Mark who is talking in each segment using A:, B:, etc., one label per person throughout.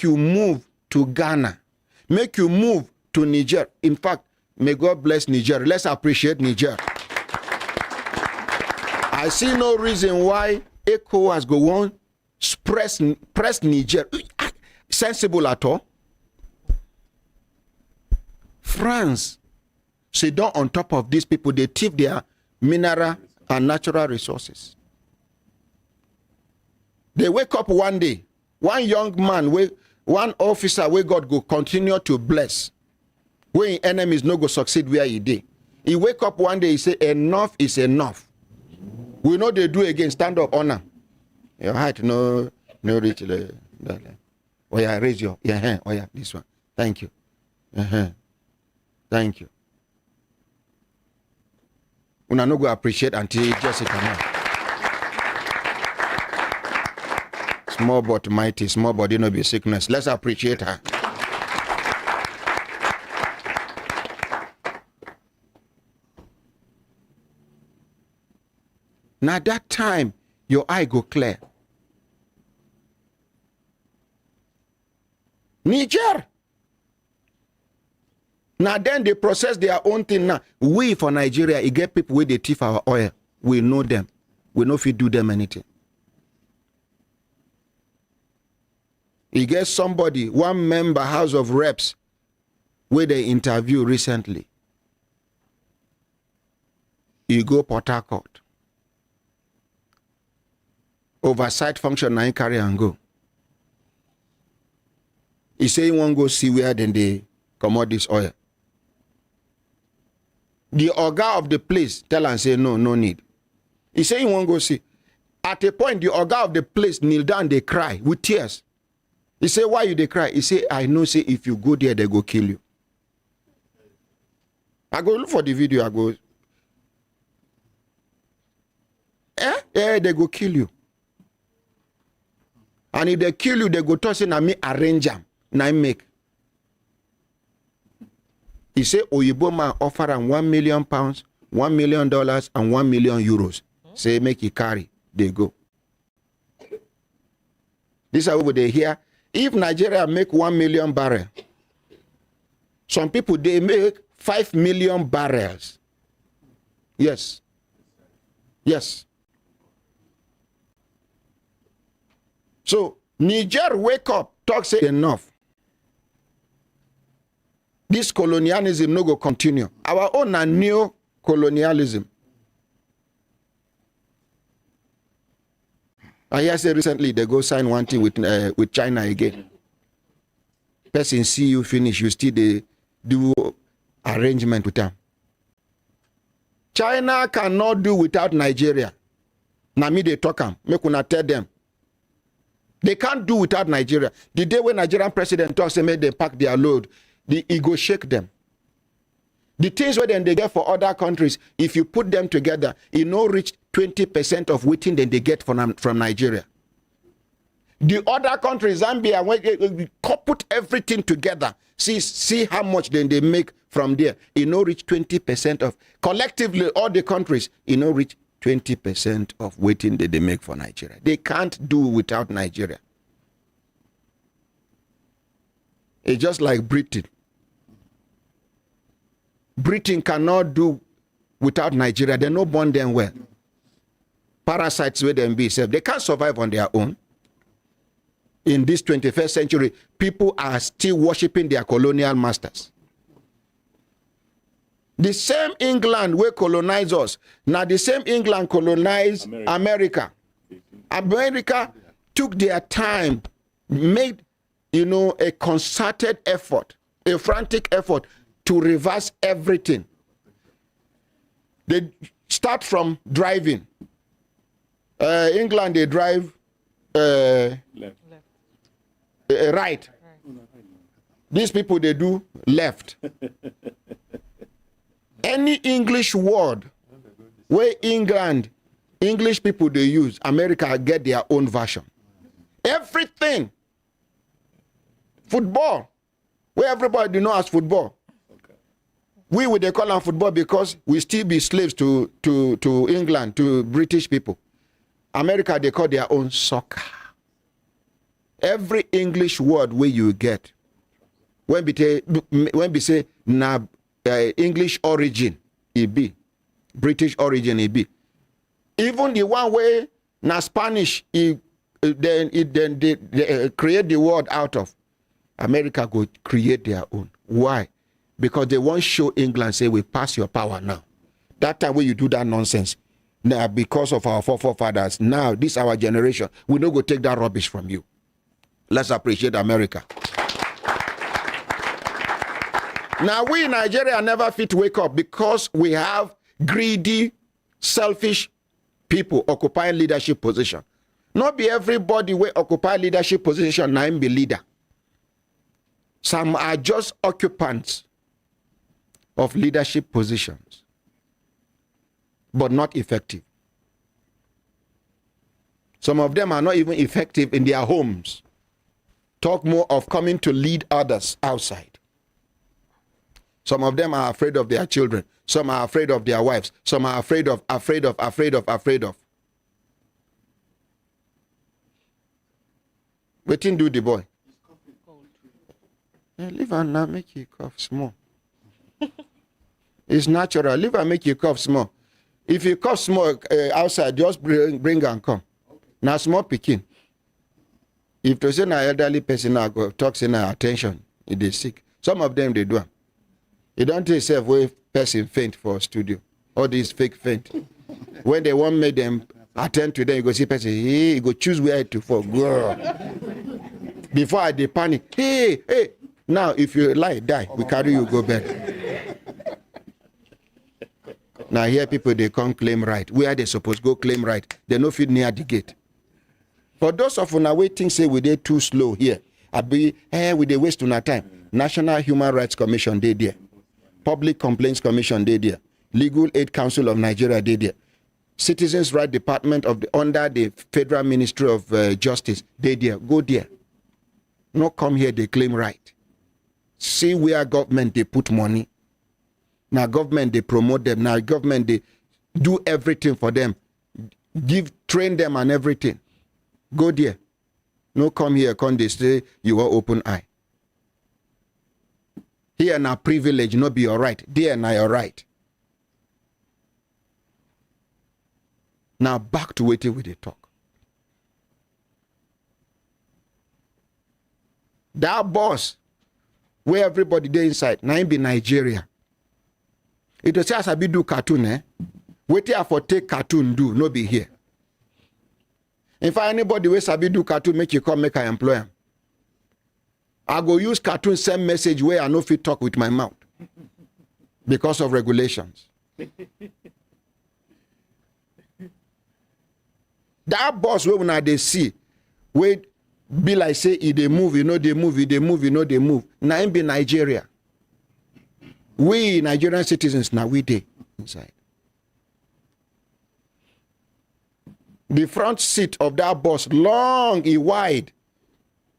A: make you move to Ghana, make you move to Niger. In fact, may God bless Niger. Let's appreciate Niger. I see no reason why ECOWAS go on press Niger. Sensible at all. France sit down on top of these people. They thief their mineral and natural resources. They wake up one day, one young man, one officer where God go continue to bless, where enemies no go succeed where he did. He wake up one day, he say, enough is enough. We know they do again, stand up, honor. Your heart, no reach. Oh yeah, raise your hand. Oh yeah, this one. Thank you. Thank you. Una no go appreciate until Jessica now. Small but mighty, small body no be sickness. Let's appreciate her. Now that time, your eye go clear. Niger. Now then they process their own thing now. We for Nigeria, you get people where they thief our oil. We know them. We know if we do them anything. You get somebody, one member House of Reps, where they interview recently. You go Port Harcourt. Oversight function now you carry and go. He say you won't go see where then they come out this oil. The oga of the place tell and say no need. He say you won't go see. At a point, the oga of the place kneel down, they cry with tears. He say, why you they cry? He say, I know, say if you go there, they go kill you. I go look for the video, I go, they go kill you. And if they kill you, they go toss in and me arrange them. Now make. He say Oyibo man offer him £1 million, $1 million, and €1 million. Say make he carry, they go. This is what they hear. If Nigeria make 1 million barrels, some people they make 5 million barrels. Yes. Yes. So Niger wake up, talk say enough. This colonialism no go continue. Our own and new colonialism. I hear say recently they go sign one thing with China again. Person see you finish, you still they do arrangement with them. China cannot do without Nigeria. Now me they talk am, make una tell them. They can't do without Nigeria. The day when Nigerian president talks, they make them pack their load. The ego shake them. The things where then they get for other countries, if you put them together, it no reach 20% of what then they get from Nigeria. The other countries, Zambia, when they put everything together, see how much then they make from there. It no reach 20% of, collectively, all the countries, it no reach 20% of waiting that they make for Nigeria. They can't do without Nigeria. It's just like Britain. Britain cannot do without Nigeria. They no born them well. Parasites with them be safe. They can't survive on their own. In this 21st century, people are still worshiping their colonial masters. The same England will colonize us. Now the same England colonized America. America took their time, made, a concerted effort, a frantic effort to reverse everything. They start from driving. England, they drive right. These people, they do left. Any English word where English people they use, America get their own version. Everything. Football, where everybody knows as football. Okay. We would they call them football because we still be slaves to England, to British people. America, they call their own soccer. Every English word where you get, when we say na English origin, it be British origin, it be. Even the one way na Spanish, they create the word out of. America go create their own. Why? Because they won't show England say we pass your power now. That time when you do that nonsense, now because of our forefathers, now this our generation, we no go take that rubbish from you. Let's appreciate America. Now we in Nigeria never fit wake up because we have greedy, selfish people occupying leadership position. Not be everybody will occupy leadership position now be leader. Some are just occupants of leadership positions, but not effective. Some of them are not even effective in their homes. Talk more of coming to lead others outside. Some of them are afraid of their children. Some are afraid of their wives. Some are afraid of. Waiting do the boy. Yeah, leave and now make you cough small. It's natural. Leave and make you cough small. If you cough small outside, just bring and come. Okay. Now small picking. If to say an elderly person now go talk say na attention, if they sick. Some of them they do. You don't take yourself where person faint for studio. All these fake faint. When they want make them attend to them, you go see person, hey, you go choose where to for. Girl. Before I dey panic, hey. Now if you lie, die, we carry you go bed. Now here people they come claim right. Where they supposed go claim right? They no fit near the gate. For those of una waiting say we dey too slow here. I be we dey waste una time. National Human Rights Commission dey there. Public Complaints Commission dey there. Legal Aid Council of Nigeria dey there. Citizens Rights Department under the Federal Ministry of Justice dey there. Go there. No come here they claim right. See where government they put money. Now government they promote them. Now government they do everything for them. Train them and everything. Go there. No come here, come they say you are open eye. Here now privilege, not be all right. There now you're right. Now back to waiting with the talk. That boss, where everybody there inside, now be Nigeria. It was as I be do cartoon, Waiting for take cartoon do, no be here. If anybody wey sabi do cartoon, make you come make I employ him. I go use cartoon send message where I no fit talk with my mouth because of regulations. That boss wey una dey see, wey be like say e dey move, you know they move, e dey move, you know they move. Na him be Nigeria. We Nigerian citizens now we dey inside. The front seat of that bus long and wide.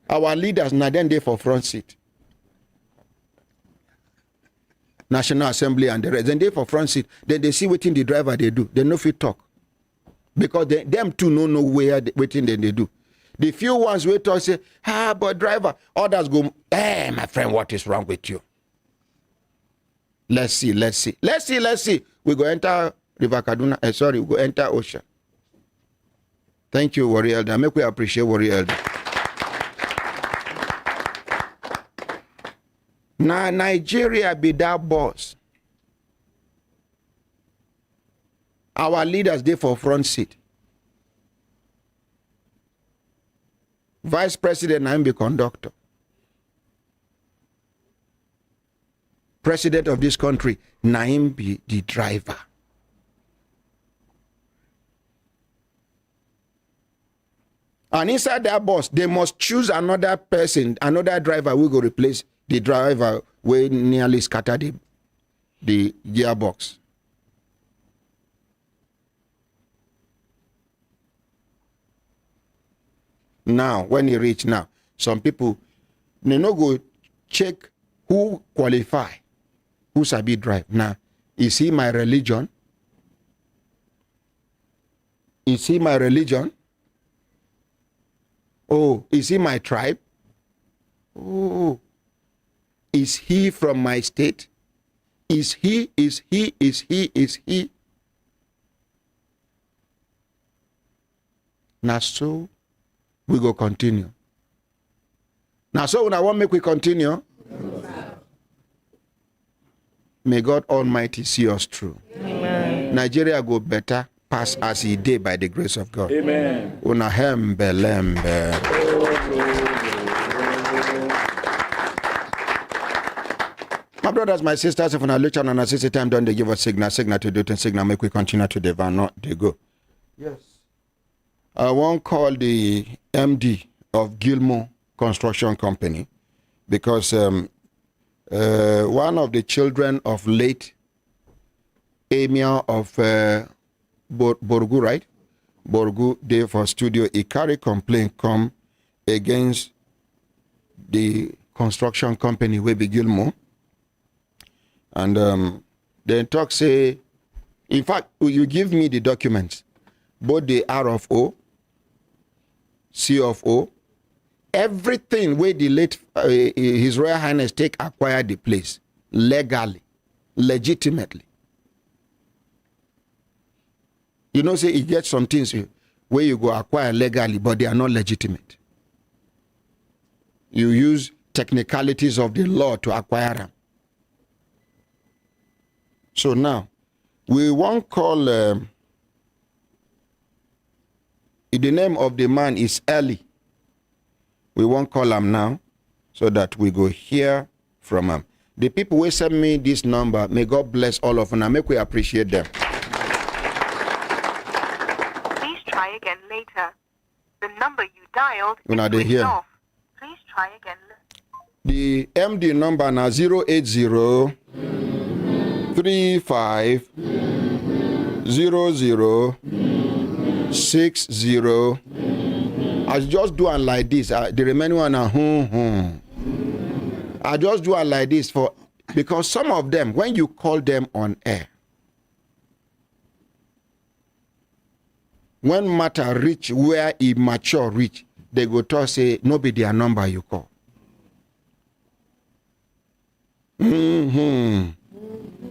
A: Our leaders now then they for front seat. National Assembly and the rest. Then they for front seat. Then they see what the driver they do. They no fit talk. Because them too no know where waiting then they do. The few ones we talk say, but driver. Others go, my friend, what is wrong with you? Let's see. We go enter River Kaduna. We go enter ocean. Thank you, Warrior Elder. Make we appreciate Warrior Elder. Now, Nigeria be that boss. Our leaders, they for front seat. Vice President, I be conductor. President of this country, Naim be the driver. And inside that bus, they must choose another person, another driver who will replace the driver who nearly scattered the gearbox. Now, when you reach now, some people, they no go check who qualify, who sabi drive. Now, is he my religion? Is he my religion? Oh, is he my tribe? Oh, is he from my state? Is he? Now so we go continue. Now so when I want make we continue, may God Almighty see us through.
B: Amen.
A: Nigeria go better pass as he did by the grace of God.
B: Amen.
A: Una hembe lembe. My brothers, my sisters, if una look and una see time done, they give us signal to do it and signal make we continue to the van, not they go. Yes. I won't call the MD of GMO Construction Company because one of the children of late Emir of Borgu, right? Borgu, they for studio, he carry complaint come against the construction company we be Gilmore. And then talk say, in fact, you give me the documents, both the R of O, C of O, everything where the late His Royal Highness take acquire the place legally, legitimately. You know, say you get some things where you go acquire legally, but they are not legitimate. You use technicalities of the law to acquire them. So now, we won't call, the name of the man is Eli. We won't call him now, so that we go hear from him. The people who send me this number, may God bless all of them, and make we appreciate them.
C: Please try again later. The number you dialed is
A: they hear.
C: off. Please try again.
A: The MD number now 080 35 00 60. I just do it like this. The remaining one are I just do it like this because some of them, when you call them on air, when matter reach where it mature reach, they go to say no be their number you call.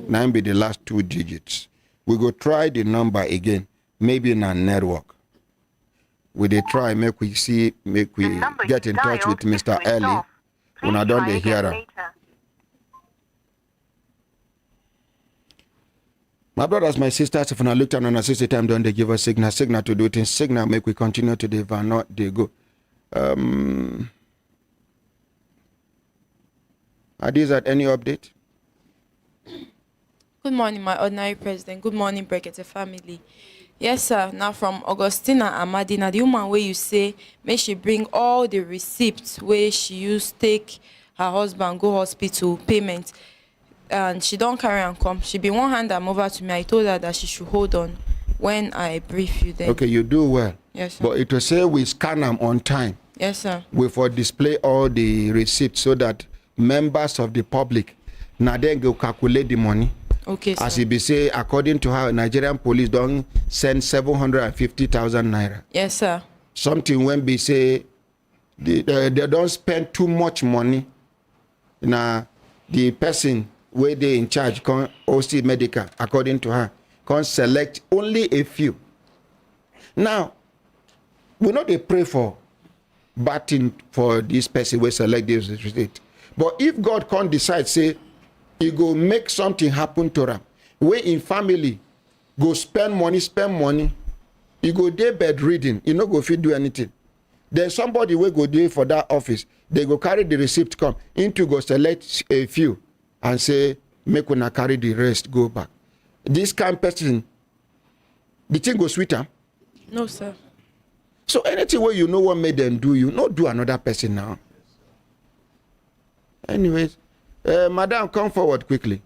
A: Now be the last 2 digits. We go try the number again, maybe in a network. We they try, make we get in touch with Mr. Eli. When I don't hear him. My brothers, my sisters, if I look down on a 60 time, don't they give us signal to do it in signal, make we continue to the van, not they go. Are these at any update?
D: Good morning, my ordinary president. Good morning, Brekete family. Yes, sir. Now from Augustina Amadina, the woman where you say, may she bring all the receipts where she used take her husband go hospital payment, and she don't carry and come. She be one hand them over to me. I told her that she should hold on when I brief you then.
A: Okay, you do well.
D: Yes, sir.
A: But it will say we scan them on time.
D: Yes, sir.
A: We for display all the receipts so that members of the public now then go calculate the money.
D: Okay, sir.
A: As it be say, according to how Nigerian police don't send 750,000 naira.
D: Yes, sir.
A: Something when be say they don't spend too much money. Now the person where they in charge can OC medical, according to her, can select only a few. Now, we know they pray for batting for this person we select this receipt. But if God can't decide, say, he go make something happen to them, where in family go spend money, he go there bedridden, you know go fit do anything. Then somebody will go there for that office, they go carry the receipt come, into go select a few and say, make una carry the rest, go back. This kind of person, the thing go sweeter.
D: No, sir.
A: So anything where you know what made them do, you not do another person now. Anyways, madam, come forward quickly.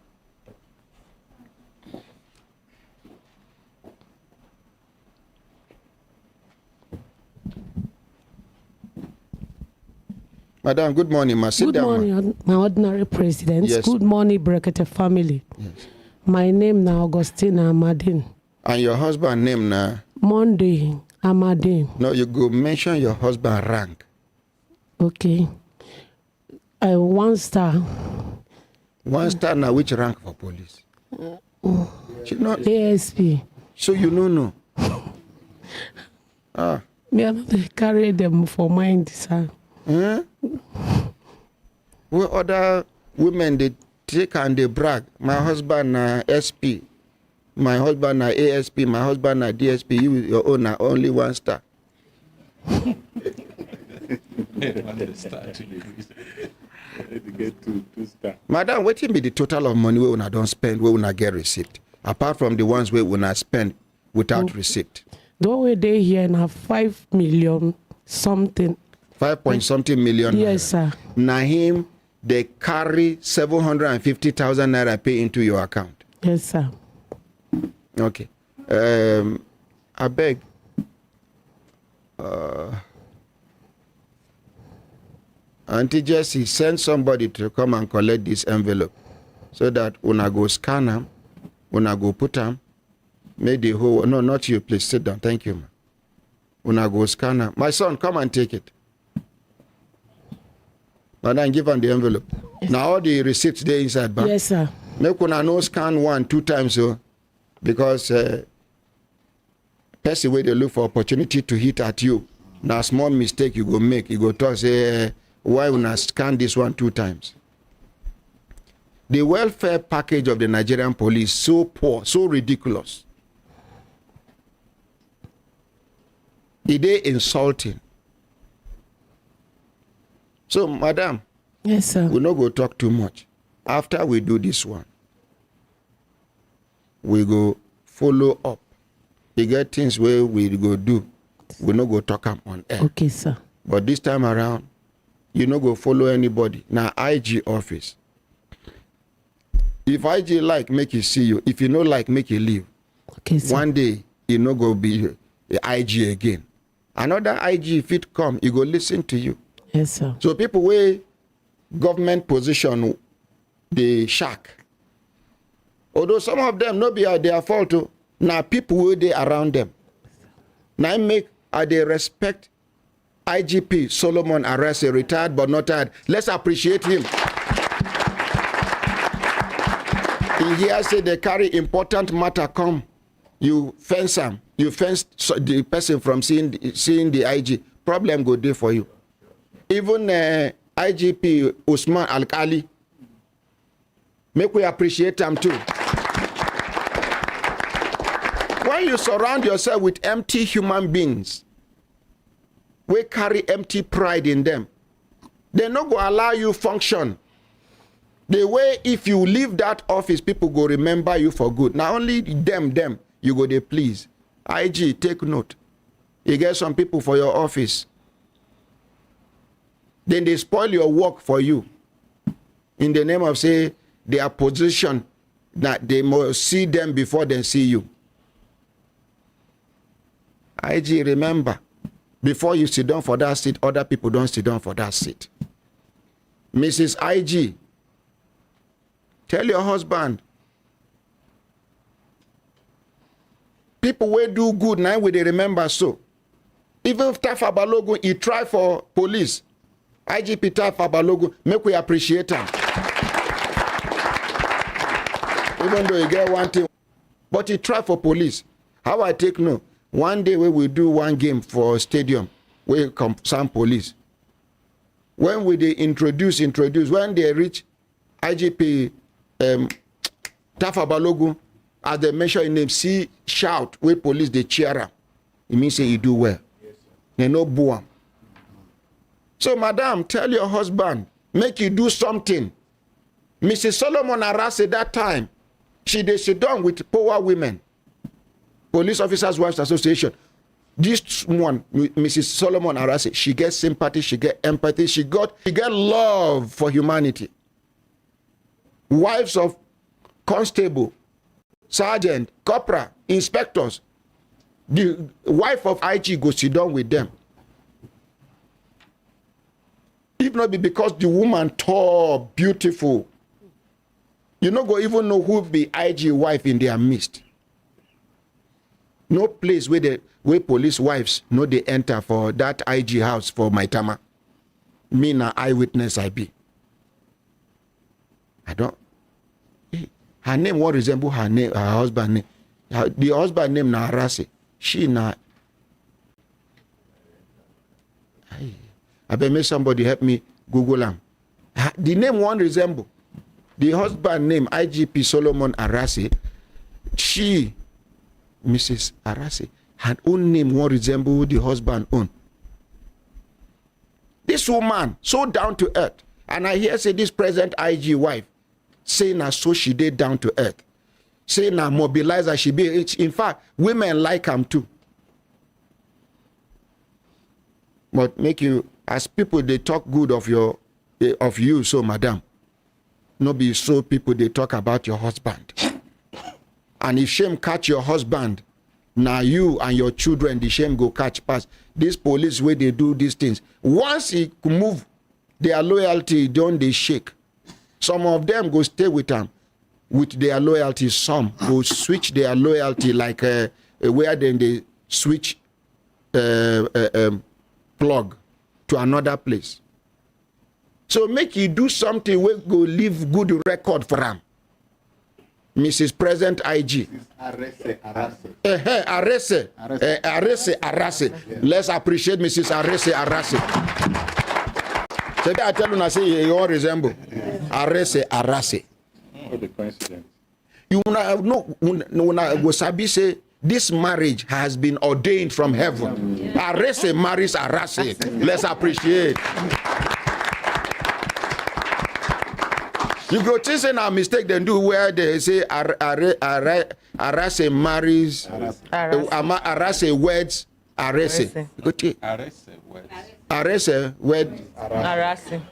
A: Madam, good morning, ma. Sit
E: good
A: down,
E: morning, my ordinary president.
A: Yes.
E: Good morning, Brekete family.
A: Yes.
E: My name now Augustina Amadin.
A: And your husband name na?
E: Monday Amadine.
A: No, you go mention your husband rank.
E: Okay. 1 star.
A: 1 star now, which rank for police? You know,
E: ASP.
A: so you know. Ah.
E: Me I not carry them for mind, sir.
A: Eh? Well, other women, they take and they brag. My husband SP. My husband ASP. My husband DSP. You, your own only 1 star. Madam, what be the total of money we una don't spend, we una get receipt? Apart from the ones we una spend without receipt.
E: The way they here now 5 million something.
A: 5 point something million.
E: Yes, sir.
A: Now him, they carry 750,000 naira pay into your account.
E: Yes, sir.
A: Okay. I beg. Auntie Jessie, send somebody to come and collect this envelope so that una go scan them, una go put them, make the whole, no, not you, please sit down, thank you, ma. Una go scan them. My son, come and take it. And then give them the envelope. Yes. Now all the receipts there inside, but
E: yes, sir.
A: Make una no scan 1, 2 times, so, because person where they look for opportunity to hit at you. Now small mistake you go make, you go talk, say, why una scan this 1, 2 times? The welfare package of the Nigerian police so poor, so ridiculous. It is insulting. So, madam,
E: yes, sir.
A: We not go talk too much. After we do this one, we go follow up. You get things where we go do. We not go talk up on air.
E: Okay, sir.
A: But this time around, you no go follow anybody. Now IG office. If IG like, make you see you. If you no like, make you leave.
E: Okay, sir.
A: One day, you no go be the IG again. Another IG fit come, you go listen to you.
E: Yes, sir.
A: So people where government position, they shack. Although some of them no be their fault too. Now people where they around them. Now make they respect IGP Solomon Arase, retired but not tired. Let's appreciate him. He here say they carry important matter come. You fence them. You fence the person from seeing the IG. Problem go there for you. Even IGP Usman Al-Kali. Make we appreciate them too. When you surround yourself with empty human beings, we carry empty pride in them, they not go allow you function. The way if you leave that office, people go remember you for good. Not only them, you go they please. IG, take note. You get some people for your office. Then they spoil your work for you. In the name of say their position, that they must see them before they see you. IG, remember, before you sit down for that seat, other people don't sit down for that seat. Mrs. IG, tell your husband, people will do good now will they remember so. Even if Tafa Balogun, he try for police. IGP Tafa Balogun, make we appreciate him. Even though he get one thing, but he try for police. How I take no? One day we will do one game for stadium. We come some police. When we they introduce, when they reach IGP Tafa Balogun, as they mention in name, see shout where police they cheer up. It means say you do well. Yes, they no boo am. So, madam, tell your husband, make you do something. Mrs. Solomon Arase that time, she they sit down with poor women. Police Officers' Wives Association. This one, Mrs. Solomon Arase, she gets sympathy, she get empathy, she get love for humanity. Wives of constable, sergeant, corporal, inspectors. The wife of IG go sit down with them. If not be because the woman tall, beautiful, you no go even know who be IG wife in their midst. No place where police wives know they enter for that IG house for my tama. Me na eyewitness I be. I don't. Her name won't resemble her name, her husband name. The husband name na Arase. She na. I bet make somebody help me Google him. The name won't resemble. The husband name IGP Solomon Arase. She, Mrs. Arase, her own name won't resemble the husband own. This woman so down to earth, and I hear say this present IG wife saying na so she did down to earth, saying na mobilizer she be. In fact, women like him too. But make you, as people they talk good of you, so madam, no be so people they talk about your husband. And if shame catch your husband, now you and your children the shame go catch pass. This police where they do these things, once he move, their loyalty don't they shake. Some of them go stay with them with their loyalty. Some go switch their loyalty like where then they switch plug to another place. So make you do something where go leave good record for them. Mrs. President IG. Arase. Let's appreciate Mrs. Arase. So I tell you, I say you all resemble Arase.
B: What a coincidence.
A: You know, when Sabi say this marriage has been ordained from heaven. Arase marries Arase. Let's appreciate. You go to say now mistake they do where they say Arase marries Arase weds Arase. Arase wed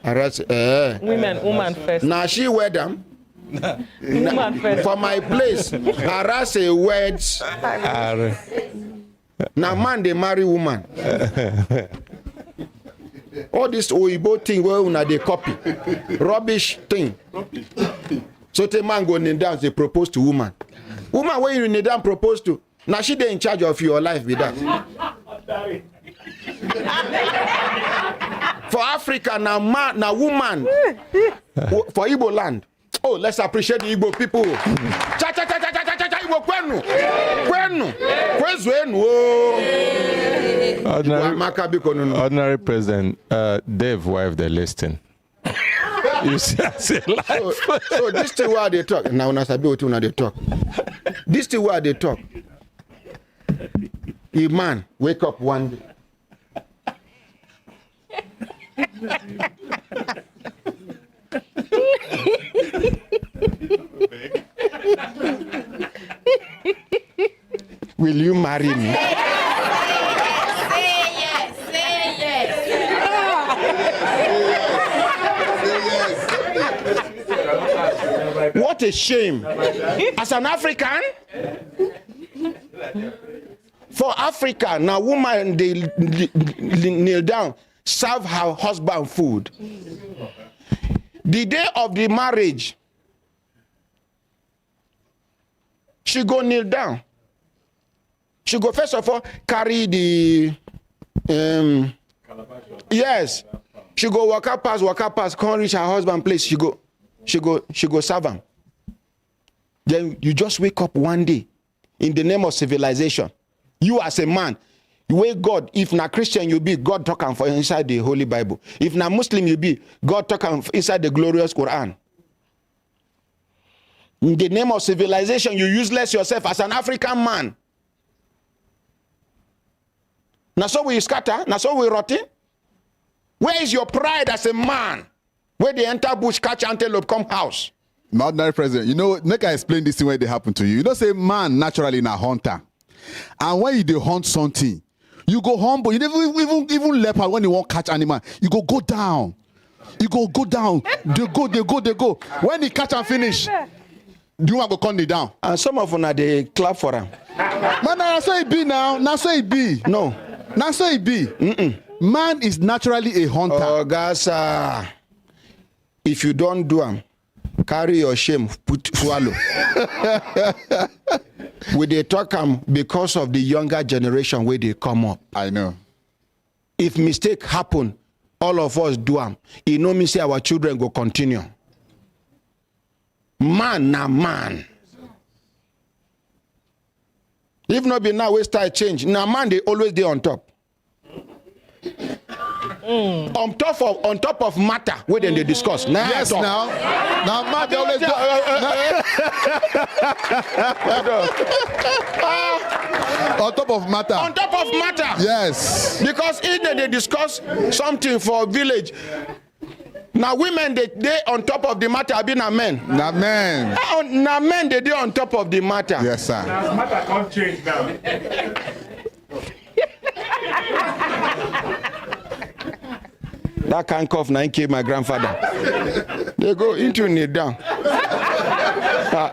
A: Arase.
F: Woman first.
A: Now she wed them.
F: Woman first.
A: For my place, Arase weds. Now man they marry woman. All this Oibo thing where una they copy. Rubbish thing. So the man go kneel down, they propose to woman. Woman when you kneel down propose to, now she they in charge of your life with that. For Africa, now man, now woman. For Igbo land. Oh, let's appreciate the Igbo people. Cha cha cha cha cha cha cha Igbo kwenu.
B: Ordinary president, Dave wife they listing. You see, I say life.
A: So this thing where they talk. Now una sabi what una they talk. This thing where they talk. A man wake up one day. Will you marry me?
D: Say yes.
A: What a shame. As an African, for Africa, now woman they kneel down, serve her husband food. The day of the marriage, she go kneel down. She go first of all carry the yes. She go walk up past, can't reach her husband place. She go serve him. Then you just wake up one day in the name of civilization. You as a man, you wake God. If na Christian you be, God talk for inside the Holy Bible. If na Muslim you be, God talk inside the glorious Quran. In the name of civilization, you useless yourself as an African man. Now so we scatter, now so we rotten. Where is your pride as a man? Where they enter bush, catch antelope, come house.
G: Ordinary president, you know, make I explain this thing when they happen to you. You know, say man naturally in a hunter. And when you do hunt something, you go humble. You never even leopard when you won't catch animal. You go down. You go down. They go. When he catch and finish, you want to come down.
A: And some of them they clap for him.
G: Man, now so it be now. Now so it be.
A: No.
G: Now so it be. Man is naturally a hunter.
A: Oh, guys, if you don't do them, carry your shame, put swallow. We they talk because of the younger generation where they come up.
G: I know.
A: If mistake happen, all of us do them. You know me say our children go continue. Man na man. If not be now we start change. Now man they always dey on top. On top of matter where then they discuss. Now
G: Yes, now man they always on top of matter.
A: on top of matter.
G: Yes.
A: Because if they discuss something for village, now women they on top of the matter. I been a men.
G: Now man.
A: Now men they on top of the matter.
G: Yes, sir.
H: Matter can't change now.
A: That can't cough 9K my grandfather. They go into kneel down.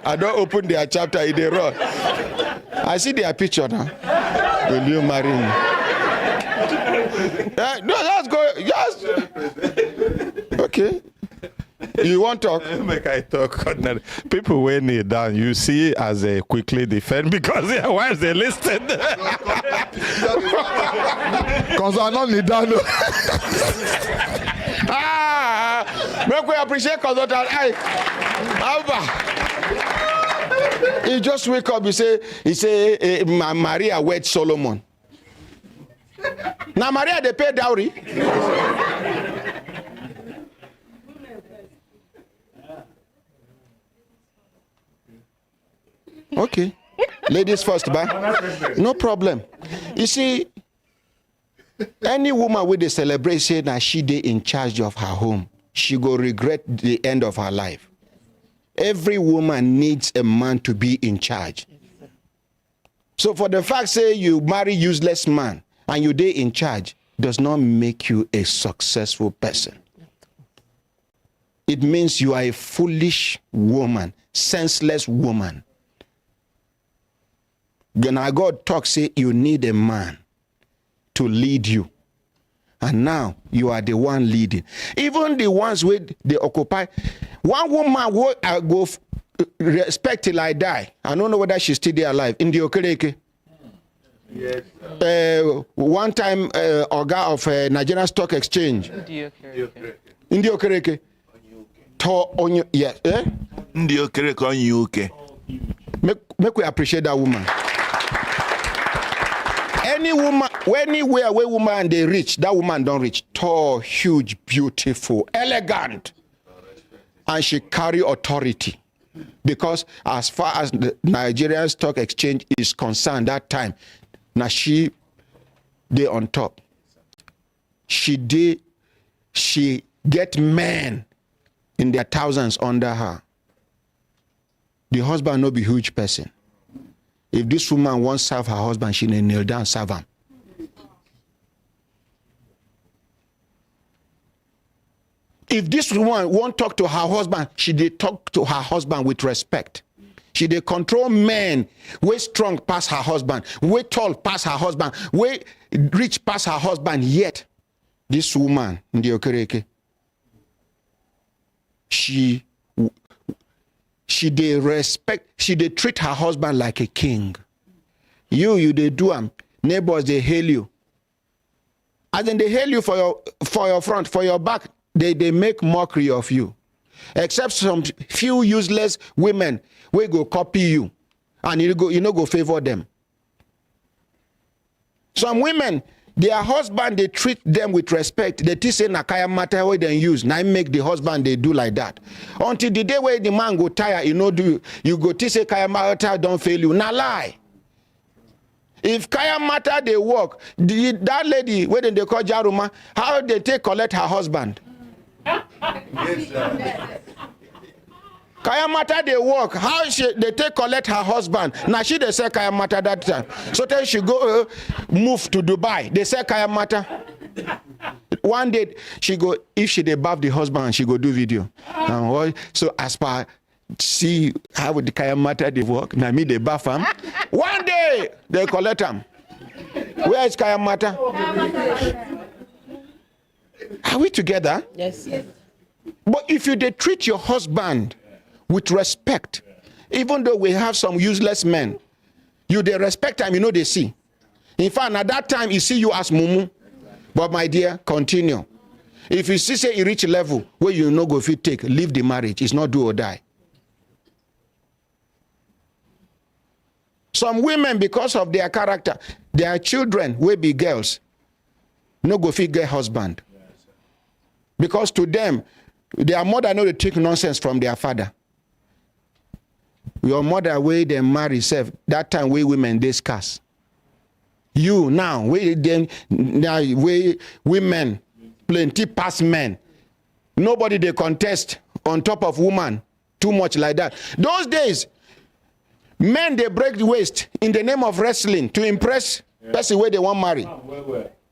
A: I don't open their chapter in the road. I see their picture now. Will you marry me? No, let's go. Yes. Okay. You want to talk?
B: Make I talk. People when kneel down, you see as they quickly defend because their wives they listed.
G: Because I'm not kneel down.
A: Make we appreciate consultant. He just wake up. He say, Maria wed Solomon. Now Maria they pay dowry. Okay. Ladies first, ba? No problem. You see, any woman with a celebration that she dey in charge of her home, she go regret the end of her life. Every woman needs a man to be in charge. So for the fact say you marry useless man and you dey in charge does not make you a successful person. It means you are a foolish woman, senseless woman. When God talks, say you need a man to lead you. And now you are the one leading. Even the ones where they occupy. One woman will go respect till I die. I don't know whether she's still there alive. In the Okereke.
H: Yes.
A: One time, Oga of Nigerian Stock Exchange. In the Okereke. Yes.
I: Ndi Okereke on UK.
A: Make we appreciate that woman. Any woman, anywhere where woman they reach, that woman don't reach. Tall, huge, beautiful, elegant. And she carry authority. Because as far as the Nigerian Stock Exchange is concerned, that time, now she on top. She get men in their thousands under her. The husband no be huge person. If this woman wants to serve her husband, she may kneel down, serve him. If this woman won't talk to her husband, she dey talk to her husband with respect. She dey control men, way strong past her husband, way tall past her husband, way rich past her husband. Yet, this woman, Ndi Okereke, she dey respect, she dey treat her husband like a king. You dey do am. Neighbors they hail you. And then they hail you for your front, for your back. They make mockery of you. Except some few useless women will go copy you, and you go favor them. Some women, their husband, they treat them with respect. They say nakaya matter where they use. Now make the husband they do like that. Until the day where the man go tire, you go say kaya matter don't fail you. Now lie. If kaya matter they work, that lady where they call Jaruma, how they take collect her husband?
H: Yes, sir.
A: Kaya matter they work, how they take collect her husband? Now she they say kaya matter that time. So then she go move to Dubai. They say kaya matter. One day she go, if she they bath the husband, she go do video. So as per see how the kaya matter they work. Now me they bath him. One day they collect him. Where is kaya matter? Are we together?
F: Yes.
A: But if you they treat your husband with respect, even though we have some useless men, You they respect time, you know they see. In fact, at that time, he see you as mumu. But my dear, continue. If you see say you reach a level where you no go fit take, leave the marriage. It's not do or die. Some women, because of their character, their children will be girls. No go fit get husband. Because to them, their mother know they take nonsense from their father. Your mother way they marry self, that time we women they scarce. You now, we then now we women plenty past men. Nobody they contest on top of woman too much like that. Those days, men they break the waist in the name of wrestling to impress person where they want marry.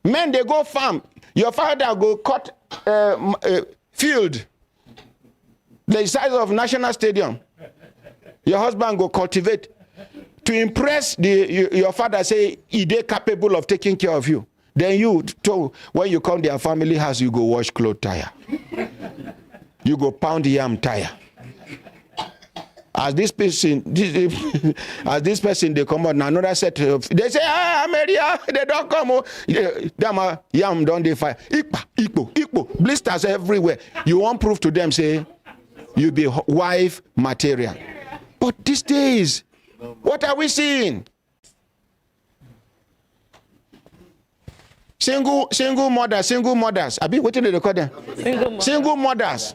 A: Men they go farm. Your father go cut field the size of National Stadium. Your husband go cultivate to impress your father. Say he they capable of taking care of you. Then you too, when you come to their family house, you go wash clothes tire. You go pound yam tire. As this person, they come out, another set of, they say, America, they don't come. Them yam don't they fire. Ikpo, blisters everywhere. You won't prove to them, say, you be wife material. But these days, what are we seeing? Single mothers. I mean, what did they call them? Single mothers.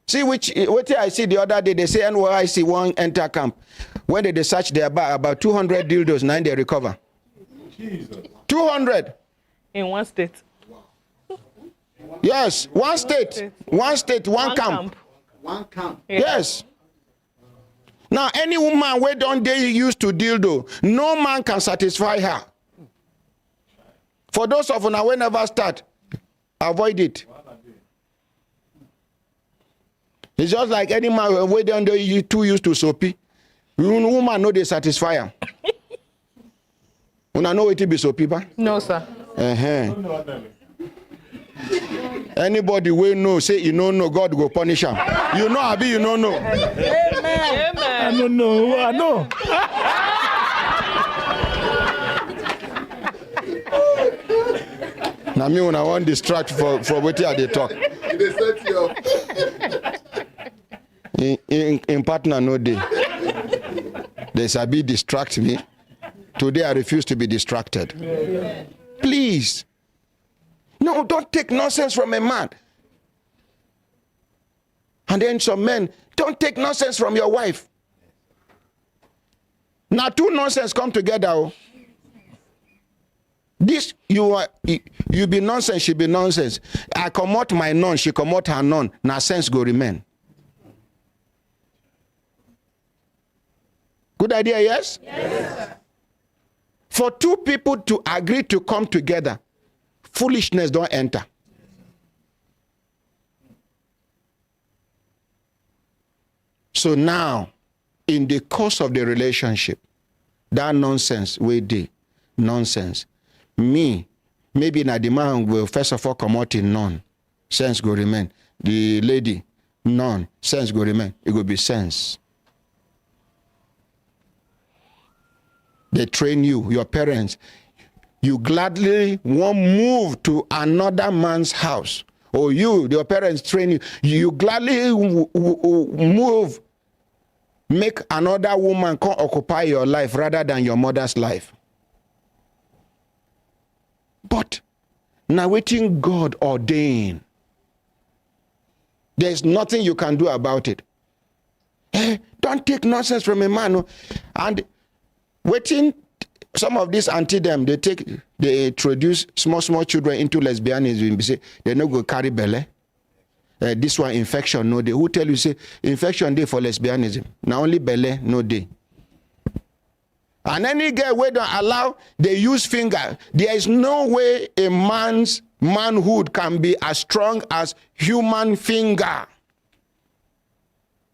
A: See what I see the other day, they say NYC one enter camp. When they search their bag, about 200 dildos, 9 they recover. Jesus. 200.
F: In one state.
A: Yes, one state, one camp.
G: One camp.
F: Yeah.
A: Yes. Now, any woman where don't they used to dildo, no man can satisfy her. For those of you who never start, avoid it. It's just like any man where don't they too used to soapy. Woman know they satisfy her. Una know it be soapy, ba?
F: No, sir.
A: Anybody will know, say you don't know, God go punish him. You know, Abi, you don't know.
F: Amen.
H: I don't know. I know.
A: Now me when I want distract for what they talk.
G: They set you up.
A: In partner no day. They sabi distract me. Today I refuse to be distracted. Yeah. Please. No, don't take nonsense from a man. And then some men, don't take nonsense from your wife. Now two nonsense come together. Oh. This you be nonsense, she be nonsense. I come out my none, she come out her none. Now sense go remain. Good idea, yes? Yes. For two people to agree to come together, foolishness don't enter. So now, in the course of the relationship, that nonsense we did, nonsense. Me, maybe na the man will first of all come out in none, sense go remain. The lady, none, sense go remain. It will be sense. They train you, your parents. You gladly won't move to another man's house. Or your parents train you. You gladly move, make another woman come occupy your life rather than your mother's life. But now waiting God ordained. There's nothing you can do about it. Don't take nonsense from a man. No. And waiting, some of these anti-them, they introduce small children into lesbianism. They say they no go carry belly. This one infection no day. Who tell you say infection day for lesbianism? Now only belly no day. And any girl where don't allow, they use finger. There is no way a man's manhood can be as strong as human finger.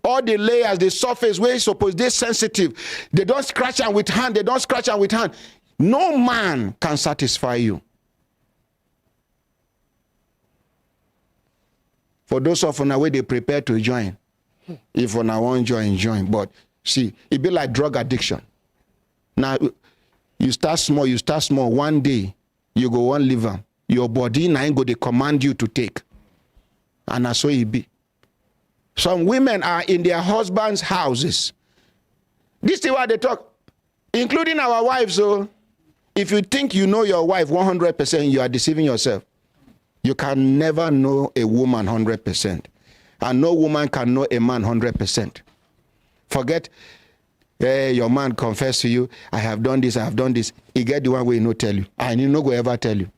A: All the layers, the surface, where it's supposed they're sensitive. They don't scratch them with hand. They don't scratch them with hand. No man can satisfy you. For those of you where they prepare to join, if you won't join. But See, it be like drug addiction. Now, you start small. One day, you go one liver. Your body now go they command you to take. And that's so it be. Some women are in their husbands' houses. This is what they talk, including our wives. So, if you think you know your wife 100%, you are deceiving yourself. You can never know a woman 100%. And no woman can know a man 100%. Forget, your man confess to you, I have done this. He get the one way he no tell you. And he no go ever tell you.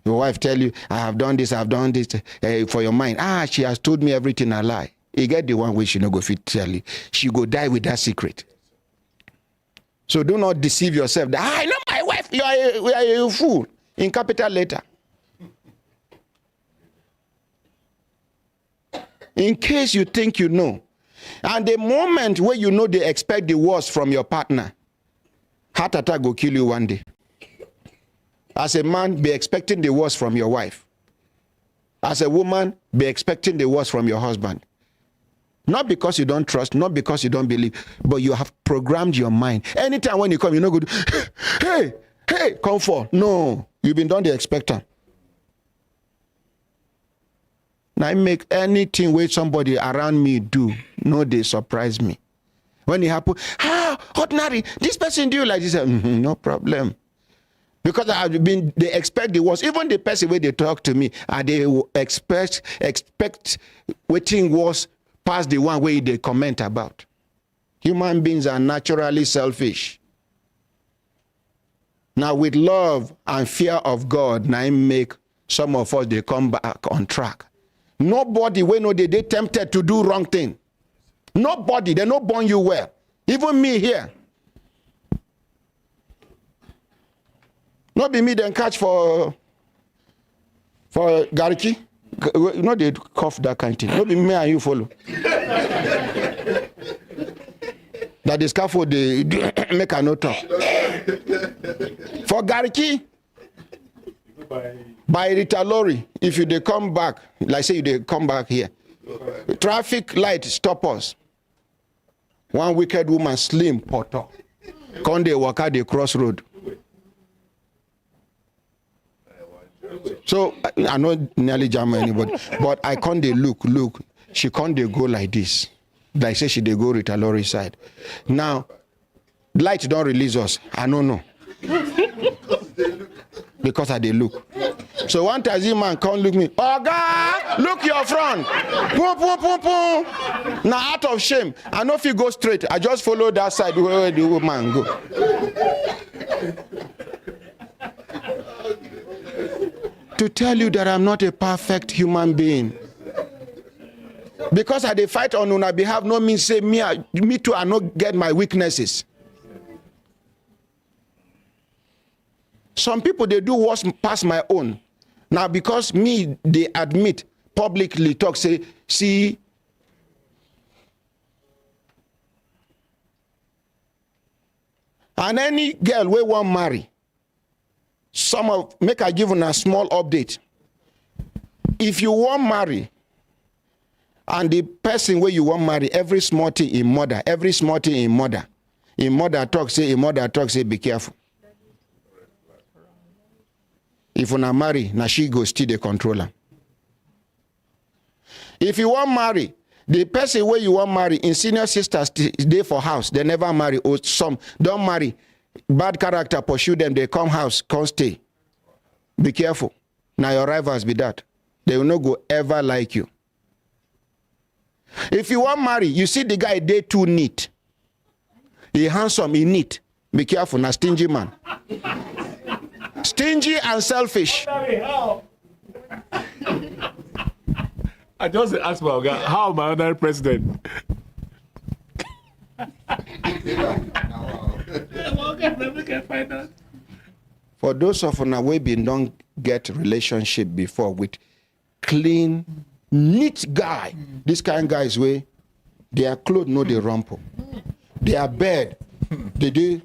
A: Your wife tell you, I have done this, for your mind. She has told me everything I lie. He get the one way she no go fit tell you. She go die with that secret. So do not deceive yourself that, I know my wife, you are a fool. In capital letter. In case you think you know. And the moment where you know they expect the worst from your partner, heart attack will kill you one day. As a man, be expecting the worst from your wife. As a woman, be expecting the worst from your husband. Not because you don't trust, not because you don't believe, but you have programmed your mind. Anytime when you come, you're not good. Hey, come for. No, you've been done the expectant. Now I make anything where somebody around me do, no, they surprise me. When it happen, ordinary, this person do like this, no problem. Because they expect the worst. Even the person where they talk to me, they expect waiting worse past the one way they comment about. Human beings are naturally selfish. Now with love and fear of God, now I make some of us, they come back on track. Nobody, when they tempted to do wrong thing. Nobody, they not born you well. Even me here. Not be me then catch for Gariki. You know they cough that kind of thing. Not be me and you follow. That the scaffold they make a note of. For Gariki, by Rita Lorry, if you they come back, like say you they come back here, traffic light stop us. One wicked woman, slim, poto, come they walk out the crossroad. So I not nearly jam anybody, but I can't they look. She can't they go like this. Like say she they go Rita Lorry side. Now, light don't release us. I don't know. Because I they look. So one taxi man can't look me. Oh God, look your front. Boom, boom, boom, boom. Now out of shame, I know if you go straight, I just follow that side where the woman go. To tell you that I'm not a perfect human being. Because I dey fight on una behalf, no means say me too I not get my weaknesses. Some people they do worse past my own. Now because me they admit publicly talk say see. And any girl we want marry. Make I give una a small update. If you want marry, and the person where you want marry, every small thing in mother, in mother talk say, be careful. If una marry, na she go still the controller. If you want marry, the person where you want marry, in senior sisters, they for house, they never marry, or some don't marry. Bad character pursue them, they come house, come stay. Be careful. Now your rivals be that. They will not go ever like you. If you want marry, you see the guy, they too neat. He handsome, he neat. Be careful, now stingy man. Stingy and selfish.
H: I just asked my guy, how my other president?
A: For those of us we been don't get relationship before with clean, neat guy. This kind of guys way their clothes no they rumple. Their bed, they do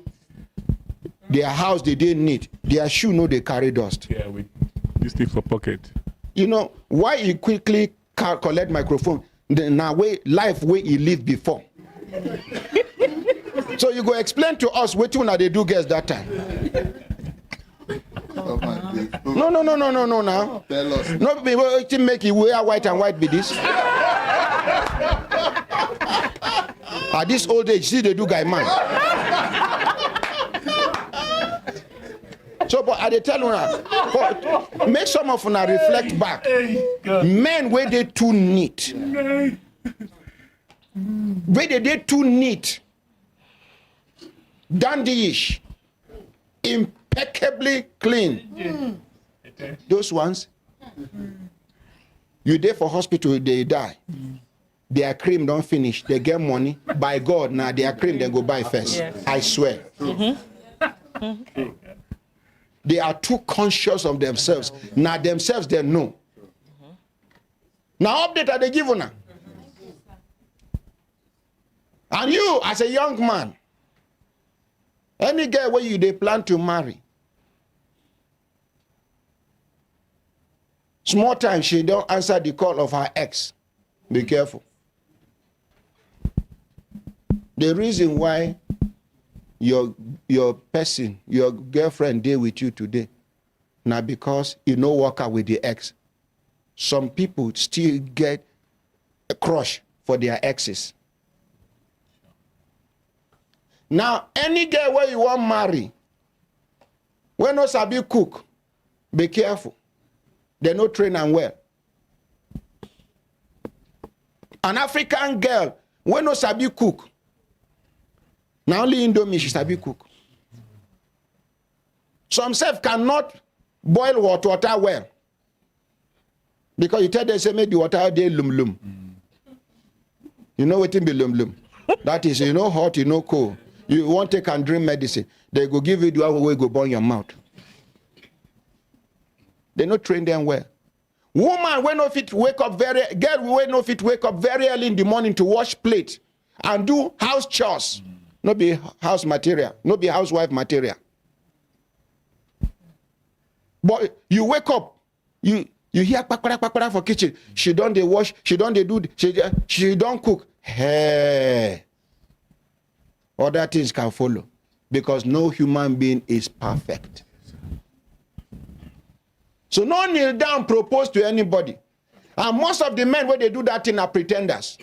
A: their house they didn't need. Their shoe no they carry dust.
H: Yeah, with this thing for pocket.
A: You know why he quickly collect microphone? Now way life way he lived before. So you go explain to us what they do girls that time. No. Now.
G: Tell us.
A: Not be to make you wear white and white with this. At this old age, see they do guy man. So, but I tell you now, make some of them reflect back. Men where they too neat. Where they too neat. Dandy-ish. Impeccably clean. Those ones, you there for hospital, they die. Their cream don't finish. They get money. By God, now their cream they go buy first. Yes. I swear. They are too conscious of themselves. Now themselves they know. Now update are they given now. And you, as a young man, any girl where you they plan to marry, small time she don't answer the call of her ex. Be careful. The reason why your person, your girlfriend deal with you today, now because you no work out with the ex. Some people still get a crush for their exes. Now, any girl where you want marry, when no sabi cook, be careful. They no train and well. An African girl, when no sabi cook, now only Indomie she sabi cook. Some self cannot boil water well. Because you tell them, say, make the water dey lum. You know what it be lum? That is, you know hot, you know cold. You want to take and drink medicine. They go give you the one way go burn your mouth. They not train them well. Woman when no fit wake up girl when no fit wake up very early in the morning to wash plate and do house chores. No be house material, no be housewife material. But you wake up, you hear pakpara for kitchen. She don't dey wash, she don't dey do, she don't cook. Hey. Other things can follow because no human being is perfect. So no kneel down, propose to anybody. And most of the men when they do that thing are pretenders.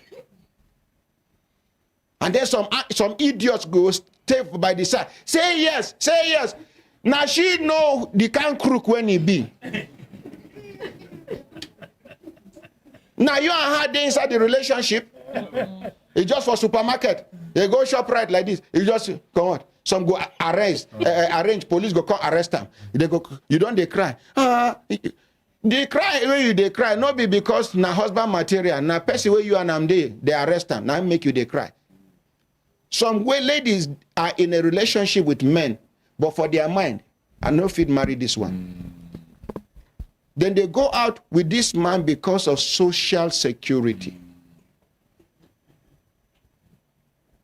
A: And then some idiots go stay by the side. Say yes. Now she know the kind crook when he be. Now you and her they inside the relationship. It's just for supermarket. They go shop right like this. You just come on. Some go arrange police go come arrest them. They go. You don't they cry. They cry when they cry. Not be because na husband material. Na person where you and am they arrest them. Now make you they cry. Some way ladies are in a relationship with men, but for their mind, I no fit marry this one. Then they go out with this man because of social security.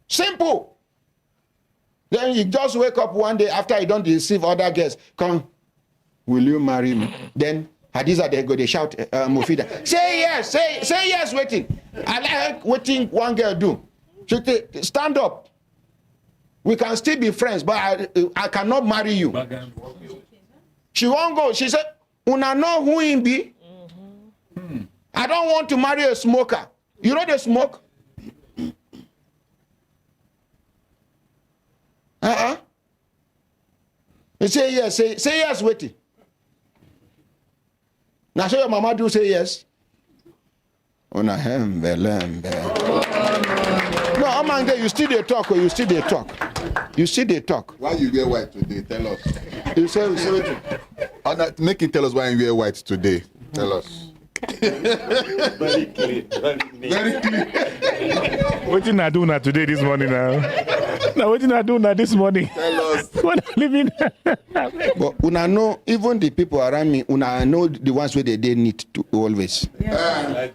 A: Simple. Then you just wake up one day after you don't receive other guests. Come, will you marry me? Then Hadiza they go, they shout, Mufida, say yes, say yes, waiting. I like waiting one girl do. She stand up. We can still be friends, but I cannot marry you. She won't go. She said, Una know who him be? I don't want to marry a smoker. You know they smoke? You say yes, say yes, waiting. Now show your mama do say yes. Una hembe. No, Amanda, you still they talk or you still they talk. You still they talk.
G: Why you wear white today? Tell us.
A: You say waiting.
G: Make it tell us why you wear white today. Tell us.
H: Very clear.
G: Very clear.
H: What did I do now today this morning now? Now what did I do now this morning?
G: Tell us.
H: When I living.
A: But una know, even the people around me, una know the ones where they need to always.
H: Hey,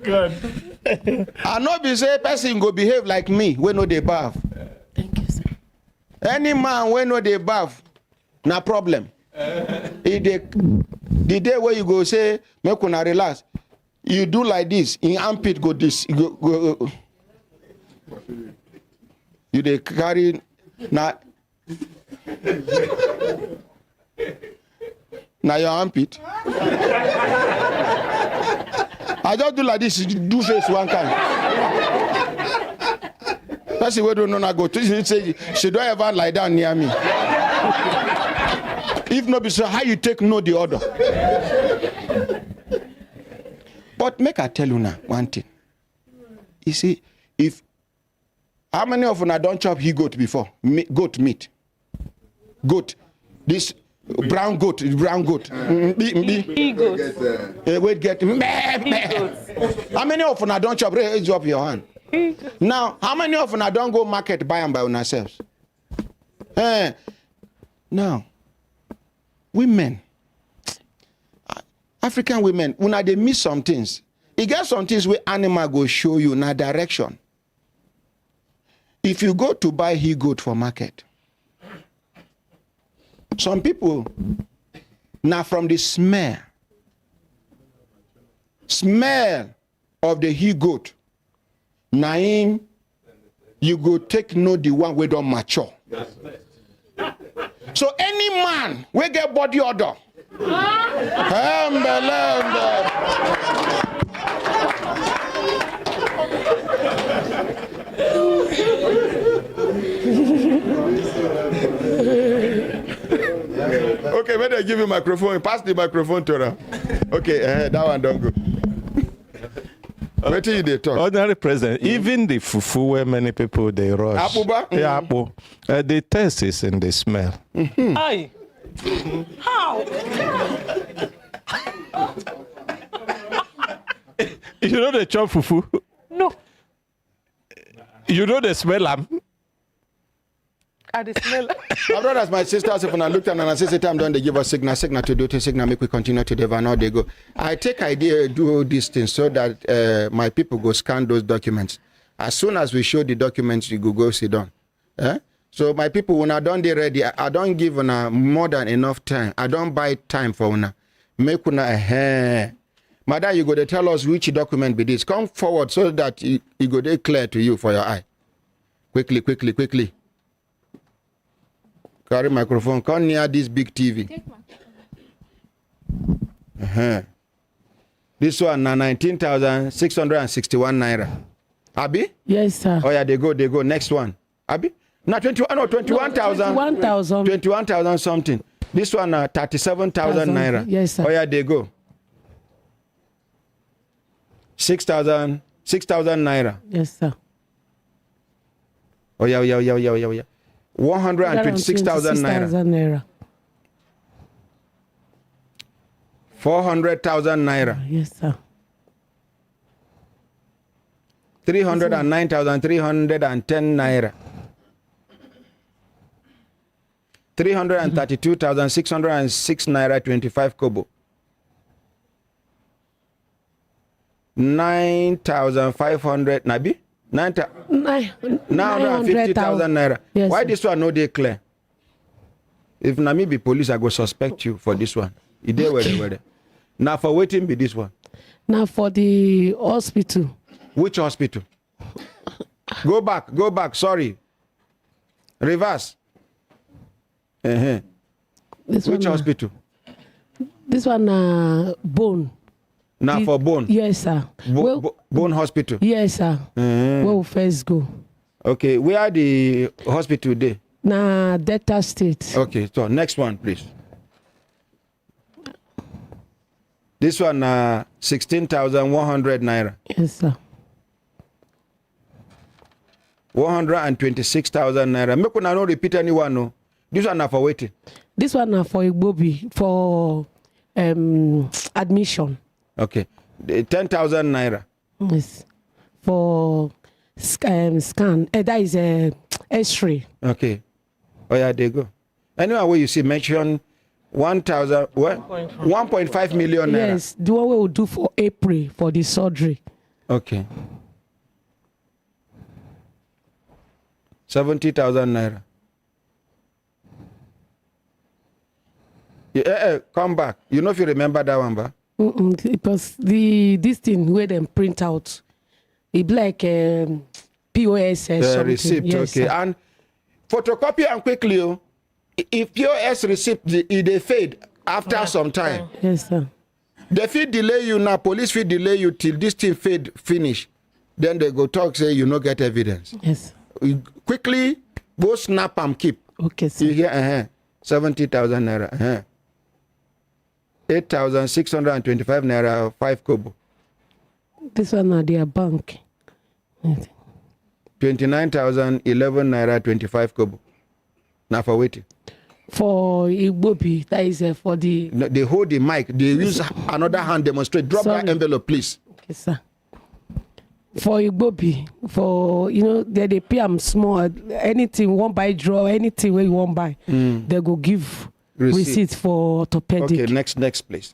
H: God.
A: I know be say person go behave like me when no they bath.
E: Thank you, sir.
A: Any man when no they bath, na problem. The day where you go say, make una relax. You do like this, in armpit go this, go. You dey carry now your armpit. I just do like this, do face one kind. That's the way don't know I go to say she don't ever lie down near me. If not be so, how you take no the order? But make I tell you now one thing. You see, if how many of you don't chop he-goat before? Goat meat. Goat. This brown goat.
F: He-goat.
A: Wait, get. How many of you don't chop? Raise up your hand. Now, how many of you don't go market buy and by yourselves? Now, women, African women, when they miss some things, it get some things where animal go show you na direction. If you go to buy he-goat for market, some people, now from the smell of the he-goat, now you go take no the one we don't mature. So any man we get body odor. Okay, when they give you microphone, pass the microphone to her. Okay, that one don't go. What do they talk?
B: Ordinary president, even the fufu where many people they rush.
A: Apuba?
B: Yeah, apu. The taste is in the smell.
F: Aye. How?
B: You know the chop fufu?
F: No.
B: You know the smell am?
F: I the smell.
A: My brothers, my sisters, if I looked at and I said, time done, they give us signal to do to signal, make we continue to develop. Now they go. I take idea, do these things so that my people go scan those documents. As soon as we show the documents, you go sit down. So my people, when I done they ready, I don't give una more than enough time. I don't buy time for una. Make una Madam, you go to tell us which document be this. Come forward so that it go there clear to you for your eye. Quickly. Carry microphone. Come near this big TV. This one na 19,661 naira. Abi?
E: Yes, sir.
A: Oh yeah, they go. Next one. Abi? Na 21,000.
E: 21,000.
A: 21,000 something. This one na 37,000 naira.
E: Yes, sir.
A: Oh yeah, they go. 6,000 naira.
E: Yes, sir.
A: Oh yeah. 126,000 naira. 400,000 naira.
E: Yes, sir.
A: 309,310 naira. 332,606 naira 25 kobo. 9,500 nabi? 950,000 naira.
E: Yes,
A: why
E: sir.
A: this one no dey clear? If na me be police, I go suspect you for this one. You dey where? Now for waiting be this one.
E: Now for the hospital.
A: Which hospital? Go back. Sorry. Reverse.
E: This
A: Which
E: one,
A: hospital?
E: This one, bone.
A: Now for bone.
E: Yes, sir.
A: Bone hospital.
E: Yes, sir. Where we first go.
A: Okay, where are the hospital there?
E: Na Delta State.
A: Okay, so next one, please. This one, 16,100 naira.
E: Yes, sir.
A: 126,000 naira. Make una no repeat anyone, no. This one na for waiting.
E: This one na for Igbobi for admission.
A: Okay, 10,000 naira.
E: Yes, for scan. That is X-ray.
A: Okay. Oh yeah, there you go. Anyway, where you see mention 1.5 million naira.
E: Yes, the one we will do for April for the surgery.
A: Okay. 70,000 naira. Yeah, come back. You know if you remember that one, ba?
E: Because this thing where them print out, it be like POS or something.
A: Receipt,
E: yes,
A: okay.
E: Sir.
A: And photocopy and quickly, oh, if POS receipt, they fade after some time.
E: Yes, sir.
A: They feel delay you now, police feel delay you till this thing finish. Then they go talk, say you no get evidence.
E: Yes.
A: You quickly go snap and keep.
E: Okay, sir.
A: You hear 70,000 naira. 8,625 naira 5 kobo.
E: This one at their bank.
A: 29,011 naira 25 kobo. Now for waiting.
E: For Igbobi, that is for the.
A: No, they hold the mic. They use another hand demonstrate. Drop that envelope, please.
E: Okay, sir. For Igbobi, for they pay them small. Anything you want buy draw, anything where you want buy, they go give receipt for orthopedic.
A: Okay, next please.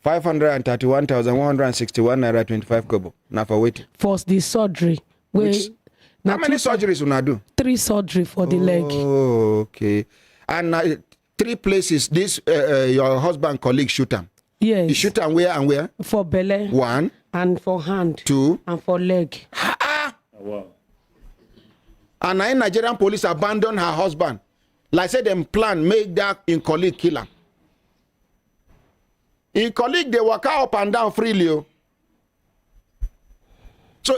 A: 531,161 naira 25 kobo. Now for waiting.
E: For the surgery.
A: How many surgeries will I do?
E: 3 surgery for the leg.
A: Oh, okay. And 3 places. This your husband colleague shoot him.
E: Yes.
A: You shoot him where and where?
E: For belly.
A: 1.
E: And for hand.
A: 2.
E: And for leg.
H: Wow.
A: And now Nigerian police abandon her husband. Like say them plan make that in colleague kill him. In colleague they walk up and down freely. Oh. So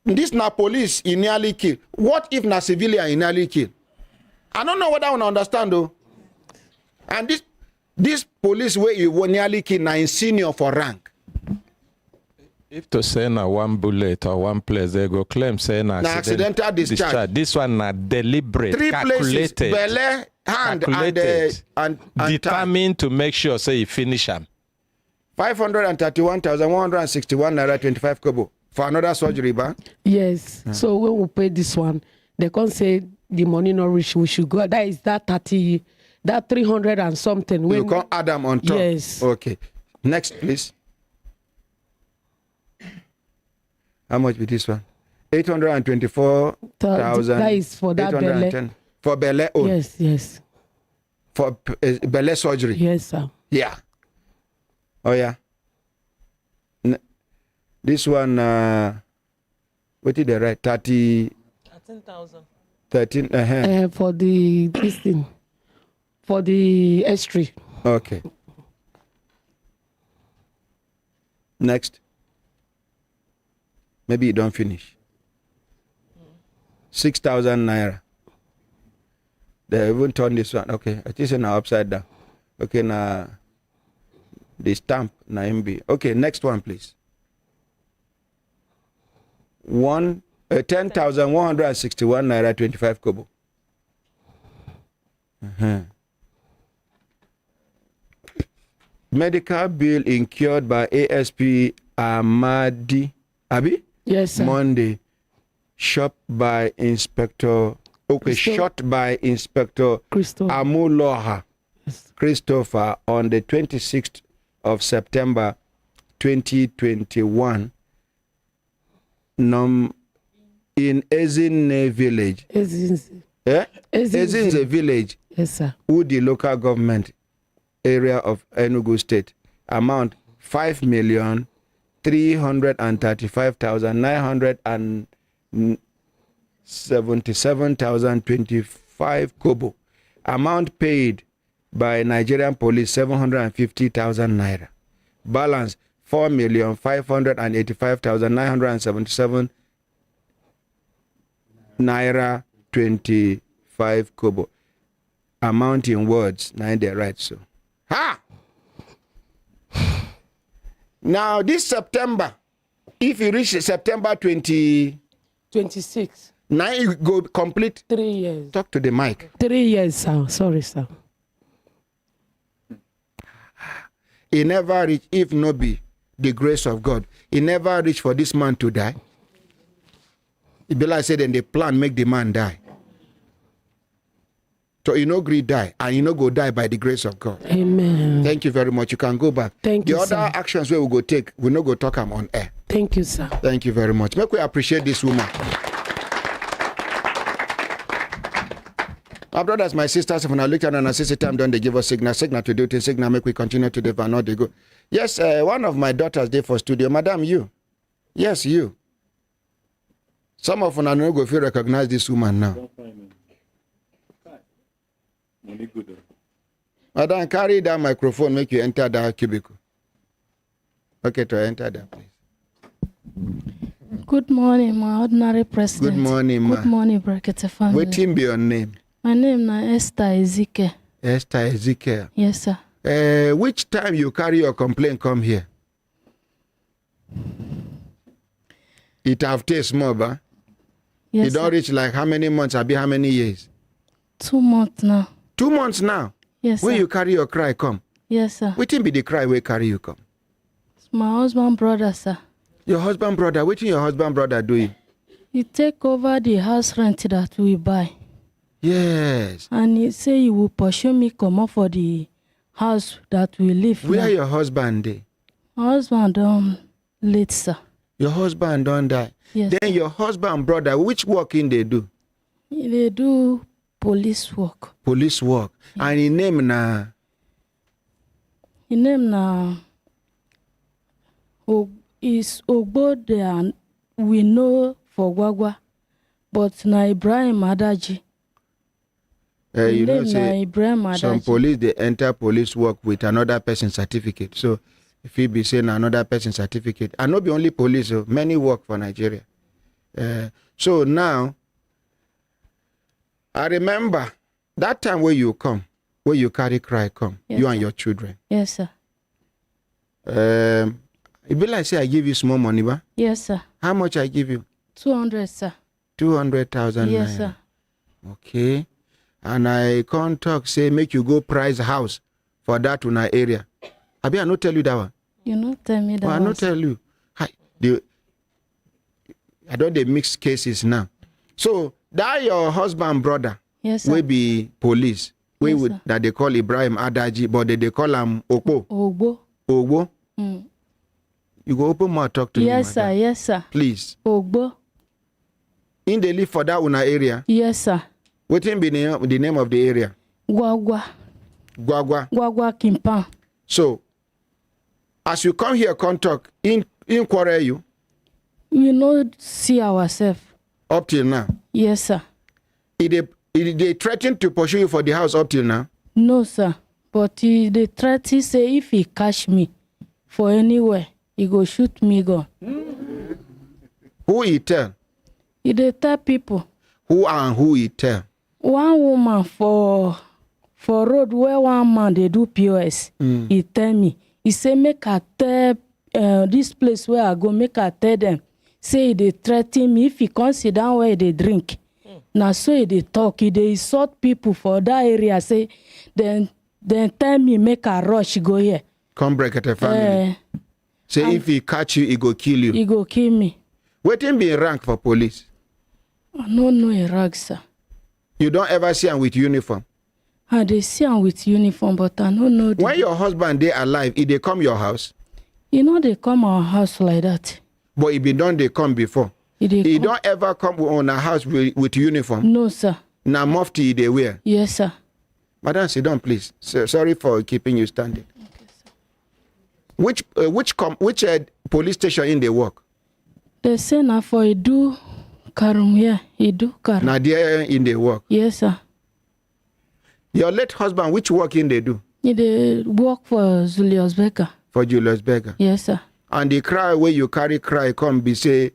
A: this na police he nearly kill. What if na civilian he nearly kill? I don't know what I want to understand though. And this police where you nearly kill na in senior for rank.
B: If to say na one bullet or one place, they go claim say na
A: accidental discharge.
B: This one na deliberate,
A: 3
B: calculated,
A: places, belly, hand, and
B: determined to make sure say you finish them.
A: 531,161 naira 25 kobo for another surgery, ba?
E: Yes. So when we pay this one, they can't say the money not reach. We should go. That is that 300 and something.
A: You can't add them on top.
E: Yes.
A: Okay. Next, please. How much be this one? 824,000.
E: That is for that belly.
A: For belly. Oh.
E: Yes.
A: For belly surgery.
E: Yes, sir.
A: Yeah. Oh yeah. This one. What did they write?
F: 13,000.
A: 13.
E: For this thing. For the S3.
A: Okay. Next. Maybe you don't finish. 6,000 naira. They even turn this one. Okay, it is now upside down. Okay, now the stamp na MB. Okay, next one, please. 10,161 naira 25 kobo. Medical bill incurred by ASP Amadi Abi?
E: Yes, sir.
A: Monday. Shot by Inspector Amuloha Christopher on the 26th of September 2021 in Ezinne village. Ezinze village.
E: Yes, sir.
A: Udi local government area of Enugu State. Amount 5,335,977,025 kobo. Amount paid by Nigerian police 750,000 naira. Balance 4,585,977 naira 25 kobo. Amount in words, now they write so. Ha! Now this September, if you reach September
E: 26.
A: Now you go complete
E: 3 years.
A: Talk to the mic.
E: 3 years, sir. Sorry, sir.
A: He never reach, if no be the grace of God, he never reach for this man to die. It be like said, then they plan make the man die. So you no agree die, and you no go die by the grace of God.
E: Amen.
A: Thank you very much. You can go back.
E: Thank you,
A: the other
E: sir.
A: actions we will go take, we no go talk them on air.
E: Thank you, sir.
A: Thank you very much. Make we appreciate this woman. Our brothers, my sisters, if I look at an assisted time, don't they give us signal to do things, signal make we continue to live and not they go. Yes, one of my daughters did for studio. Madam, you. Yes, you. Some of them know go if you recognize this woman now. Madam, carry that microphone, make you enter that cubicle. Okay, to enter that, please.
J: Good morning, my ordinary president.
A: Good morning, ma.
J: Good morning, Brekete family.
A: What team be your name?
J: My name is Esther Ezekiel.
A: Esther Ezekiel.
J: Yes, sir.
A: Which time you carry your complaint come here? It have taste more, ba?
J: Yes,
A: it don't reach like how many months, abi how many years?
J: 2 months now.
A: 2 months now?
J: Yes,
A: when
J: sir.
A: you carry your cry come?
J: Yes, sir.
A: Wetin be the cry wey carry you come?
J: It's my husband brother, sir.
A: Your husband brother, wetin your husband brother do you?
J: He take over the house rent that we buy.
A: Yes.
J: And he say he will pursue me come up for the house that we live.
A: Where
J: now.
A: your husband dey?
J: My husband late, sir.
A: Your husband don't die.
J: Yes.
A: Then your husband brother, which work in they do?
J: They do police work.
A: Police work. Yeah. And his name na?
J: His name na is Ogbode, and we know for Gwagwa, but na Ibrahim Adaji.
A: You know, say
J: Ibrahim
A: some police, they enter police work with another person's certificate. So if he be saying another person's certificate, and not be only police, so many work for Nigeria. So now, I remember that time where you come, where you carry cry come,
J: yes,
A: you
J: sir.
A: and your children.
J: Yes, sir.
A: It be like say I give you small money, ba?
J: Yes, sir.
A: How much I give you?
J: 200, sir.
A: 200,000.
J: Yes,
A: naira.
J: sir.
A: Okay. And I can't talk, say, make you go price house for that in our area. Abi, I not tell you that one.
J: You not tell me that
A: I
J: one.
A: not tell you. I don't they mix cases now. So that your husband brother,
J: yes, sir.
A: will be police. We
J: Yes,
A: would
J: sir.
A: that they call Ibrahim Adaji, but they call him Okpo.
J: Ogbo.
A: Ogbo.
J: Mm.
A: You go open more talk to me.
J: Yes, sir.
A: madam.
J: Yes, sir.
A: Please.
J: Ogbo.
A: In the live for that una area.
J: Yes, sir.
A: What be the name of the area?
J: Gwagwa.
A: Gwagwa.
J: Gwagwa Kimpan.
A: So, as you come here, come talk, in quarrel you?
J: We not see ourselves.
A: Up till now?
J: Yes, sir.
A: They threaten to pursue you for the house up till now?
J: No, sir. But they threaten say if he catch me for anywhere, he go shoot me gun.
A: Who he tell?
J: They tell people.
A: Who and who he tell?
J: One woman for road where one man they do POS. He tell me. He say make I tell this place where I go, make I tell them. Say they threaten me if he come sit down where they drink. Now so they talk, they insult people for that area. Say then tell me make I rush go here.
A: Come Brekete family. Say if he catch you, he go kill you.
J: He go kill me.
A: Waiting be rank for police.
J: I don't know a rag, sir.
A: You don't ever see him with uniform?
J: They see him with uniform, but I don't know.
A: When your husband they alive, if they come your house?
J: You know they come our house like that.
A: But if he don't, they come before. He don't ever come on a house with uniform?
J: No, sir.
A: Now mufti they wear?
J: Yes, sir.
A: Madam, sit down, please. Sorry for keeping you standing. Okay, sir. Which police station in they work?
J: They say now for Idu Karum here. Idu Karum.
A: Now there in they work?
J: Yes, sir.
A: Your late husband, which work in they do?
J: They work for Julius Becker.
A: For Julius Becker?
J: Yes, sir.
A: And the cry where you carry cry come be say,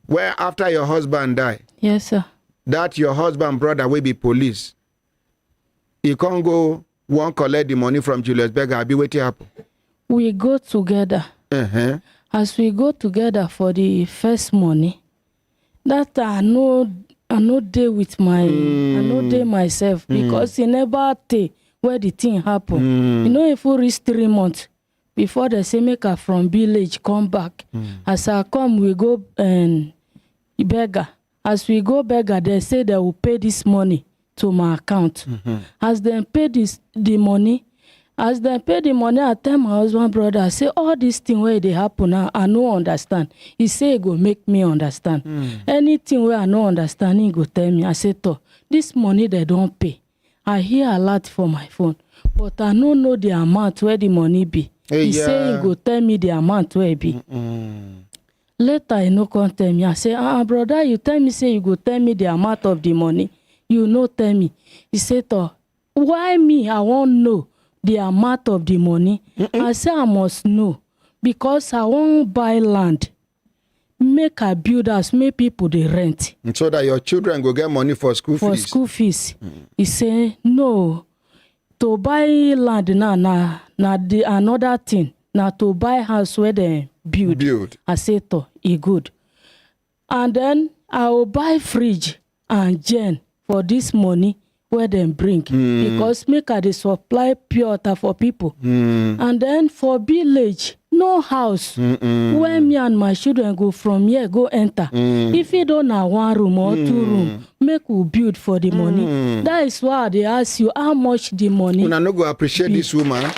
A: where after your husband die?
J: Yes, sir.
A: That your husband brother will be police. He can't go one collect the money from Julius Becker. I'll be waiting happen.
J: We go together.
A: Uh-huh.
J: As we go together for the first money, that I know day with my I know day myself because he never tell where the thing happen. You know, if we reach 3 months before they say make her from village come back. As I come, we go beggar. As we go beggar, they say they will pay this money to my account. As they pay the money, As they pay the money, I tell my husband brother, I say all this thing where they happen now, I no understand. He say he go make me understand. Anything where I no understand, he go tell me. I say, to this money they don't pay. I hear a lot for my phone, but I no know the amount where the money be. He say he go tell me the amount where it be. Later, he no come tell me. I say, brother, you tell me, say you go tell me the amount of the money. You no tell me. He said, why me? I won't know the amount of the money. I say, I must know because I won't buy land. Make a build house, make people they rent.
A: So that your children go get money for school fees.
J: For school fees. He say, no. To buy land na another thing. Now to buy house where they build. I say, e good. And then I will buy fridge and gen for this money where they bring. Because make a supply pure water for people. And then for village, no house where me and my children go from here, go enter. If you don't have 1 room or 2 room, make we build for the money. That is why they ask you how much the money.
A: Una no go appreciate this woman.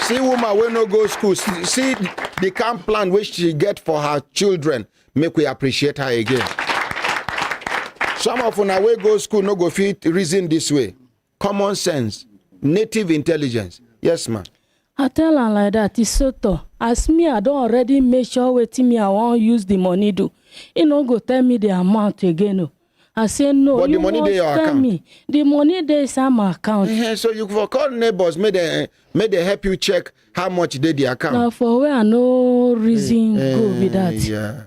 A: See woman wey no go school, see the camp plan which she get for her children, make we appreciate her again. Some of una wey go school no go fit reason this way. Common sense, native intelligence. Yes, ma'am.
J: I tell her like that, it's so tough. As me, I don't already make sure wetin me I won't use the money do. You no go tell me the amount again. No. I say no.
A: But the money dey your account.
J: Me. The money dey inside my account.
A: So you for call neighbors, may they help you check how much dey the account.
J: Now for where I no reason go with that.
A: Yeah.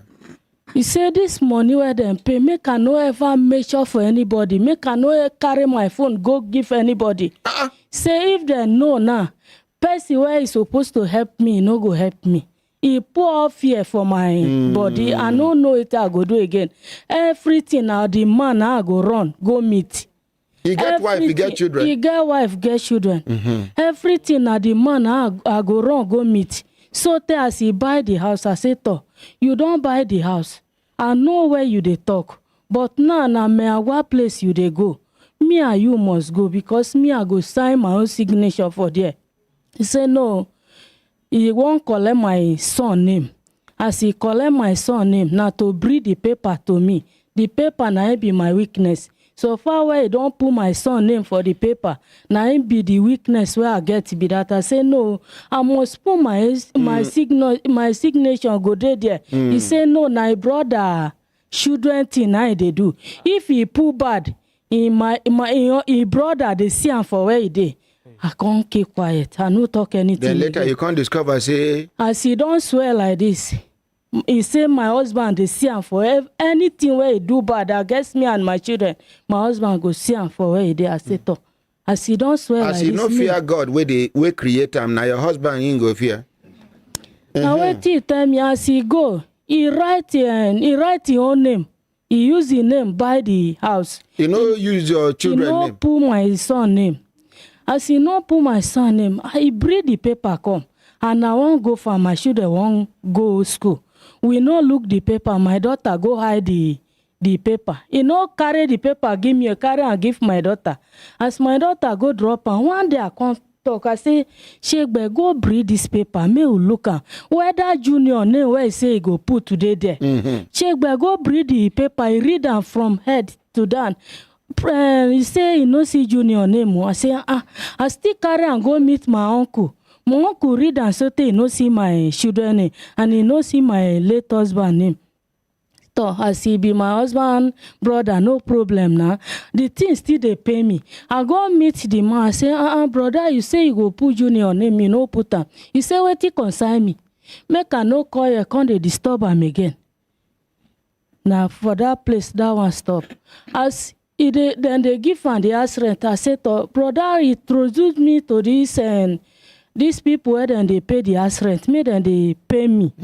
J: You say this money where them pay, make I no ever make sure for anybody. Make I no carry my phone go give anybody. Say if they know now, person where is supposed to help me, no go help me. He pour fear for my body. I don't know it I go do again. Everything now the man I go run, go meet.
A: He get wife, he get children.
J: He get wife, get children. Everything now the man I go run, go meet. So as he buy the house, I say to you don't buy the house. I know where you dey talk, but now what place you dey go. Me and you must go because me I go sign my own signature for there. He say no. He won't collect my son name. As he collect my son name, now to bring the paper to me. The paper now be my weakness. So far where he don't put my son name for the paper, now be the weakness where I get be that. I say no, I must put my signature go there. He say no, now brother children thing now they do. If he put bad, in he brother they see him for where he dey. I can't keep quiet. I no talk anything.
A: Then later you can't discover, say...
J: As he don't swear like this, he say my husband, they see him for anything where he do bad against me and my children. My husband go see him for where he dey. I say, as he don't swear
A: as
J: like
A: he
J: this...
A: As he no fear God, where create him, now your husband ain't go fear.
J: Now wait till tell me, as he go, he write his own name. He use his name buy the house.
A: He no use your children name.
J: He no put my son name. As he no put my son name, I bring the paper come. And I won't go for my children, won't go school. We no look the paper. My daughter go hide the paper. He no carry the paper, give me a carry and give my daughter. As my daughter go drop and one day I come talk, I say, Shegbe, go bring this paper. Me will look at whether junior name where he say he go put today there. Shegbe, go bring the paper. He read them from head to down. He say he no see junior name. I say I still carry and go meet my uncle. My uncle read and so he no see my children name and he no see my late husband name. So as he be my husband brother, no problem now. The thing still they pay me. I go meet the man. I say brother, you say you go put junior name, you no put am. He say wait he consign me. Make I no call you, can't they disturb him again. Now for that place that one stop. As then they give and the house rent. I said, brother, introduce me to this and these people where then they pay the house rent. Me then they pay me.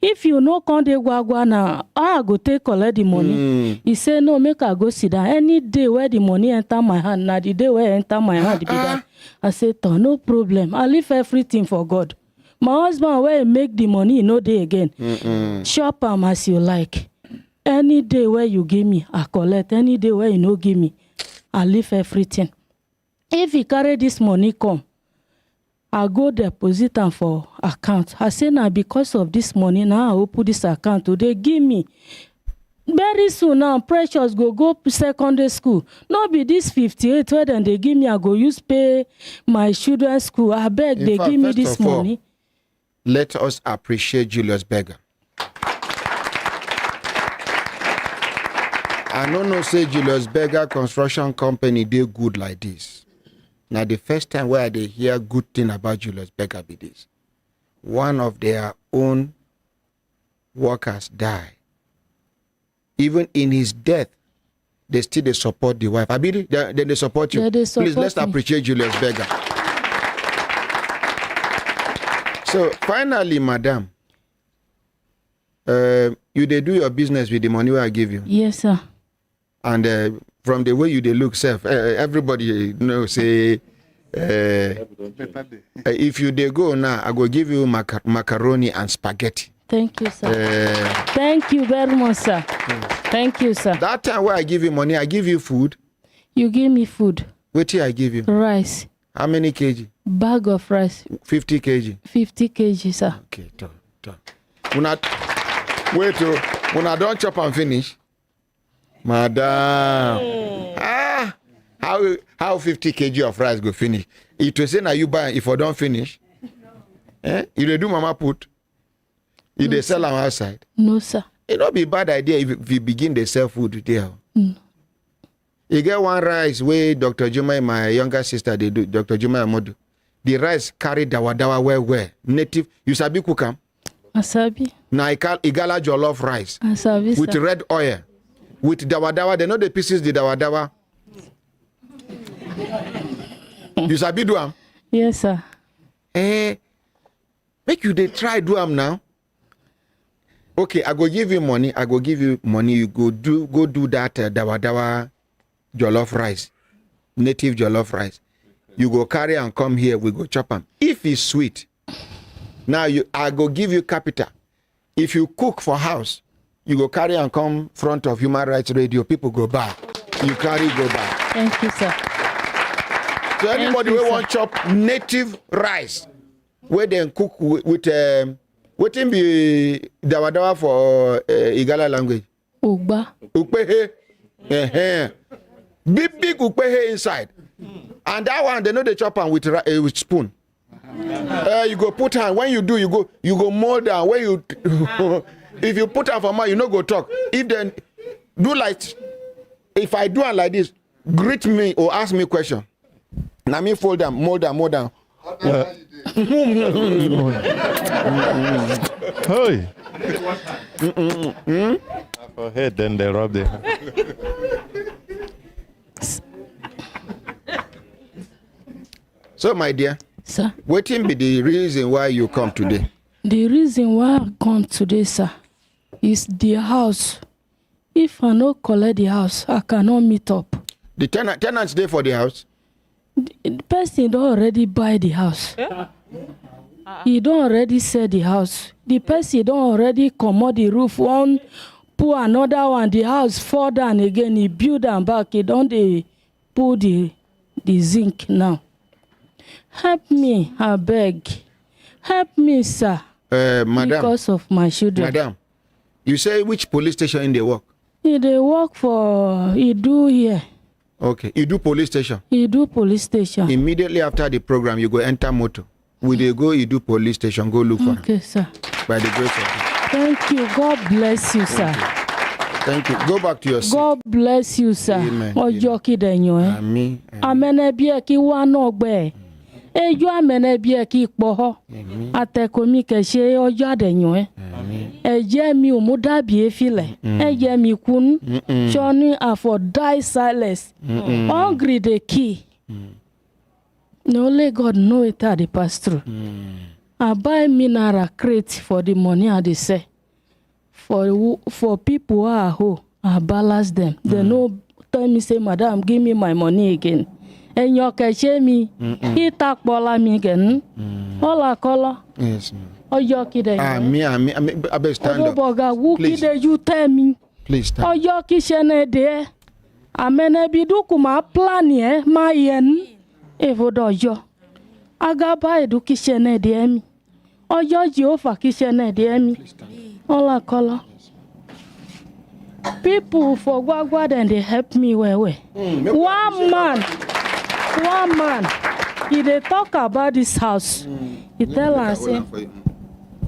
J: If you no come they go now, I go take collect the money. He say no, make I go sit down. Any day where the money enter my hand, now the day where enter my hand be that. I said, no problem. I leave everything for God. My husband where he make the money, he no day again. Shop am as you like. Any day where you give me, I collect. Any day where you no give me, I leave everything. If he carry this money come, I go deposit am for account. I say na because of this money now I open this account. They give me. Very soon now, Precious go secondary school. No be this 58 where then they give me, I go use pay my children's school. I beg they give me this money.
A: Let us appreciate Julius Berger. I don't know say Julius Berger Construction Company did good like this. Now the first time where they hear good thing about Julius Berger be this. One of their own workers died. Even in his death, they still support the wife. Abidi, they support you.
J: Yeah, they support
A: Please, let's appreciate Julius Berger. So, finally, madam, you they do your business with the money I give you.
J: Yes, sir.
A: And from the way you they look, self, everybody knows, say, if you they go now, I go give you macaroni and spaghetti.
J: Thank you, sir. Thank you very much, sir. Thank you, sir.
A: That time where I give you money, I give you food.
J: You give me food.
A: What I give you?
J: Rice.
A: How many kg?
J: Bag of rice.
A: 50 kg.
J: 50 kg, sir.
A: Okay, done. Wait, when I don't chop and finish, madam. How 50 kg of rice go finish? It will say now you buy if I don't finish. You they do mama put. You they sell them outside?
J: No, sir.
A: It not be bad idea if you begin to sell food there.
J: No.
A: You get one rice where Dr. Juma, my younger sister, they do, Dr. Juma Amodu. The rice carry dawa where native. You sabi cook
J: Asabi.
A: Na igala jollof rice.
J: Asabi,
A: with
J: sir.
A: red oil. With dawa, they know the pieces the dawa. You sabi do am?
J: Yes, sir.
A: Make you they try do am now. Okay, I go give you money. You go do that dawa jollof rice, native jollof rice. You go carry and come here. We go chop them. If it's sweet, now I go give you capital. If you cook for house, you go carry and come front of Human Rights Radio. People go back. You carry go back.
J: Thank you, sir.
A: So anybody who want chop native rice, where they cook with wetin be dawa for Igala language?
J: Ugba.
A: Ukpehe. Big ukpehe inside. And that one, they know they chop am with spoon. You go put hand. When you do, you go mold down. When you if you put hand for mouth, you no go talk. If then do like, if I do it like this, greet me or ask me question. Now me fold them, mold down.
B: Hey. For head, then they rub the.
A: So, my dear,
J: sir,
A: what be the reason why you come today?
J: The reason why I come today, sir, is the house. If I no collect the house, I cannot meet up.
A: The tenants there for the house?
J: The person don't already buy the house. He don't already sell the house. The person don't already commode the roof. One pour another one. The house fall down again. He build them back. He don't pull the zinc now. Help me, I beg. Help me, sir.
A: Madam.
J: Because of my children.
A: Madam, you say which police station in the work?
J: They work for Idu here.
A: Okay, Idu police station.
J: Idu police station.
A: Immediately after the program, you go enter motor. We they go Idu police station, go look for him.
J: Okay, sir.
A: By the grace of God.
J: Thank you. God bless you, sir.
A: Thank you. Go back to your seat.
J: God bless you, sir.
A: Amen.
J: Ojoki denyo eh.
A: Amen.
J: Amene bie ki wa no gbe. Ejo amene bie ki po. Atekomi ke se ojo adenyo eh. Eje mi o mu dabi efile. Eje mi kun. Shoni afo die silence. Hungry the key. Only God know it had the pass through. I buy mineral crate for the money I dey say. For people who are who, I balance them. They no tell me say, Madam, give me my money again. And you can share me. He talk bola me again. Hola kola.
A: Yes, ma'am.
J: Oh, you kid.
A: I beg stand up.
J: Please. You tell me.
A: Please stand.
J: Oh, you kishene de. Amene bidu kuma plan ye ma yen. Evo dojo. Agaba education de emi. Oyo Jehovah kitchen de emi. Ola color. People for Gwagwa then they help me well. One man, he they talk about this house. He tell us, say,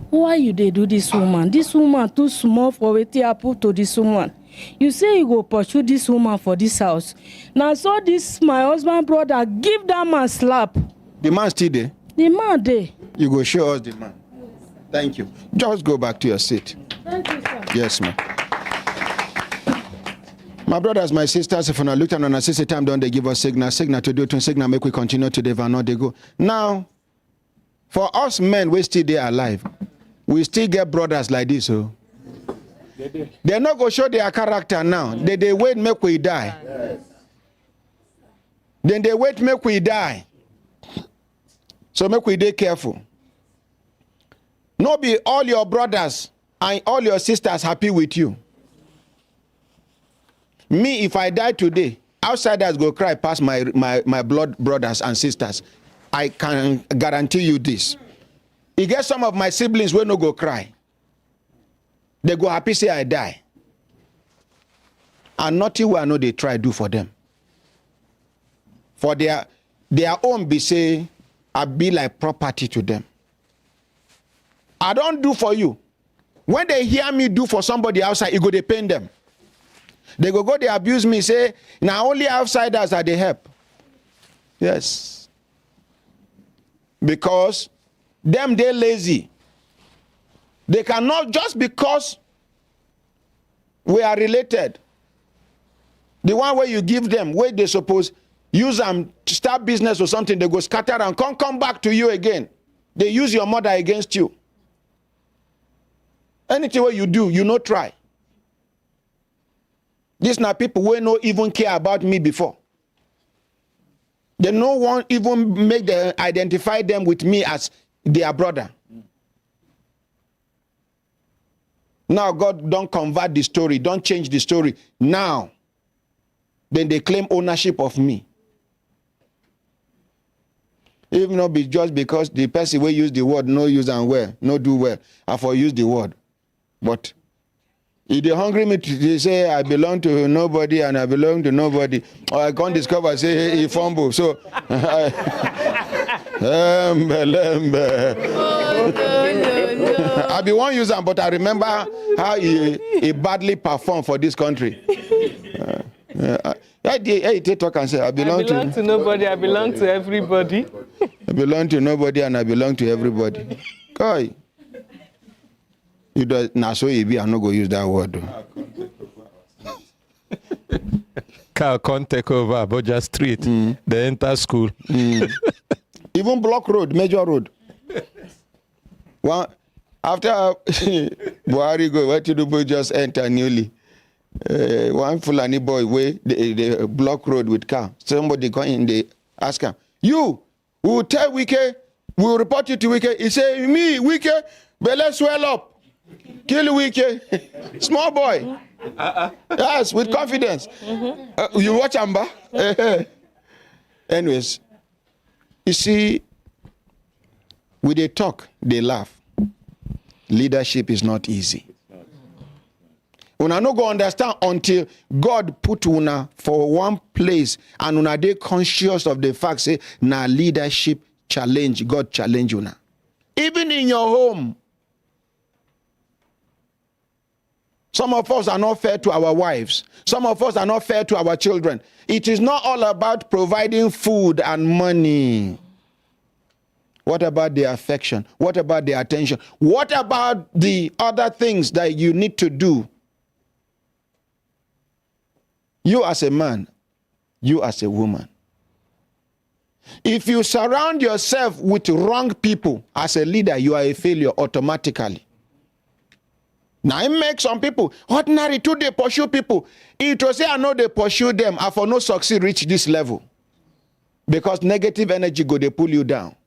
J: why you they do this woman? This woman too small for what you put to this woman. You say you go pursue this woman for this house. Now so this my husband brother give that man slap.
A: The man still there?
J: The man there.
A: You go show us the man. Thank you. Just go back to your seat.
J: Thank you, sir.
A: Yes, ma'am. My brothers, my sisters, if I look at on a sister time, don't they give us signal to do to signal, make we continue to live and not they go. Now, for us men, we still there alive. We still get brothers like this, so they're not gonna show their character now. They wait, make we die. Yes. Then they wait, make we die. So make we be careful. No be all your brothers and all your sisters happy with you. Me, if I die today, outsiders go cry past my blood brothers and sisters. I can guarantee you this. You get some of my siblings will no go cry. They go happy say I die. And nothing will I know they try do for them. For their own be say, I be like property to them. I don't do for you. When they hear me do for somebody outside, it go they pain them. They go, they abuse me, say, now only outsiders are they help. Yes. Because them, they lazy. They cannot, just because we are related, the one where you give them, where they suppose use them to start business or something, they go scatter and come back to you again. They use your mother against you. Anything where you do, you not try. These are people who no even care about me before. They no one even make them identify them with me as their brother. Now God don't convert the story, don't change the story. Now, then they claim ownership of me. Even not be just because the person will use the word no use and well, no do well, I for use the word. But if they hungry me to say I belong to nobody and I belong to nobody, or I can't discover say he fumble. So I be one user, but I remember how he badly performed for this country. Hey, talk and say I belong
F: to nobody, I belong to everybody.
A: I belong to nobody and I belong to everybody. Kai. You do now, so you be. I'm not going to use that word.
B: Car can't take over Boja Street. They enter school.
A: Even block road, major road. One after Buhari go, what you do? Just enter newly. One Fulani boy way the block road with car. Somebody go in, they ask him, "You will tell Wike, we will report you to Wike." He say, "Me Wike, but let's swell up." Kill Wike, small boy. Yes, with confidence. You watch Amba? Anyways, you see, when they talk, they laugh. Leadership is not easy. Una no go understand until God put una for one place and una dey conscious of the fact say na leadership challenge, God challenge una. Even in your home. Some of us are not fair to our wives. Some of us are not fair to our children. It is not all about providing food and money. What about the affection? What about the attention? What about the other things that you need to do? You as a man, you as a woman. If you surround yourself with wrong people as a leader, you are a failure automatically. Now it makes some people ordinary too, they pursue people. It will say I know they pursue them, I for no succeed reach this level. Because negative energy go they pull you down.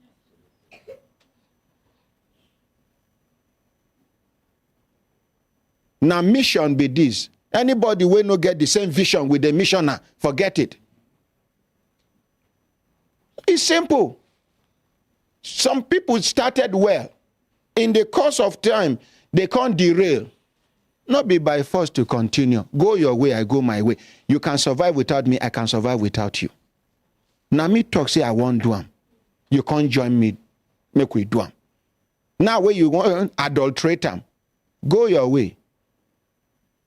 A: Now mission be this. Anybody will not get the same vision with the missioner, forget it. It's simple. Some people started well. In the course of time, they can't derail. Not be by force to continue. Go your way, I go my way. You can survive without me, I can survive without you. Now me talk say I won't do them. You can't join me, make we do them. Now where you want adulterate them, go your way.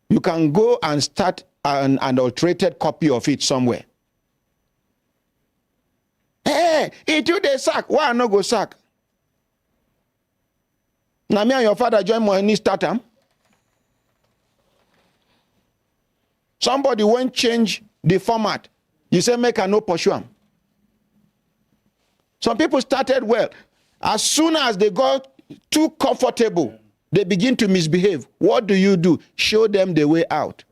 A: You can go and start an adulterated copy of it somewhere. Hey, it you they sack. Why I no go sack? Now me and your father join money start them. Somebody won't change the format. You say make a no pursue them. Some people started well. As soon as they got too comfortable, they begin to misbehave. What do? Show them the way out.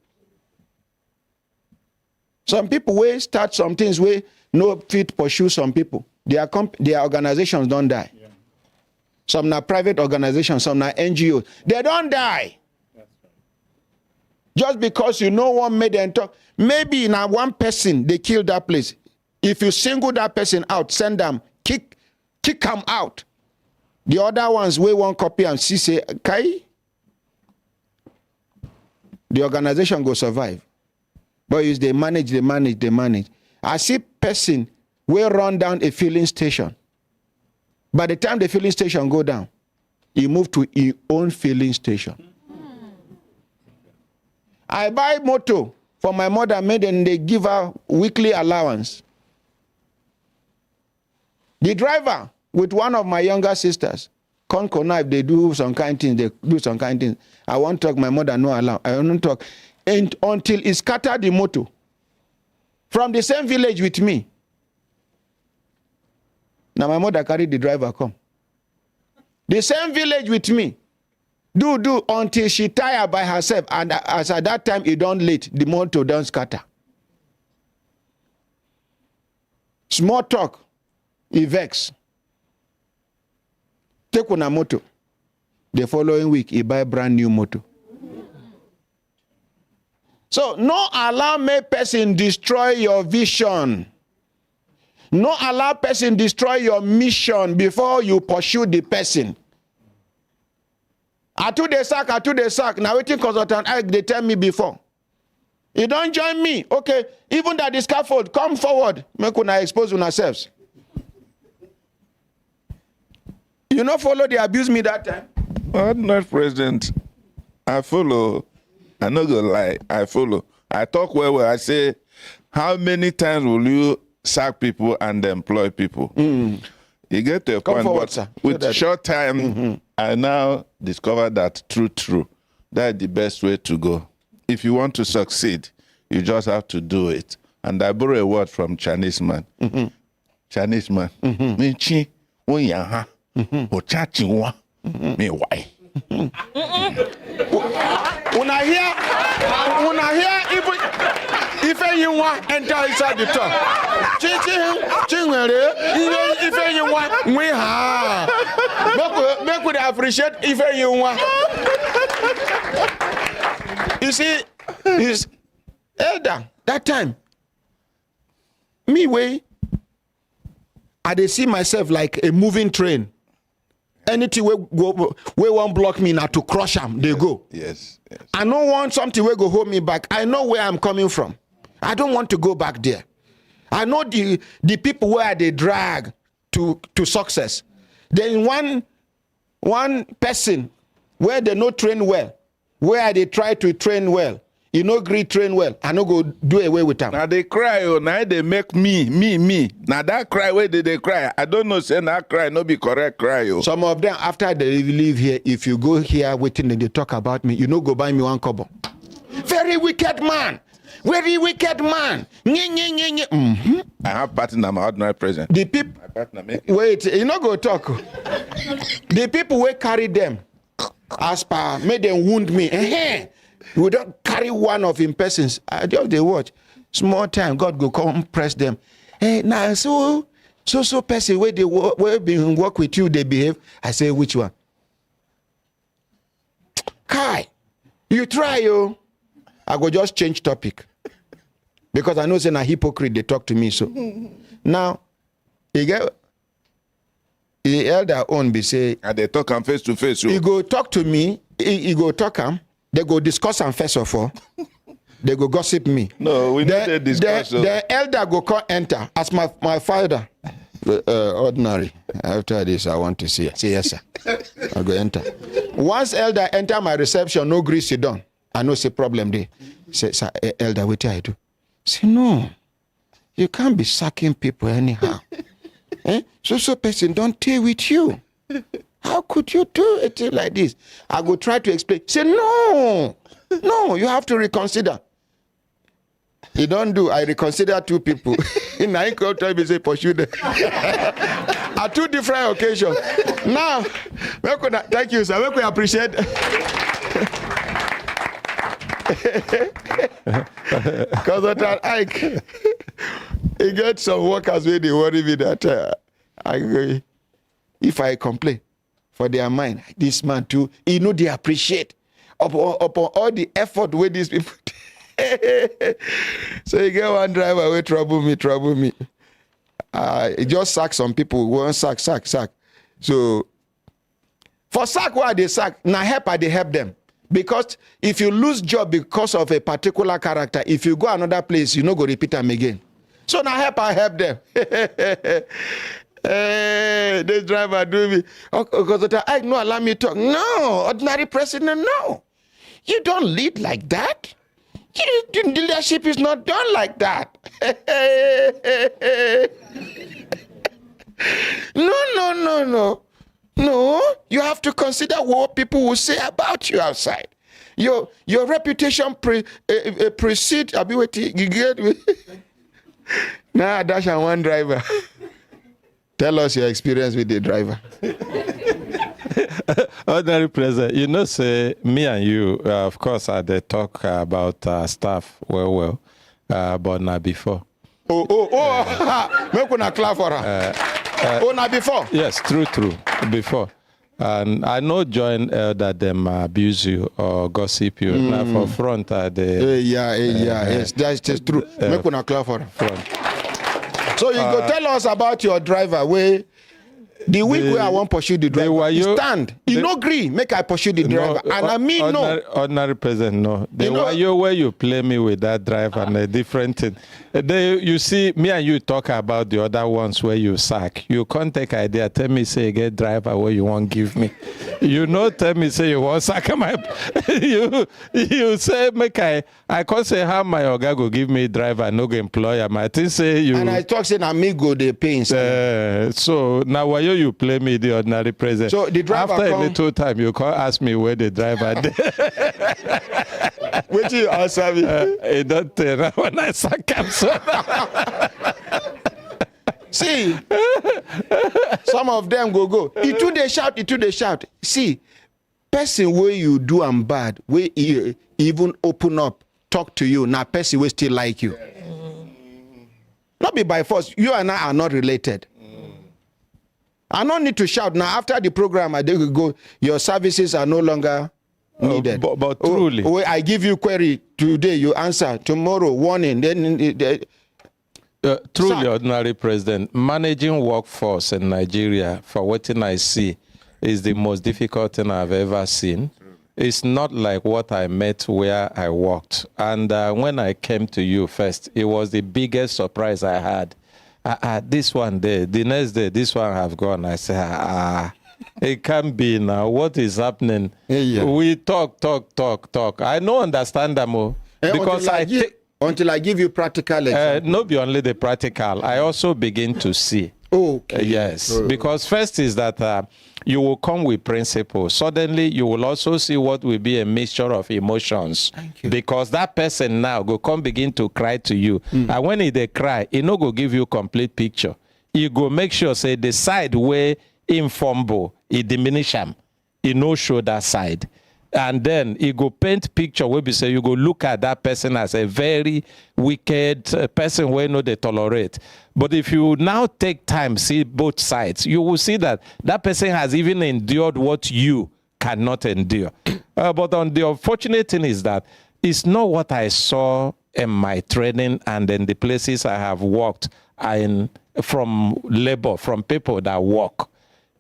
A: Some people will start some things where no fit pursue some people. Their organizations don't die. Yeah. Some are private organizations, some are NGOs. They don't die. That's right. Just because you know one made them talk. Maybe now one person, they killed that place. If you single that person out, send them, kick them out. The other ones we won't copy and see say, Kai, the organization go survive. But if they manage. I see person will run down a filling station. By the time the filling station go down, he move to his own filling station. I buy motor for my mother, made and they give her weekly allowance. The driver with one of my younger sisters, connive, they do some kind of things, I won't talk, my mother no allow. I won't talk. And until he scattered the motor from the same village with me. Now my mother carried the driver come. The same village with me. Do until she tired by herself, and as at that time it don't late, the motor don't scatter. Small talk, he vex. Take una motor. The following week, he buy brand new motor. So, no allow me person destroy your vision. No allow person destroy your mission before you pursue the person. I do the sack. Now waiting consultant, they tell me before. You don't join me. Okay, even that the scaffold, come forward. Make una expose yourselves. You not follow, they abuse me that time.
I: I'm not president. I follow. I'm not gonna lie. I follow. I talk well. I say, how many times will you sack people and employ people? You get to a point,
A: forward,
I: but
A: sir.
I: with short time, I now discover that true. That's the best way to go. If you want to succeed, you just have to do it. And I borrow a word from Chinese man. Chinese man. Me chi, wo yang ha. Ho cha chi wa. Me why.
A: Una hear even if you want enter inside the talk. If you want we have. Make we appreciate if you want. You see, is elder that time. Me I dey see myself like a moving train. Anything we won't block me now to crush them, they go.
I: Yes.
A: I don't want something will go hold me back. I know where I'm coming from. I don't want to go back there. I know the people where they drag to success. Then one person where they no train well, where they try to train well, you no agree train well, I no go do away with them.
I: Now they cry, now they make me. Now that cry, where did they cry? I don't know, say that cry, no be correct cry.
A: Some of them, after they leave here, if you go here waiting and they talk about me, you no go buy me one kobo. Very wicked man. Very wicked man.
I: I have partner, my ordinary president.
A: The people, wait, you no go talk. The people will carry them as per made them wound me. We don't carry one of in persons. I just they watch. Small time, God go come press them. Hey, now so person where they work with you, they behave. I say which one? Kai, you try yo. I go just change topic because I know it's a hypocrite. They talk to me so. Now, you get the elder own be say.
I: And they talk am face to face.
A: He go talk to me. He go talk am. They go discuss am first of all. They go gossip me.
I: No, we need to discuss.
A: The elder go come enter as my father. Ordinary. After this, I want to see. Say yes, sir. I go enter. Once elder enter my reception, no grease sit down. I know say problem there. Say, sir, elder, what I do? Say no. You can't be sacking people anyhow. So person don't deal with you. How could you do it like this? I go try to explain. Say no, you have to reconsider. You don't do. I reconsider 2 people. In I come try to say pursue them. At 2 different occasions. Now, thank you, sir. We appreciate. Because that Ike, he get some workers where they worry me that if I complain for their mind, this man too, he know they appreciate upon all the effort with these people. So you get one driver will trouble me. He just sack some people. One sack. So for sack, why they sack? Now they help them. Because if you lose job because of a particular character, if you go another place, you no go repeat them again. So now I help them. Hey, this driver do me. Because I no allow me to talk. No, ordinary president, no. You don't lead like that. Leadership is not done like that. No, you have to consider what people will say about you outside. Your reputation precedes ability. You get me? Now, dash and one driver. Tell us your experience with the driver.
B: Ordinary President, you know, say me and you, of course, they talk about staff well, but not before.
A: Make una clap for her. Not before?
B: Yes, true, before. And I know join that them abuse you or gossip you. Now for front,
A: yes, that's just true. Make una clap for her. Front. So you go tell us about your driver where the week where I want to pursue the driver, he stand. He no agree, make I pursue the driver. And I mean no.
B: Ordinary President, no. The where you play me with that driver and a different thing. You see, me and you talk about the other ones where you sack. You can't take idea. Tell me, say, get driver where you won't give me. You know, tell me, say, you want sack my... you say, make I can't say how my oga go give me driver, no go employer. I think say you... And
A: I talk, say, na me go the pain.
B: So, now why you play me the ordinary president?
A: So, the driver
B: after a little time, you can't ask me where the driver...
A: Wait till you answer me.
B: It don't tell when I sack him.
A: See, some of them go. It too they shout. See, person where you do am bad, where you even open up, talk to you, now person will still like you. Not be by force. You and I are not related. I don't need to shout. Now after the program, I go, your services are no longer needed.
B: But truly.
A: I give you query today, you answer. Tomorrow, warning. Then
B: truly, ordinary president, managing workforce in Nigeria, for what I see, is the most difficult thing I've ever seen. It's not like what I met where I worked. And when I came to you first, it was the biggest surprise I had. This one day, the next day, this one have gone. I said, it can't be now. What is happening? Yeah. We talk. I don't understand them all. Because
A: until I give you practical example.
B: Not be only the practical. I also begin to see.
A: Okay.
B: Yes. Because first is that you will come with principles. Suddenly, you will also see what will be a mixture of emotions.
A: Thank you.
B: Because that person now go come begin to cry to you. And when they cry, he no go give you complete picture. You go make sure, say, the side where him fumble, he diminish him. He no show that side. And then he go paint picture where we say you go look at that person as a very wicked person where no they tolerate. But if you now take time, see both sides, you will see that that person has even endured what you cannot endure. But on the unfortunate thing is that it's not what I saw in my training and in the places I have worked from labor, from people that work.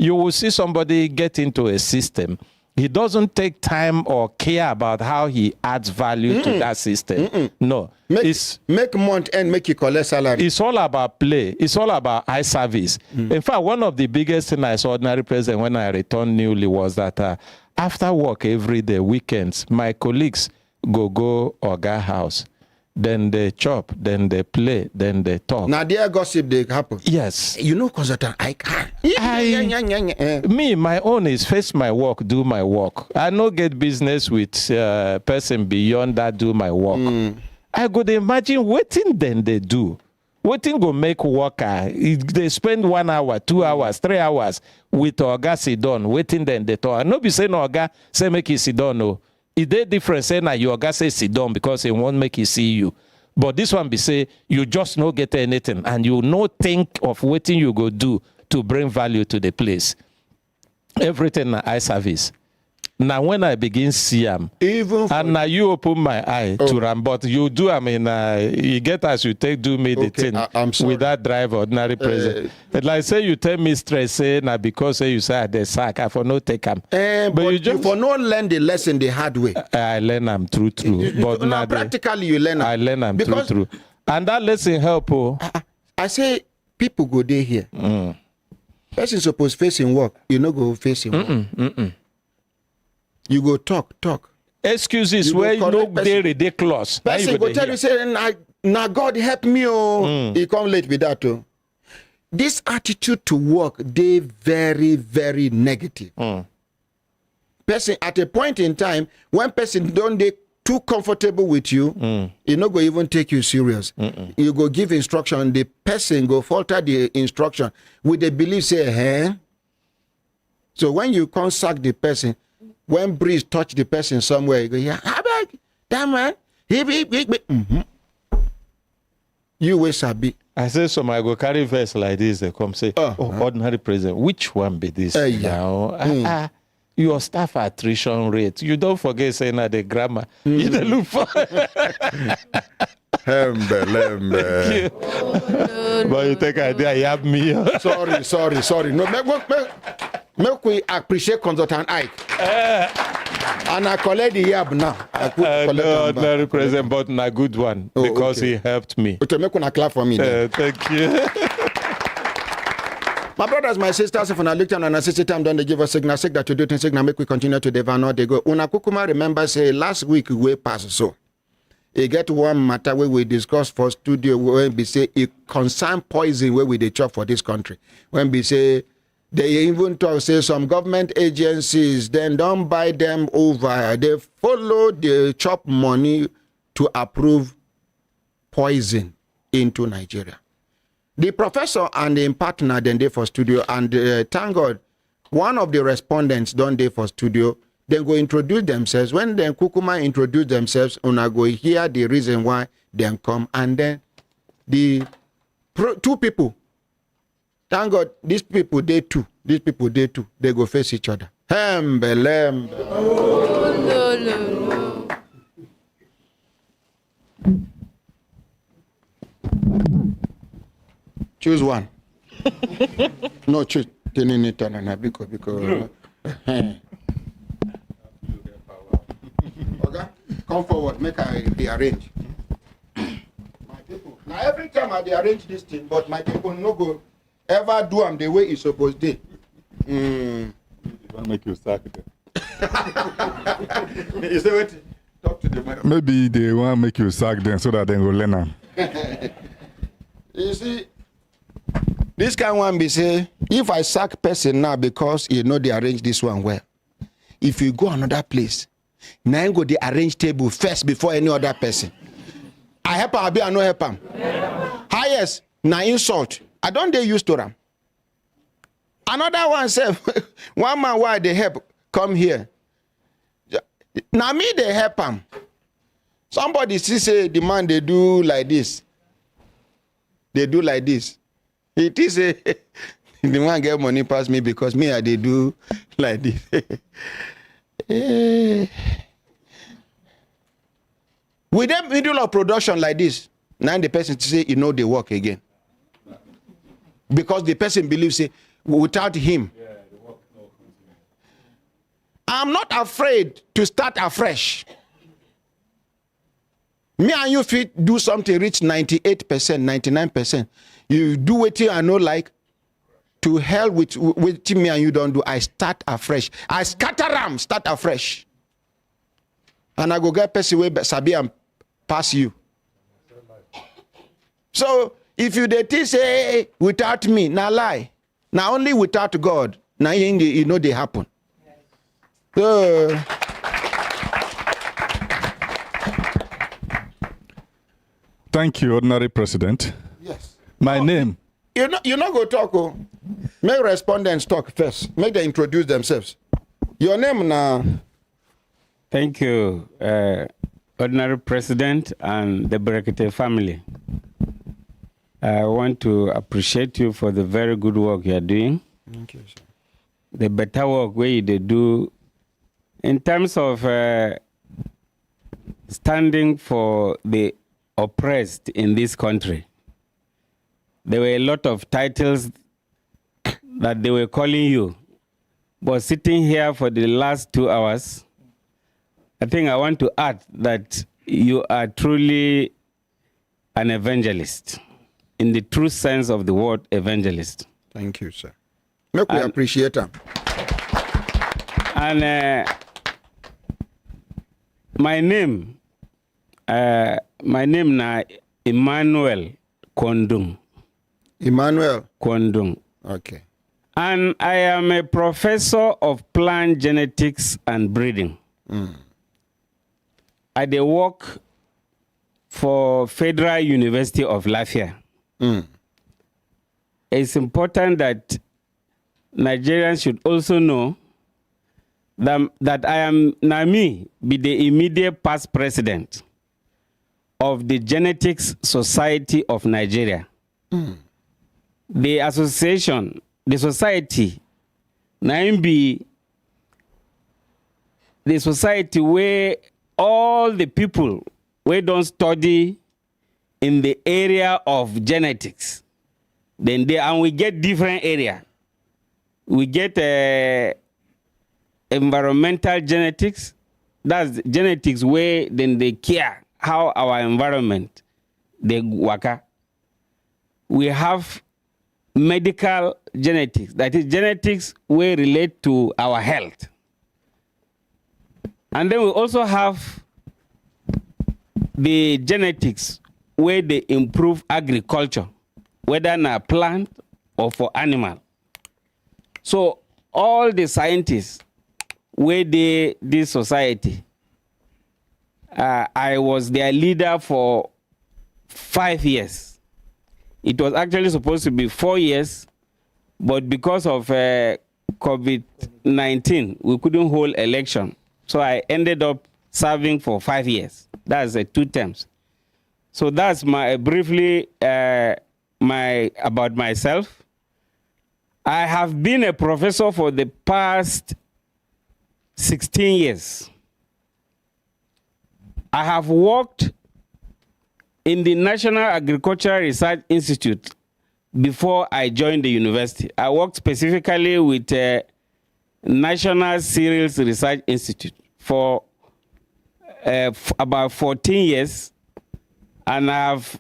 B: You will see somebody get into a system. He doesn't take time or care about how he adds value to that system. No.
A: Make month and make you collect salary.
B: It's all about play. It's all about eye service. In fact, one of the biggest things I saw ordinary president when I returned newly was that after work every day, weekends, my colleagues go Oga house. Then they chop, then they play, then they talk.
A: Now there gossip they happen.
B: Yes.
A: You know, consultant, I can't.
B: Me, my own is face my work, do my work. I no get business with person beyond that do my work. I could imagine waiting then they do. Waiting go make worker. They spend 1 hour, 2 hours, 3 hours with Oga sit down. Waiting then they talk. No be saying Oga say make he sit down. No. Is there difference saying that your guy say sit down because he won't make you see you? But this one be say you just no get anything and you no think of what you go do to bring value to the place. Everything na eye service. Now when I begin see them, and now you open my eye to them, but you do, I mean, you get as you take do me the thing with that drive ordinary present. Like say you tell me stress, say now because say you say I dey sack, I for no take them.
A: But you just for no learn the lesson the hard way.
B: I learn them true. But
A: now practically you learn them.
B: I learn them true. And that lesson help.
A: I say people go there here. Person supposed facing work, you no go facing work. You go talk.
B: Excuses you where you no dey ridiculous.
A: Person go tell you say, "Now God help me, oh." He come late with that, oh. This attitude to work, they very, very negative. Person at a point in time when person don't dey too comfortable with you, he no go even take you serious. You go give instruction, the person go falter the instruction with the belief say, "Hey." So when you come sack the person. When breeze touch the person somewhere, you go, yeah, that man, You will sabi.
B: I say some I go carry verse like this, they come say, ordinary president, which one be this now? Your staff attrition rate. You don't forget saying that the grammar. You don't look for But you take idea, you have me.
A: Sorry. No, make we appreciate consultant Ike. And I collect the yab now.
B: No ordinary president, but a good one because he helped me.
A: Okay, make una clap for me.
B: Thank you.
A: My brothers, my sisters, if I look down and I see time, don't they give us signal, say that you do things, signal, make we continue to develop, they go. Una kukuma remember say last week we passed so. It get one matter where we discuss for studio when we say it concern poison where we dey chop for this country. When we say they even talk say some government agencies then don't buy them over. They follow the chop money to approve poison into Nigeria. The professor and the partner then they for studio and thank God one of the respondents don't they for studio. They go introduce themselves. When then Kukuma introduce themselves, una go hear the reason why they come. And then the two people, thank God, these people, they two. They go face each other. No. Choose one. No, choose. Because okay, come forward, make I rearrange. My people. Now every time I rearrange this thing, but my people no go ever do them the way it's supposed to.
H: They want to make you sack them.
A: You say what? Talk to them.
H: Maybe they want to make you sack them so that they go learn them.
A: You see, this kind of one be say, if I sack person now because you know they arrange this one well, if you go another place, now go they arrange table first before any other person. I help him, I no help him. Highest, now insult. I don't they used to them. Another one said, one man why they help come here. Now me they help him. Somebody still say the man they do like this. They do like this. It is a the man get money past me because me I they do like this. With them middle of production like this, now the person to say you know they work again. Because the person believes say without him, I'm not afraid to start afresh. Me and you fit do something reach 98%, 99%. You do what I know like. To hell with me and you don't do. I start afresh. I scatter them, start afresh. And I go get person way sabi and pass you. So if you dey think say hey, without me, na lie. Now only without God. Now you know they happen. So,
K: thank you, Ordinary President.
A: Yes.
K: My name.
A: You not go talk. Oh. Make respondents talk first. Make them introduce themselves. Your name now.
L: Thank you, Ordinary President and the Brekete family. I want to appreciate you for the very good work you are doing.
A: Thank you, sir.
L: The better work where they do in terms of standing for the oppressed in this country. There were a lot of titles that they were calling you. But sitting here for the last 2 hours, I think I want to add that you are truly an evangelist, in the true sense of the word evangelist.
A: Thank you, sir. Make we appreciate them.
L: And my name na Emmanuel Kondung.
A: Emmanuel
L: Kondung.
A: Okay.
L: And I am a professor of plant genetics and breeding. I dey work for Federal University of Lafayette. It's important that Nigerians should also know that I am Nami, be the immediate past president of the Genetics Society of Nigeria. The association, the society, be the society where all the people we don't study in the area of genetics, then and we get different area. We get environmental genetics. That's genetics where then they care how our environment they work. We have medical genetics. That is genetics where relate to our health. And then we also have the genetics where they improve agriculture, whether na plant or for animal. So all the scientists where this society, I was their leader for 5 years. It was actually supposed to be 4 years, but because of COVID-19, we couldn't hold election. So I ended up serving for 5 years. That's 2 terms. So that's my briefly about myself. I have been a professor for the past 16 years. I have worked in the National Agricultural Research Institute before I joined the university. I worked specifically with National Cereals Research Institute for about 14 years, and I have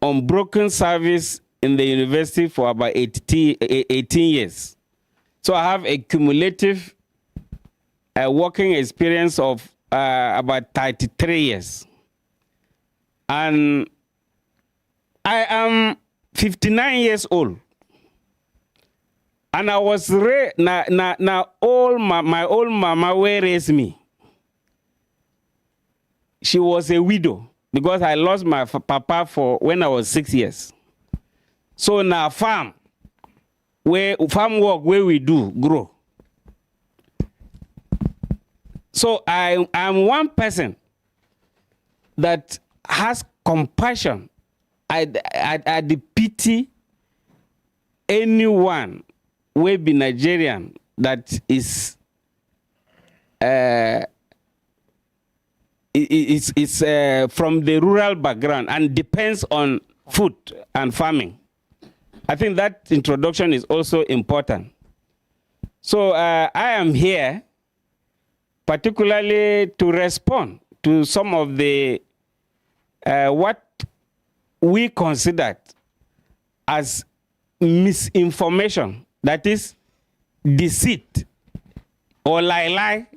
L: unbroken service in the university for about 18 years. So I have a cumulative working experience of about 33 years. And I am 59 years old. And I was my old mama where raised me. She was a widow because I lost my papa when I was 6 years. So now farm work where we do grow. So I'm one person that has compassion. I pity anyone will be Nigerian that is from the rural background and depends on food and farming. I think that introduction is also important. So I am here particularly to respond to some of the what we considered as misinformation, that is deceit or lie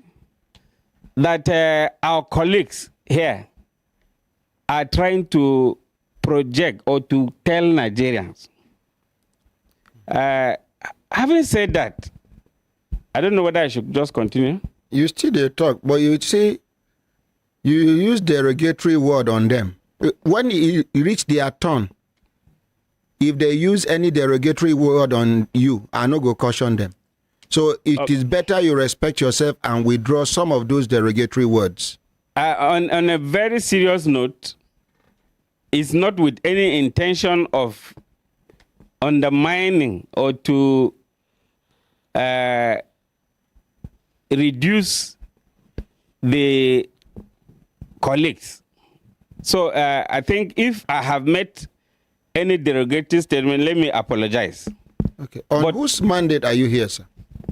L: that our colleagues here are trying to project or to tell Nigerians. Having said that, I don't know whether I should just continue.
A: You still they talk, but you say you use derogatory word on them. When you reach their turn, if they use any derogatory word on you, I no go caution them. So it is better you respect yourself and withdraw some of those derogatory words.
L: On a very serious note, it's not with any intention of undermining or to reduce the colleagues. So I think if I have met any derogatory statement, let me apologize.
A: Okay. On whose mandate are you here, sir?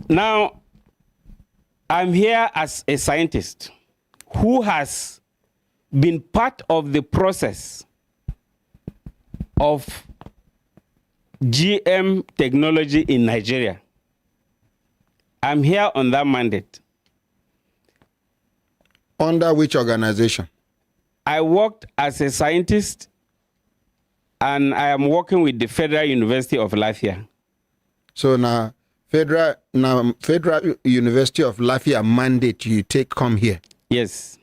L: Now, I'm here as a scientist who has been part of the process of GM technology in Nigeria. I'm here on that mandate.
A: Under which organization?
L: I worked as a scientist and I am working with the Federal University of Latvia.
A: So now Federal University of Latvia mandate you take come here?
L: Yes.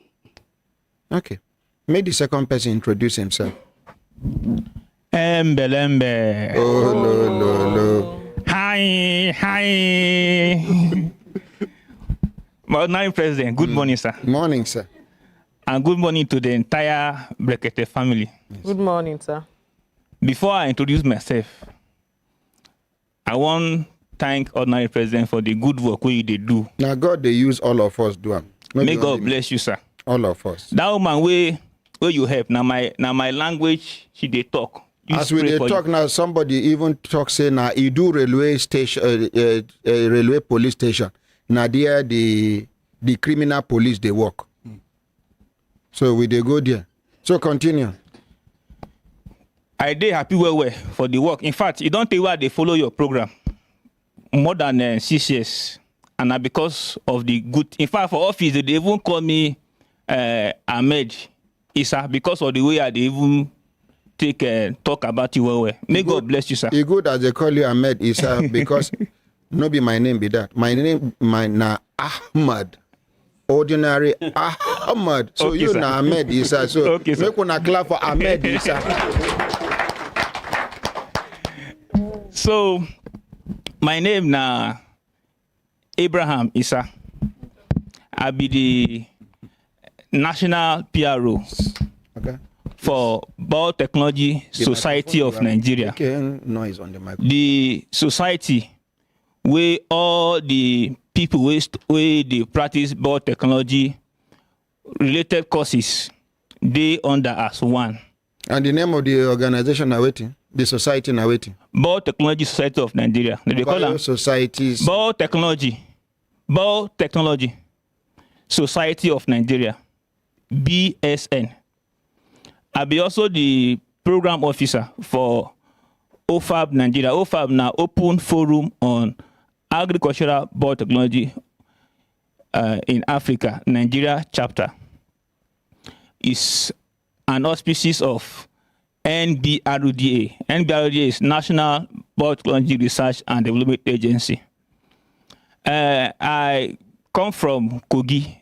A: Okay. May the second person introduce himself.
H: Embelembe.
A: Oh, no.
H: Hi. Honorary President, good morning, sir.
A: Morning, sir.
H: And good morning to the entire Brekete family.
F: Good morning, sir.
H: Before I introduce myself, I want to thank Ordinary President for the good work we they do.
A: Now God, they use all of us do them.
H: May God bless you, sir.
A: All of us.
H: That woman where you help, now my language, she they talk.
A: As we they talk now, somebody even talk say now he do railway station, railway police station. Now there the criminal police they work. So we they go there. So continue.
H: I dey happy well for the work. In fact, you don't tell why they follow your program more than 6 years, and because of the good. In fact, for office they even call me Ahmed Isa because of the way I even take talk about you well. May God bless you, sir.
A: It's good as they call you Ahmed Isa because no be my name be that. My name na Ahmad. Ordinary Ahmad. So okay, you sir. Na Ahmed Isa. So okay, make una clap for Ahmed Isa.
H: So my name na Abraham Isa. I be the National PRO for Biotechnology Society of Nigeria.
A: Noise on the microphone.
H: The society where all the people where they practice biotechnology related courses, they under as one.
A: And the name of the organization are waiting? The society now waiting?
H: Biotechnology Society of Nigeria. They call them
A: societies.
H: Biotechnology Society of Nigeria. BSN. I'll be also the program officer for OFAB Nigeria. OFAB now Open Forum on Agricultural Biotechnology in Africa, Nigeria chapter. Is an auspices of NBRDA. NBRDA is National Biotechnology Research and Development Agency. I come from Kogi,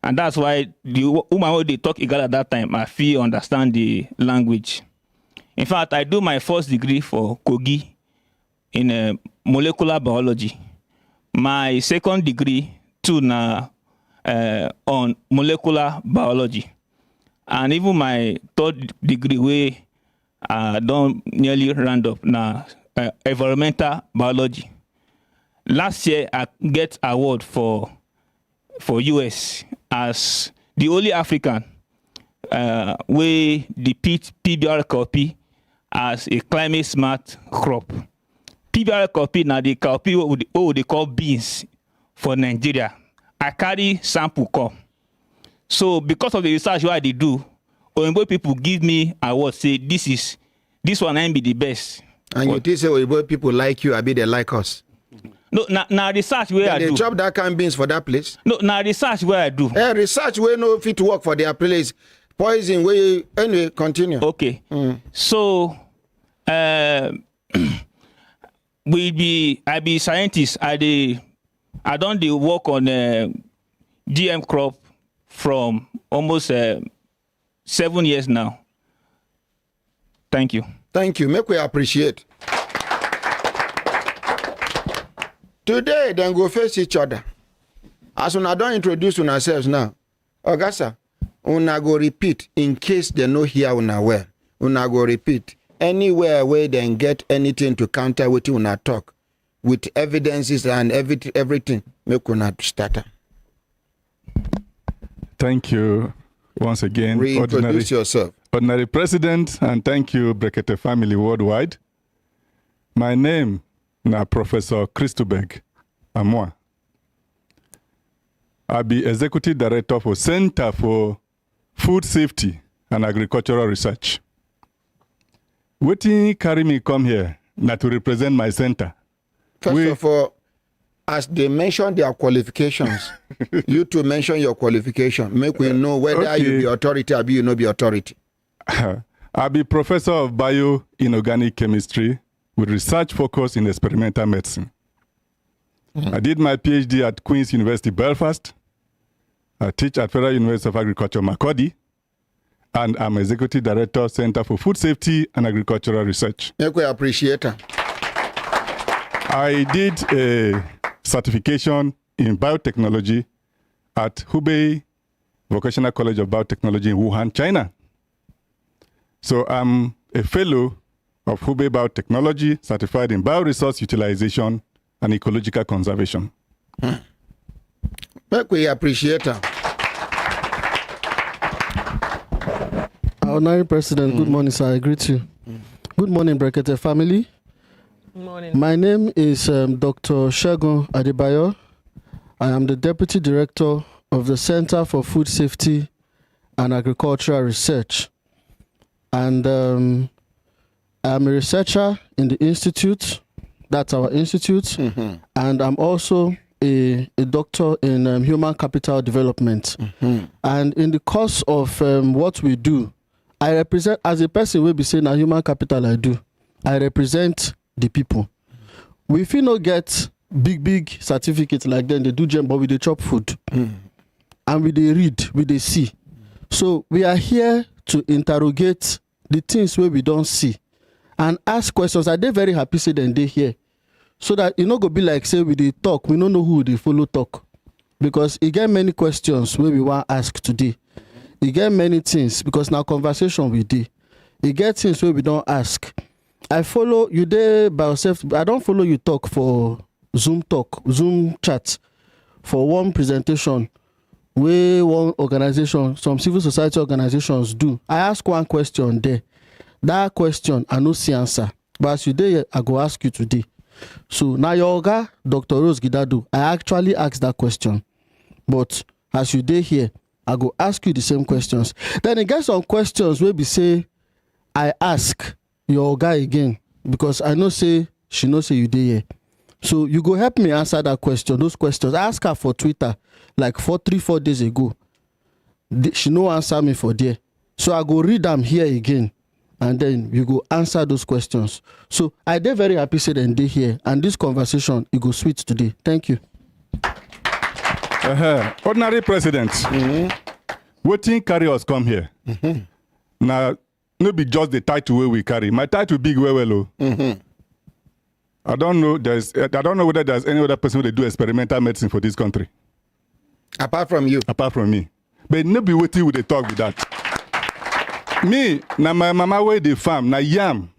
H: and that's why the woman who they talk Igala at that time, I feel understand the language. In fact, I do my first degree for Kogi in molecular biology. My second degree too now on molecular biology. And even my third degree where I don't nearly round up now environmental biology. Last year I get award for US as the only African where the PBR copy as a climate smart crop. PBR copy now the copy what they call beans for Nigeria I carry sample come. So because of the research what I dey do, Oyinbo people give me award, say this one ain't be the best.
A: And you think say Oyinbo people like you, I be they like us.
H: No, na research where I do.
A: They chop that kind beans for that place.
H: No, na research where I do.
A: Research where no fit work for their place. Poison where anyway, continue.
H: Okay. So I be scientist. I don't work on GM crop from almost 7 years now. Thank you.
A: Thank you. Make we appreciate. Today, then go face each other. As una don't introduce ourselves now, Augusta, una go repeat in case they no hear una well. Una go repeat anywhere where they get anything to counter with una talk, with evidences and everything. Make una start.
K: Thank you once again,
A: Reintroduce yourself.
K: Ordinary President, and thank you, Brekete family worldwide. My name na Professor Christobeg Amwa. I be Executive Director for Center for Food Safety and Agricultural Research. Wetin carry me come here na to represent my center.
A: First of all, as they mention their qualifications, you to mention your qualification. Make we know whether you be authority or you no be authority.
K: I be Professor of Bio-Inorganic Chemistry with research focus in experimental medicine. I did my PhD at Queen's University, Belfast. I teach at Federal University of Agriculture, Makurdi. And I'm Executive Director, Center for Food Safety and Agricultural Research.
A: Make we appreciate her.
K: I did a certification in biotechnology at Hubei Vocational College of Biotechnology in Wuhan, China. So I'm a fellow of Hubei Biotechnology, certified in bioresource utilization and ecological conservation.
A: Make we appreciate her.
M: Honorary President, good morning, sir. I greet you. Good morning, Brekete family.
F: Good morning.
M: My name is Dr. Segun Adebayo. I am the Deputy Director of the Center for Food Safety and Agricultural Research. And I'm a researcher in the institute. That's our institute. And I'm also a doctor in human capital development. And in the course of what we do, I represent, as a person will be saying a human capital I do, I represent the people. We feel not get big certificates like them, they do gem, but we dey chop food. And we dey read, we dey see. So we are here to interrogate the things where we don't see and ask questions. I dey very happy say them they here. So that it not go be like say we dey talk, we don't know who they follow talk. Because it get many questions where we want ask today. It get many things because now conversation we did. It get things where we don't ask. I follow you there by yourself. I don't follow you talk for Zoom chat for one presentation where one organization, some civil society organizations do. I ask one question there. That question I no see answer. But as you there, I go ask you today. So now your oga, Dr. Rose Gidadu, I actually asked that question. But as you there here, I go ask you the same questions. Then I get some questions where we say I ask your guy again because I know say she know say you dey here. So you go help me answer that question. Those questions I ask her for Twitter like 3-4 days ago. She no answer me for there. So I go read them here again, and then you go answer those questions. So I dey very happy say them dey here, and this conversation it go sweet today. Thank you.
K: Ordinary President, wetin carry us come here? Now, no be just the title where we carry. My title big well. I don't know whether there's any other person who do experimental medicine for this country.
A: Apart from you.
K: Apart from me. But no be waiting with the talk with that. Me, na my mama where they farm, na yam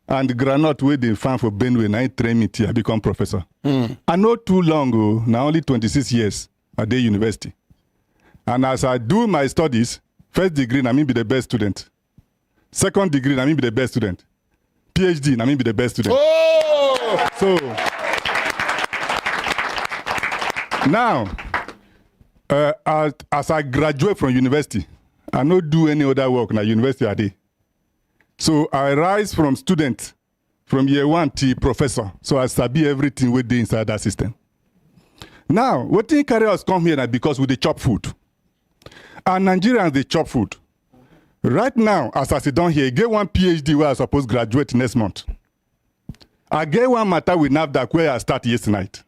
K: and granite where they farm for Benue, na I train me till I become professor. I know too long ago, now only 26 years at the university. And as I do my studies, first degree, I mean be the best student. Second degree, I mean be the best student. PhD, I mean be the best student.
A: Oh!
K: So now, as I graduate from university, I no do any other work na university a day. So I rise from student from year 1 to professor. So I sabi everything wey dey inside that system. Now, wetin carry us come here na because we dey chop food. And Nigerians dey chop food. Right now, as I sit down here, I get one PhD where I suppose graduate next month. I get one matter with NAFDAC where I start yesterday night.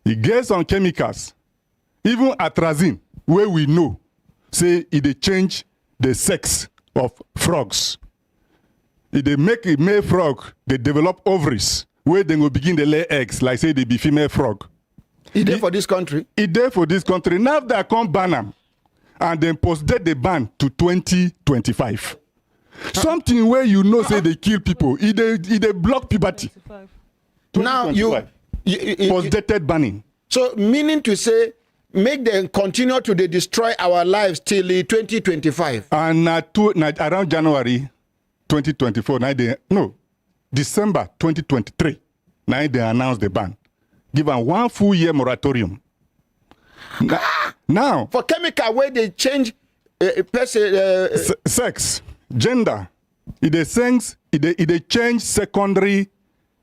K: E get some chemicals, even atrazine, where we know, say it dey change the sex of frogs. It dey make a male frog, they develop ovaries, where they go begin to lay eggs, like say they be female frog.
A: It dey for this country?
K: It dey for this country. NAFDAC come ban am, and then postdate the ban to 2025. Something where you know say they kill people, it dey block puberty.
A: Now you
K: postdated banning.
A: So meaning to say, make them continue to dey destroy our lives till 2025.
K: And around January 2024, December 2023, now they announced the ban. Give them 1 full year moratorium. Now
A: for chemical where they change
K: sex, gender, it change secondary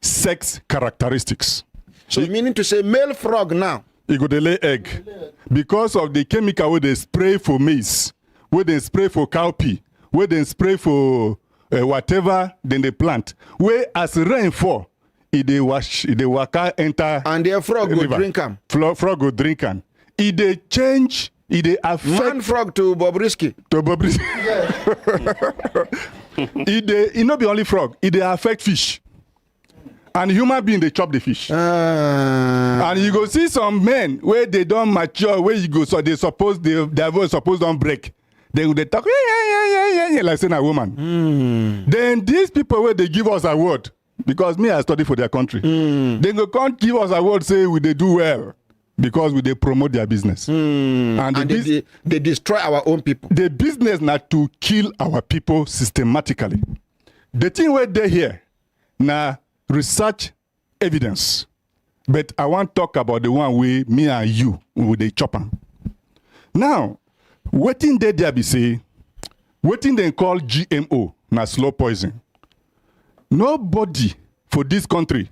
K: sex characteristics.
A: So meaning to say male frog now,
K: it go dey lay egg because of the chemical where they spray for maize, where they spray for cowpea, where they spray for whatever then they plant. Where as rain fall, it dey waka enter
A: and the frog
K: river.
A: go drink am.
K: Frog go drink am. It dey change. It dey affect
A: man frog to Bobrisky.
K: It not be only frog. It dey affect fish. And human being they chop the fish. And you go see some men where they don't mature, where you go, so they suppose their voice suppose don't break. Then they talk like saying a woman. Then these people where they give us award, because me I study for their country. They go can't give us award say we they do well because we they promote their business. And
A: they destroy our own people.
K: The business not to kill our people systematically. The thing where they here now research evidence, but I want to talk about the one way me and you with the chopper. Now, waiting there be say, waiting they call GMO na slow poison. Nobody for this country,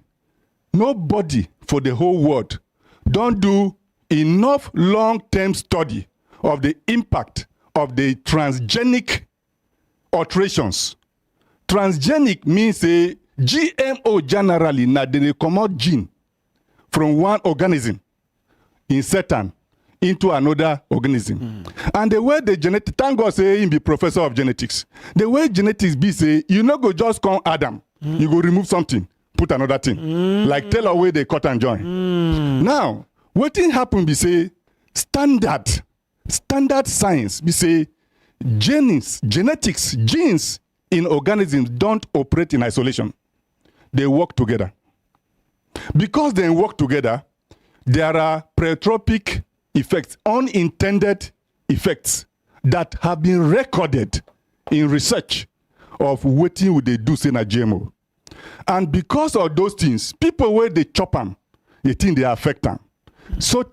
K: nobody for the whole world don't do enough long-term study of the impact of the transgenic alterations. Transgenic means a GMO generally na they comot gene from one organism insert am into another organism. And the way the genetic, thank God say he be professor of genetics. The way genetics be say, you no go just come Adam, you go remove something, put another thing. Like tell away they cut and join. Now, what thing happen be say, standard science be say, genetics, genes in organisms don't operate in isolation. They work together. Because they work together, there are pleiotropic effects, unintended effects that have been recorded in research of what would they do say na GMO. And because of those things, people where they chop them, they think they affect them. So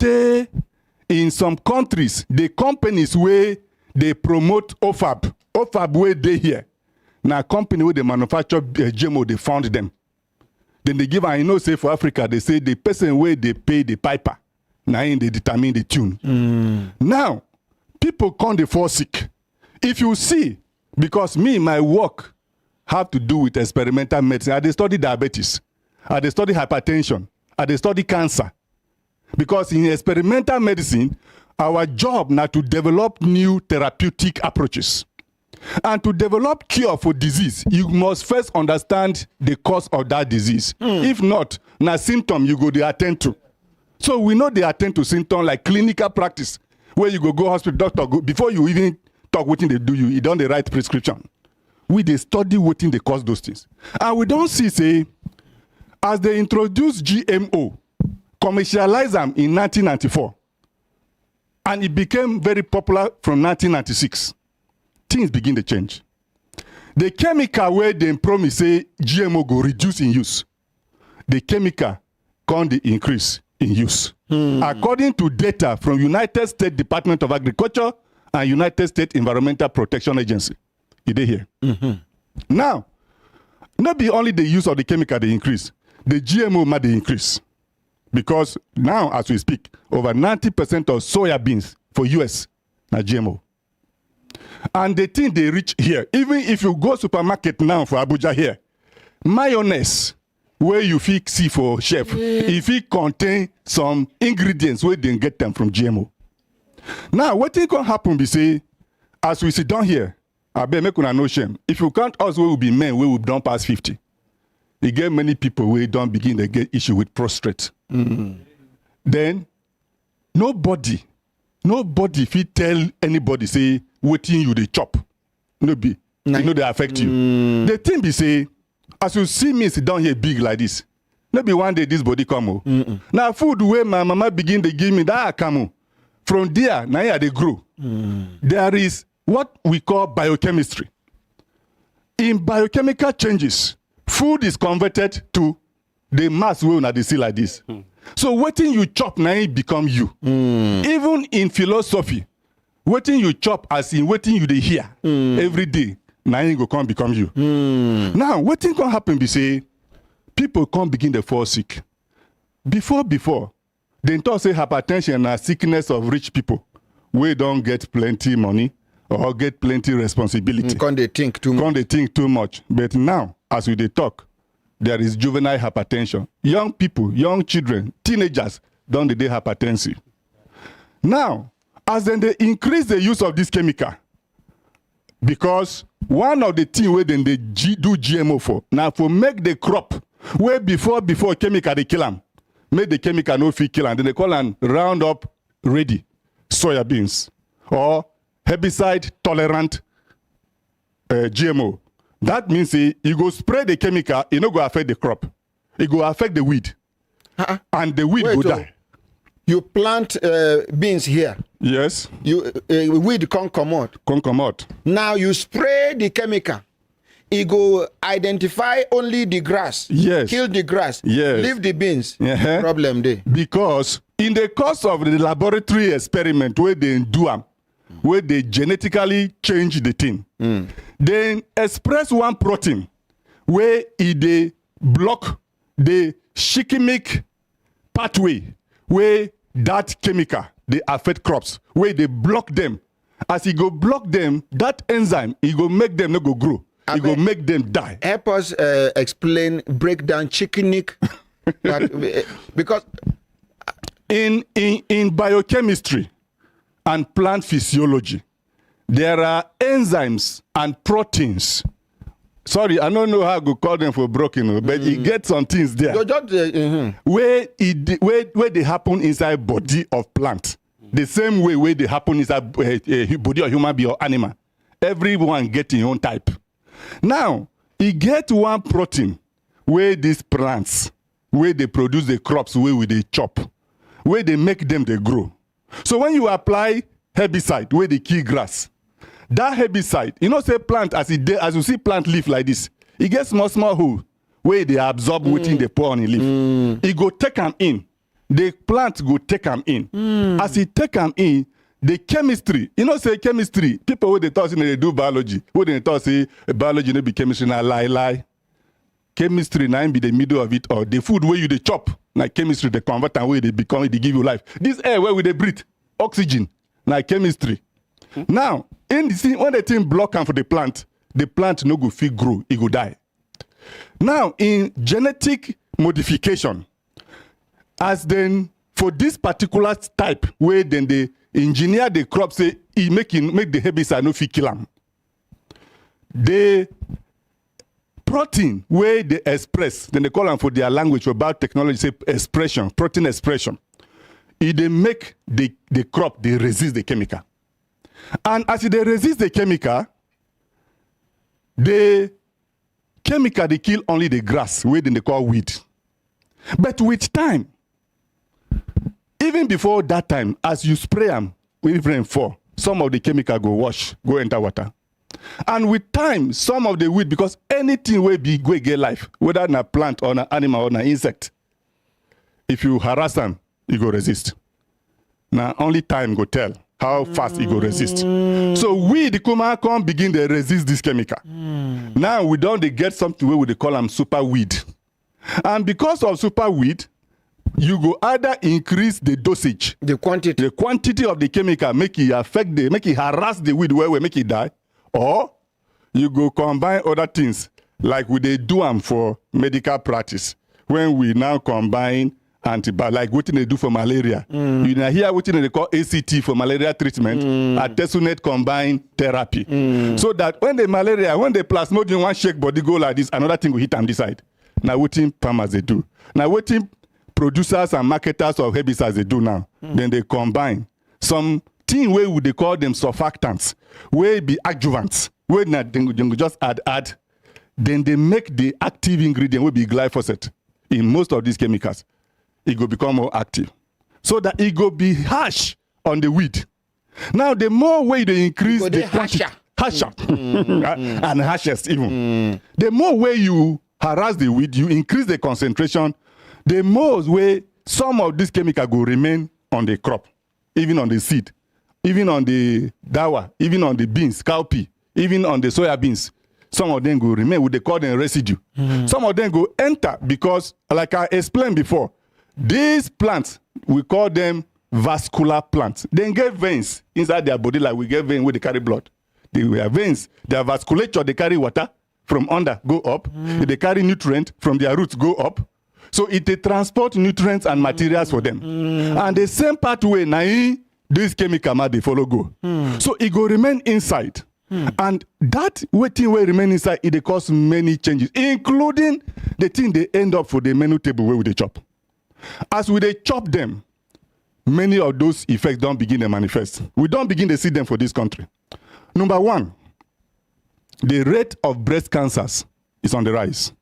K: in some countries, the companies where they promote OFAB where they here. Now company where they manufacture GMO, they found them. Then they give, and you know, say for Africa, they say the person where they pay the piper, now they determine the tune. Now, people can't fall sick. If you see, because my work have to do with experimental medicine. I study diabetes. I study hypertension. I study cancer. Because in experimental medicine, our job now to develop new therapeutic approaches. And to develop cure for disease, you must first understand the cause of that disease. If not, na symptom you go to attend to. So we know they attend to symptom like clinical practice, where you go hospital, doctor, before you even talk what they do you don't the right prescription. We they study what they cause those things. And we don't see, say, as they introduce GMO, commercialize them in 1994, and it became very popular from 1996. Things begin to change. The chemical where they promise say GMO go reduce in use, the chemical can't increase in use. According to data from United States Department of Agriculture and United States Environmental Protection Agency. It is here. Now, not be only the use of the chemical they increase, the GMO might increase. Because now, as we speak, over 90% of soya beans for US are GMO. And the thing they reach here, even if you go supermarket now for Abuja here, mayonnaise, where you see for chef, if it contain some ingredients where they get them from GMO. Now, what is going to happen, we say, as we sit down here, I bet make una no shame. If you count us, we will be men, we will don't pass 50. You get many people who don't begin to get issue with prostrate. Then, nobody if you tell anybody, say, what you they chop. No be. You know they affect you. The thing be say, as you see me sit down here big like this, maybe one day this body come. Now food where my mama begin to give me that come. From there, now they grow. There is what we call biochemistry. In biochemical changes, food is converted to the mass way they see like this. So waiting you chop now it become you. Even in philosophy, waiting you chop as in waiting you they hear every day, now it go come become you. Now, what thing can happen be say, people can't begin to fall sick. Before, they talk say hypertension and sickness of rich people. We don't get plenty money or get plenty responsibility.
A: Can't they think too much?
K: Can't they think too much? But now, as we they talk, there is juvenile hypertension. Young people, young children, teenagers, don't they hypertensive. Now, as then they increase the use of this chemical, because one of the things where then they do GMO for, now for make the crop, where before chemical they kill them, make the chemical no fit kill them, then they call them Roundup Ready soya beans or herbicide tolerant GMO. That means you go spray the chemical, it no go affect the crop. It go affect the weed. And the weed go die.
A: You plant beans here.
K: Yes.
A: You weed can't come out.
K: Can't come out.
A: Now you spray the chemical. It go identify only the grass.
K: Yes.
A: Kill the grass.
K: Yes.
A: Leave the beans. Problem there.
K: Because in the course of the laboratory experiment where they do them, where they genetically change the thing, they express one protein where they block the chemic pathway where that chemical they affect crops, where they block them. As it go block them, that enzyme it go make them not go grow. It go make them die.
A: Help us explain, break down chickenic, because
K: in biochemistry and plant physiology, there are enzymes and proteins. Sorry, I don't know how to call them for broken, but you get some things there where they happen inside body of plant. The same way they happen inside body of human being or animal. Everyone get their own type. Now, you get one protein where these plants, where they produce the crops, where they chop, where they make them they grow. So when you apply herbicide where they kill grass, that herbicide, you know, say plant as you see plant leaf like this, it gets small hole where they absorb within the pour on the leaf. It go take them in. The plant go take them in. As it take them in, the chemistry, you know, say chemistry, people where they talk they do biology, where they talk say biology no be chemistry, na lie. Chemistry now be the middle of it, or the food where you they chop, like chemistry, they convert and where they become, they give you life. This air where we they breathe, oxygen, like chemistry. Now, in the scene, when the thing block am for the plant no go fit grow, it go die. Now, in genetic modification, as then for this particular type, where then they engineer the crop, say it make the herbicide no fit kill am. The protein where they express, then they call them for their language for biotechnology, say expression, protein expression. It they make the crop, they resist the chemical. And as they resist the chemical they kill only the grass, where then they call weed. But with time, even before that time, as you spray them with rainfall, some of the chemical go enter water. And with time, some of the weed, because anything will get life, whether in a plant or an animal or an insect, if you harass them, it go resist. Now only time go tell how fast it go resist. So we, the Kuma, come begin to resist this chemical. Now we don't get something where we call them super weed. And because of super weed, you go either increase the dosage,
A: the quantity
K: of the chemical, make it harass the weed where we make it die, or you go combine other things like we do them for medical practice when we now combine antibiotics, like what they do for malaria. You now hear what they call ACT for malaria treatment, artesunate combined therapy. So that when the plasmodium one shake body go like this, another thing will hit them this side. Now what farmers they do. Now what producers and marketers of herbicides they do now. Then they combine some thing where would they call them surfactants, where be adjuvants, where not they just add. Then they make the active ingredient will be glyphosate in most of these chemicals. It will become more active, so that it will be harsh on the weed. Now, the more way they increase the quantity, harsher and harshest even. The more way you harass the weed, you increase the concentration, the more way some of this chemical will remain on the crop, even on the seed, even on the dawa, even on the beans, cowpea, even on the soya beans. Some of them will remain, what they call them residue. Some of them go enter because, like I explained before, these plants, we call them vascular plants. They get veins inside their body like we get veins where they carry blood. They have veins, their vasculature, they carry water from under, go up. They carry nutrients from their roots, go up. So they transport nutrients and materials for them. And the same pathway, this chemical they follow go. So it go remain inside. And that waiting will remain inside, it cause many changes, including the thing they end up for the menu table where they chop. As we they chop them, many of those effects don't begin to manifest. We don't begin to see them for this country. Number one, the rate of breast cancers is on the rise.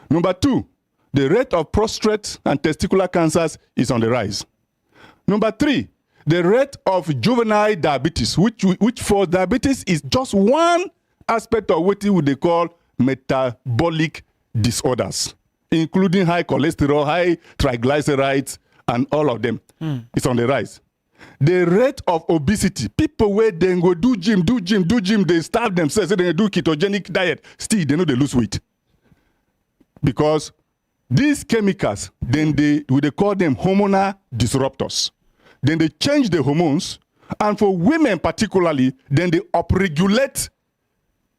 K: Number two, the rate of prostate and testicular cancers is on the rise. Number three, the rate of juvenile diabetes, which for diabetes is just one aspect of what they call metabolic disorders, including high cholesterol, high triglycerides, and all of them. It's on the rise. The rate of obesity, people where they go do gym, they starve themselves, they do ketogenic diet, still they know they lose weight. Because these chemicals, then they call them hormonal disruptors. Then they change the hormones, and for women particularly, then they upregulate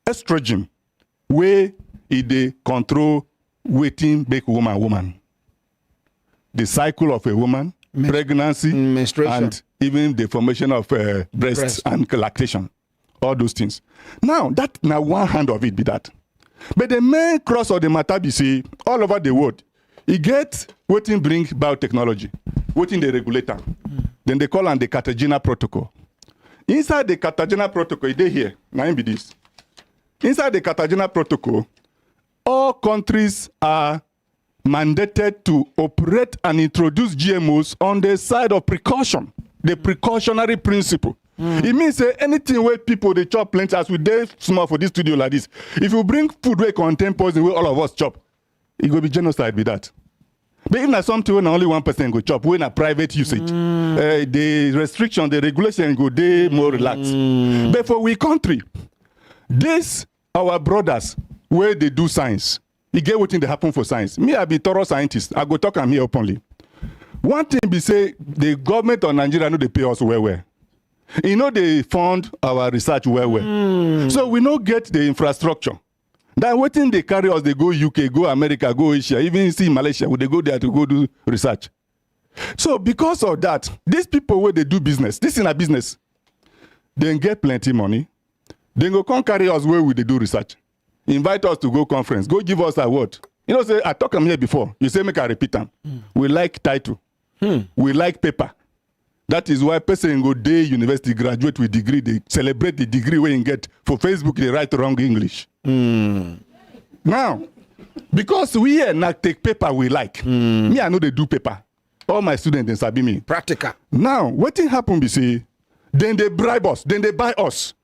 K: estrogen, where they control waiting make woman. The cycle of a woman, pregnancy, menstruation, and even the formation of breast and lactation, all those things. Now, that now one hand of it be that. But the main cross of the matter be say, all over the world, it gets waiting bring biotechnology, waiting the regulator. Then they call on the Cartagena Protocol. Inside the Cartagena Protocol, they here, now be this. Inside the Cartagena Protocol, all countries are mandated to operate and introduce GMOs on the side of precaution, the precautionary principle. It means anything where people they chop plenty, as we did small for this studio like this. If you bring food where contain poison where all of us chop, it will be genocide with that. But if not something when only one person go chop, when a private usage, the restriction, the regulation go they more relaxed. But for we country, this our brothers where they do science, you get what thing they happen for science. Me, I be thorough scientist. I go talk am here openly. One thing be say the government of Nigeria know they pay us well. You know they fund our research well. So we no get the infrastructure. Then waiting they carry us, they go UK, go America, go Asia, even see Malaysia, they go there to go do research. So because of that, these people where they do business, this is a business, they get plenty money. They go come carry us where we they do research. Invite us to go conference, go give us award. You know, say I talk them here before. You say make I repeat them. We like title. We like paper. That is why person go day university, graduate with degree, they celebrate the degree where you get. For Facebook, they write wrong English. Now, because we here not take paper we like. Me, I know they do paper. All my students, they sabi me.
A: Practical.
K: Now, what thing happen be say, then they bribe us, then they buy us.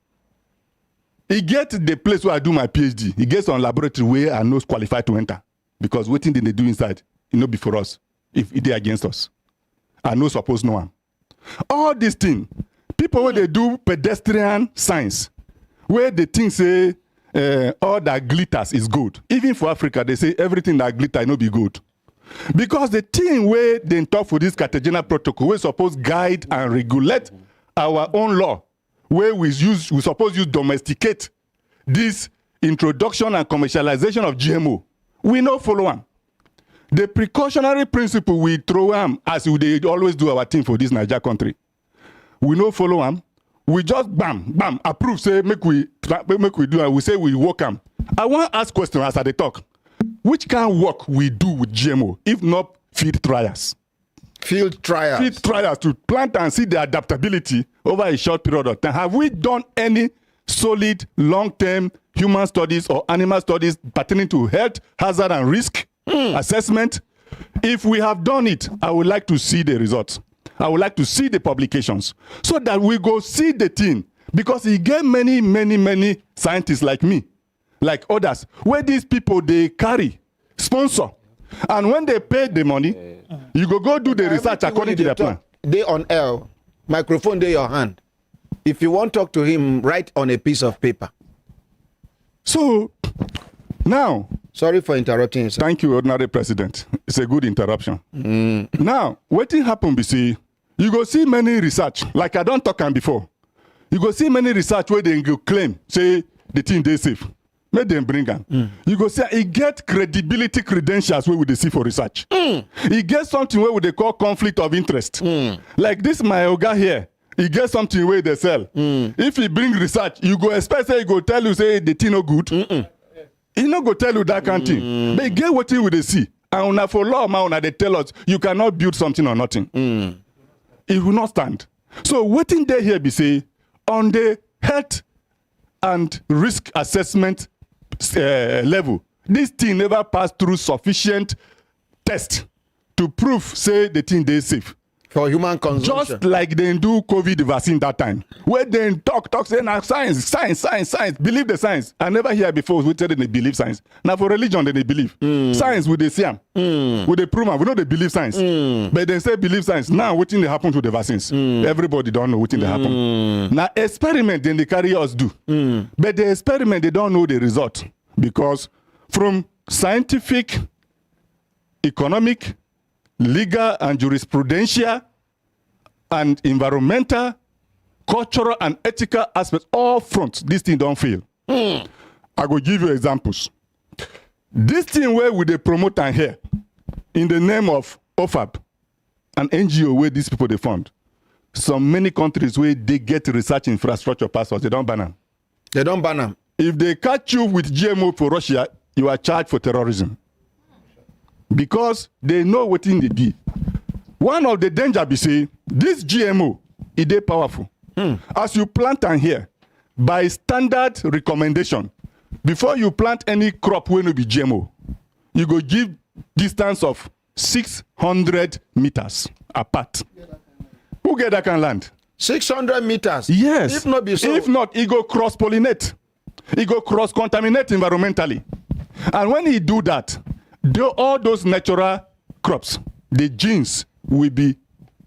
K: He get the place where I do my PhD. He gets on laboratory where I know qualified to enter. Because what thing they do inside, it no be for us, if they against us. and no suppose know am. All these things, people where they do pedestrian science, where they think say all that glitters is good. Even for Africa, they say everything that glitter no be good. Because the thing where they talk for this Cartagena protocol, we suppose guide and regulate our own law, where we suppose use domesticate this introduction and commercialization of GMO. We no follow them. The precautionary principle we throw them as we always do our thing for this Niger country. We no follow them. We just bam, approve, say make we do, and we say we work them. I want to ask question as I talk. Which kind of work we do with GMO, if not field trials?
A: Field trials.
K: Field trials to plant and see the adaptability over a short period of time. Have we done any solid, long-term human studies or animal studies pertaining to health, hazard, and risk assessment? If we have done it, I would like to see the results. I would like to see the publications so that we go see the thing. Because he gave many scientists like me, like others, where these people, they carry, sponsor. And when they pay the money, you go do the research according to their plan.
A: They on air, microphone in your hand. If you want to talk to him, write on a piece of paper.
K: So, now...
A: Sorry for interrupting you, sir.
K: Thank you, Ordinary President. It's a good interruption. Now, what thing happen, BC? You go see many research, like I don't talk on before. You go see many research where they go claim, say, the thing they safe. Make them bring them. You go say, it get credibility credentials where would they see for research. It get something where would they call conflict of interest. Like this my Oga here. He get something where they sell. If he bring research, you go expect say he go tell you say the thing no good. He no go tell you that kind of thing. But get what you they see. And una for law man, they tell us you cannot build something or nothing. It will not stand. So waiting there here be say on the health and risk assessment level, this thing never passed through sufficient test to prove say the thing they safe.
A: For human consumption.
K: Just like they do COVID vaccine that time. Where they talk, say, now science. Believe the science. I never hear before we tell them they believe science. Now for religion, then they believe. Science, would they see them? Would they prove them? We know they believe science. But they say believe science. Now, what thing they happen to the vaccines? Everybody don't know what thing they happen. Now, experiment, then they carry us do. But the experiment, they don't know the result. Because from scientific, economic, legal and jurisprudential and environmental, cultural and ethical aspects, all fronts, this thing don't fail. I go give you examples. This thing where we they promote and here in the name of OFAB, an NGO where these people they fund. Some many countries where they get research infrastructure passports, they don't ban them.
A: They don't ban them.
K: If they catch you with GMO for Russia, you are charged for terrorism. Because they know what in they be. One of the danger be say, this GMO, it is powerful. As you plant and here, by standard recommendation, before you plant any crop when it be GMO, you go give distance of 600 meters apart. Who get that kind of land?
A: 600 meters?
K: Yes.
A: If not be so.
K: If not, it go cross-pollinate. It go cross-contaminate environmentally. And when he do that, all those natural crops, the genes will be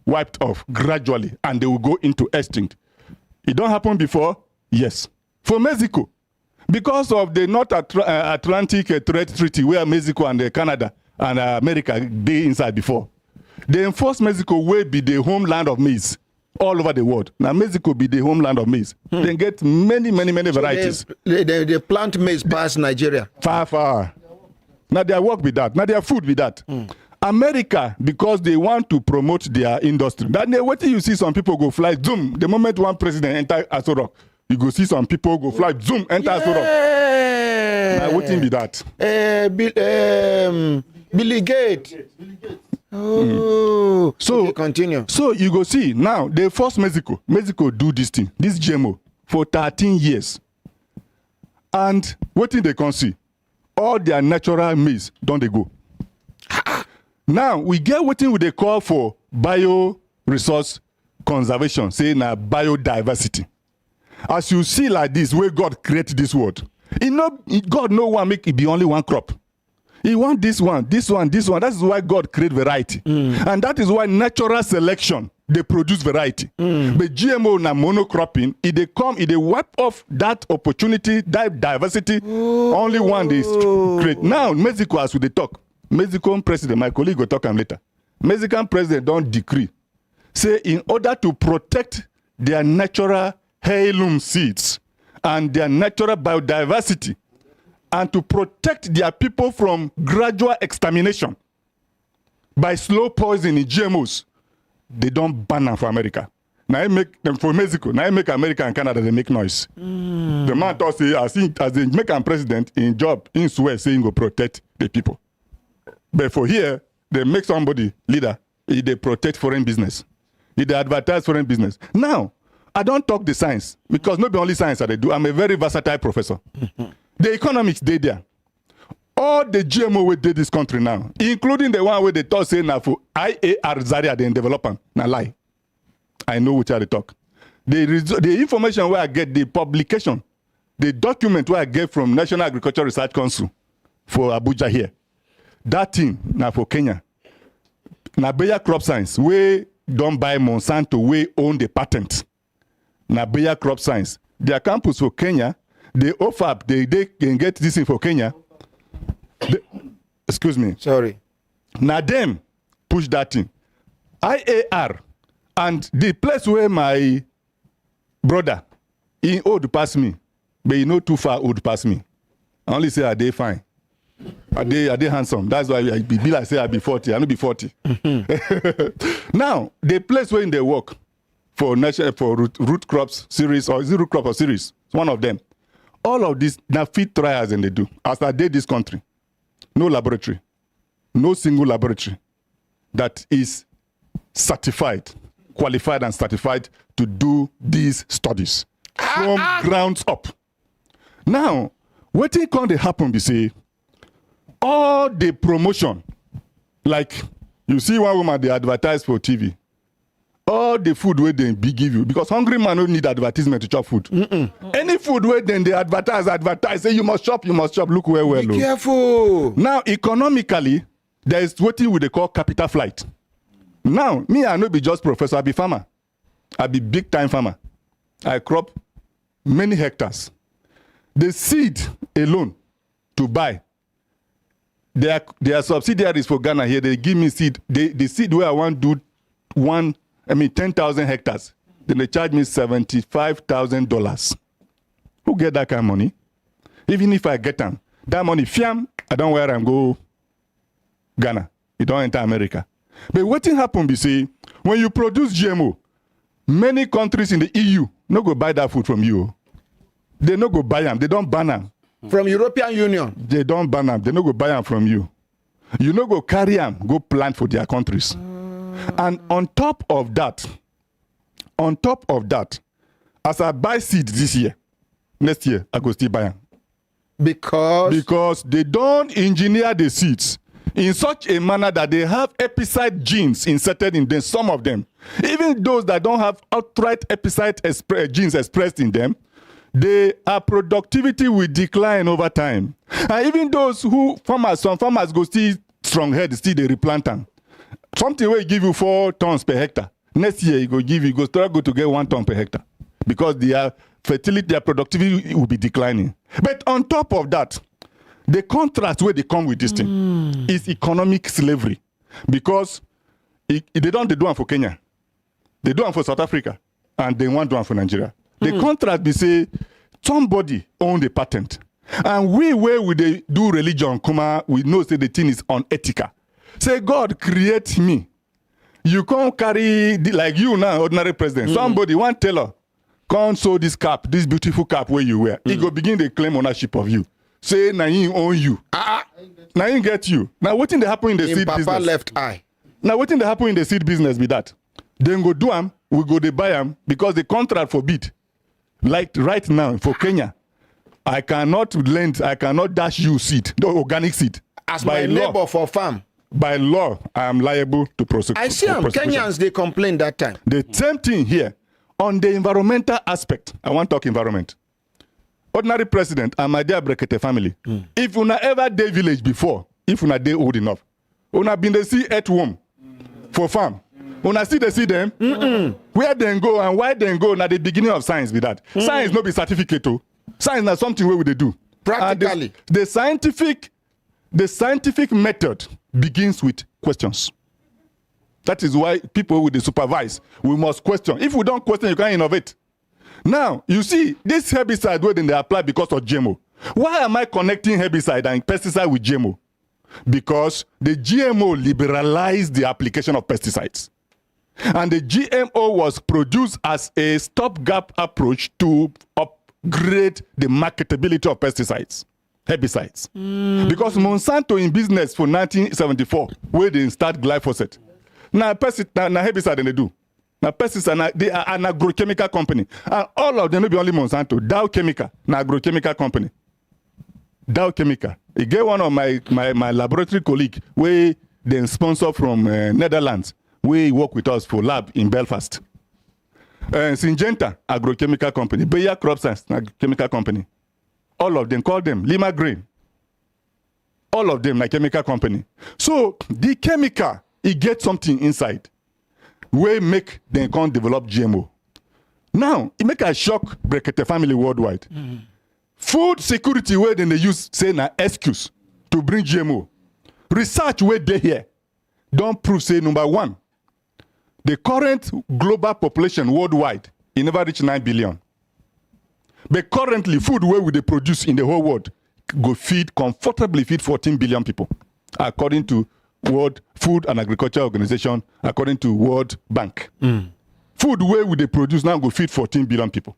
K: wiped off gradually and they will go into extinct. It don't happen before? Yes. For Mexico, because of the North Atlantic Trade Treaty where Mexico and Canada and America they inside before, they enforce Mexico will be the homeland of maize all over the world. Now Mexico be the homeland of maize. They get many varieties.
A: They plant maize past Nigeria.
K: Far. Now their work be that. Now their food be that. America, because they want to promote their industry. That what you see some people go fly, zoom. The moment one president enter Aso Rock, you go see some people go fly, zoom, enter Aso Rock. Now what be that?
A: Billy Gates. Oh.
K: So
A: okay, continue.
K: So you go see now they force Mexico. Mexico do this thing, this GMO, for 13 years. And what thing they can see? All their natural maize, don't they go? Now, we get what they call for bioresource conservation, say now biodiversity. As you see like this, where God created this world, God no one make it be only one crop. He want this one, this one, this one. That is why God create variety. And that is why natural selection, they produce variety. But GMO na monocropping, if they come, if they wipe off that opportunity, that diversity, only one is create. Now, Mexico, as we dey talk, Mexican president, my colleague will talk later. Mexican president don't decree. Say in order to protect their natural heirloom seeds and their natural biodiversity, and to protect their people from gradual extermination by slow poison in GMOs, they don't ban them for America. Now I make them for Mexico. Now I make America and Canada, they make noise. The man thought say, as the American president in job, in swear saying go protect the people. But for here, they make somebody leader, they protect foreign business. They advertise foreign business. Now, I don't talk the science, because not only science that I do. I'm a very versatile professor. The economics, they there. All the GMO we did this country now, including the one where they talk say now for IAR Zaria, they develop them. Now lie. I know which are they talk. The information where I get, the publication, the document where I get from National Agricultural Research Council for Abuja here, that thing now for Kenya. Now Bayer Crop Science, we don't buy Monsanto, we own the patent. Now Bayer Crop Science, their campus for Kenya, they offer, they can get this thing for Kenya. Excuse me.
A: Sorry.
K: Now them push that thing. IAR and the place where my brother he old pass me, but he not too far old pass me. I only say are they fine. Are they handsome? That's why I be like say I be 40. I no be 40. Now the place where they work for national for root crops series or zero crop or series, one of them. All of this now feed trials and they do. As I did this country, no laboratory, no single laboratory that is certified, qualified and certified to do these studies from grounds up. Now, what thing can happen be say, all the promotion, like you see one woman they advertise for TV, all the food where they give you, because hungry man don't need advertisement to chop food. Any food where then they advertise, say you must chop, look well.
A: Be careful.
K: Now, economically, there is what they call capital flight. Now, me, I not be just professor, I be farmer. I be big time farmer. I crop many hectares. The seed alone to buy, there are subsidiaries for Ghana here, they give me seed. The seed where I want to do 10,000 hectares. Then they charge me $75,000. Who get that kind of money? Even if I get them, that money, fiam, I don't wear and go Ghana. It don't enter America. But what thing happen be say, when you produce GMO, many countries in the EU no go buy that food from you. They no go buy them. They don't ban them.
A: From European Union?
K: They don't ban them. They no go buy them from you. You no go carry them, go plant for their countries. And on top of that, as I buy seed this year, next year, I go still buy them.
A: Because
K: they don't engineer the seeds in such a manner that they have epicide genes inserted in them, some of them. Even those that don't have outright epicide genes expressed in them, their productivity will decline over time. And even those some farmers go still strong head, still they replant them. Something will give you 4 tons per hectare. Next year, you go struggle to get 1 ton per hectare because their fertility, their productivity will be declining. But on top of that, the contrast where they come with this thing is economic slavery, because they don't do one for Kenya, they do one for South Africa, and they want one for Nigeria. The contrast be say somebody own the patent, and where we they do religion, we know say the thing is unethical. Say God create me. You can't carry like you now, ordinary president. Somebody, one teller, can't sew this cap, this beautiful cap where you wear. He go begin to claim ownership of you. Say now he own you. Now he get you. Now what thing they happen in the seed
A: Papa
K: business?
A: left eye.
K: Now what thing they happen in the seed business be that? Then go do them, we go they buy them because the contract forbid. Like right now for Kenya, I cannot dash you seed, the organic seed.
A: As my neighbor for farm.
K: By law, I am liable to prosecute.
A: I see them. Kenyans, they complained that time.
K: The same thing here. On the environmental aspect, I want to talk environment. Ordinary president and my dear Brekete family, if you ever day village before, if una dey old enough, una been dey see earthworm for farm. Una still dey see them. Where dem go and why dem go na the beginning of science be that. Science no be certificate o. Science na something wey we dey do.
A: Practically.
K: The scientific method begins with questions. That is why people with the supervise, we must question. If we don't question, you can't innovate. Now, you see, this herbicide where they apply because of GMO. Why am I connecting herbicide and pesticide with GMO? Because the GMO liberalized the application of pesticides. And the GMO was produced as a stopgap approach to upgrade the marketability of pesticides, herbicides. Because Monsanto in business for 1974, where they start glyphosate. Now, herbicide they do. Now, pesticide, they are an agrochemical company. And all of them, not be only Monsanto, Dow Chemical, an agrochemical company. Dow Chemical. He get one of my laboratory colleague, where they sponsor from Netherlands, where he work with us for lab in Belfast. Syngenta, agrochemical company. Bayer Crop Science, chemical company. All of them, call them Lima Grain. All of them, like chemical company. So, the chemical, it get something inside wey make them can't develop GMO. Now, it make a shock Brekete family worldwide. Food security where they use say na excuse to bring GMO. Research where they here don't prove say number one, the current global population worldwide it never reach 9 billion. But currently food where we they produce in the whole world go comfortably feed 14 billion people, according to World Food and Agriculture Organization, according to World Bank. Food where we they produce now go feed 14 billion people.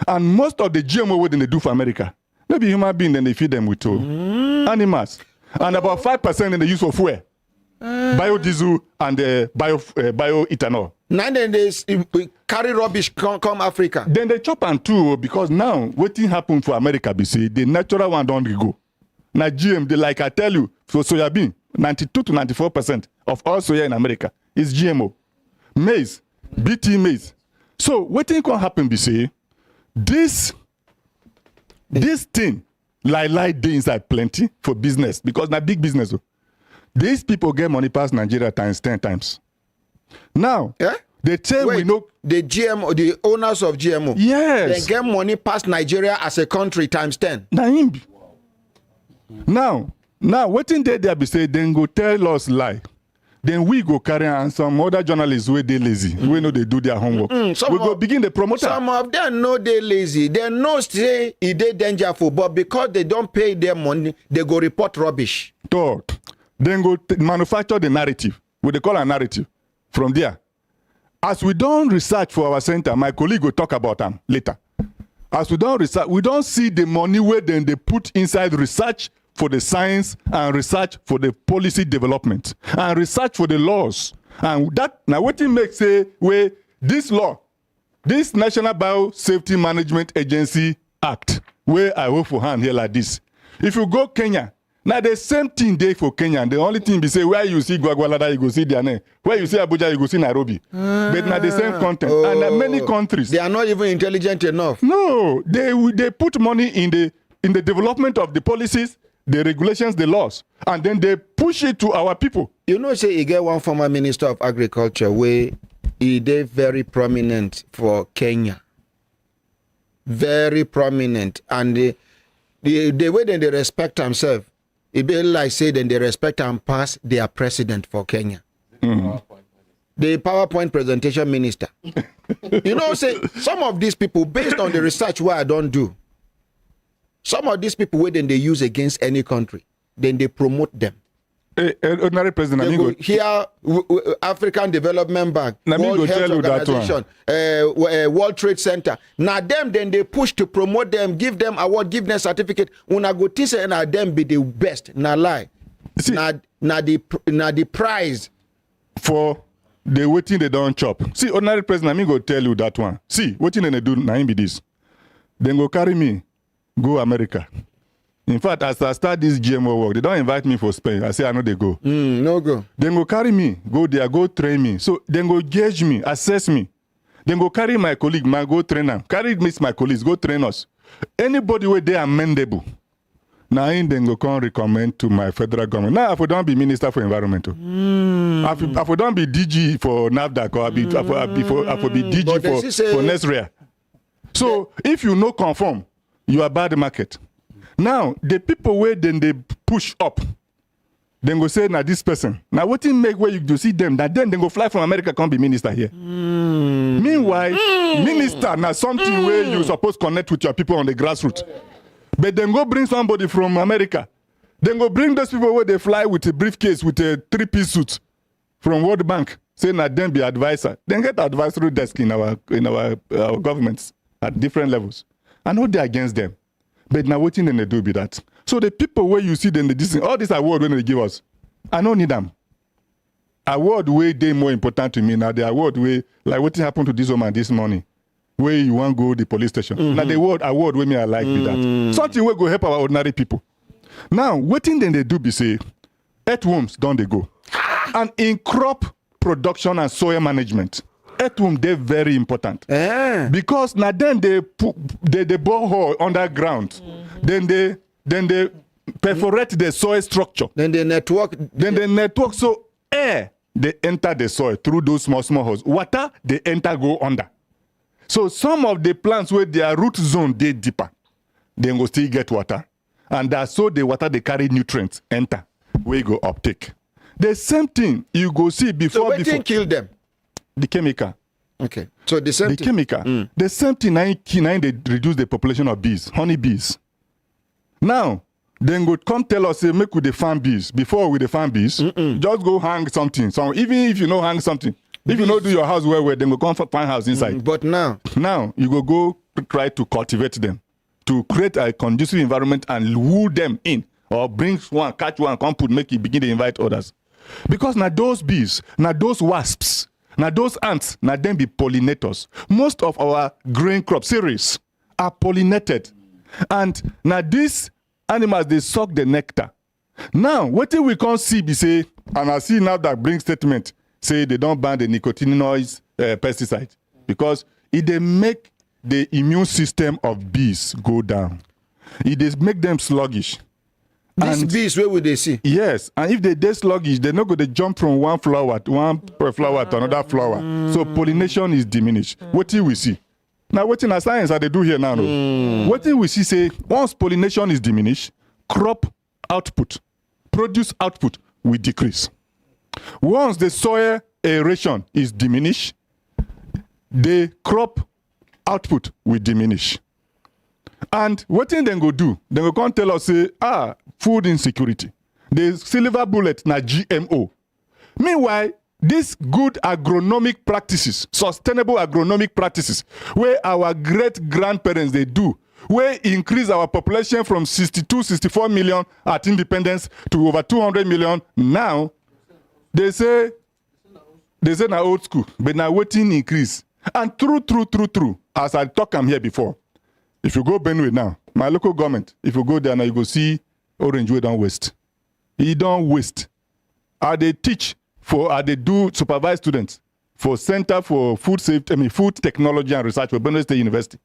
K: And most of the GMO where they do for America, maybe human beings, then they feed them with animals. And about 5% in the use of fuel, biodiesel and bioethanol.
A: Now then they carry rubbish come Africa.
K: Then they chop and too, because now what thing happen for America, be say the natural one don't go. Now GM, they like I tell you, for soya bean, 92 to 94% of all soya in America is GMO. Maize, BT maize. So what thing can happen, be say, this thing, like dey inside plenty for business, because na big business. These people get money past Nigeria times 10 times. Now, they tell we know
A: the GMO, the owners of GMO.
K: Yes.
A: They get money past Nigeria as a country times 10.
K: Now, what in there be say, then go tell us lie. Then we go carry on some other journalists where they lazy. We know they do their homework. We go begin the promoter.
A: Some of them know they lazy. They know say it they dangerful, but because they don't pay their money, they go report rubbish.
K: Talk. Then go manufacture the narrative. What they call a narrative. From there. As we don't research for our center, my colleague will talk about them later. As we don't research, we don't see the money where then they put inside research for the science and research for the policy development and research for the laws. And that now what it makes say where this law, this National Biosafety Management Agency Act, where I work for hand here like this. If you go Kenya, now the same thing there for Kenya. And the only thing be say where you see Gwagwalada, you go see their name. Where you see Abuja, you go see Nairobi. But now the same content. And many countries.
A: They are not even intelligent enough.
K: No, they put money in the development of the policies, the regulations, the laws, and then they push it to our people.
A: You know, say you get one former minister of agriculture where he did very prominent for Kenya. Very prominent. And the way that they respect themselves, it be like say then they respect and pass their president for Kenya. The PowerPoint presentation minister. You know, say some of these people, based on the research where I don't do, some of these people, where then they use against any country, then they promote them.
K: Ordinary president,
A: here, African Development Bank, World Health Organization, World Trade Center. Now them, then they push to promote them, give them award, give them certificate. Una go tise and them be the best. Na lie. Na the prize
K: for the waiting they don't chop. See, ordinary president, I'm go tell you that one. See, what they do now be this. Then go carry me. Go America. In fact, as I start this GMO work, they don't invite me for Spain. I say, I know they go.
A: No go.
K: Then go carry me, go there, go train me. So then go gauge me, assess me. Then go carry my colleague, go train them. Carry me, my colleagues, go train us. Anybody where they are amendable. Now in then go come recommend to my federal government. Now if I don't be minister for environment, if I don't be DG for NAFDAC or I be DG for Nesrea. So if you no conform, you are bad market. Now the people where then they push up, then go say now this person. Now what in make where you do see them? That then they go fly from America, come be minister here. Meanwhile, minister now something where you supposed connect with your people on the grassroots. But then go bring somebody from America. Then go bring those people where they fly with a briefcase with a 3-piece suit from World Bank. Say now then be advisor. Then get advisory desk in our governments at different levels. I know they're against them. But now what thing they do be that. So the people where you see them, all this award when they give us, I don't need them. Award way they more important to me now. The award way, like what happened to this woman this morning. Where you want to go the police station. Now the award where me I like with that. Something will go help our ordinary people. Now, what thing then they do be say, earthworms don't they go. And in crop production and soil management, earthworm they're very important. Because now then they bore hole underground. Then they perforate the soil structure.
A: Then they network.
K: So air they enter the soil through those small holes. Water they enter go under. So some of the plants where their root zone they deeper, they go still get water. And that's so the water they carry nutrients enter, we go uptake. The same thing you go see before.
A: So what thing kill them?
K: The chemical.
A: Okay. So the same thing.
K: Chemical. The same thing they reduce the population of bees, honey bees. Now, then go come tell us, say, make with the farm bees. Before with the farm bees, just go hang something. So even if you know hang something, if you don't do your house well, then go come find house inside.
A: But now
K: you go try to cultivate them, to create a conducive environment and woo them in, or bring one, catch one, come put, make it begin to invite others. Because now those bees, now those wasps, now those ants, now them be pollinators. Most of our grain crop cereals are pollinated, and now these animals they suck the nectar. Now what we can't see be say, and I see now that bring statement. Say they don't ban the nicotinoids pesticide because it they make the immune system of bees go down. It does make them sluggish.
A: These bees, where would they see?
K: Yes, and if they sluggish, they're not going to jump from one flower to another flower. So pollination is diminished. What do we see? Now, what in our science are they do here now? What do we see? Say once pollination is diminished, crop output, produce output will decrease. Once the soil aeration is diminished, the crop output will diminish. And what thing then go do? Then go come tell us, say, food insecurity. The silver bullet na GMO. Meanwhile, these good agronomic practices, sustainable agronomic practices, where our great-grandparents they do, where increase our population from 62, 64 million at independence to over 200 million now, they say na old school, but now waiting increase. And true, as I talk I'm here before, if you go Benue now, my local government, if you go there now, you go see Orange Way don't waste. He don't waste. They teach they do supervise students for Center for Food Safety, Food Technology and Research for Benue State University.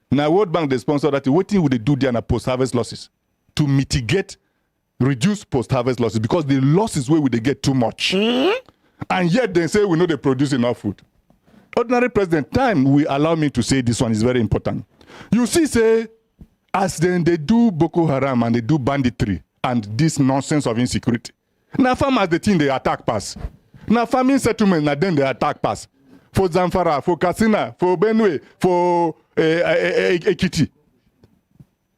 K: Now World Bank they sponsor that. What thing would they do there na post-harvest losses to mitigate, reduce post-harvest losses because the losses where would they get too much. And yet they say we know they produce enough food. Ordinary president, time will allow me to say this one is very important. You see, say, as then they do Boko Haram and they do banditry and this nonsense of insecurity. Now farmers the thing they attack pass. Now farming settlement, now then they attack pass. For Zamfara, for Katsina, for Benue, for Ekiti.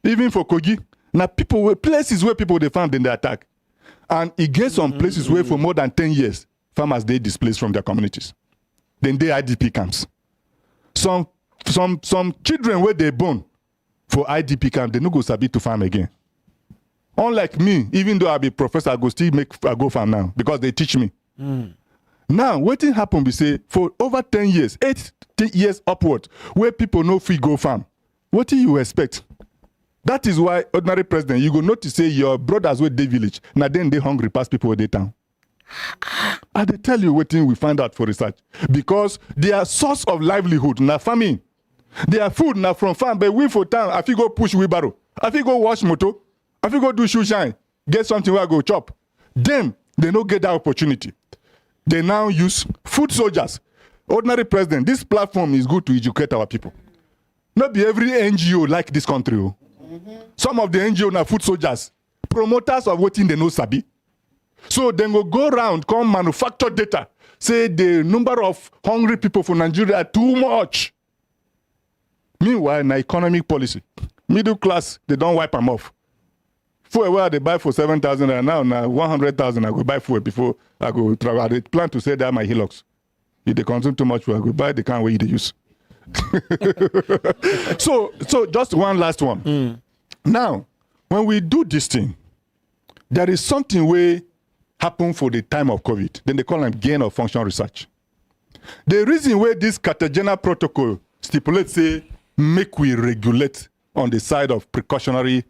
K: Even for Kogi. Now places where people they farm, then they attack. And it gets some places where for more than 10 years, farmers they displaced from their communities. Then they IDP camps. Some children where they born for IDP camp, they no go sabi to farm again. Unlike me, even though I be professor, I go farm now because they teach me. Now, what thing happen? We say for over 10 years, 8 years upward, where people no free go farm. What do you expect? That is why ordinary president, you go notice say your brothers where they village, now then they hungry past people where they town. I they tell you what thing we find out for research because their source of livelihood na farming. Their food na from farm, but we for town. I fit go push wheelbarrow. I fit go wash motor. I fit go do shoe shine, get something where I go chop. Them, they don't get that opportunity. They now use food soldiers. Ordinary president, this platform is good to educate our people. Not be every NGO like this country. Some of the NGO are food soldiers, promoters of what they know sabi. So then go around, come manufacture data, say the number of hungry people for Nigeria are too much. Meanwhile, in economic policy, middle class, they don't wipe them off. Fuel where they buy for 7,000 and now 100,000 I go buy fuel before I go travel. I plan to say that my Hilux. If they consume too much fuel, I go buy the kind where they use. So just one last one. Now, when we do this thing, there is something where happen for the time of COVID. Then they call them gain of function research. The reason where this Cartagena protocol stipulates say make we regulate on the side of precautionary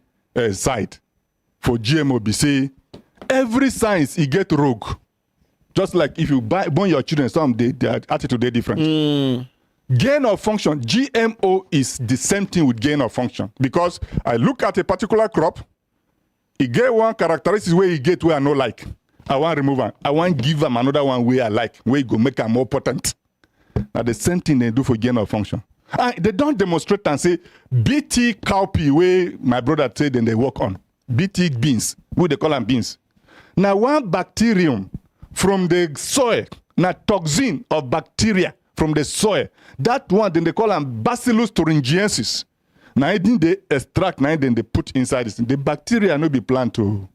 K: side for GMO be say every science you get rogue. Just like if you born your children, some their attitude they different. Gain of function, GMO is the same thing with gain of function because I look at a particular crop, it get one characteristic where you get where I no like. I want to remove them. I want to give them another one where I like, where you go make them more potent. Now the same thing they do for gain of function. And they don't demonstrate and say BT cowpea where my brother said then they work on. BT beans, what they call them beans. Now one bacterium from the soil, now toxin of bacteria from the soil, that one then they call them Bacillus thuringiensis. Now they extract, now then they put inside this. The bacteria no be plant to.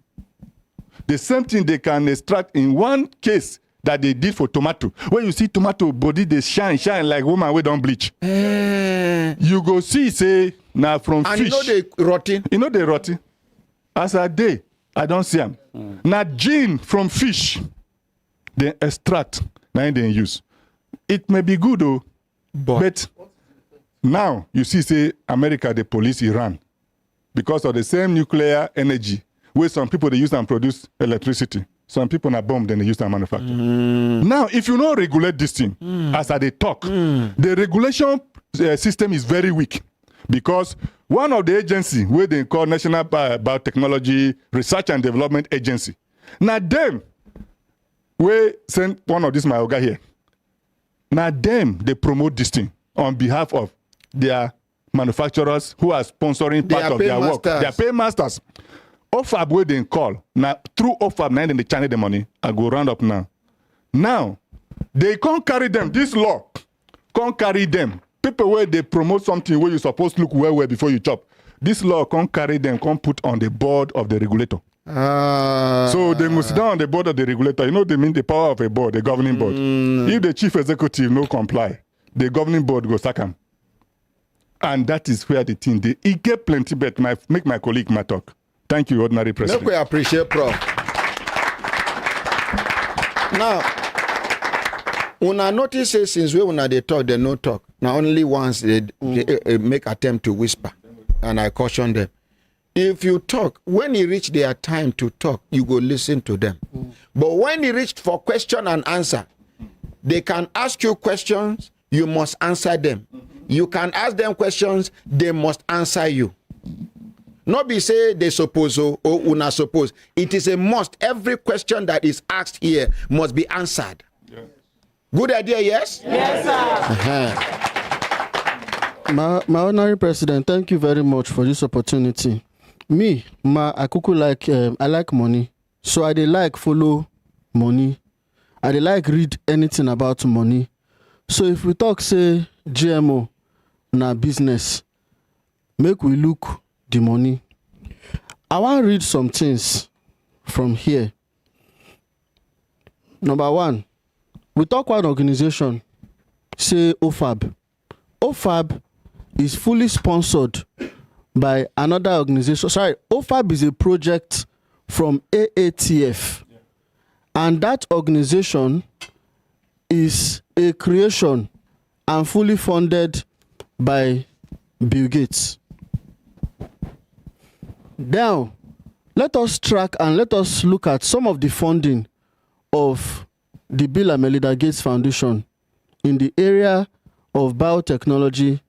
K: The same thing they can extract in one case that they did for tomato. When you see tomato body, they shine like woman we don't bleach. You go see, say, now from
A: and
K: fish.
A: And you know they rotting?
K: You know they rotting? As a day, I don't see them. Now gene from fish, they extract, now they use. It may be good though, but now you see, say, America, they police Iran because of the same nuclear energy where some people they use and produce electricity. Some people are bomb, then they use and manufacture. Now, if you don't regulate this thing, as they talk, the regulation system is very weak because one of the agency where they call National Biotechnology Research and Development Agency. Now them, we send one of this my oga here. Now them, they promote this thing on behalf of their manufacturers who are sponsoring part of their work. They are paymasters. OFAB where they call. Now through OFAB, now then they channel the money. I go round up now. Now, they can't carry them. This law can't carry them. People where they promote something where you're supposed to look well before you chop. This law can't carry them, can't put on the board of the regulator. So they must sit down on the board of the regulator. You know they mean the power of a board, the governing board. If the chief executive no comply, the governing board go sack him. And that is where the thing they get plenty bet make my colleague my talk. Thank you, Ordinary President.
A: We appreciate Prof. Now, when I notice say since when they talk, they no talk. Now only once they make attempt to whisper, and I caution them. If you talk, when it reach their time to talk, you go listen to them. But when it reached for question and answer, they can ask you questions, you must answer them. You can ask them questions, they must answer you. Not be say they suppose or una suppose. It is a must. Every question that is asked here must be answered. Yeah. Good idea, yes?
M: Yes, sir. My honorary president, thank you very much for this opportunity. Me, I like money. So I dey like follow money. I dey like read anything about money. So if we talk say GMO na business, make we look the money. I want to read some things from here. Number one, we talk one organization, say OFAB. OFAB is fully sponsored by another organization. Sorry, OFAB is a project from AATF. And that organization is a creation and fully funded by Bill Gates. Now, let us track and let us look at some of the funding of the Bill and Melinda Gates Foundation in the area of biotechnology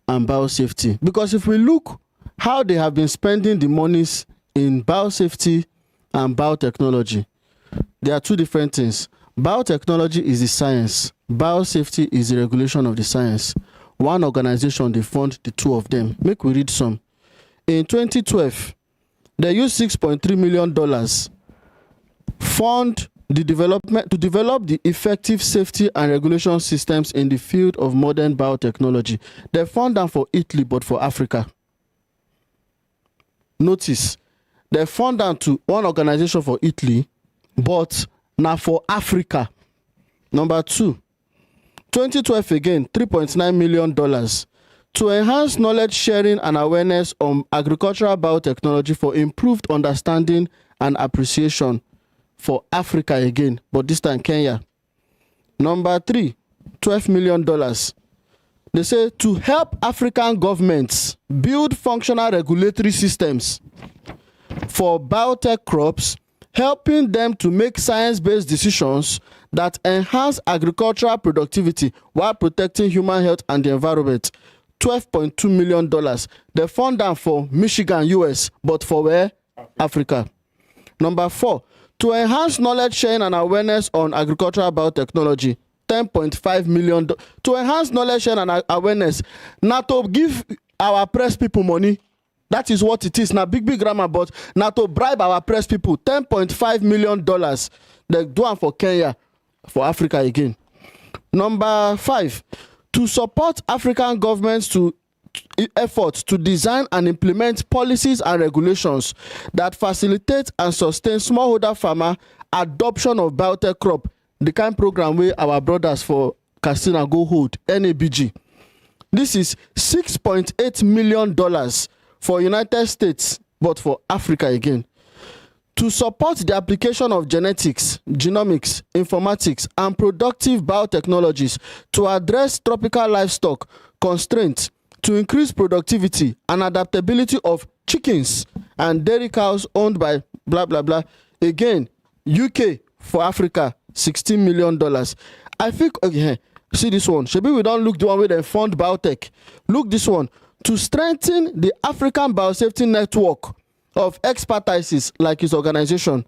M: and biosafety. Because if we look how they have been spending the monies in biosafety and biotechnology. There are two different things. Biotechnology is the science. Biosafety is the regulation of the science. One organization, they fund the two of them. Make we read some. In 2012, they used $6.3 million fund the development to develop the effective safety and regulation systems in the field of modern biotechnology. They fund them for Italy, but for Africa. Notice, they fund them to one organization for Italy, but now for Africa. Number two, 2012 again, $3.9 million to enhance knowledge sharing and awareness on agricultural biotechnology for improved understanding and appreciation for Africa again, but this time Kenya. Number three, $12 million. They say to help African governments build functional regulatory systems for biotech crops, helping them to make science-based decisions that enhance agricultural productivity while protecting human health and the environment. $12.2 million. They fund them for Michigan, US, but for where? Africa. Number four, to enhance knowledge sharing and awareness on agricultural biotechnology. $10.5 million. To enhance knowledge sharing and awareness. Not to give our press people money. That is what it is. Now, big grammar, but not to bribe our press people. $10.5 million. They do it for Kenya, for Africa again. Number five, to support African governments to efforts to design and implement policies and regulations that facilitate and sustain smallholder farmer adoption of biotech crop, the kind program where our brothers for Castina go hold, NABG. This is $6.8 million for United States, but for Africa again. To support the application of genetics, genomics, informatics, and productive biotechnologies to address tropical livestock constraints, to increase productivity and adaptability of chickens and dairy cows owned by blah, blah, blah. Again, UK for Africa, $16 million. I think, okay, see this one. Shebi we don't look the one where they fund biotech. Look this one. To strengthen the African biosafety network of expertises like his organization,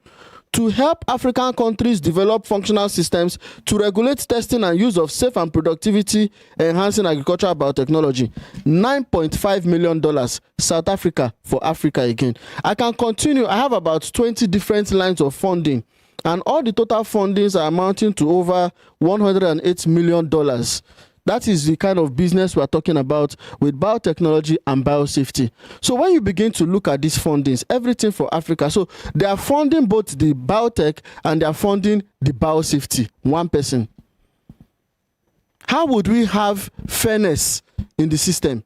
M: to help African countries develop functional systems to regulate testing and use of safe and productivity enhancing agricultural biotechnology. $9.5 million. South Africa for Africa again. I can continue. I have about 20 different lines of funding, and all the total fundings are amounting to over $108 million. That is the kind of business we're talking about with biotechnology and biosafety. So when you begin to look at these fundings, everything for Africa, so they are funding both the biotech and they are funding the biosafety, one person. How would we have fairness in the system?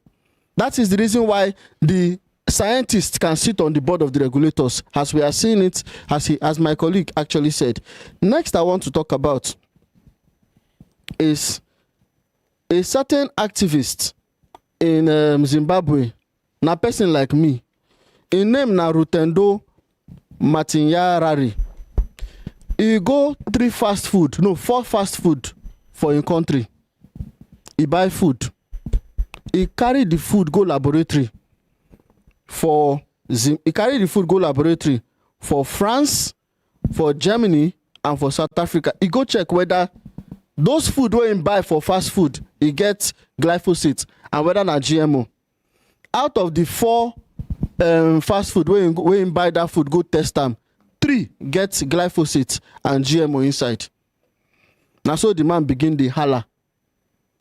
M: That is the reason why the scientists can sit on the board of the regulators, as we are seeing it, as my colleague actually said. Next I want to talk about is a certain activist in Zimbabwe, na person like me, in name na Rutendo Matinyarari. He go 4 fast food for in country. He buy food. He carry the food go laboratory for France, for Germany, and for South Africa. He go check whether those food wey him buy for fast food, he get glyphosate, and whether na GMO. Out of the 4 fast food wey him buy that food, go test them, 3 get glyphosate and GMO inside. Na so the man begin the holler.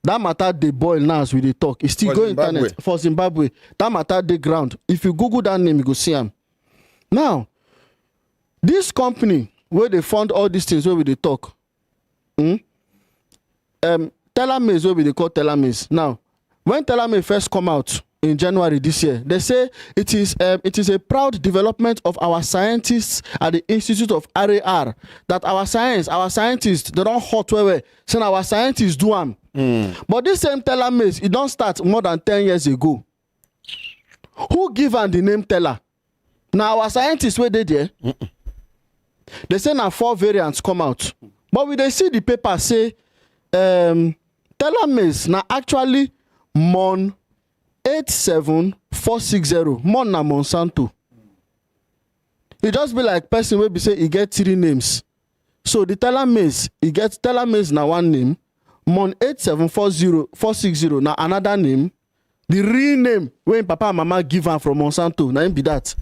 M: That matter dey boil now as we dey talk. E still go internet for Zimbabwe. That matter dey ground. If you Google that name, you go see am. Now, this company where they fund all these things where we dey talk, telomeres wey we dey call telomeres. Now, when telomere first come out in January this year, they say it is a proud development of our scientists at the Institute of RAR that our scientists, they don't hot well, saying our scientists do am. But this same telomeres, it don't start more than 10 years ago. Who give am the name teller? Now our scientists were there. They say now 4 variants come out, but we dey see the paper say telomeres na actually Mon 87460. Mon na Monsanto. e just be like person wey be say e get 3 names. So the teller maize, e get teller maize na one name, Mon 8740460 na another name. The real name wey papa and mama give am from Monsanto, na him be that.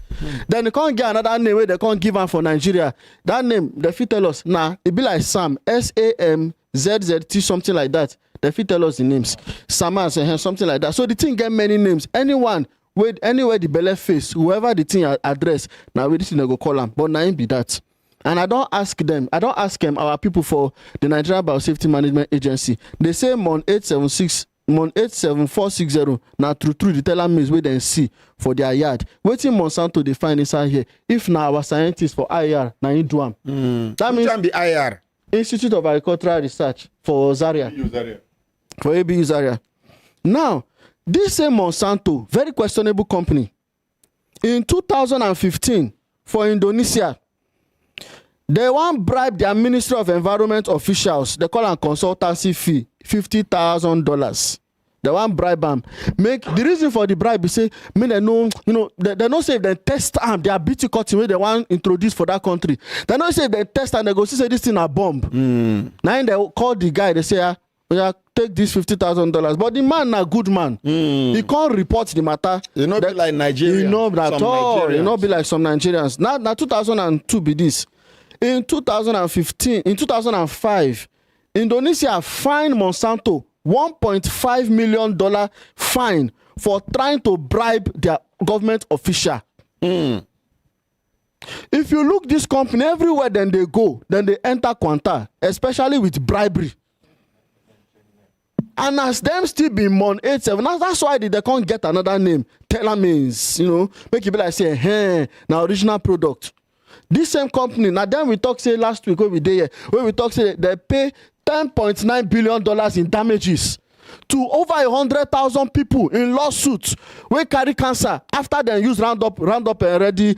M: Then they can't get another name wey they can't give am for Nigeria. That name, they fit tell us, it be like Sam, SAMZZT, something like that. They fit tell us the names. Samas, something like that. So the thing get many names. Anyone, with anywhere the belly face, whoever the thing address, now we this thing they go call them. But na him be that. And I don't ask them, our people for the Nigeria Biosafety Management Agency. They say Mon 87460 na true the teller maize wey dem see for their yard. Wetin Monsanto dey find inside here? If na our scientists for IR na him do am. That means
A: be IR,
M: Institute of Agricultural Research for Zaria. For ABU Zaria. Now, this same Monsanto, very questionable company, in 2015 for Indonesia, they want bribe their Ministry of Environment officials. They call them consultancy fee, $50,000. They want bribe them. Make the reason for the bribe is say, they know, they know say if they test them, their BT cutting where they want introduce for that country. They know say if they test and they go see say this thing a bomb. Now they call the guy. They say, take this $50,000. But the man a good man. He can't report the matter.
A: You know, be like Nigeria.
M: You know that all. You know, be like some Nigerians. Now 2002 be this. In 2005, Indonesia fined Monsanto $1.5 million fine for trying to bribe their government official. If you look this company, everywhere then they go, then they enter Quanta, especially with bribery. And as them still be Mon 87, that's why they can't get another name. Teller means, make it be like say, hey, now original product. This same company, now then we talk say last week when we did here, when we talk say they pay $10.9 billion in damages to over 100,000 people in lawsuits wey carry cancer after they use Roundup ready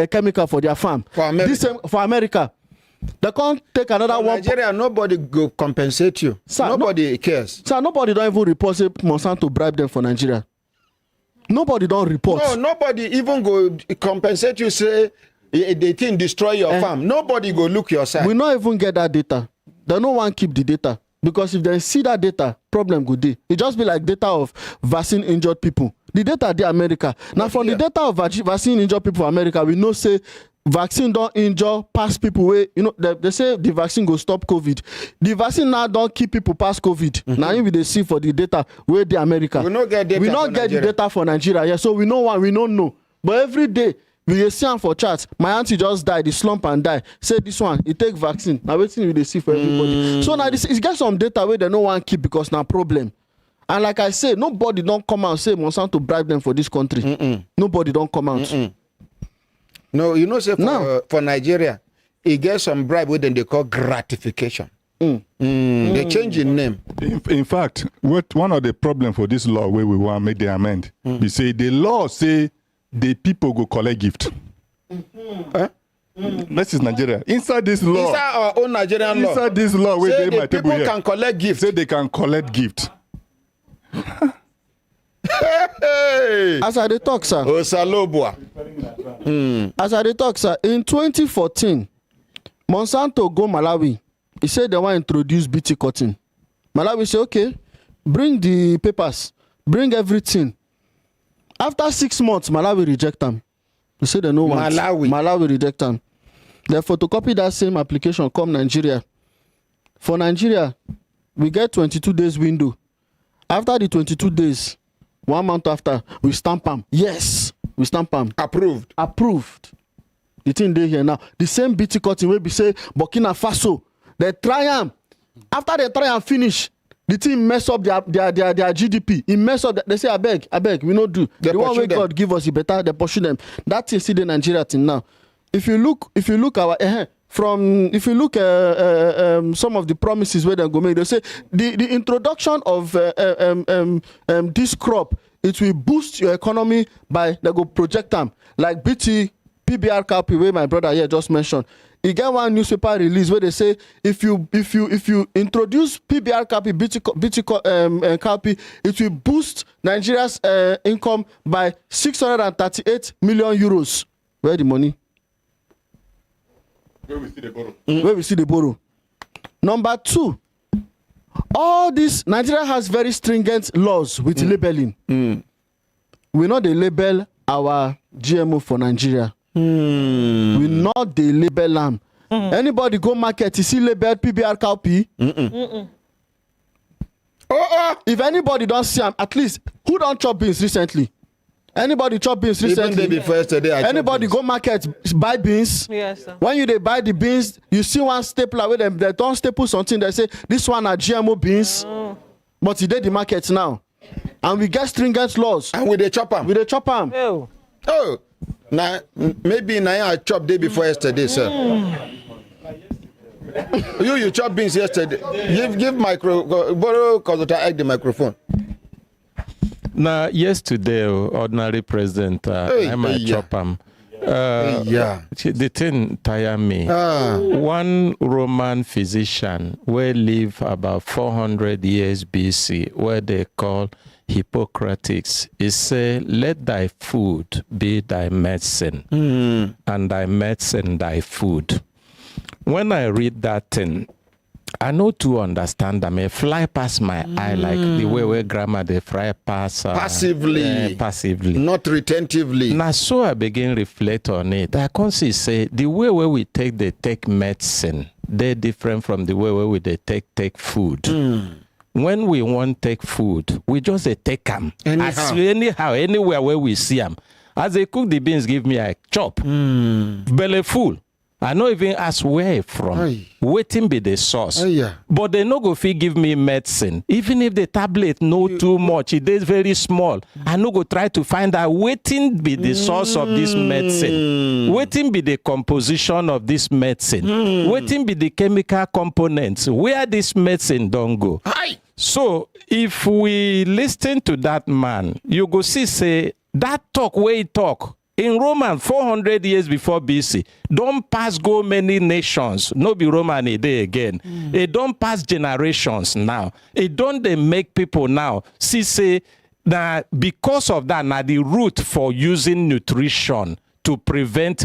M: chemical for their farm.
A: For America.
M: This same, for America. They can't take another
A: for
M: one.
A: Nigeria, nobody go compensate you. Sir, nobody cares.
M: Sir, nobody don't even report say Monsanto bribe them for Nigeria. Nobody don't report.
A: No, nobody even go compensate you say they think destroy your farm. Nobody go look your side.
M: We not even get that data. They no one keep the data. Because if they see that data, problem go dey. It just be like data of vaccine injured people. The data dey America. Now from the data of vaccine injured people for America, we know say vaccine don't injure past people wey they say the vaccine go stop COVID. The vaccine now don't keep people past COVID. Now we dey see for the data where dey America.
A: We not get data.
M: We not get the data for Nigeria. Yeah, so we know one, we don't know. But every day we dey see am for chat. My auntie just died, the slump and die. Say this one, he take vaccine. Now wetin we dey see for everybody. So now this it get some data where they no one keep because na problem. And like I say, nobody don't come out say Monsanto bribe them for this country. Nobody don't come out.
A: No, say for Nigeria, it gets some bribe wey they call gratification. They change the name.
K: In fact, one of the problems for this law where we want make the amend, we say the law say the people go collect gift. This is Nigeria. Inside this law,
A: inside our own Nigerian law,
K: inside this law, where they my table
A: people
K: here,
A: can collect gift.
K: say they can collect gift.
M: As I dey talk, sir.
A: Osalobua.
M: As I dey talk, sir, in 2014, Monsanto go Malawi. He said they want to introduce BT cotton. Malawi say, okay, bring the papers, bring everything. After 6 months, Malawi reject them. They say they no want. Malawi reject them. They photocopy that same application, come Nigeria. For Nigeria, we get 22 days window. After the 22 days, 1 month after, we stamp them. Yes, we stamp them.
A: Approved.
M: Approved. The thing they here now. The same BT cotton wey be say Burkina Faso. They try them. After they try and finish, the team mess up their GDP. It mess up. They say, I beg, we no do. The one way God give us, the better they pursue them. That is the Nigeria thing now. If you look our some of the promises where they go make, they say the introduction of this crop, it will boost your economy by they go project them like BT PBR cowpea where my brother here just mentioned. You get one newspaper release where they say if you introduce PBR cowpea, BT cowpea, it will boost Nigeria's income by 638 million euros. Where the money?
G: Where we see the borrow.
M: Where we see the borrow. Number 2, all this, Nigeria has very stringent laws with labeling. We know they label our GMO for Nigeria. We know they label them. Anybody go market, you see label PBR cowpea? If anybody don't see them, at least, who don't chop beans recently? Anybody chop beans recently?
A: Even before yesterday,
M: anybody go market, buy beans?
F: Yes, sir.
M: When they buy the beans, you see one stapler with them, they don't staple something, they say, this one are GMO beans. But he did the market now. And we get stringent laws.
A: And we they chop them.
M: We they chop them.
F: Oh.
A: Now, maybe now I chop day before yesterday, sir. You chop beans yesterday. Give borrow because I egg the microphone.
B: Now, yesterday, ordinary president, I might chop him. The thing tire me. One Roman physician where live about 400 years BC, where they call Hippocrates, he say, let thy food be thy medicine, and thy medicine thy food. When I read that thing, I know to understand them. It fly past my eye like the way grammar they fly past
A: passively, not retentively.
B: Now, so I begin reflect on it. I can see say the way where we take medicine, they're different from the way where we take food. When we want take food, we just take them anyhow, anywhere where we see them. As they cook the beans, give me a chop, belly full. I no even ask where from. Waiting be the source. But they no go fit give me medicine. Even if the tablet no too much, it is very small. I no go try to find out waiting be the source of this medicine. Waiting be the composition of this medicine. Waiting be the chemical components. Where this medicine don't go. So if we listen to that man, you go see say that talk where he talk. In Roman, 400 years before BC, don't pass go many nations. No be Roman a day again. It don't pass generations now. It don't they make people now see say that because of that, now the route for using nutrition to prevent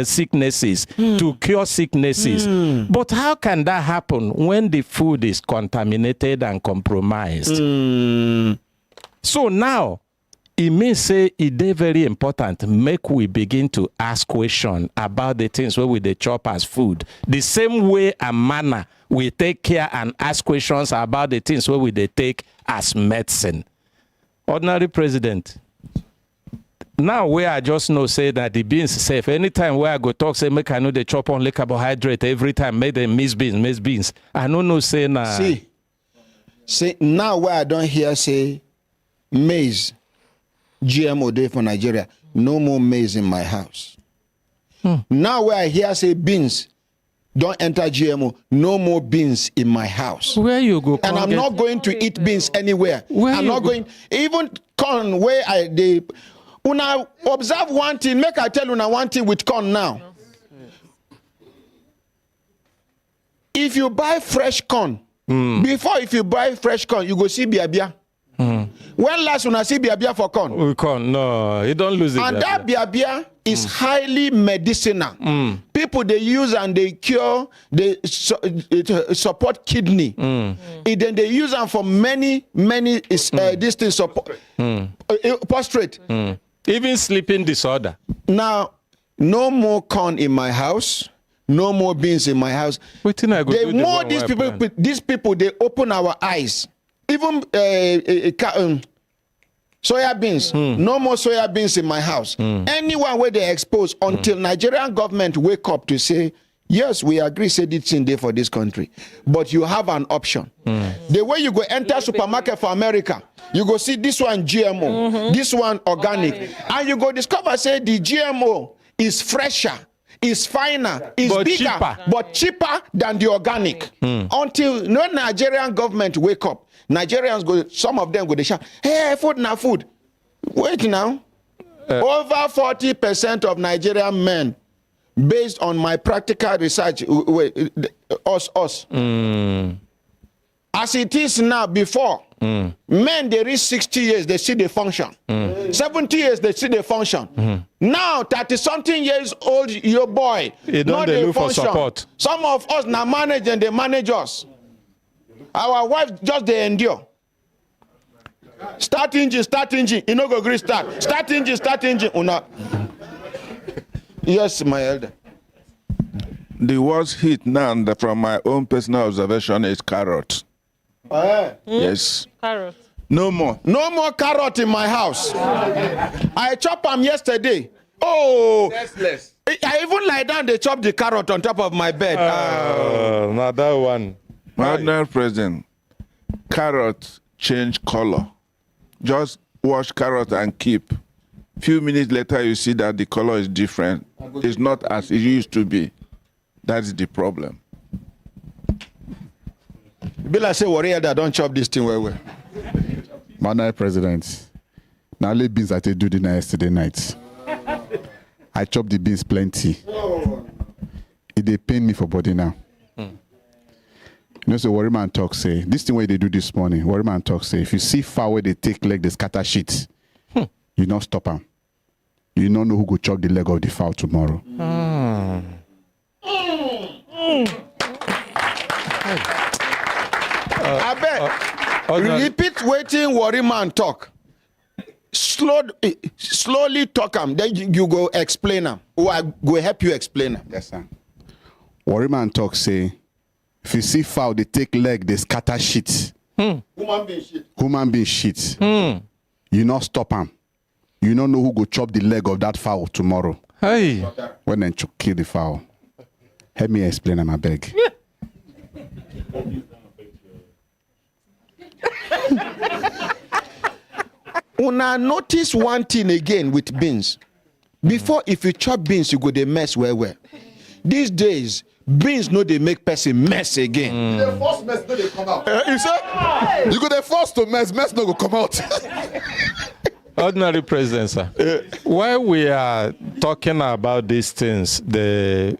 B: sicknesses, to cure sicknesses. But how can that happen when the food is contaminated and compromised? So now, it means say it is very important. Make we begin to ask questions about the things where we dey chop as food. The same way and manner we take care and ask questions about the things where we dey take as medicine. Ordinary president. Now where I just know say that the beans safe. Anytime where I go talk say make I know they chop only carbohydrate every time. Make them miss beans. I don't know say na.
A: See now where I don't hear say maize. GMO day for Nigeria. No more maize in my house. Now where I hear say beans don't enter GMO, no more beans in my house.
B: Where you go?
A: And I'm not going to eat beans anywhere. I'm not going. Even corn where they. Una observe one thing. Make I tell una one thing with corn now. If you buy fresh corn, if you buy fresh corn, you go see biabia. When last when I see biabia for corn?
B: We corn, no, you don't lose it.
A: And that biabia is highly medicinal. People they use and they cure, they support kidney. Then they use them for many these things support prostrate.
B: Even sleeping disorder.
A: Now, no more corn in my house. No more beans in my house. These people they open our eyes. Even soya beans, no more soya beans in my house. Anyone where they expose until Nigerian government wake up to say, yes, we agree, say this thing there for this country, but you have an option. The way you go enter supermarket for America, you go see this one GMO, this one organic, and you go discover say the GMO is fresher, is finer, is bigger, but cheaper than the organic. Until no Nigerian government wake up. Nigerians go, some of them go, they shout, hey, food now food. Wait now. Over 40% of Nigerian men, based on my practical research, us. As it is now, before, Men, they reach 60 years, they see the function. 70 years, they see the function. Now, 30-something years old, your boy,
B: don't they look for support?
A: Some of us now manage and they manage us. Our wife just they endure. Start engine, you know go green start. Start engine, una. Yes, my elder.
I: The worst hit now, from my own personal observation, is carrot. Yes.
F: Carrot.
A: No more carrot in my house. I chop them yesterday. Oh, less. I even lie down, they chop the carrot on top of my bed.
B: Not that one.
I: Madam President, carrots change color. Just wash carrot and keep. Few minutes later, you see that the color is different. It's not as it used to be. That's the problem.
A: Be like say warrior that don't chop this thing well.
G: Madam President, now let beans that I do dinner yesterday night. I chop the beans plenty. It they pain me for body now. You know, so worry man talk say, this thing where they do this morning, worry man talk say, if you see fowl where they take leg, they scatter shit, you not stop them. You don't know who go chop the leg of the fowl tomorrow.
A: I bet. Repeat waiting worry man talk. Slowly talk them, then you go explain them. Or I go help you explain them.
G: Yes, sir. Worry man talk say, if you see fowl, they take leg, they scatter shit. Human being shit. You not stop them. You don't know who go chop the leg of that fowl tomorrow.
B: Hey.
G: When then kill the fowl. Help me explain them, I beg.
A: Una notice one thing again with beans. Before, if you chop beans, you go they mess well. These days, beans no they make person mess again.
G: The first mess no they come out. You say you go the first to mess no go come out.
B: Ordinary President, sir. While we are talking about these things, the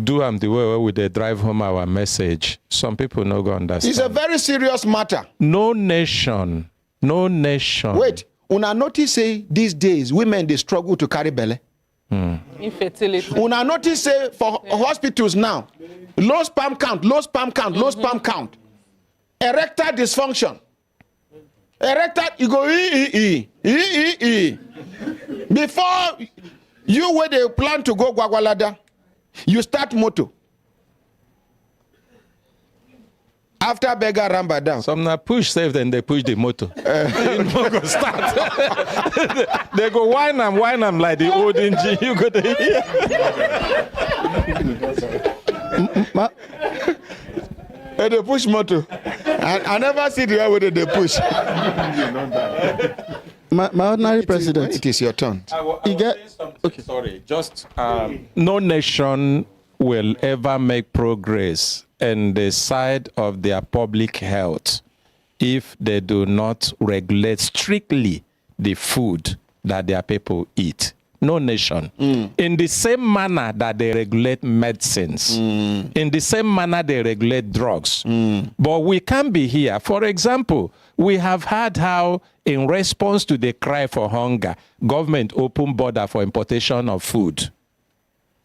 B: do and the way we they drive home our message. Some people no go understand.
A: It's a very serious matter.
B: No nation.
A: Wait, una notice say these days women they struggle to carry belly.
F: Infertility.
A: Una notice say for hospitals now, low sperm count. Erectile dysfunction. Erectile, you go Before you where they plan to go Gwagwalada, you start moto. After beggar ramba down.
B: Some na push safe, then they push the motor. Go start. They go whine them like the old engine. You go to hear.
A: And they push motor. I never see the way they push.
M: My ordinary president.
A: It is your turn.
B: Okay. Sorry, just no nation will ever make progress in the side of their public health if they do not regulate strictly the food that their people eat. No nation. In the same manner that they regulate medicines, in the same manner they regulate drugs. But we can't be here. For example, we have heard how in response to the cry for hunger, government opened border for importation of food.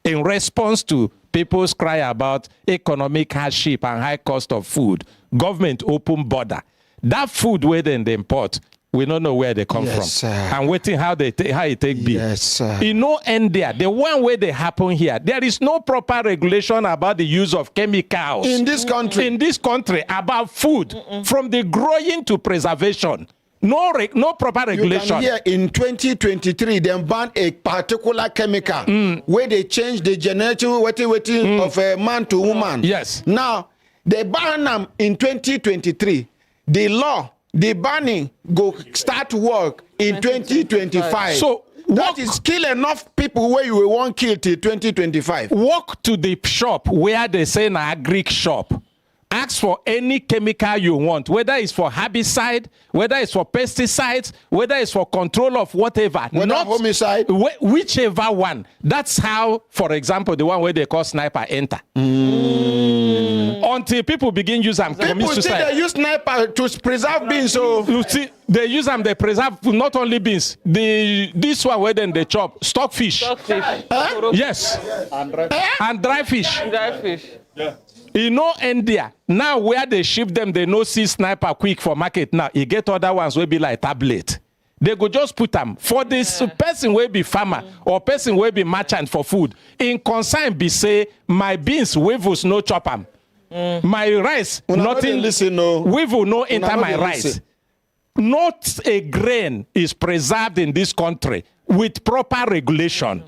B: In response to people's cry about economic hardship and high cost of food, government open border. That food where then they import, we don't know where they come from.
A: Sir.
B: And waiting how it take be.
A: Yes, sir.
B: You know, end there. The one way they happen here, there is no proper regulation about the use of chemicals
A: in this country.
B: In this country about food, from the growing to preservation. No proper regulation.
A: You can hear in 2023, they ban a particular chemical where they change the genetic of a man to woman.
B: Yes.
A: Now, they ban them in 2023. The law, the banning, go start work in 2025.
B: So,
A: that is kill enough people where you won't kill till 2025.
B: Walk to the shop where they say an agric shop. Ask for any chemical you want, whether it's for herbicide, whether it's for pesticides, whether it's for control of whatever.
A: Not homicide.
B: Whichever one. That's how, for example, the one where they call sniper enter. until people begin use them.
A: People say they use sniper to preserve beans. So
B: you see, they use them. They preserve not only beans. This one where then they chop stockfish.
F: Stockfish.
B: Yes. And dry fish.
F: Dry fish.
K: Yeah.
B: You know India now where they ship them, they no see sniper quick for market now. You get other ones will be like tablet. They go just put them for this person will be farmer or person will be merchant for food. In consign be say my beans weevils no chop them. My rice nothing.
A: Listen, no.
B: Weevil no enter my rice.
A: Listen.
B: Not a grain is preserved in this country with proper regulation.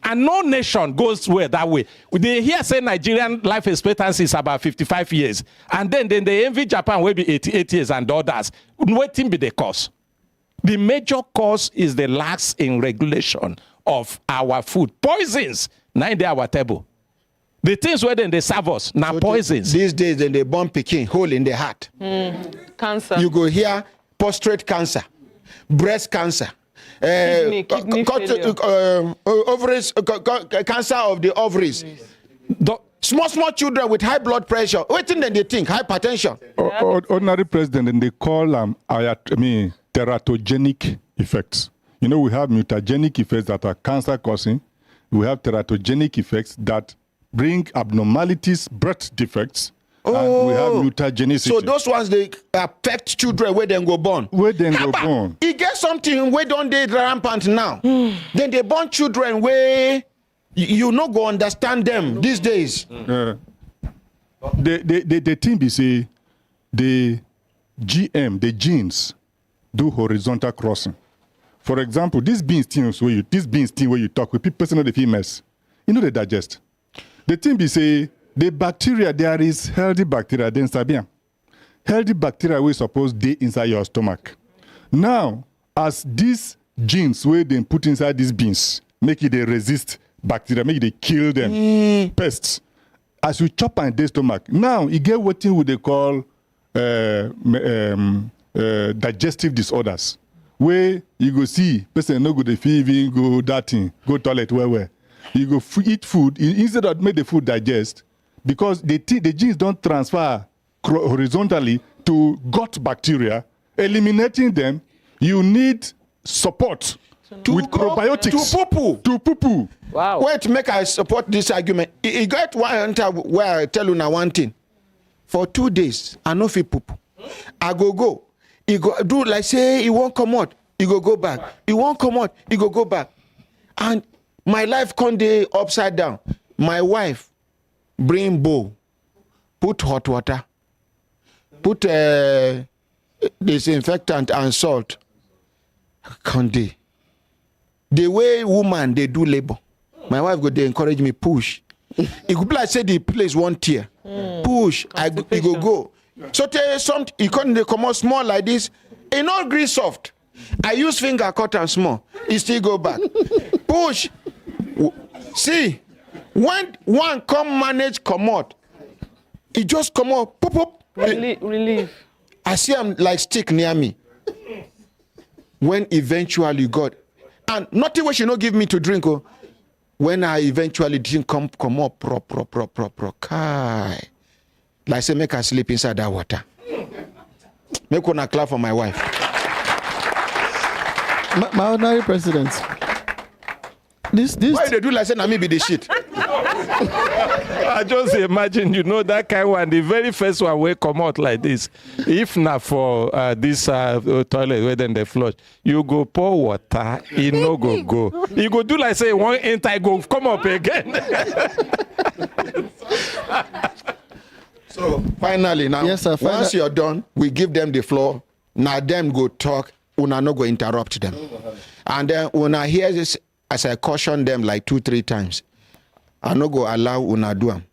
B: And no nation goes that way. They hear say Nigerian life expectancy is about 55 years. And then they envy Japan will be 88 years and others. Waiting be the cause. The major cause is the lax in regulation of our food. Poisons, now in our table. The things where then they serve us, now poisons.
A: These days, then they born Peking, hole in the heart.
F: Cancer.
A: You go here, prostate cancer, breast cancer,
F: kidney failure.
A: ovaries, cancer of the ovaries. Small children with high blood pressure. What thing then they think? Hypertension.
K: Ordinary president, and they call teratogenic effects. You know, we have mutagenic effects that are cancer causing. We have teratogenic effects that bring abnormalities, birth defects. And we have mutagenicity.
A: So those ones, they affect children where they go born.
K: Where they go born.
A: He get something where don't they rampant now. Then they born children where you no go understand them these days.
K: The thing be say the GM, the genes, do horizontal crossing. For example, these beans things where you talk with people know the females, you know they digest. The thing be say the bacteria, there is healthy bacteria, then Sabian. Healthy bacteria we suppose they inside your stomach. Now, as these genes where they put inside these beans, make it they resist bacteria, make it they kill them, pests. As you chop in the stomach, now you get what they call digestive disorders, where you go see person no go the fever, go that thing, go toilet where you go eat food instead of make the food digest, because the genes don't transfer horizontally to gut bacteria. Eliminating them, you need support with probiotics
A: to poo-poo.
F: Wow.
A: Wait, make I support this argument. You got one where I tell you now one thing. For 2 days, I no fit poo-poo. I go. He go do like say he won't come out. He go back. He won't come out. He go back. And my life can dey upside down. My wife bring bowl, put hot water, put disinfectant and salt. Can't the way woman they do labor, my wife go they encourage me push. It could be like say the place one tear, push. I go. So tell you something. You can't come out small like this. It not green soft. I use finger cut and small. It still go back. Push. See, when one come manage come out, it just come out. Pop up.
F: Relief.
A: I see him like stick near me. When eventually God, and nothing what she no give me to drink. Oh, when I eventually didn't come up pro. Kai. Like say make her sleep inside that water. Make one clap for my wife.
M: My ordinary president. This
A: why they do like say na me be the shit?
B: I just imagine, that kind of one, the very first one will come out like this. If not for this toilet where then they flush, you go pour water, it no go. You go do like say one enter, go come up again.
A: So finally now,
M: yes, sir,
A: once you're done, we give them the floor. Now them go talk, una no go interrupt them. And then una hear this, as I caution them like 2-3 times, I no go allow una do them.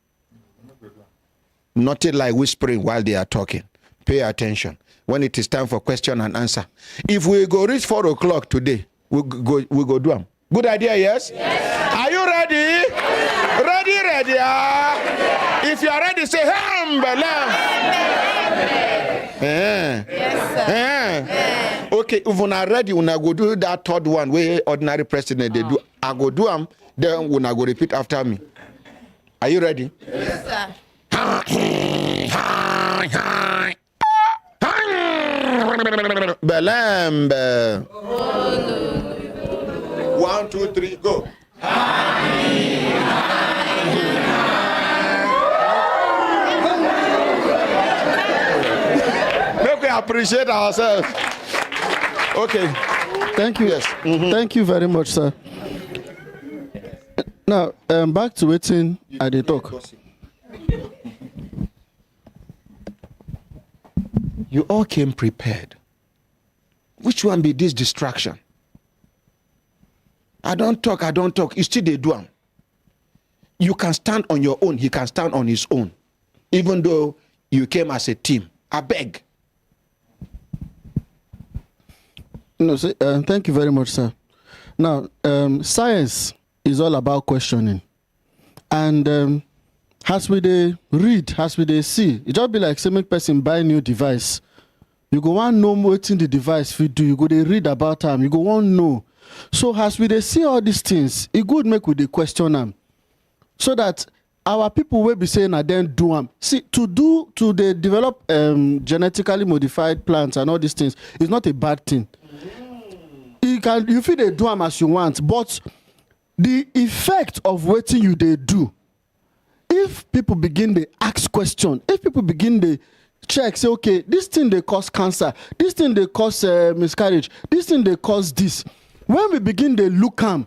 A: Nothing like whispering while they are talking. Pay attention. When it is time for question and answer. If we go reach 4 o'clock today, we go do them. Good idea, yes? Yes. Are you ready? Ready? If you are ready, say yes, sir. Okay, if we are ready, we go do that third one where ordinary president they do. I go do them, then we go repeat after me. Are you ready?
D: Yes, sir.
A: Belembe. 1, 2, 3, go. Make we appreciate ourselves. Okay.
M: Thank you.
A: Yes.
M: Thank you very much, sir. Now, back to waiting at the talk.
A: You all came prepared. Which one be this distraction? I don't talk. You still they do am. You can stand on your own. He can stand on his own. Even though you came as a team. I beg.
M: No, thank you very much, sir. Now, science is all about questioning. And as we dey read, as we dey see, it just be like say make person buy new device. You go want know wetin the device fit do. You go dey read about am. You go want know. So as we dey see all these things, it good make we dey question am. So that our people will be saying na dem do am. See, to dey develop genetically modified plants and all these things is not a bad thing. You feel they do am as you want, but the effect of wetin you dey do, if people begin to ask question, if people begin to check, say, okay, this thing they cause cancer, this thing they cause miscarriage, this thing they cause this. When we begin to look am,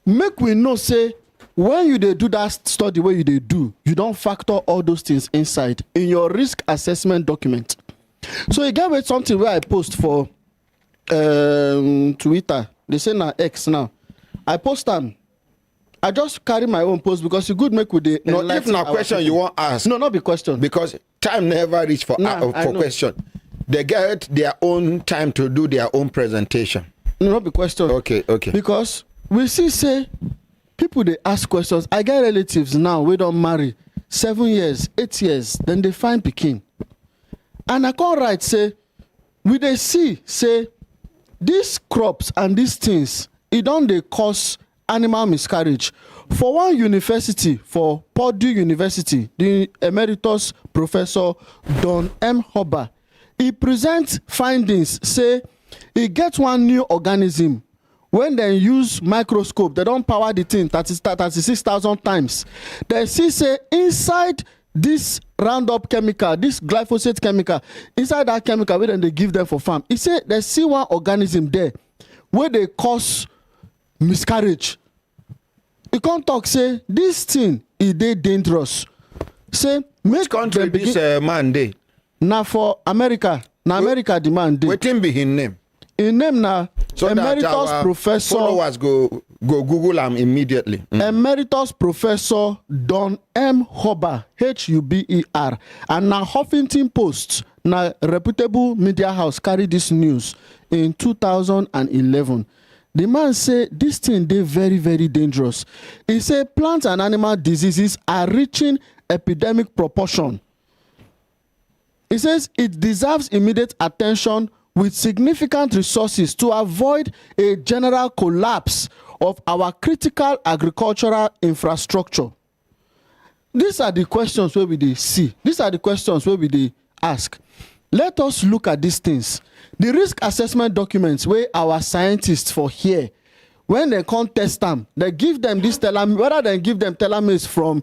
M: make we know say when you dey do that study where you dey do, you don't factor all those things inside in your risk assessment document. So you get with something where I post for Twitter. They say now X now. I post them. I just carry my own post because you good make with the.
A: No, if not question you won't ask.
M: No, not be question.
A: Because time never reach for question. They get their own time to do their own presentation.
M: No, not be question.
A: Okay.
M: Because we say people they ask questions. I get relatives now we don't marry 7 years, 8 years, then they find pikin. And I can't write say we they see say these crops and these things it don't they cause animal miscarriage. For one university, for Purdue University, the emeritus professor Don M. Huber, he presents findings say he gets one new organism. When they use microscope, they don't power the thing 36,000 times. They see say inside this Roundup chemical, this glyphosate chemical, inside that chemical where they give them for farm, he say they see one organism there where they cause miscarriage. You can't talk say this thing is they dangerous. Say
A: which country this man dey?
M: Now for America, now America demand dey.
A: Wetin be his name?
M: His name now
A: so
M: emeritus professor.
A: Followers go Google him immediately.
M: Emeritus professor Don M. Huber, Huber, and now Huffington Post, now reputable media house carry this news in 2011. The man say this thing they very, very dangerous. He say plant and animal diseases are reaching epidemic proportion. He says it deserves immediate attention with significant resources to avoid a general collapse of our critical agricultural infrastructure. These are the questions where we dey see. These are the questions where we dey ask. Let us look at these things. The risk assessment documents where our scientists for here, when they come test them, they give them this telomerase, whether they give them telomerase from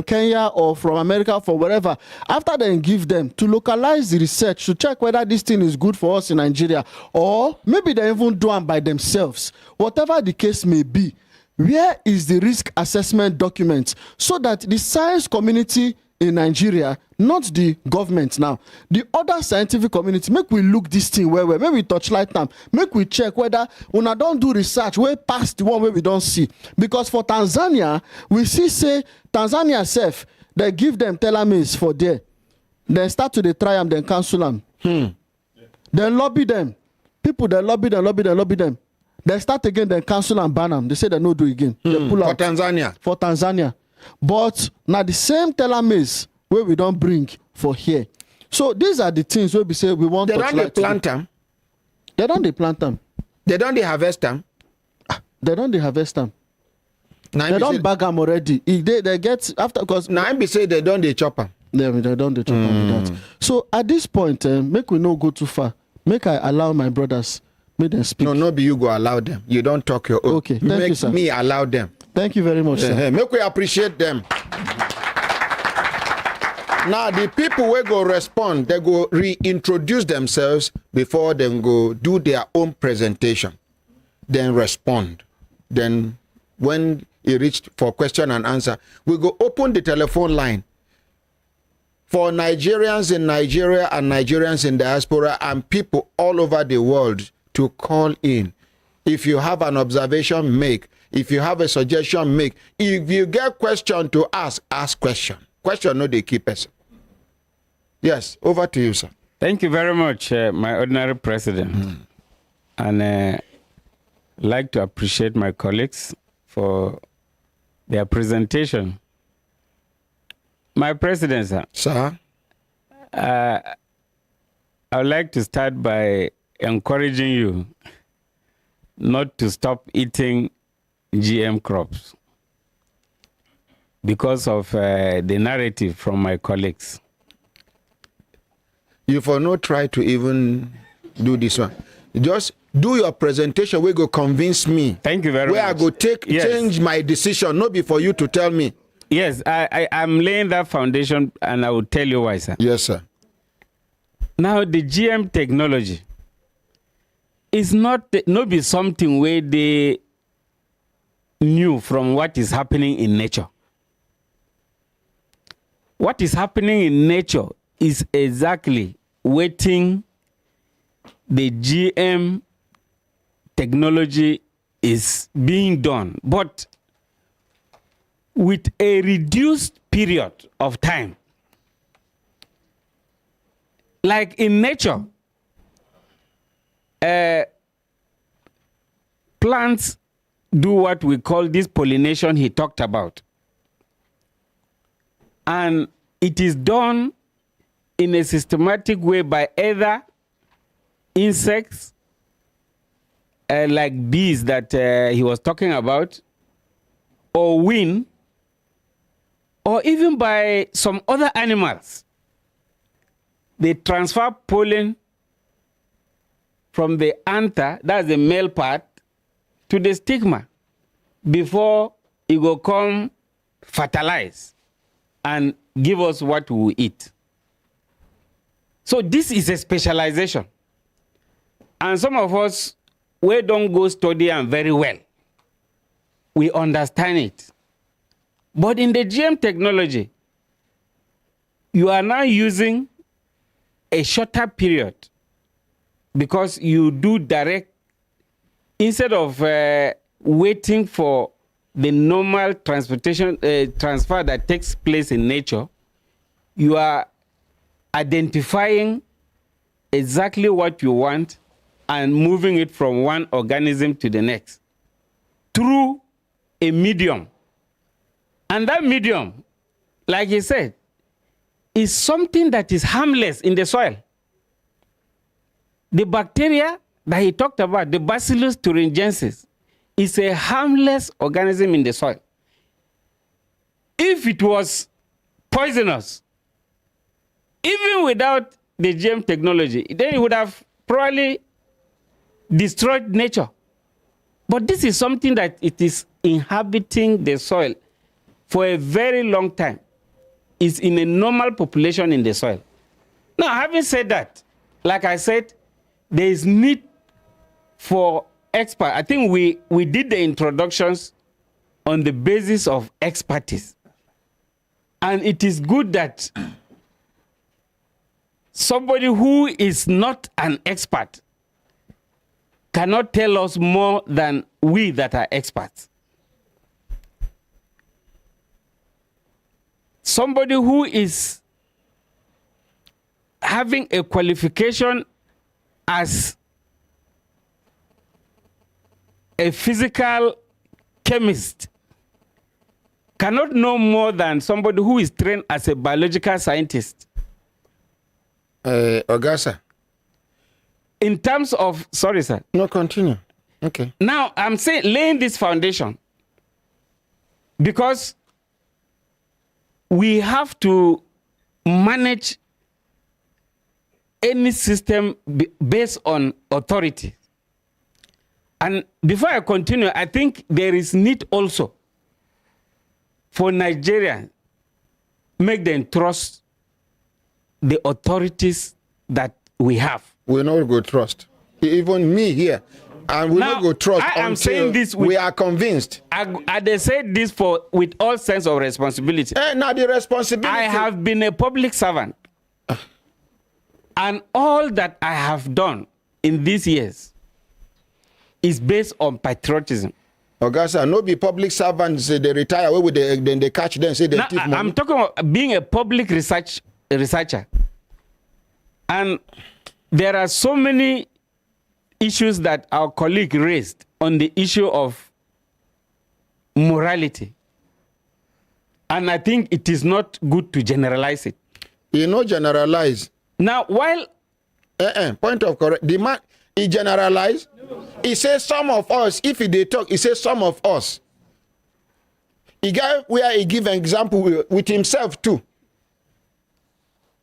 M: Kenya or from America, for wherever. After they give them to localize the research to check whether this thing is good for us in Nigeria, or maybe they even do them by themselves. Whatever the case may be, where is the risk assessment document so that the science community in Nigeria, not the government now, the other scientific community, make we look this thing where make we touchlight them, make we check whether una don't do research way past the one where we don't see. Because for Tanzania, we see say Tanzania self, they give them telomerase for there. They start to try them, then cancel them. Then lobby them. People they lobby them. They start again, then cancel and ban them. They say they no do again. They pull out. For Tanzania. But now the same telomerase where we don't bring for here. So these are the things where we say we want
A: to plant them.
M: They don't plant them.
A: They don't harvest them.
M: They don't harvest them.
A: Now
M: They don't bag them already. If they get after because
A: now be say they don't they chop them.
M: Yeah, they don't they chop am with that. So at this point, make we no go too far. Make I allow my brothers make them speak.
A: No, be you go allow them. You don't talk your own.
M: Okay, thank you, sir.
A: Me allow them.
M: Thank you very much, sir.
A: Make we appreciate them. Now the people will go respond. They go reintroduce themselves before they go do their own presentation. Then respond. Then when it reached for question and answer, we go open the telephone line for Nigerians in Nigeria and Nigerians in diaspora and people all over the world to call in. If you have an observation, make. If you have a suggestion, make. If you get question to ask question. Question, no, they keep us. Yes, over to you, sir.
L: Thank you very much, my ordinary president. And like to appreciate my colleagues for their presentation. My president, sir.
A: Sir.
L: I would like to start by encouraging you not to stop eating GM crops because of the narrative from my colleagues.
A: You for no try to even do this one. Just do your presentation. We go convince me.
L: Thank you very much.
A: Where I go change my decision, not be for you to tell me.
L: Yes, I'm laying that foundation, and I will tell you why, sir.
A: Yes, sir.
L: Now, the GM technology is not be something where they knew from what is happening in nature. What is happening in nature is exactly waiting the GM technology is being done, but with a reduced period of time. Like in nature, plants do what we call this pollination he talked about. And it is done in a systematic way by either insects, like bees that he was talking about, or wind, or even by some other animals. They transfer pollen from the anther, that's the male part, to the stigma before it will come fertilize and give us what we eat. So this is a specialization. And some of us, we don't go study and very well. We understand it. But in the GM technology, you are now using a shorter period because you do direct, instead of waiting for the normal transportation transfer that takes place in nature, you are identifying exactly what you want and moving it from one organism to the next through a medium. And that medium, like he said, is something that is harmless in the soil. The bacteria that he talked about, the Bacillus thuringiensis, is a harmless organism in the soil. If it was poisonous, even without the GM technology, then it would have probably destroyed nature. But this is something that it is inhabiting the soil for a very long time. It's in a normal population in the soil. Now, having said that, like I said, there is need for experts. I think we did the introductions on the basis of expertise. And it is good that somebody who is not an expert cannot tell us more than we that are experts. Somebody who is having a qualification as a physical chemist cannot know more than somebody who is trained as a biological scientist.
A: Ogasa.
L: In terms of, sorry, sir.
A: No, continue. Okay.
L: Now, I'm saying laying this foundation. Because we have to manage any system based on authority. And before I continue, I think there is need also for Nigeria make them trust the authorities that we have.
A: We not go trust. Even me here. And we not go trust
L: I am saying this
A: we are convinced.
L: I they say this with all sense of responsibility.
A: Now the responsibility.
L: I have been a public servant. And all that I have done in these years is based on patriotism.
A: Sir, no be public servants, they retire away with then they catch them, say they thief money.
L: I'm talking about being a public researcher. And there are so many issues that our colleague raised on the issue of morality. And I think it is not good to generalize it.
A: You know, generalize.
L: Now, while...
A: point of correct. The man, he generalized. He says some of us, if they talk, he says some of us. He gave where he give an example with himself too.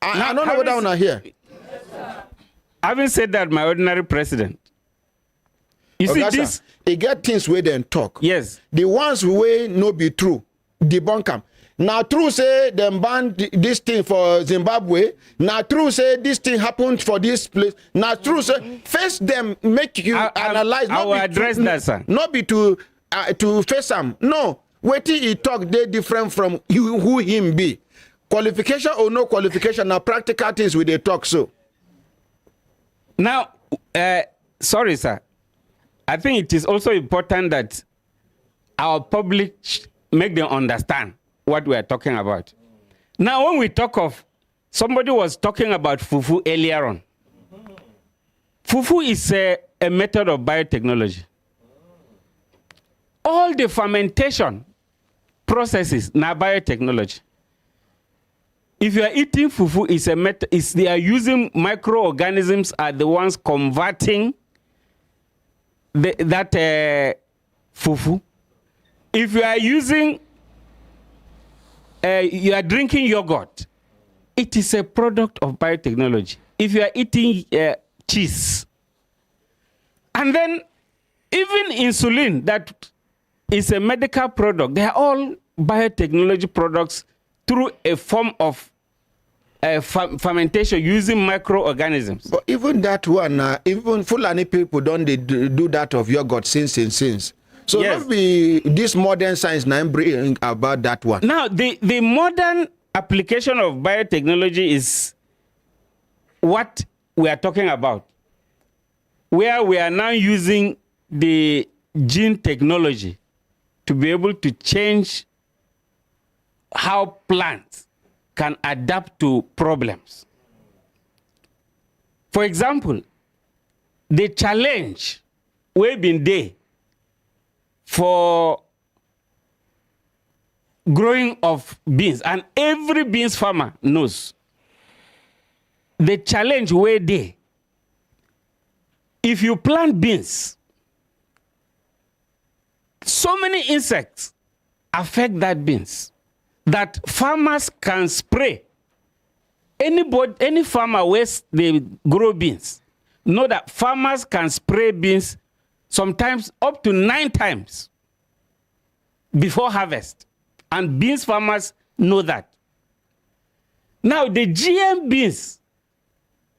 A: I don't know what I want to hear.
L: Having said that, my ordinary president, you see this,
A: he get things where they talk.
L: Yes.
A: The ones who no be true, debunk them. Now true say them ban this thing for Zimbabwe. Now true say this thing happened for this place. Now true say face them, make you analyze.
L: I will address that, sir.
A: Not be to face them. No, what he talk they different from who him be. Qualification or no qualification. Now practical things with they talk so.
L: Now, sorry, sir. I think it is also important that our public make them understand what we are talking about. Now, when we talk of, somebody was talking about fufu earlier on. Fufu is a method of biotechnology. All the fermentation processes now biotechnology. If you are eating fufu, it's a method. They are using microorganisms are the ones converting that fufu. If you are using, you are drinking yogurt, it is a product of biotechnology. If you are eating cheese, and then even insulin, that is a medical product, they are all biotechnology products through a form of fermentation using microorganisms.
A: But even that one, even Fulani people don't they do that of yogurt since. So
L: yes.
A: Don't be this modern science now bring about that one.
L: Now the modern application of biotechnology is what we are talking about, where we are now using the gene technology to be able to change how plants can adapt to problems. For example, the challenge we've been there for growing of beans, and every beans farmer knows the challenge we're there. If you plant beans, so many insects affect that beans that farmers can spray. Any farmer where they grow beans know that farmers can spray beans sometimes up to 9 times before harvest. And beans farmers know that. Now the GM beans,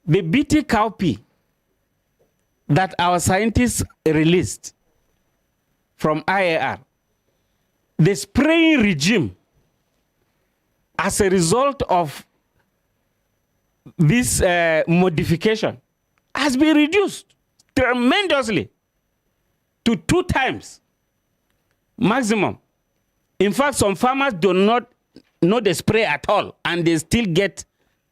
L: the BT cowpea that our scientists released from IAR, the spraying regime as a result of this modification has been reduced tremendously to 2 times maximum. In fact, some farmers do not know the spray at all, and they still get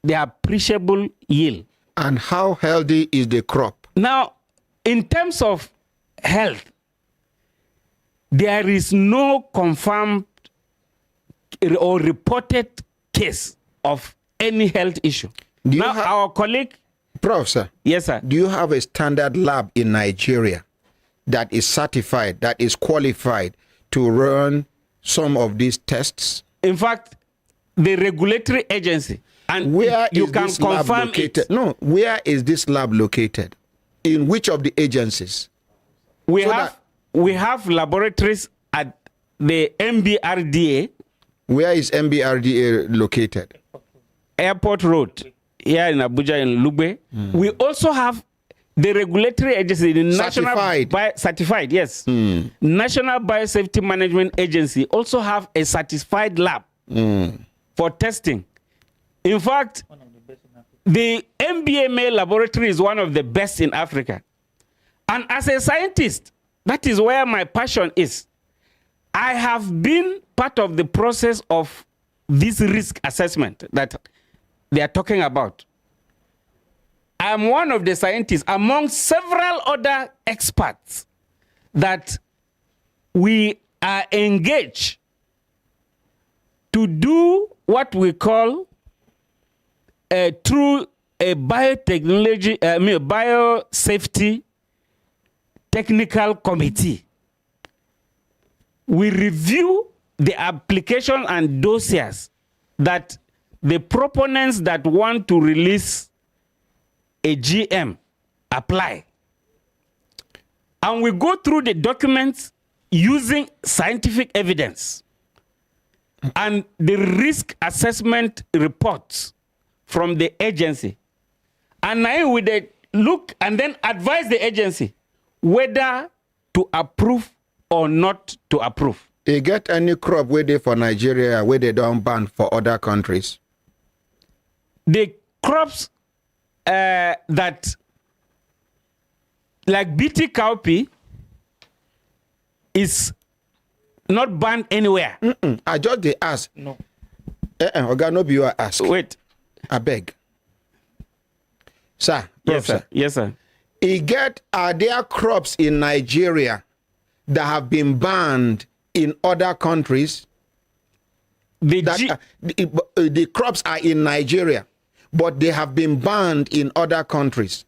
L: the appreciable yield.
A: And how healthy is the crop?
L: Now, in terms of health, there is no confirmed or reported case of any health issue. Now, our colleague...
A: Prof, sir.
L: Yes, sir.
A: Do you have a standard lab in Nigeria that is certified, that is qualified to run some of these tests?
L: In fact, the regulatory agency, and
A: where
L: you
A: is
L: can
A: this lab
L: confirm
A: located?
L: it.
A: No, where is this lab located? In which of the agencies?
L: We have laboratories at the MBRDA.
A: Where is MBRDA located?
L: Airport Road, here in Abuja, in Lugbe. We also have the regulatory agency, the
A: Certified.
L: Certified, yes. National Biosafety Management Agency also have a certified lab for testing. In fact, the MBMA laboratory is one of the best in Africa. And as a scientist, that is where my passion is. I have been part of the process of this risk assessment that they are talking about. I'm one of the scientists among several other experts that we are engaged to do what we call through a biotechnology, biosafety technical committee. We review the application and dossiers that the proponents that want to release a GM apply. And we go through the documents using scientific evidence and the risk assessment reports from the agency. And I would look and then advise the agency whether to approve or not to approve.
A: You get any crop where they for Nigeria where they don't ban for other countries?
L: The crops that, like BT cowpea, is not banned anywhere.
A: I just they ask.
L: No.
A: Oga, no be you ask.
L: Wait.
A: I beg. Sir.
L: Yes, sir. Yes, sir.
A: Are there crops in Nigeria that have been banned in other countries? The crops are in Nigeria, but they have been banned in other countries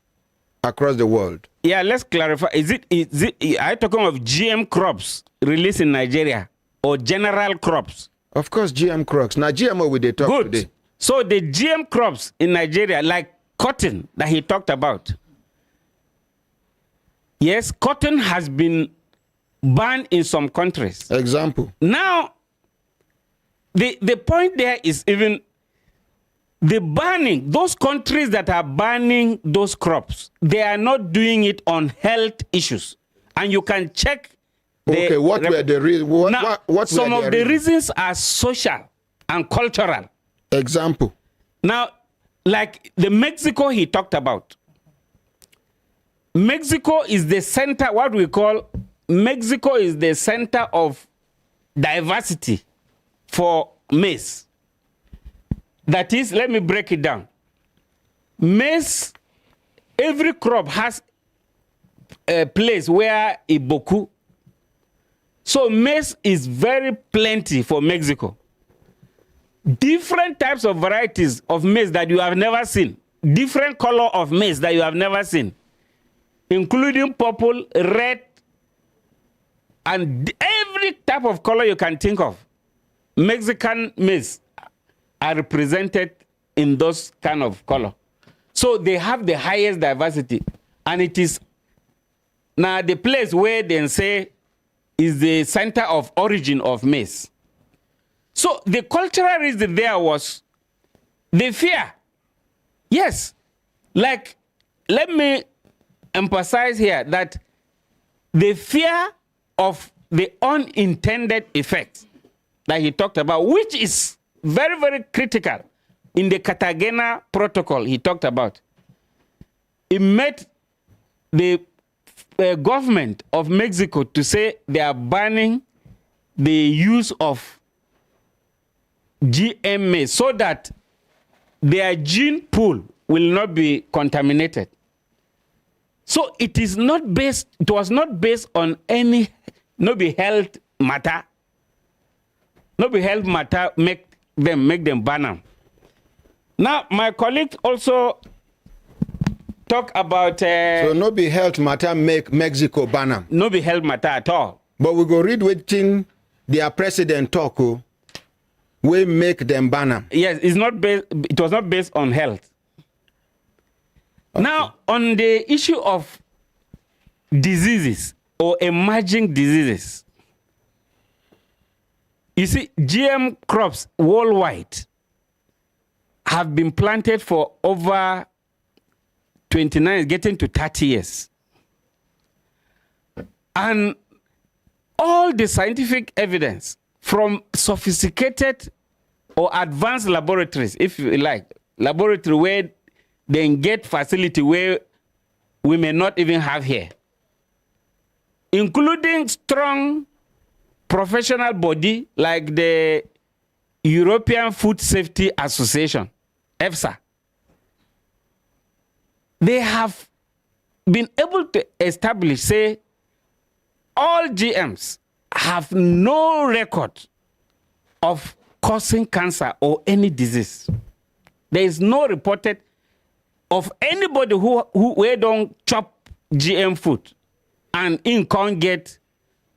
A: across the world.
L: Yeah, let's clarify. Are you talking of GM crops released in Nigeria or general crops?
A: Of course, GM crops. Now, GMO we they talk today.
L: So the GM crops in Nigeria, like cotton that he talked about. Yes, cotton has been banned in some countries.
A: Example.
L: Now, the point there is even the banning, those countries that are banning those crops, they are not doing it on health issues. And you can check.
A: Okay, what were the reasons?
L: Some of the reasons are social and cultural.
A: Example.
L: Now, like the Mexico he talked about. Mexico is the center, what we call, Mexico is the center of diversity for maize. That is, let me break it down. Maize, every crop has a place where it boku. So maize is very plenty for Mexico. Different types of varieties of maize that you have never seen. Different color of maize that you have never seen. Including purple, red, and every type of color you can think of. Mexican maize are represented in those kind of color. So they have the highest diversity. And it is now the place where they say is the center of origin of maize. So the cultural reason there was the fear. Yes. Like, let me emphasize here that the fear of the unintended effects that he talked about, which is very, very critical in the Cartagena protocol he talked about. It made the government of Mexico to say they are banning the use of GMOs so that their gene pool will not be contaminated. So it is not based, it was not based on any, no be health matter. No be health matter make them ban them. Now, my colleague also talk about...
A: so no be health matter make Mexico ban them?
L: No be health matter at all.
A: But we go read waiting their president talk, we make them banner.
L: Yes, it's not based, it was not based on health. Okay. Now, on the issue of diseases or emerging diseases, you see, GM crops worldwide have been planted for over 29, getting to 30 years. And all the scientific evidence from sophisticated or advanced laboratories, if you like, laboratory where they get facility where we may not even have here, including strong professional body like the European Food Safety Association, EFSA. They have been able to establish, say, all GMs have no record of causing cancer or any disease. There is no reported of anybody who don't chop GM food and in can't get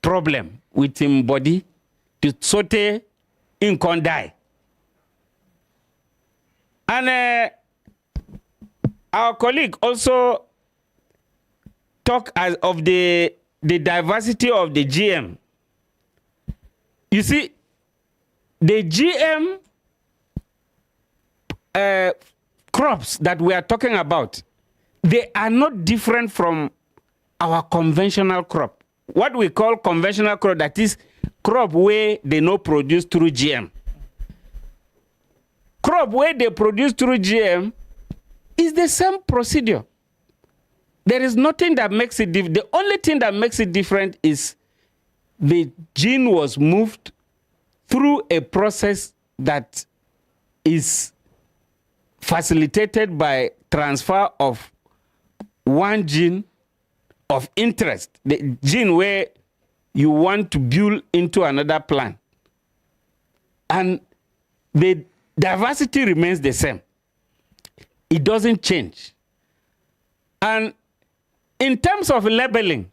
L: problem with him body to saute in can't die. And our colleague also talk as of the diversity of the GM. You see, the GM crops that we are talking about, they are not different from our conventional crop. What we call conventional crop, that is crop where they no produce through GM. Crop where they produce through GM is the same procedure. There is nothing that makes it different. The only thing that makes it different is the gene was moved through a process that is facilitated by transfer of one gene of interest, the gene where you want to build into another plant. And the diversity remains the same. It doesn't change. And in terms of labeling,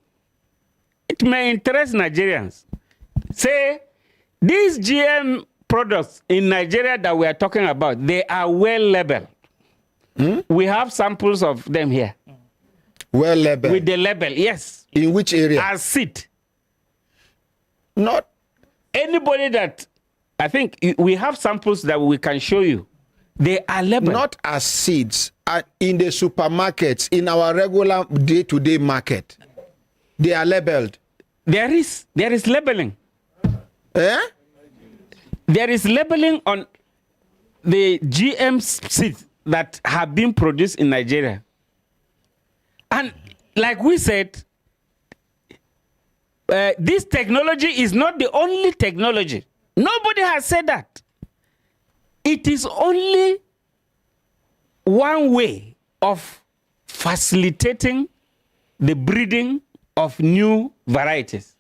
L: it may interest Nigerians. Say, these GM products in Nigeria that we are talking about, they are well labeled. We have samples of them here.
A: Well labeled?
L: With the label, yes.
A: In which area?
L: As seed.
A: Not
L: anybody that, I think we have samples that we can show you. They are labeled.
A: Not as seeds. In the supermarkets, in our regular day-to-day market, they are labeled.
L: There is labeling.
A: Eh?
L: There is labeling on the GM seeds that have been produced in Nigeria. And like we said, this technology is not the only technology. Nobody has said that. It is only one way of facilitating the breeding of new varieties.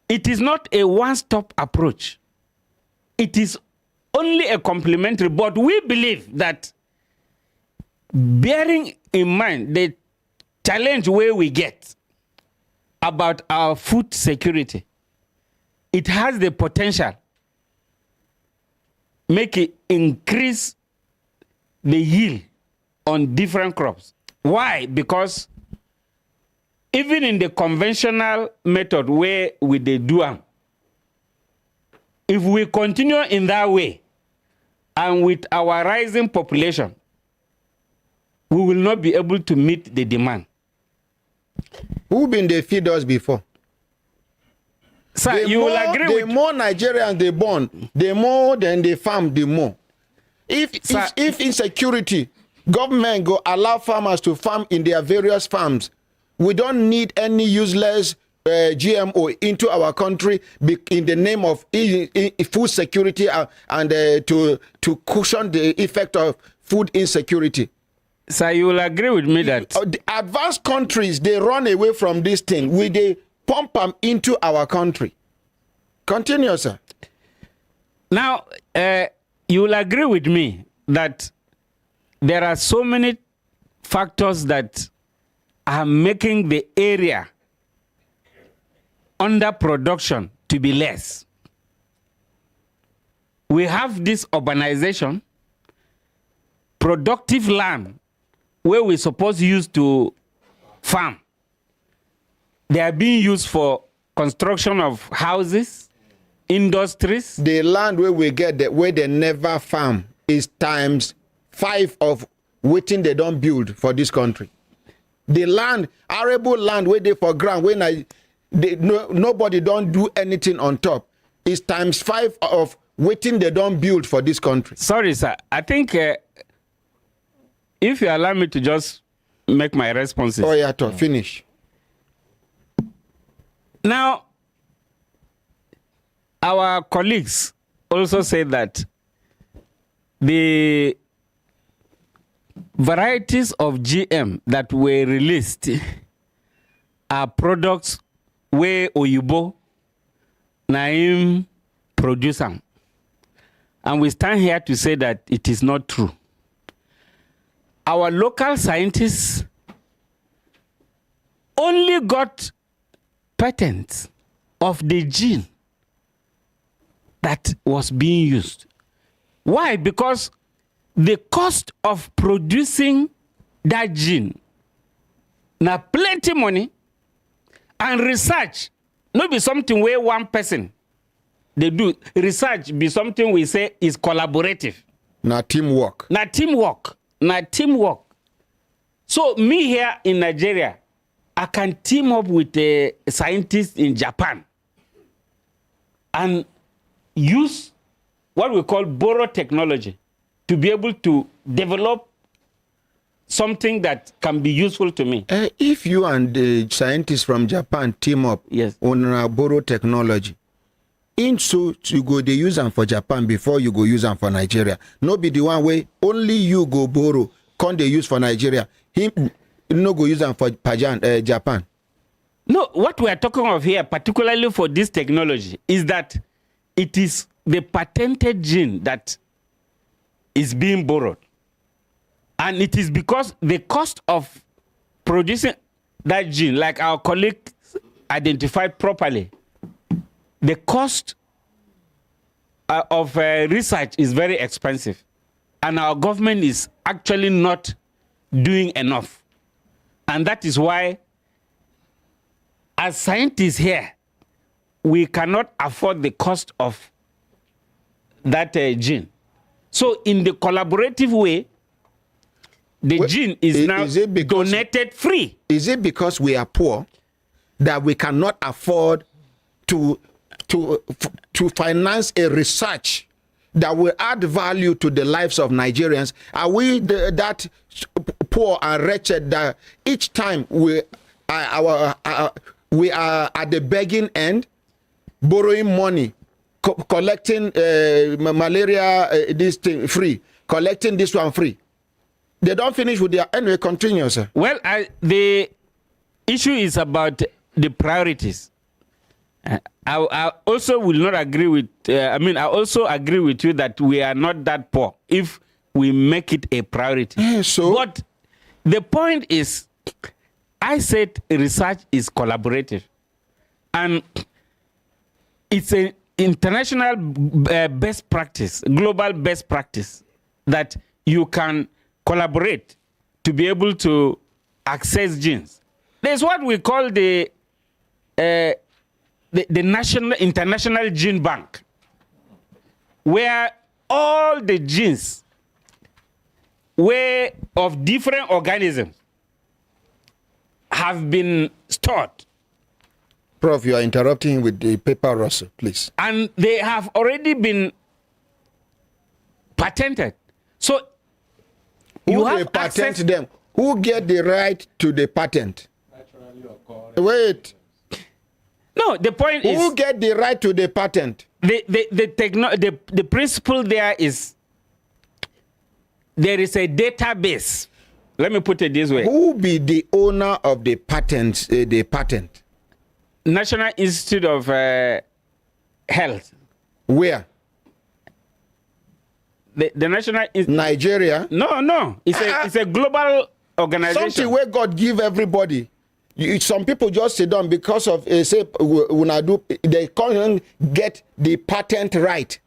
L: It is not a one-stop approach. It is only a complementary, but we believe that bearing in mind the challenge where we get about our food security, it has the potential make it increase the yield on different crops. Why? Because even in the conventional method where we do them, if we continue in that way and with our rising population, we will not be able to meet the demand.
A: Who been they feed us before?
L: Sir, you will agree with...
A: The more Nigerians they born, the more than they farm, the more. If insecurity, government go allow farmers to farm in their various farms, we don't need any useless GMO into our country in the name of food security and to cushion the effect of food insecurity.
L: Sir, you will agree with me that...
A: The advanced countries, they run away from this thing. They pump them into our country. Continue, sir.
L: Now, you will agree with me that there are so many factors that are making the area underproduction to be less. We have this urbanization, productive land where we're supposed to use to farm. They are being used for construction of houses, industries.
A: The land where we get that where they never farm is times 5 of waiting they don't build for this country. The land, arable land where they for ground, when nobody don't do anything on top, is times 5 of waiting they don't build for this country.
L: Sorry, sir. I think if you allow me to just make my responses.
A: Oh, yeah, finish.
L: Now, our colleagues also say that the varieties of GM that were released are products where Oyibo Naim produce them. And we stand here to say that it is not true. Our local scientists only got patents of the gene that was being used. Why? Because the cost of producing that gene, now plenty money, and research, not be something where one person they do. Research be something we say is collaborative.
A: Not teamwork.
L: Not teamwork. Not teamwork. So me here in Nigeria, I can team up with a scientist in Japan and use what we call borrow technology to be able to develop something that can be useful to me.
A: If you and the scientists from Japan team up on borrow technology, so you go they use them for Japan before you go use them for Nigeria. No be the one way only you go borrow, can't they use for Nigeria? Him no go use them for Japan.
L: No, what we are talking of here, particularly for this technology, is that it is the patented gene that is being borrowed. And it is because the cost of producing that gene, like our colleagues identified properly, the cost of research is very expensive. And our government is actually not doing enough. And that is why, as scientists here, we cannot afford the cost of that gene. So in the collaborative way, the gene is now donated free.
A: Is it because we are poor that we cannot afford to finance a research that will add value to the lives of Nigerians? Are we that poor and wretched that each time we are at the begging end, borrowing money, collecting malaria this thing free, collecting this one free? They don't finish with their anyway. Continue, sir.
L: Well, the issue is about the priorities. I also will not agree with. I also agree with you that we are not that poor if we make it a priority.
A: Yeah, so,
L: but the point is, I said research is collaborative, and it's an international best practice, global best practice that you can collaborate to be able to access genes. There's what we call the national international gene bank, where all the genes were of different organisms have been stored.
A: Prof, you are interrupting with the paper, Russell, please.
L: And they have already been patented. So
A: you have patent them. Who get the right to the patent? Wait.
L: No, the point is,
A: who get the right to the patent?
L: The principle there is there is a database. Let me put it this way.
A: Who be the owner of the patent? The patent?
L: National Institute of Health.
A: Where?
L: The National
A: Nigeria?
L: No. It's a global organization.
A: Something where God give everybody. some people just sit down because of say when I do they can't get the patent right.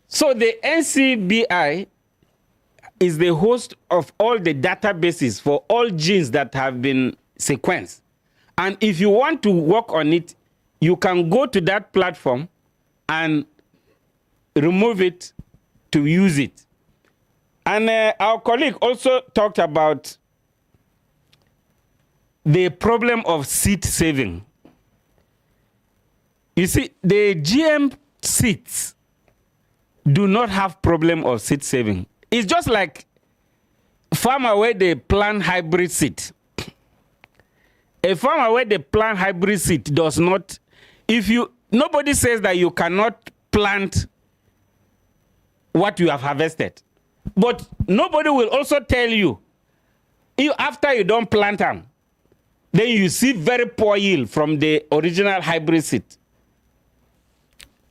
L: So the NCBI is the host of all the databases for all genes that have been sequenced. And if you want to work on it, you can go to that platform and remove it to use it. And our colleague also talked about the problem of seed saving. You see, the GM seeds do not have problem of seed saving. It's just like farmer where they plant hybrid seed. A farmer where they plant hybrid seed does not, nobody says that you cannot plant what you have harvested. But nobody will also tell you, after you don't plant them, then you see very poor yield from the original hybrid seed.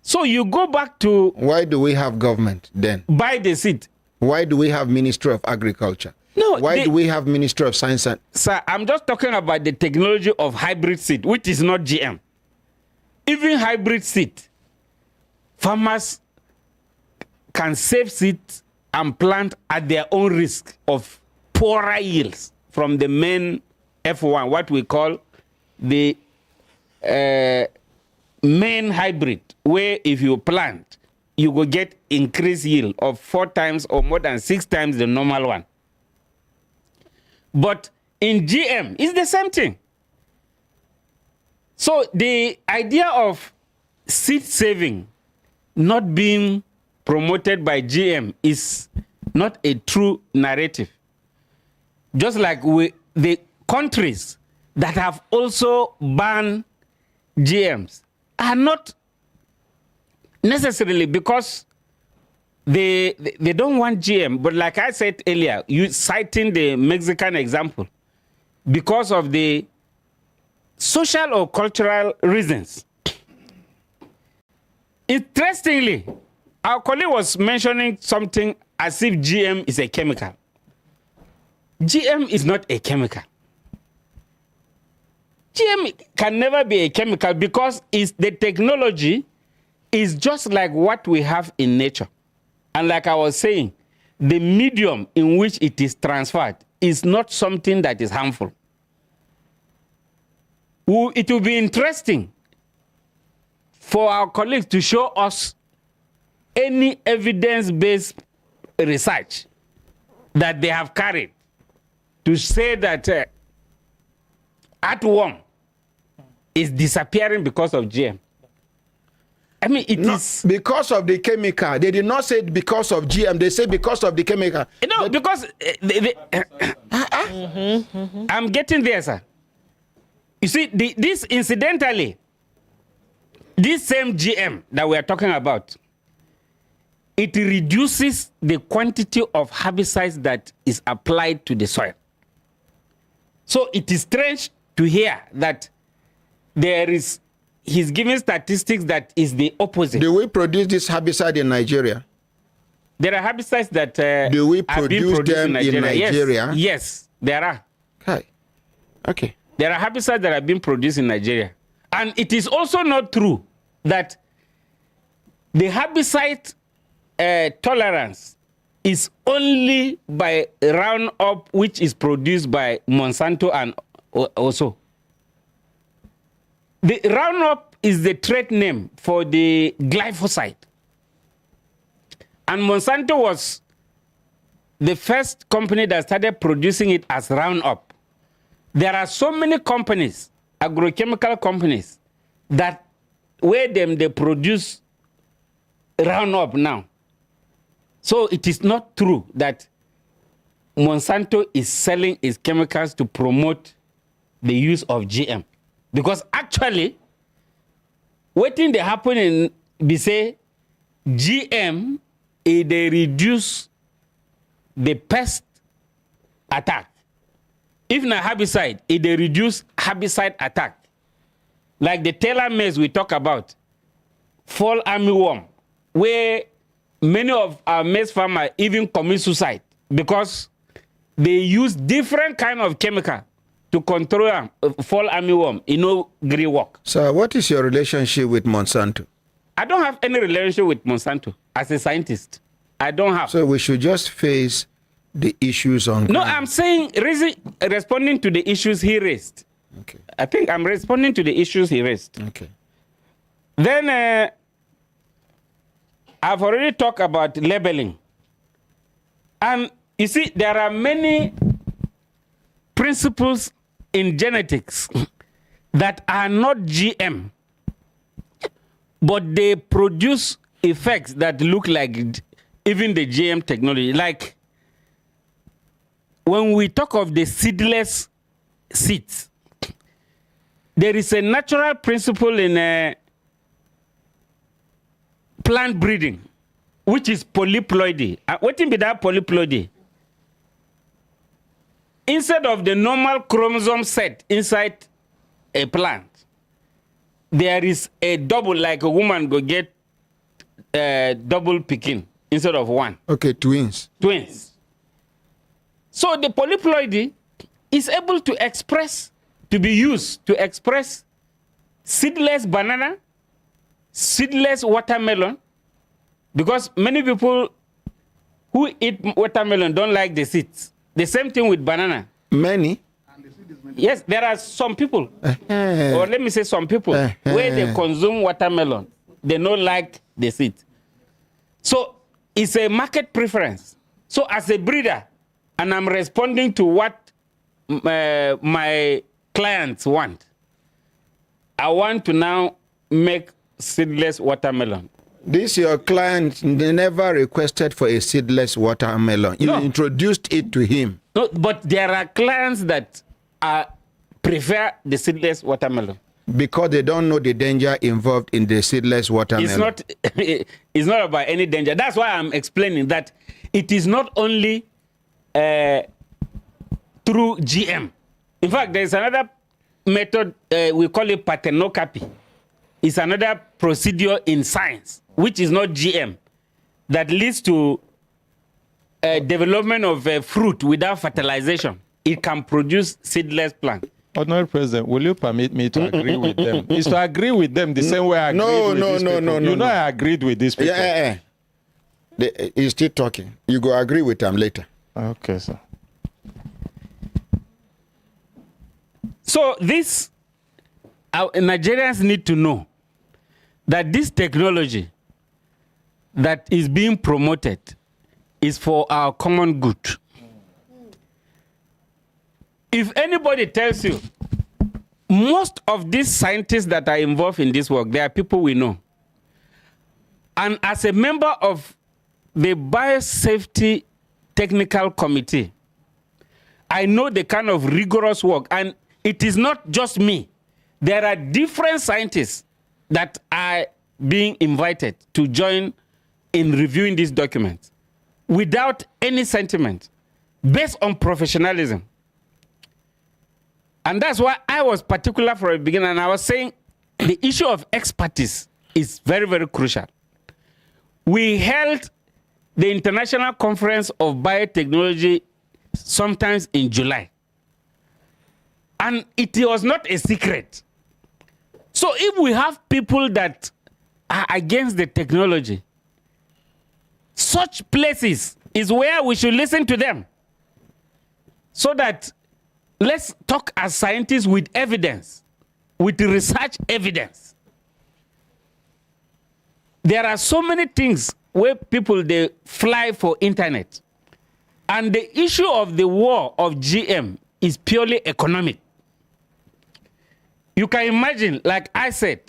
L: So you go back to...
A: Why do we have government then?
L: Buy the seed.
A: Why do we have Ministry of Agriculture? No. Why do we have Ministry of Science and...
L: Sir, I'm just talking about the technology of hybrid seed, which is not GM. Even hybrid seed, farmers can save seeds and plant at their own risk of poorer yields from the main F1, what we call the main hybrid, where if you plant, you will get increased yield of 4 times or more than 6 times the normal one. But in GM, it's the same thing. So the idea of seed saving not being promoted by GM is not a true narrative. Just like the countries that have also banned GMs are not necessarily because they don't want GM, but like I said earlier, you citing the Mexican example, because of the social or cultural reasons. Interestingly, our colleague was mentioning something as if GM is a chemical. GM is not a chemical. GM can never be a chemical because the technology is just like what we have in nature. And like I was saying, the medium in which it is transferred is not something that is harmful. It will be interesting for our colleagues to show us any evidence-based research that they have carried to say that earthworm is disappearing because of GM. I mean, it is
A: because of the chemical. They did not say because of GM. They say because of the chemical.
L: No, because I'm getting there, sir. You see, this incidentally, this same GM that we are talking about, it reduces the quantity of herbicides that is applied to the soil. So it is strange to hear that he's giving statistics that is the opposite.
A: Do we produce this herbicide in Nigeria?
L: There are herbicides that
A: do we produce them in Nigeria?
L: Yes, there are.
A: Okay.
L: There are herbicides that are being produced in Nigeria. And it is also not true that the herbicide tolerance is only by Roundup, which is produced by Monsanto and also. The Roundup is the trade name for the glyphosate. And Monsanto was the first company that started producing it as Roundup. There are so many companies, agrochemical companies, that where they produce Roundup now. So it is not true that Monsanto is selling its chemicals to promote the use of GM. Because actually, what thing they happen in be say GM they reduce the pest attack. If na herbicide, they reduce herbicide attack. Like the tailor maize we talk about, fall armyworm, where many of our maize farmers even commit suicide because they use different kind of chemical to control fall armyworm, no grey work.
A: So what is your relationship with Monsanto?
L: I don't have any relationship with Monsanto as a scientist. I don't have.
A: So we should just face the issues on
L: No,
A: ground.
L: I'm saying responding to the issues he raised.
A: Okay.
L: I think I'm responding to the issues he raised.
A: Okay.
L: Then I've already talked about labeling. And you see, there are many principles in genetics that are not GM, but they produce effects that look like even the GM technology. Like when we talk of the seedless seeds, there is a natural principle in plant breeding, which is polyploidy. What is that polyploidy? Instead of the normal chromosome set inside a plant, there is a double, like a woman go get double picking instead of one.
A: Okay, twins.
L: Twins. So the polyploidy is able to be used to express seedless banana, seedless watermelon, because many people who eat watermelon don't like the seeds. The same thing with banana.
A: Many?
L: Yes, there are some people, or let me say some people, where they consume watermelon, they don't like the seed. So it's a market preference. So as a breeder, and I'm responding to what my clients want, I want to now make seedless watermelon.
A: This your client never requested for a seedless watermelon. You introduced it to him.
L: No, but there are clients that prefer the seedless watermelon.
A: Because they don't know the danger involved in the seedless watermelon.
L: It's not about any danger. That's why I'm explaining that it is not only through GM. In fact, there's another method, we call it parthenocopy. It's another procedure in science, which is not GM, that leads to development of fruit without fertilization. It can produce seedless plant.
B: Honorable President, will you permit me to agree with them? It's to agree with them the same way I agreed with these people. No. You know I agreed with these people.
A: Yeah. He's still talking. You go agree with them later.
B: Okay, sir.
L: So this, Nigerians need to know that this technology that is being promoted is for our common good. If anybody tells you, most of these scientists that are involved in this work, they are people we know. And as a member of the Biosafety Technical Committee, I know the kind of rigorous work, and it is not just me. There are different scientists that are being invited to join in reviewing these documents without any sentiment, based on professionalism. And that's why I was particular from the beginning, and I was saying the issue of expertise is very, very crucial. We held the International Conference of Biotechnology sometimes in July. And it was not a secret. So if we have people that are against the technology, such places is where we should listen to them. So that let's talk as scientists with evidence, with research evidence. There are so many things where people, they fly for internet. And the issue of the war of GM is purely economic. You can imagine, like I said,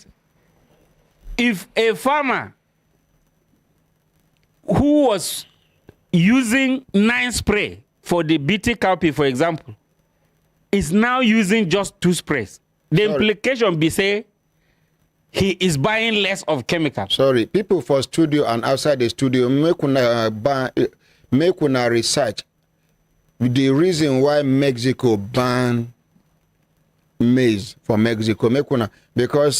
L: if a farmer who was using 9 spray for the BT cowpea, for example, is now using just 2 sprays, the implication be say he is buying less of chemicals.
A: Sorry, people for studio and outside the studio, make una research the reason why Mexico banned maize for Mexico. Because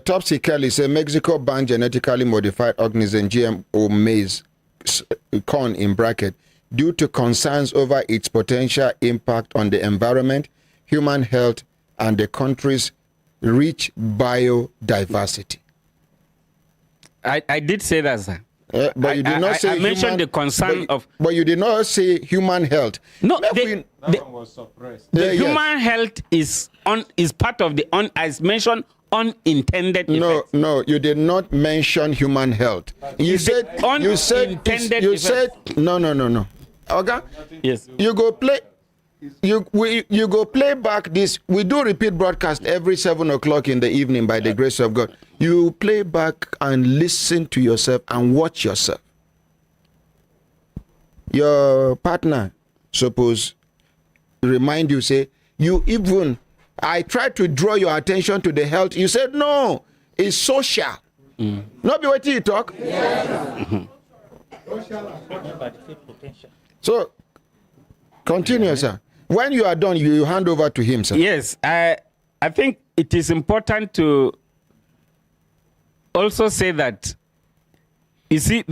A: Topsy Kelly said Mexico banned genetically modified organism GMO maize, corn in bracket, due to concerns over its potential impact on the environment, human health, and the country's rich biodiversity.
L: I did say that, sir.
A: But you did not say
L: I mentioned the concern of.
A: But you did not say human health.
L: No,
B: That one was suppressed.
L: the human health is part of the as mentioned unintended effects.
A: No, you did not mention human health. You said no. Okay?
L: Yes.
A: You go play. You go play back this. We do repeat broadcast every 7 o'clock in the evening by the grace of God. You play back and listen to yourself and watch yourself. Your partner, suppose, remind you, say, I tried to draw your attention to the health. You said, no, it's social. Not be waiting you talk. So, continue, sir. When you are done, you hand over to him, sir.
L: Yes, I think it is important to also say that, you see,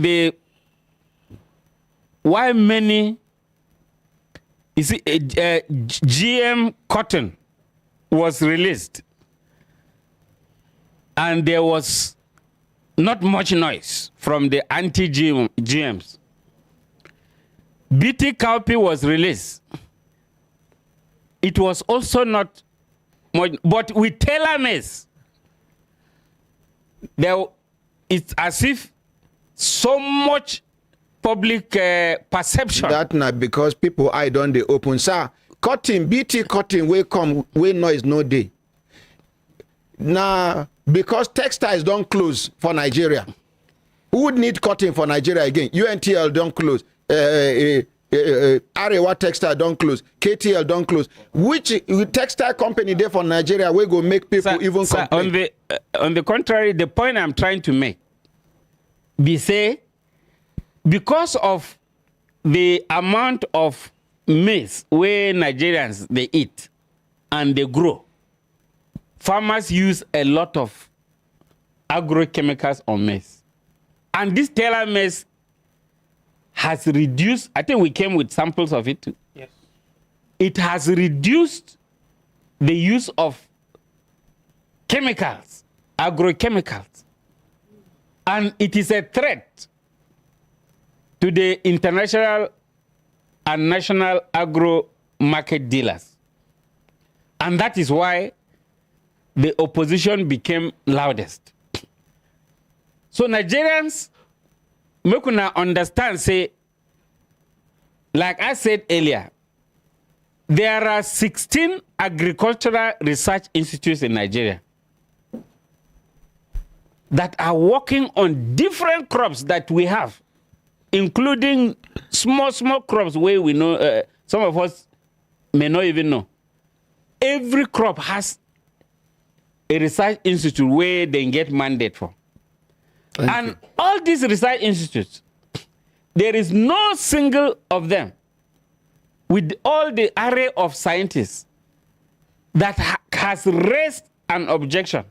L: GM cotton was released and there was not much noise from the anti-GMs. BT cowpea was released. It was also not much, but with telomeres, it's as if so much public perception.
A: That not because people eye don't they open. Sir, cotton, BT cotton, will come, will noise no day. Now, because textiles don't close for Nigeria. Who would need cotton for Nigeria again? UNTL don't close. Arewa textile don't close. KTL don't close. Which textile company there for Nigeria will go make people complain?
L: On the contrary, the point I'm trying to make, because of the amount of maize where Nigerians they eat and they grow, farmers use a lot of agrochemicals on maize, and this telomeres has reduced. I think we came with samples of it too.
H: Yes.
L: It has reduced the use of chemicals, agrochemicals, and it is a threat to the international and national agro market dealers. And that is why the opposition became loudest. So Nigerians, make una understand, say, like I said earlier, there are 16 agricultural research institutes in Nigeria that are working on different crops that we have, including small crops where we know, some of us may not even know. Every crop has a research institute where they get mandate for. And all these research institutes, there is no single of them with all the array of scientists that has raised an objection.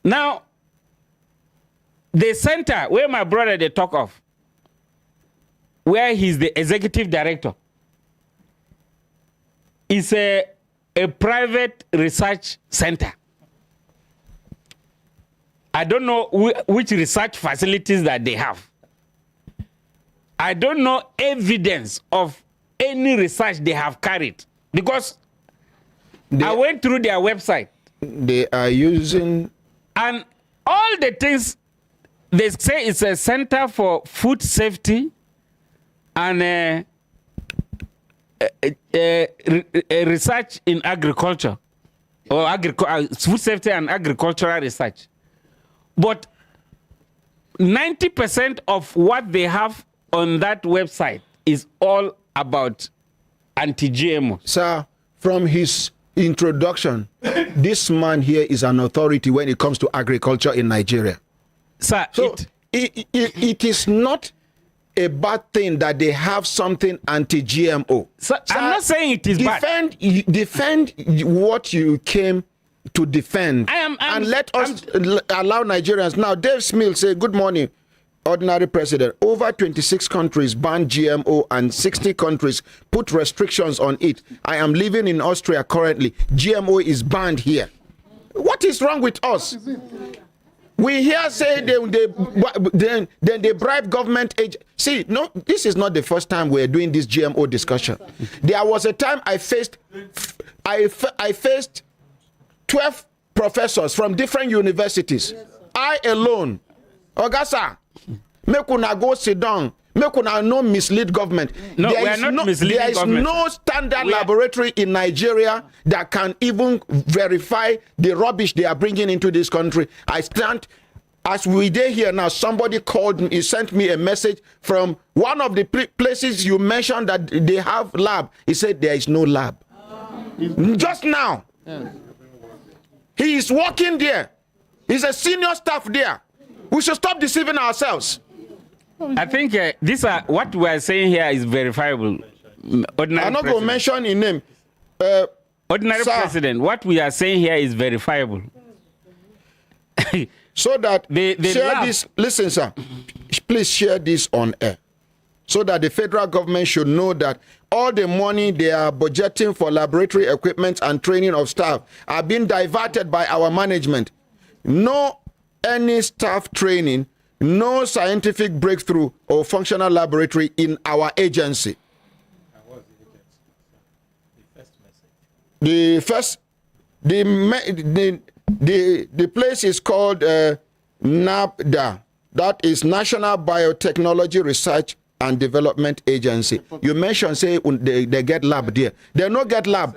L: Now, the center where my brother they talk of, where he's the executive director, is a private research center. I don't know which research facilities that they have. I don't know evidence of any research they have carried, because I went through their website.
A: They are using...
L: And all the things, they say it's a center for food safety and research in agriculture, or food safety and agricultural research. But 90% of what they have on that website is all about anti-GMO.
A: Sir, from his introduction, this man here is an authority when it comes to agriculture in Nigeria.
L: Sir,
A: so it is not a bad thing that they have something anti-GMO.
L: Sir, I'm not saying it is bad.
A: Defend what you came to defend. And let us allow Nigerians. Now, Dave Smith say, good morning. ordinary president, over 26 countries ban GMO and 60 countries put restrictions on it. I am living in Austria currently. GMO is banned here. What is wrong with us? We here say they bribe government agents. See, no, this is not the first time we're doing this GMO discussion. There was a time I faced 12 professors from different universities. I alone. Ogasa, make una go sit down. Make una no mislead government.
L: No, we are not misleading
A: there is
L: government.
A: no standard laboratory in Nigeria that can even verify the rubbish they are bringing into this country. I stand, as we did here now, somebody called me, he sent me a message from one of the places you mentioned that they have lab. He said there is no lab. Just now. He is working there. He's a senior staff there. We should stop deceiving ourselves.
L: I think what we are saying here is verifiable. Ordinary
A: I'm not going to mention his name.
L: Ordinary
A: sir,
L: president, what we are saying here is verifiable.
A: So that share
L: lab.
A: this. Listen, sir. Please share this on air. So that the federal government should know that all the money they are budgeting for laboratory equipment and training of staff are being diverted by our management. No any staff training, no scientific breakthrough or functional laboratory in our agency. The place is called NABDA. That is National Biotechnology Research and Development Agency. You mentioned say they get lab there. They no get lab.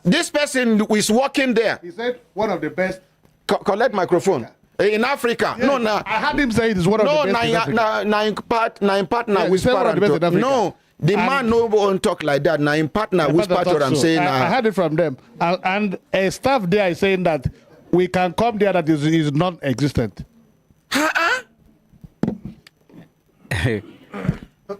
A: This person is working there.
N: He said one of the best.
A: Collect microphone. In Africa.
N: Yes,
A: No, no.
N: I heard him say it is one of the best in Africa.
A: Partner
N: Yes,
A: with
N: he said one of the best in Africa.
A: No, the man no won't talk like that. Now in partner with partner, I'm saying.
N: I heard it from them. And a staff there is saying that we can come there that is non-existent.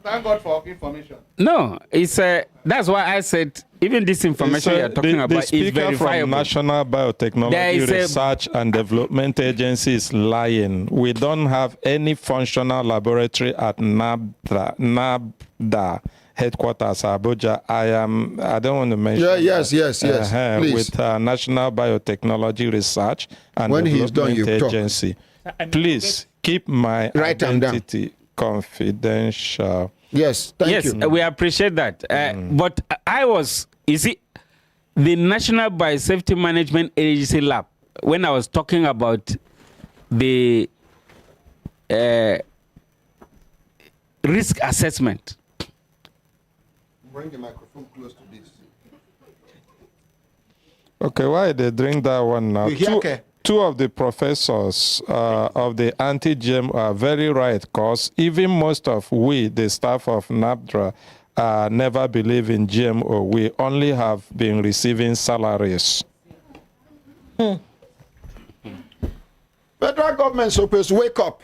N: Thank God for information.
L: No, it's that's why I said even this information you're talking about
B: the
L: is verifiable.
B: From National Biotechnology Research and Development Agency is lying. We don't have any functional laboratory at NABDA headquarters Abuja. I don't want to mention.
A: Yes. Please.
B: With National Biotechnology Research and
A: When he's
B: Development
A: done, you talk.
B: Agency. Please keep my identity confidential.
A: Yes, thank you.
L: Yes, we appreciate that. But you see, the National Biosafety Management Agency lab, when I was talking about the risk assessment.
A: Bring the microphone close to this.
B: Okay, why they drink that one now?
A: Okay.
B: Two of the professors of the anti-GMO are very right, because even most of the staff of NABDRA, never believe in GMO. We only have been receiving salaries.
A: Federal government supposed to wake up.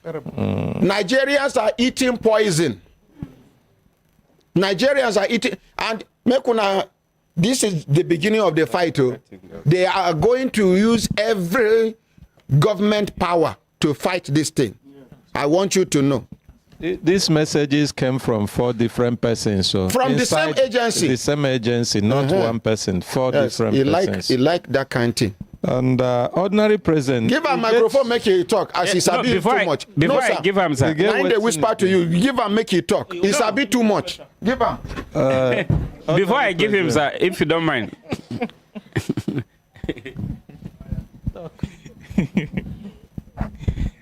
A: Nigerians are eating poison. Nigerians are eating, and this is the beginning of the fight. They are going to use every government power to fight this thing. I want you to know.
B: These messages came from 4 different persons. So
A: from the same agency.
B: The same agency, not one person, 4 different persons.
A: He like that kind of thing.
B: And ordinary president.
A: Give him microphone, make you talk. As he's a bit too much.
L: Before I give him, sir.
A: Now they whisper to you. Give him, make you talk. It's a bit too much. Give him.
L: Before I give him, sir, if you don't mind.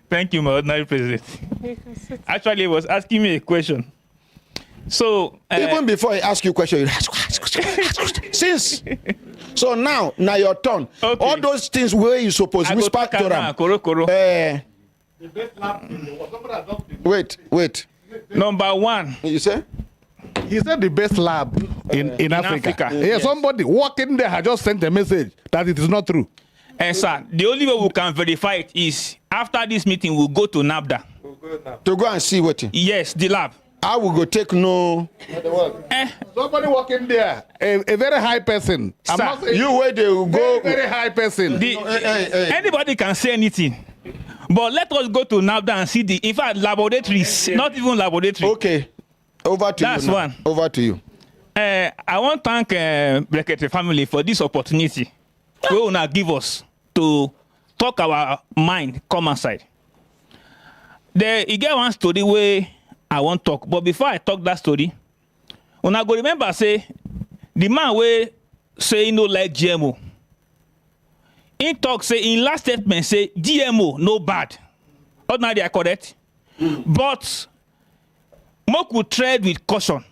H: Thank you, my ordinary president. Actually, he was asking me a question. So
A: even before he ask you a question, you ask since. So now your turn. Okay. All those things where you supposed to whisper to them. Wait.
H: Number 1.
A: You say?
N: He said the best lab in Africa. Yeah, somebody walking there had just sent a message that it is not true.
H: Sir, the only way we can verify it is after this meeting, we'll go to NABDA.
A: To go and see what?
H: Yes, the lab.
A: I will go take no.
N: Somebody walking there, a very high person.
H: Sir,
N: I'm not saying
A: you where they will go.
N: Very high person.
H: Anybody can say anything. But let us go to NAFDA and see in fact, laboratories, not even laboratory.
A: Okay, over to
H: That's
A: you.
H: That's one.
A: Over to you.
H: I want to thank Brekete family for this opportunity we will now give us to talk our mind, come aside. You get one story where I want to talk, but before I talk that story, when I go remember say the man where say he no like GMO. In talk say in last statement say GMO no bad. Ordinarily I correct, but more could tread with caution.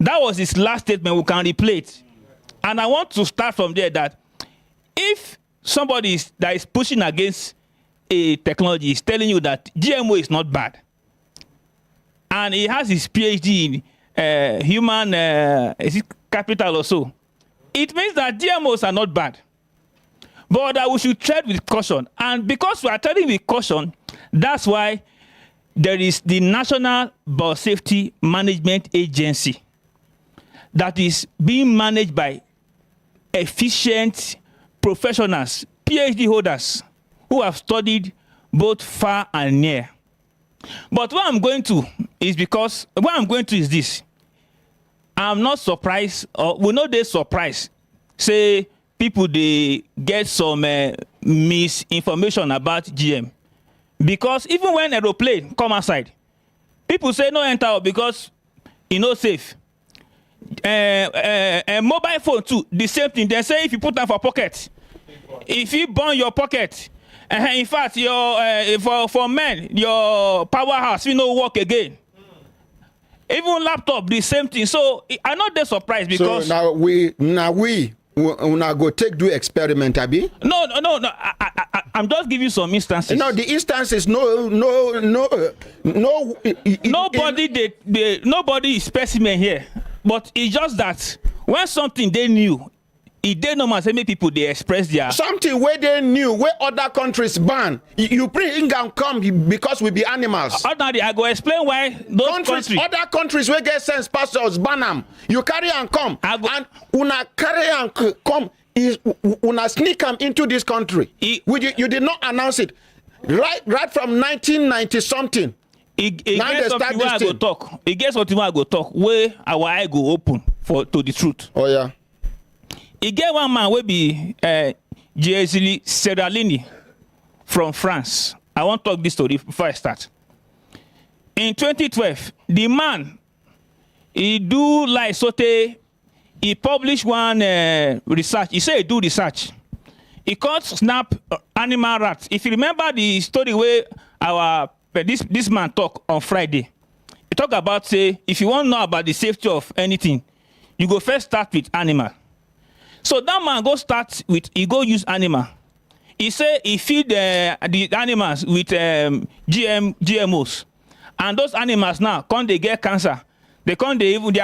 H: That was his last statement. We can replay it, and I want to start from there. That if somebody that is pushing against a technology is telling you that GMO is not bad, and he has his PhD in human is it capital or so, it means that GMOs are not bad, but that we should tread with caution. And because we are treading with caution, that's why there is the National Biosafety Management Agency that is being managed by efficient professionals, PhD holders, who have studied both far and near. But what I'm going to is this. I'm not surprised, or we know they're surprised. Say people they get some misinformation about GM. Because even when aeroplane come outside, people say no enter because it's not safe. Mobile phone too, the same thing. They say if you put them for pocket, if you burn your pocket, in fact, your for men, your powerhouse will not work again. Even laptop, the same thing. So I'm not that surprised because
A: so we now go do experiment, Abi.
H: No. I'm just giving you some instances.
A: No, the instances.
H: Nobody is specimen here. But it's just that when something they knew, it they normal say many people they express their
A: something where they knew where other countries ban. You bring and come because we be animals.
H: Ordinarily, I go explain why those
A: other countries where get sense pastors ban them. You carry and come and una carry and come is una sneak them into this country. You did not announce it right from 1990 something.
H: It gets something where I go talk. It gets something where I go talk where our eye go open to the truth.
A: Oh yeah.
H: It get one man will be Giesili Serralini from France. I want to talk this story before I start. In 2012, the man he do like sote. He published one research. He said he do research. He called snap animal rats. If you remember the story where this man talk on Friday, he talk about say if you want to know about the safety of anything, you go first start with animal. So that man he go use animal. He say he feed the animals with GMOs, and those animals now they get cancer. Their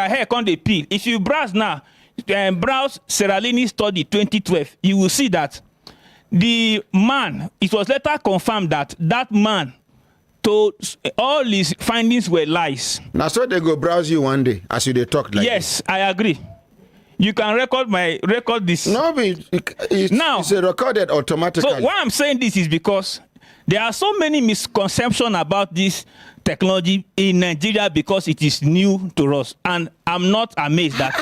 H: hair they peel. If you browse now, browse Serralini study 2012, you will see that the man. It was later confirmed that man told all his findings were lies.
A: Now so they go browse you one day as you they talk like.
H: Yes, I agree. You can record this.
A: No, it's recorded automatically.
H: So why I'm saying this is because there are so many misconceptions about this technology in Nigeria because it is new to us, and I'm not amazed that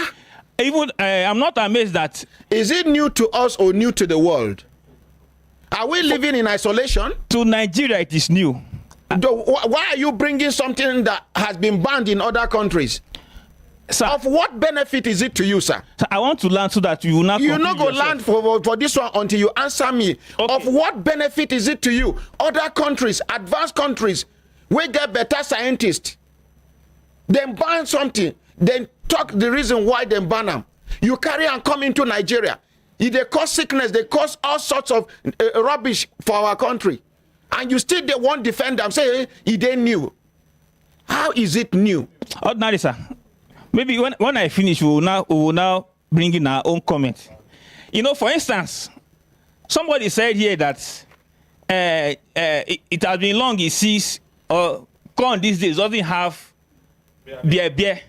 H: I'm not amazed that.
A: Is it new to us or new to the world? Are we living in isolation?
H: To Nigeria, it is new.
A: Why are you bringing something that has been banned in other countries?
H: Sir,
A: of what benefit is it to you, sir?
H: I want to learn so that you will not.
A: You not go learn for this one until you answer me. Okay. Of what benefit is it to you? Other countries, advanced countries, we get better scientists. Then ban something, then talk the reason why they ban them. You carry and come into Nigeria. If they cause sickness, they cause all sorts of rubbish for our country, and you still they won't defend them. Say it ain't new. How is it new?
H: Ordinary, sir. Maybe when I finish, we will now bring in our own comment. You know, for instance, somebody said here that it has been long he sees corn these days doesn't have beer,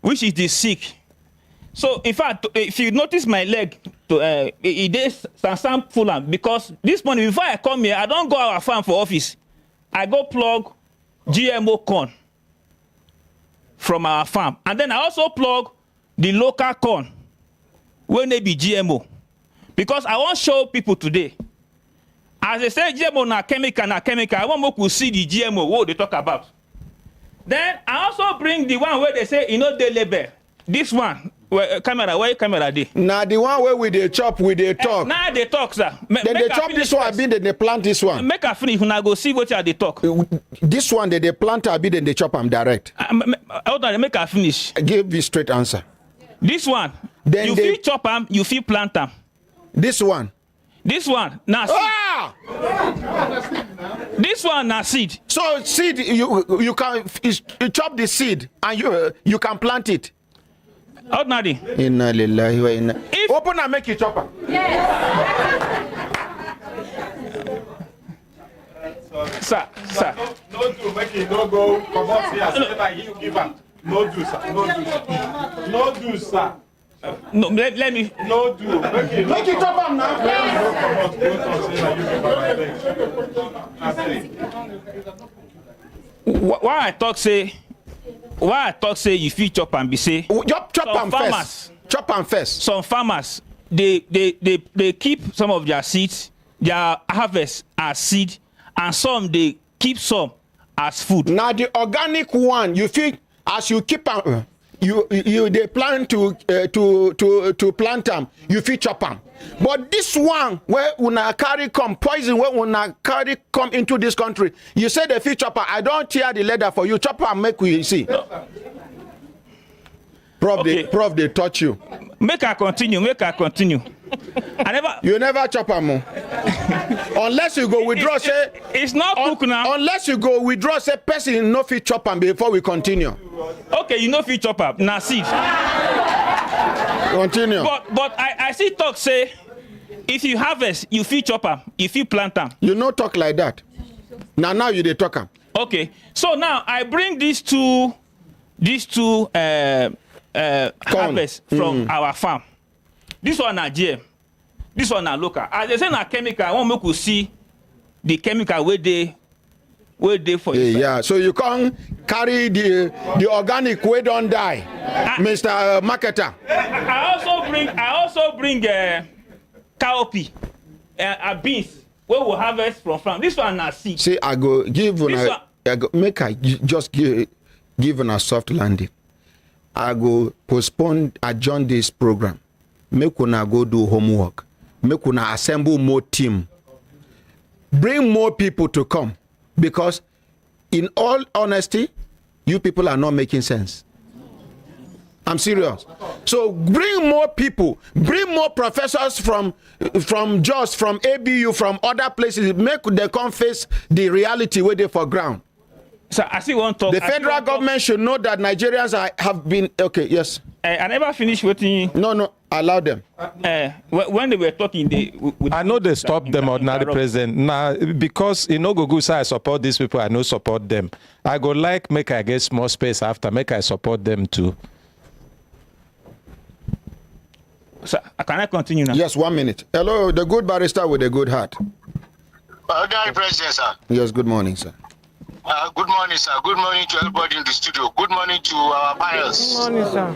H: which is the sick. So in fact, if you notice my leg, to it is some full because this morning before I come here, I don't go our farm for office. I go plug GMO corn from our farm, and then I also plug the local corn when they be GMO, because I want show people today. As they say GMO na chemical, I want more to see the GMO what they talk about. Then I also bring the one where they say the label. This one, where camera dey?
A: Now the one where we they chop, we they talk.
H: Now they talk, sir.
A: Then they chop this one, then they plant this one.
H: Make a finish when I go see what they talk.
A: This one they plant a bit, then they chop them direct.
H: Hold on, make a finish.
A: Give you straight answer.
H: This one,
A: then
H: you feel chop them, you feel plant them.
A: This one.
H: This one, now this one na seed.
A: So seed, you can chop the seed and you can plant it.
H: Ordinary.
A: Inna lillahi wa inna. Open and make it chopper.
H: Sir.
K: No do, make it no go. Come on, see, I you give up. No do, sir. No do, sir.
H: No, let me.
K: No do.
A: Make it chopper now.
H: Why I talk say you feel chop and be say
A: chop and first.
H: Some farmers they keep some of their seeds, their harvest as seed, and some they keep some as food.
A: Now the organic one, you feel as you keep they plan to plant them, you feel chop them. But this one where una carry come poison, where una carry come into this country, you say the feel chopper. I don't tear the leather for you. Chopper make we see. No. Prof, they touch you.
H: Make her continue.
A: You never chop them more. Unless you go withdraw, say
H: it's not cook now.
A: Unless you go withdraw, say person no fit chop them before we continue.
H: Okay, you know fit chop up now seed.
A: Continue.
H: But I see talk say if you harvest, you fit chop them, if you plant them.
A: You no talk like that. Now you they talk them.
H: Okay, so now I bring these two harvest from our farm. This one na GM, this one na local. As they say na chemical, I want make you see the chemical where they for you.
A: Yeah, so you can't carry the organic way don't die, Mr. Marketer.
H: I also bring cowpea, beans where we harvest from farm. This one na seed.
A: See, I go give make I just give a soft landing. I go adjourn this program. Make una go do homework. Make una assemble more team. Bring more people to come. Because in all honesty, you people are not making sense. I'm serious. So bring more people. Bring more professors from JOS, from ABU, from other places. Make them come face the reality where they for ground.
H: So I see one talk.
A: The federal government should know that Nigerians have been okay. Yes.
H: I never finished waiting.
A: No. Allow them.
H: When they were talking,
B: I know they stop them, ordinary president. Now, because in Ogogusa I support these people, I no support them. I go like make I get small space after, make I support them too.
H: So, can I continue now?
A: Yes, 1 minute. Hello, the good barrister with a good heart.
O: Ordinary president, sir.
A: Yes, good morning, sir.
O: Good morning, sir. Good morning to everybody in the studio. Good morning to our panels.
F: Good morning, sir.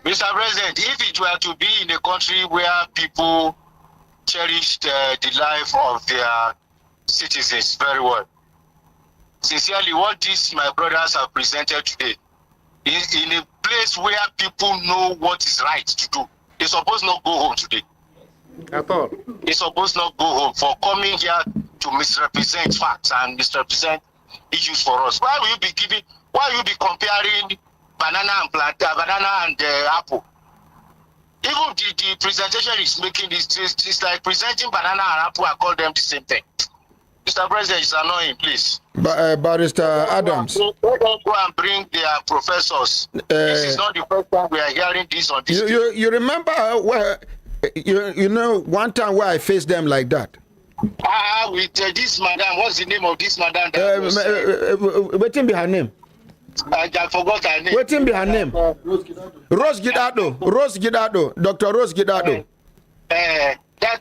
O: Mr. President, if it were to be in a country where people cherished the life of their citizens very well, sincerely, what these my brothers have presented today is in a place where people know what is right to do. They supposed not go home today.
K: At all.
O: They supposed not go home for coming here to misrepresent facts and misrepresent issues for us. Why will you be comparing banana and apple? Even the presentation is making it's like presenting banana and apple. I call them the same thing. Mr. President, it's annoying, please.
A: Barrister Adams.
O: Let them go and bring their professors. This is not the first time we are hearing this on this.
A: You remember where you know one time where I faced them like that?
O: With this madam, what's the name of this madam?
A: Waiting be her name.
O: I forgot her name.
A: Waiting be her name. Rose Gidado. Dr. Rose Gidado.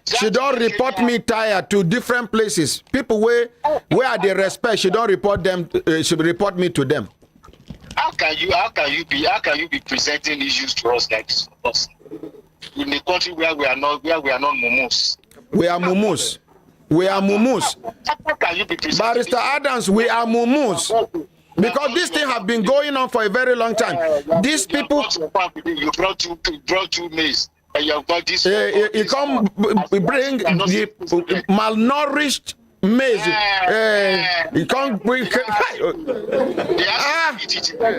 A: She don't report me tired to different places. People where they respect, she don't report them. She report me to them.
O: How can you be presenting issues to us like this? In a country where we are not mumus.
A: We are mumus. We are mumus.
O: How can you be presenting?
A: Barrister Adams, we are mumus. Because this thing have been going on for a very long time. These people.
O: You brought two maize. And you got this.
A: You come bring the malnourished maize. You can't bring.
O: They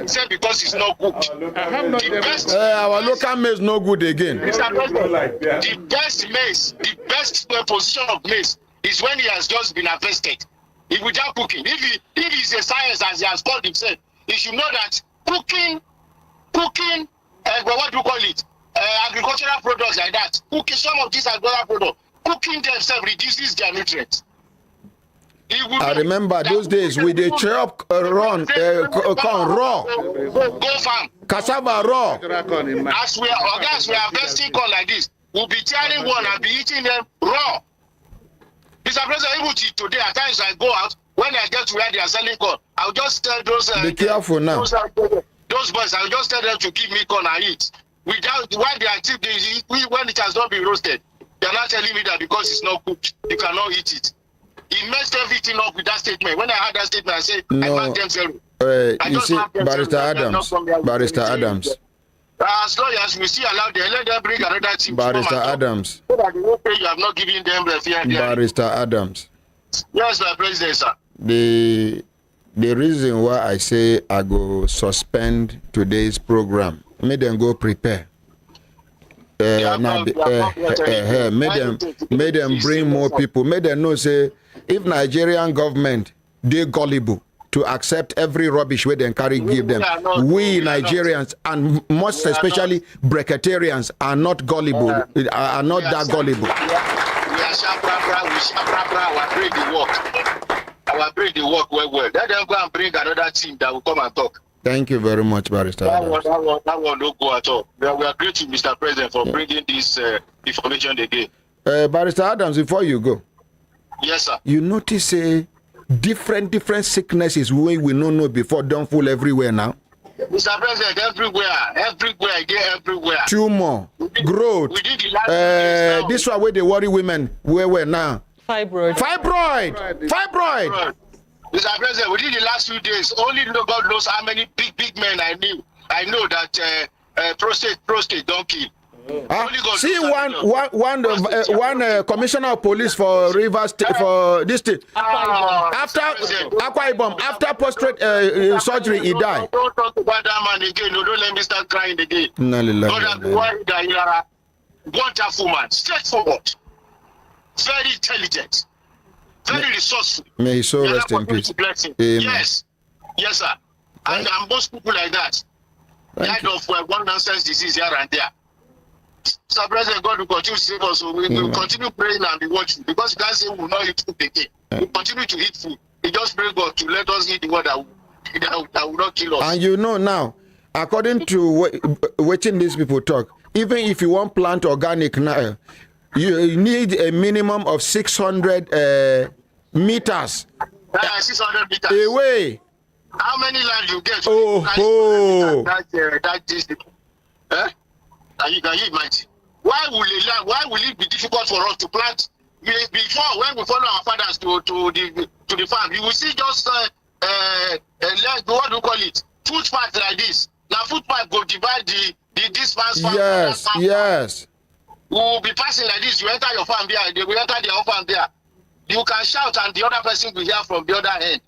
O: said because it's not good. The best.
A: Our local maize no good again.
O: The best maize, the best position of maize is when he has just been harvested. If without cooking, if it's a science as he has called himself, he should know that cooking, what do you call it? Agricultural products like that. Cooking some of these agricultural products, cooking themselves reduces their nutrients.
A: I remember those days with the chop corn raw,
O: go farm,
A: cassava raw.
O: As we are harvesting corn like this, we'll be tearing one and be eating them raw. Mr. President, even today, at times I go out, when I get to where they are selling corn, I'll just tell those.
A: Be careful now.
O: Those boys, I'll just tell them to give me corn and eat. Without when they are when it has not been roasted, they are not telling me that because it's not cooked, you cannot eat it. He messed everything up with that statement. When I heard that statement, I said,
A: no.
O: I marked them zero.
A: You see, Barrister Adams.
O: As long as we still allow them, let them bring another team.
A: Barrister Adams.
O: So that you have not given them the fear.
A: Barrister Adams.
O: Yes, Mr. President, sir.
A: The reason why I say I go suspend today's program, make them go prepare. Make them bring more people. Make them know say if Nigerian government they gullible to accept every rubbish where they carry give them. We Nigerians and most especially Breketarians are not gullible. Are not that gullible.
O: We are our brain the work well. Let them go and bring another team that will come and talk.
A: Thank you very much, Barrister.
O: That one don't go at all. We are grateful, Mr. President, for bringing this information again.
A: Barrister Adams, before you go.
O: Yes, sir.
A: You notice different sicknesses we don't know before don't fall everywhere now.
O: Mr. President, everywhere.
A: Tumor, growth. This one where they worry women. Where now?
F: Fibroid.
O: Mr. President, within the last few days, only God knows how many big men I knew. I know that prostate don't kill.
A: See one commissioner of police for Rivers for this thing. After Akwa Ibom, after prostate surgery, he died.
O: Don't talk about that man again. No, don't let me start crying again. Wonderful man, straightforward, very intelligent, very resourceful.
A: May he so rest in peace.
O: Yes, sir. And most people like that died of one nonsense disease here and there. Mr. President, God will continue to save us. So we will continue praying and be watching because you can't say we will not eat food again. We continue to eat food. We just pray God to let us eat the word that will not kill us.
A: And you know now, according to watching these people talk, even if you want plant organic now, you need a minimum of 600 meters.
O: 600 meters.
A: Away.
O: How many land you get? That distance. Can you imagine? Why will it be difficult for us to plant? Before, when we follow our fathers to the farm, you will see just what do you call it? Footpath like this. Now footpath go divide the distance farm.
A: Yes.
O: We will be passing like this. You enter your farm there, they will enter their own farm there. You can shout and the other person will hear from the other end.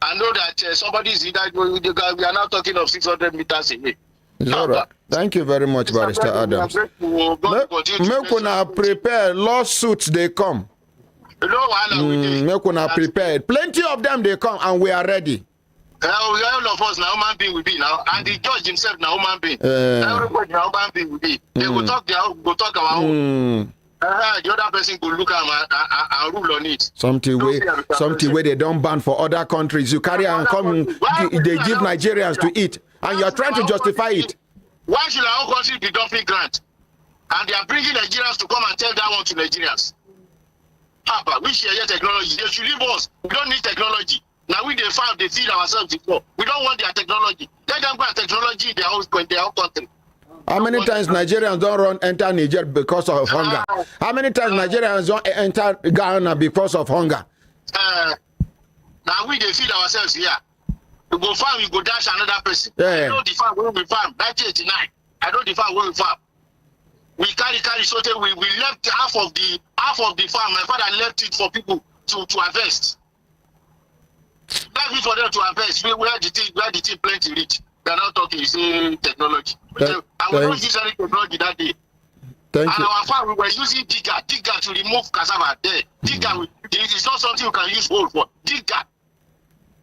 O: I know that somebody is either we are now talking of 600 meters away.
A: All right. Thank you very much, Barrister Adams. Make una prepare lawsuits they come. Make una prepared. Plenty of them they come and we are ready.
O: All of us now human being will be now, and the judge himself now human being. Everybody now human being will be. They will talk our own. The other person will look at and rule on it.
A: Something way they don't ban for other countries. You carry and come, they give Nigerians to eat, and you are trying to justify it.
O: Why should our own country be dumping grant? And they are bringing Nigerians to come and tell that one to Nigerians. Papa, we share technology. They should leave us. We don't need technology. Now we they feed ourselves before. We don't want their technology. Let them go and technology in their own country.
A: How many times Nigerians don't enter Niger because of hunger? How many times Nigerians don't enter Ghana because of hunger?
O: Now we they feed ourselves here. We go farm, we go dash another person.
A: Yeah.
O: I know the farm where we farm, 1989. I know the farm where we farm. We carry so we left half of the farm. My father left it for people to harvest. Left it for them to harvest. Where the thing plenty rich. They're not talking, you say technology. I will not use any technology that day.
A: Thank you.
O: Our farm we were using digger to remove cassava there. Digger it's not something you can use hole for. Digger.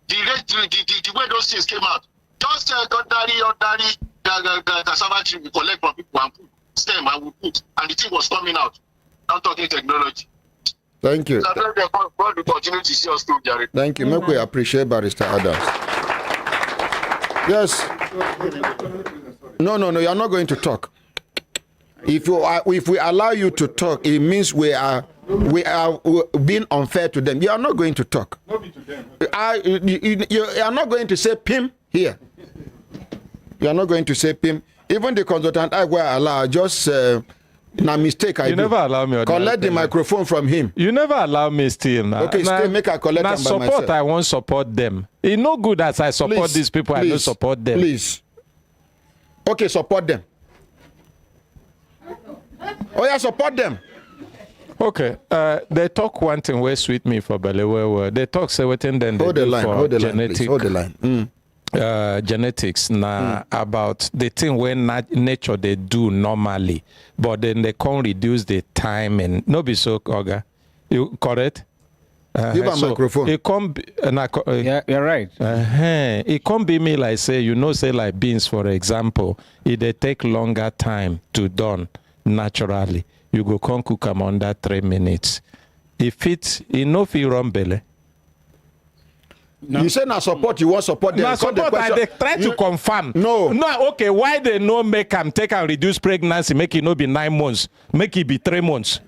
O: The way those things came out. Just ordinary cassava tree we collect from people and put stem and we put, and the thing was coming out. Not talking technology.
A: Thank you.
O: So God will continue to see us through, Jared.
A: Thank you. Make we appreciate Barrister Adams. Yes. No, you are not going to talk. If we allow you to talk, it means we are being unfair to them. You are not going to talk. You are not going to say PIM here. You are not going to say PIM. Even the consultant I will allow, just na mistake I do.
B: You never allow me.
A: Collect the microphone from him.
B: You never allow me still. Now.
A: Okay, still make I collect them by
B: support,
A: myself.
B: I won't support them. It's no good as I support these people, I don't support them.
A: Please. Okay, support them. Oh yeah, support them.
B: Okay, they talk one thing where sweet me for Belewe. They talk say what then they
A: hold
B: do
A: the line,
B: for
A: hold the
B: genetic.
A: line, please. Hold the line.
B: Genetics about the thing when nature they do normally, but then they can't reduce the time and no be so Oga. You correct?
A: Give a microphone.
B: It can't be,
L: yeah, you're right.
B: It can't be me like say say like beans for example. It they take longer time to done naturally. You go can't cook them under 3 minutes. If it's enough, you run belly.
A: No. You say now support, you want support them.
B: Now support, they try to confirm. No, okay, why they no make them take and reduce pregnancy, make it no be 9 months, make it be 3 months.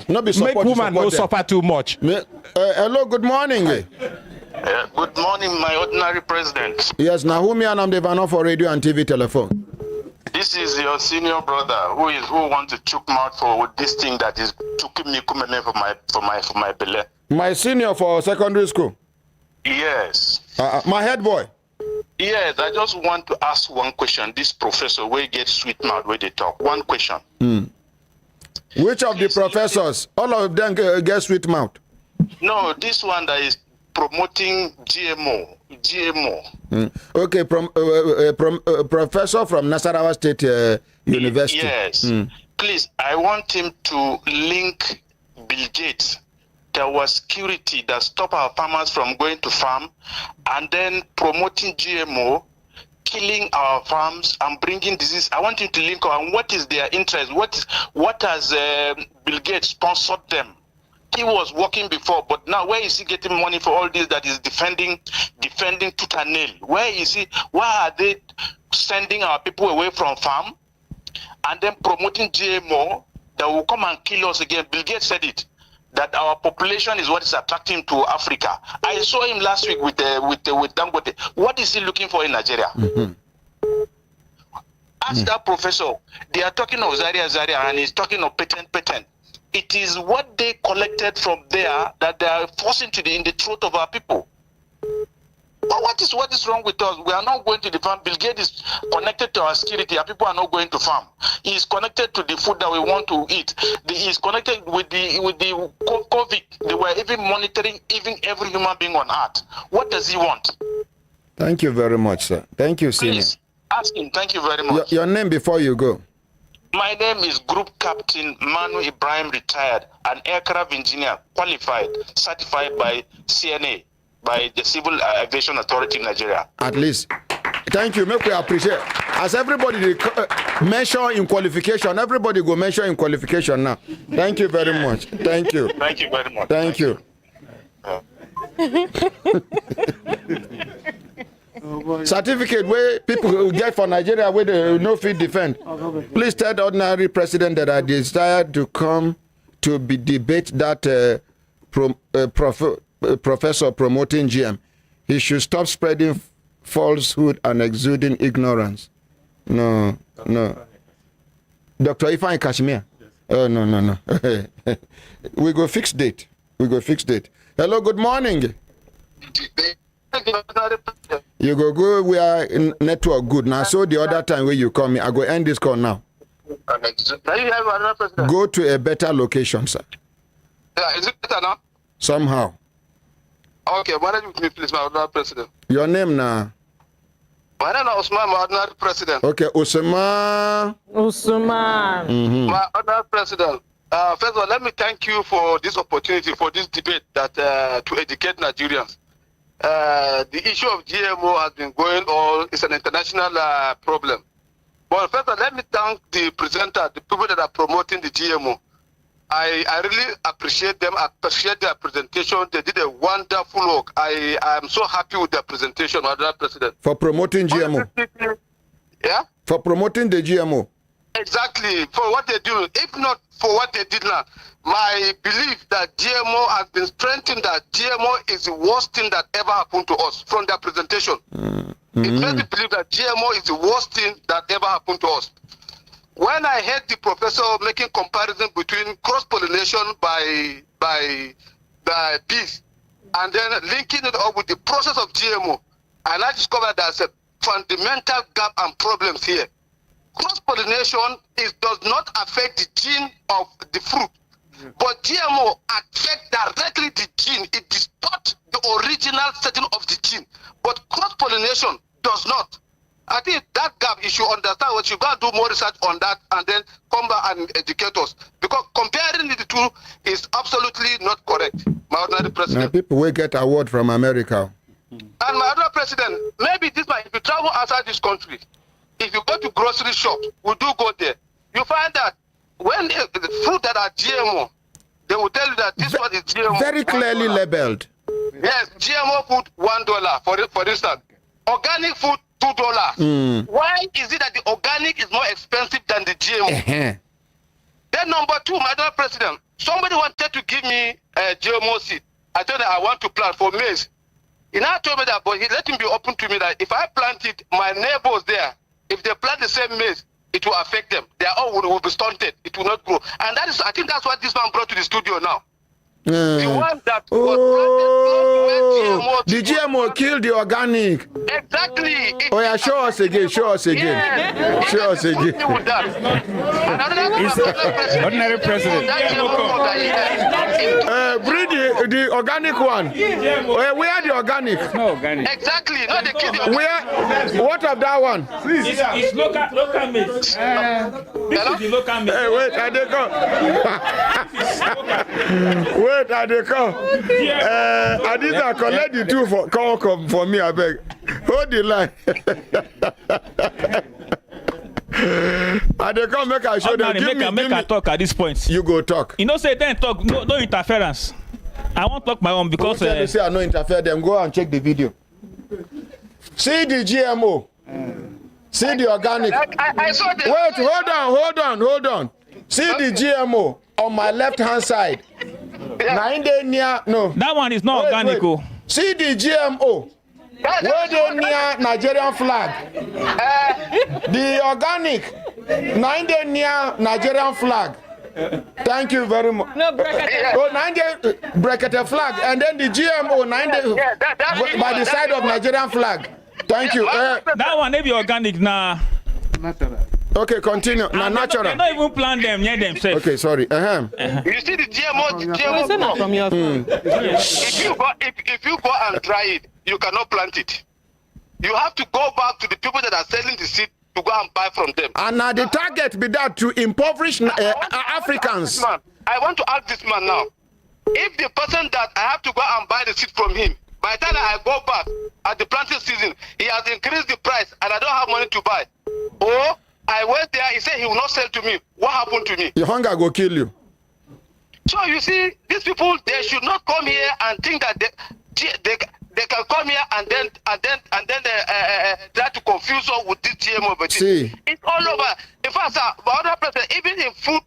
A: No be support,
B: make woman no suffer too much.
A: Hello, good morning.
O: Good morning, my ordinary president.
A: Yes, Nahumi and I'm the Vanno for radio and TV telephone.
O: This is your senior brother who want to choke mouth for this thing that is choking me for my belly.
A: My senior for secondary school.
O: Yes.
A: My head boy.
O: Yes, I just want to ask one question. This professor where he gets sweet mouth where they talk. One question.
A: Which of the professors? All of them get sweet mouth.
O: No, this one that is promoting GMO.
A: Okay, professor from Nasarawa State University.
O: Yes. Please, I want him to link Bill Gates. There was security that stopped our farmers from going to farm, and then promoting GMO, killing our farms and bringing disease. I want him to link on what is their interest. What has Bill Gates sponsored them? He was working before, but now where is he getting money for all this that is defending tooth and nail? Where is he? Why are they sending our people away from farm and then promoting GMO that will come and kill us again? Bill Gates said it, that our population is what is attracting to Africa. I saw him last week with Dangote. What is he looking for in Nigeria? Ask that professor. They are talking of Zaria, and he's talking of patent. It is what they collected from there that they are forcing in the throat of our people. But what is wrong with us? We are not going to the farm. Bill Gates is connected to our security. Our people are not going to farm. He is connected to the food that we want to eat. He is connected with the COVID. They were even monitoring every human being on earth. What does he want?
A: Thank you very much, sir. Thank you, Senior.
O: Please ask him. Thank you very much.
A: Your name before you go.
O: My name is Group Captain Manu Ibrahim, retired, an aircraft engineer, qualified, certified by CNA, by the Civil Aviation Authority in Nigeria.
A: At least. Thank you. Make we appreciate. As everybody mention in qualification, everybody go mention in qualification now. Thank you very much. Thank you.
O: Thank you very much.
A: Thank you. certificate where people will get for Nigeria where they no fit defend. Please tell the ordinary president that I desire to come to be debate that professor promoting GM. He should stop spreading falsehood and exuding ignorance. No. Dr. Ifeanyi Kashmir. Oh, no. We go fix date. Hello, good morning. You go, we are in network good. Now, so the other time when you call me, I go end this call now. Go to a better location, sir.
P: Yeah, is it better now?
A: Somehow.
P: Okay, manage with me, please, my ordinary president.
A: Your name now?
P: My name is Usman, my ordinary president.
A: Okay, Usman.
P: My ordinary president. First of all, let me thank you for this opportunity, for this debate that to educate Nigerians. The issue of GMO has been going on. It's an international problem. But first of all, let me thank the presenter, the people that are promoting the GMO. I really appreciate them. I appreciate their presentation. They did a wonderful work. I am so happy with their presentation, Madam President.
A: For promoting GMO?
P: Yeah?
A: For promoting the GMO?
P: Exactly. For what they do. If not for what they did now, my belief that GMO has been strengthened, that GMO is the worst thing that ever happened to us from their presentation. It makes me believe that GMO is the worst thing that ever happened to us. When I heard the professor making comparison between cross-pollination by the bees and then linking it up with the process of GMO, and I discovered there's a fundamental gap and problems here. Cross-pollination does not affect the gene of the fruit, but GMO affects directly the gene. It distorts the original setting of the gene, but cross-pollination does not. I think that gap, you should understand what you got to do more research on that and then come back and educate us. Because comparing the two is absolutely not correct, my ordinary president.
A: Now people will get award from America.
P: And my ordinary president, maybe this might, if you travel outside this country, if you go to grocery shops, we do go there, you find that when the fruit that are GMO, they will tell you that this one is GMO.
A: Very clearly labeled.
P: Yes, GMO food, $1, for instance. Organic food, $2. Why is it that the organic is more expensive than the GMO? Then number two, Madam President, somebody wanted to give me a GMO seed. I told him I want to plant for maize. He now told me that, but he let him be open to me that if I plant it, my neighbors there, if they plant the same maize, it will affect them. They all will be stunted. It will not grow. And that is, I think that's what this man brought to the studio now. The one that
A: the GMO killed the organic.
P: Exactly.
A: Oh yeah, show us again.
P: Yeah.
A: Show us again.
H: Ordinary president.
A: Bring the organic one. Where are the organic?
H: No organic.
P: Exactly. No, they kill the organic.
A: Where? What of that one?
H: It's local made. This is the local made.
A: Hey, wait, I dey come. Wait, I dey come. Adisa, collect the two for come for me, I beg. Hold the line. I dey come make I show them.
H: Make I talk at this point.
A: You go talk.
H: You know, say then talk. No interference. I won't talk my own because.
A: You say I no interfere. Then go and check the video. See the GMO. See the organic.
P: I saw the.
A: Wait, hold on. See the GMO on my left hand side.
P: Yeah.
A: No.
H: That one is not organic.
A: Wait. See the GMO. Where they near Nigerian flag. The organic. Near Nigerian flag. Thank you very much.
F: No, Brekete.
A: Oh, Brekete flag. And then the GMO by the side of Nigerian flag. Thank you.
H: That one may be organic now.
A: Okay, continue. Now, natural.
H: They don't even plant them near themselves.
A: Okay, sorry.
P: You see the GMO
F: from your
P: if you go and try it, you cannot plant it. You have to go back to the people that are selling the seed to go and buy from them.
A: And now the target be that to impoverish Africans.
P: I want to ask this man now. If the person that I have to go and buy the seed from him, by the time I go back at the planting season, he has increased the price and I don't have money to buy. Or I went there, he said he will not sell to me. What happened to me?
A: Your hunger will kill you. So
P: you see, these people, they should not come here and think that they can come here and then try to confuse us with this GMO. But it's all over. In fact, sir, other person, even in food,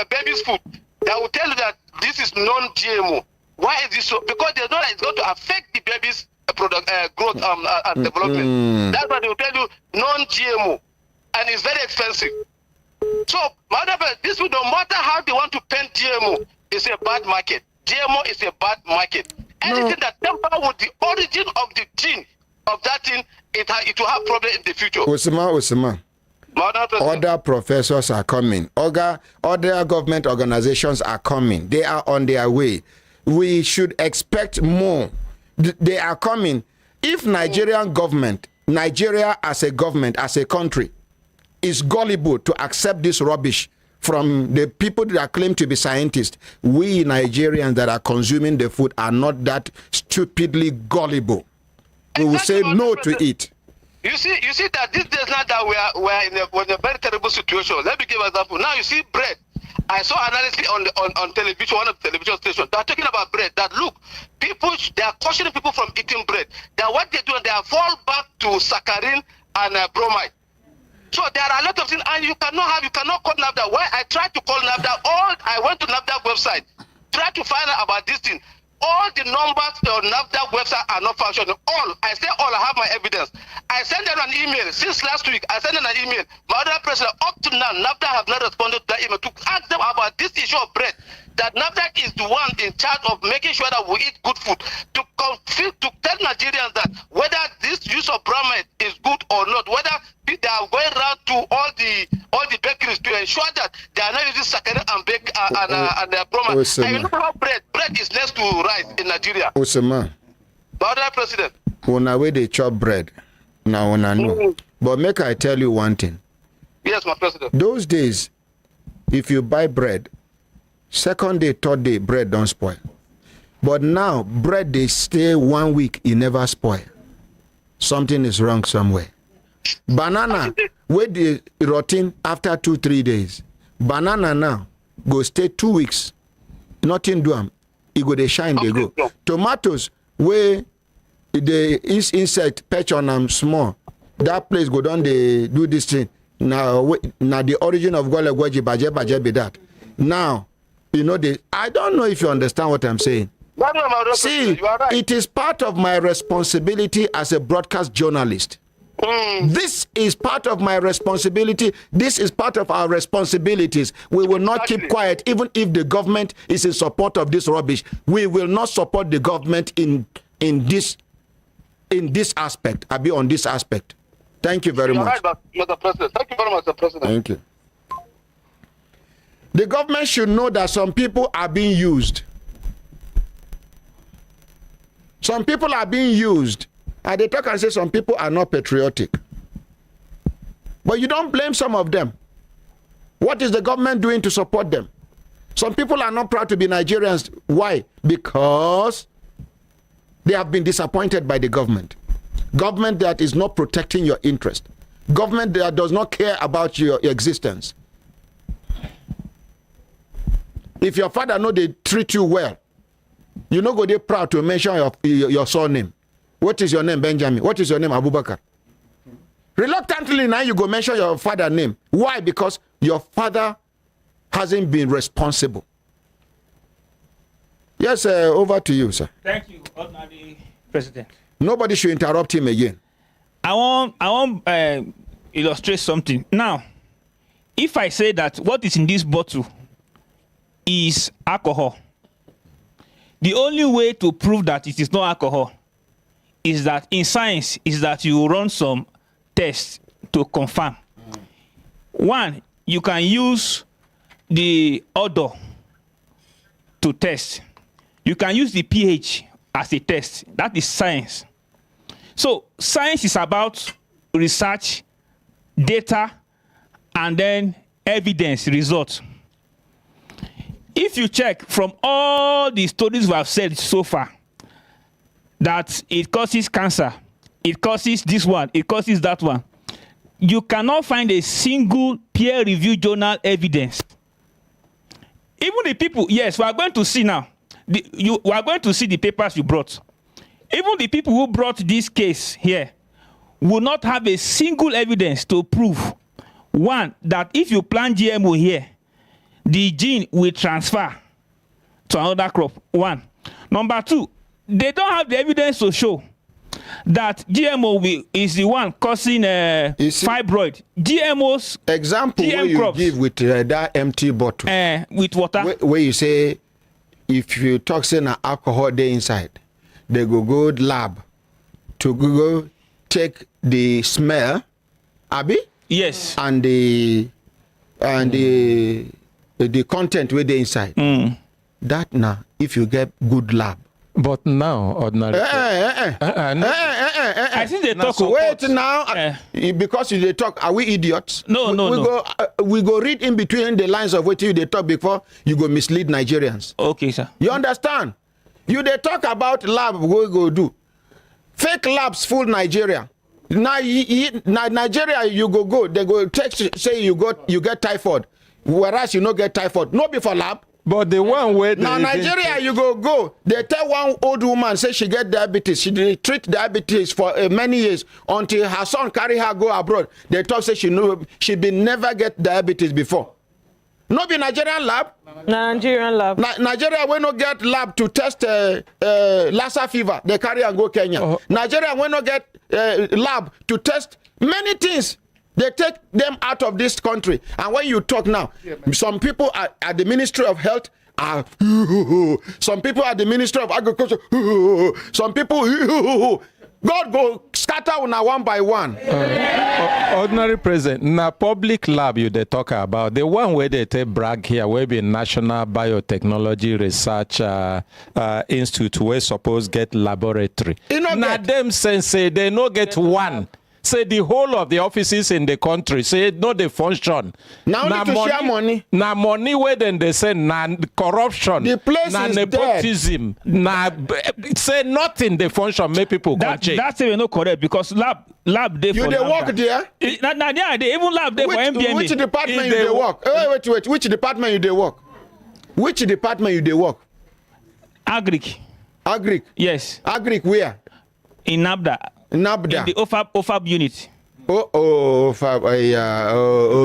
P: baby's food, they will tell you that this is non-GMO. Why is this so? Because they know that it's going to affect the baby's growth and development. That's why they will tell you non-GMO, and it's very expensive. So, this will, no matter how they want to paint GMO, it's a bad market. GMO is a bad market. Anything that tamper with the origin of the gene of that thing, it will have problem in the future.
A: Osama. Other professors are coming. Other government organizations are coming. They are on their way. We should expect more. They are coming. If Nigerian government, Nigeria as a government, as a country, is gullible to accept this rubbish from the people that claim to be scientists, we Nigerians that are consuming the food are not that stupidly gullible. We will say no to it.
P: You see that these days now that we are in a very terrible situation. Let me give an example. Now you see bread. I saw analysis on television, one of the television stations. They are talking about bread. That look, people, they are cautioning people from eating bread. That what they do, they are fall back to saccharin and bromide. So there are a lot of things, and you cannot call NAFDA. Why I tried to call NAFDA, I went to NAFDA website, tried to find out about this thing. All the numbers on NAFDA website are not functioning. I have my evidence. I sent them an email since last week. I sent them an email. My other president, up to now, NAFDA have not responded to that email to ask them about this issue of bread. That NAFDA is the one in charge of making sure that we eat good food. To tell Nigerians that whether this use of bromide is good or not, whether they are going around to all the bakeries to ensure that they are not using saccharin and bromide. And you know how bread is next to rice in Nigeria.
A: Osama.
P: But other president.
A: When I they chop bread, now when I know. But make I tell you one thing.
P: Yes, my president.
A: Those days, if you buy bread, second day, third day, bread don't spoil. But now, bread, they stay 1 week, it never spoil. Something is wrong somewhere. Banana, where they rotten after 2-3 days. Banana now, go stay 2 weeks. Nothing do them. It go, they shine, they go. Tomatoes, where the insect patch on them small. That place go down, they do this thing. Now the origin of Gwale Baje be that. Now, you know, I don't know if you understand what I'm saying. See, it is part of my responsibility as a broadcast journalist. This is part of my responsibility. This is part of our responsibilities. We will not keep quiet, even if the government is in support of this rubbish. We will not support the government in this aspect. I'll be on this aspect. Thank you very much.
P: Right, Mr. President. Thank you very much, Mr. President.
A: Thank you. The government should know that some people are being used. Some people are being used. And they talk and say some people are not patriotic. But you don't blame some of them. What is the government doing to support them? Some people are not proud to be Nigerians. Why? Because they have been disappointed by the government. Government that is not protecting your interest. Government that does not care about your existence. If your father know they treat you well, you know go they proud to mention your surname. What is your name, Benjamin? What is your name, Abubakar? Reluctantly now you go mention your father's name. Why? Because your father hasn't been responsible. Yes, over to you, sir.
H: Thank you, Ordinary President.
A: Nobody should interrupt him again.
H: I want illustrate something. Now, if I say that what is in this bottle is alcohol, the only way to prove that it is not alcohol is that in science is that you run some tests to confirm. One, you can use the odor to test. You can use the pH as a test. That is science. So science is about research, data, and then evidence, results. If you check from all the studies we have said so far, that it causes cancer, it causes this one, it causes that one, you cannot find a single peer-reviewed journal evidence. Even the people, yes, we are going to see now. We are going to see the papers you brought. even the people who brought this case here will not have a single evidence to prove, one, that if you plant GMO here, the gene will transfer to another crop. One. Number two, they don't have the evidence to show that GMO is the one causing fibroid. GMOs.
A: Example where you
H: crops,
A: give with that empty bottle.
H: With water.
A: Where you say, if you toxin and alcohol there inside, they go lab to go take the smell, Abi?
H: Yes.
A: And the content with the inside. That now, if you get good lab.
B: But now, ordinary.
H: I think they talk.
A: Wait now, because they talk. Are we idiots?
H: No.
A: We go read in between the lines of what they talk before you go mislead Nigerians.
H: Okay, sir.
A: You understand? You they talk about lab. We go do fake labs full Nigeria. Now, Nigeria, you go. They go text say you get typhoid, whereas you no get typhoid. No be for lab.
B: But the one way
A: now Nigeria, you go. They tell one old woman say she get diabetes. She did treat diabetes for many years until her son carry her go abroad. They talk say she been never get diabetes before. No be Nigerian lab.
F: Nigerian lab.
A: Nigeria we no get lab to test Lassa fever. They carry and go Kenya. Nigeria we no get lab to test many things. They take them out of this country. And when you talk now, some people at the Ministry of Health are, some people at the Ministry of Agriculture, some people, God go scatter una one by one.
B: Ordinary president, na public lab you they talk about, the one where they take brag here, where be National Biotechnology Research Institute, where suppose get laboratory. Na them say they no get one. Say the whole of the offices in the country say no they function.
A: Now need to share money.
B: Na money where then they say na corruption.
A: The place
B: na
A: is
B: nepotism.
A: Dead.
B: Na say nothing they function. Make people go check.
H: That's even not correct because lab they
A: you they work there.
H: Now they even lab there for MBMA.
A: Which department you they work? Wait. Which department you they work? Which department you they work?
H: Agric. Yes.
A: Agric where?
H: In NABDA. In the OFAB unit.
A: OFAB.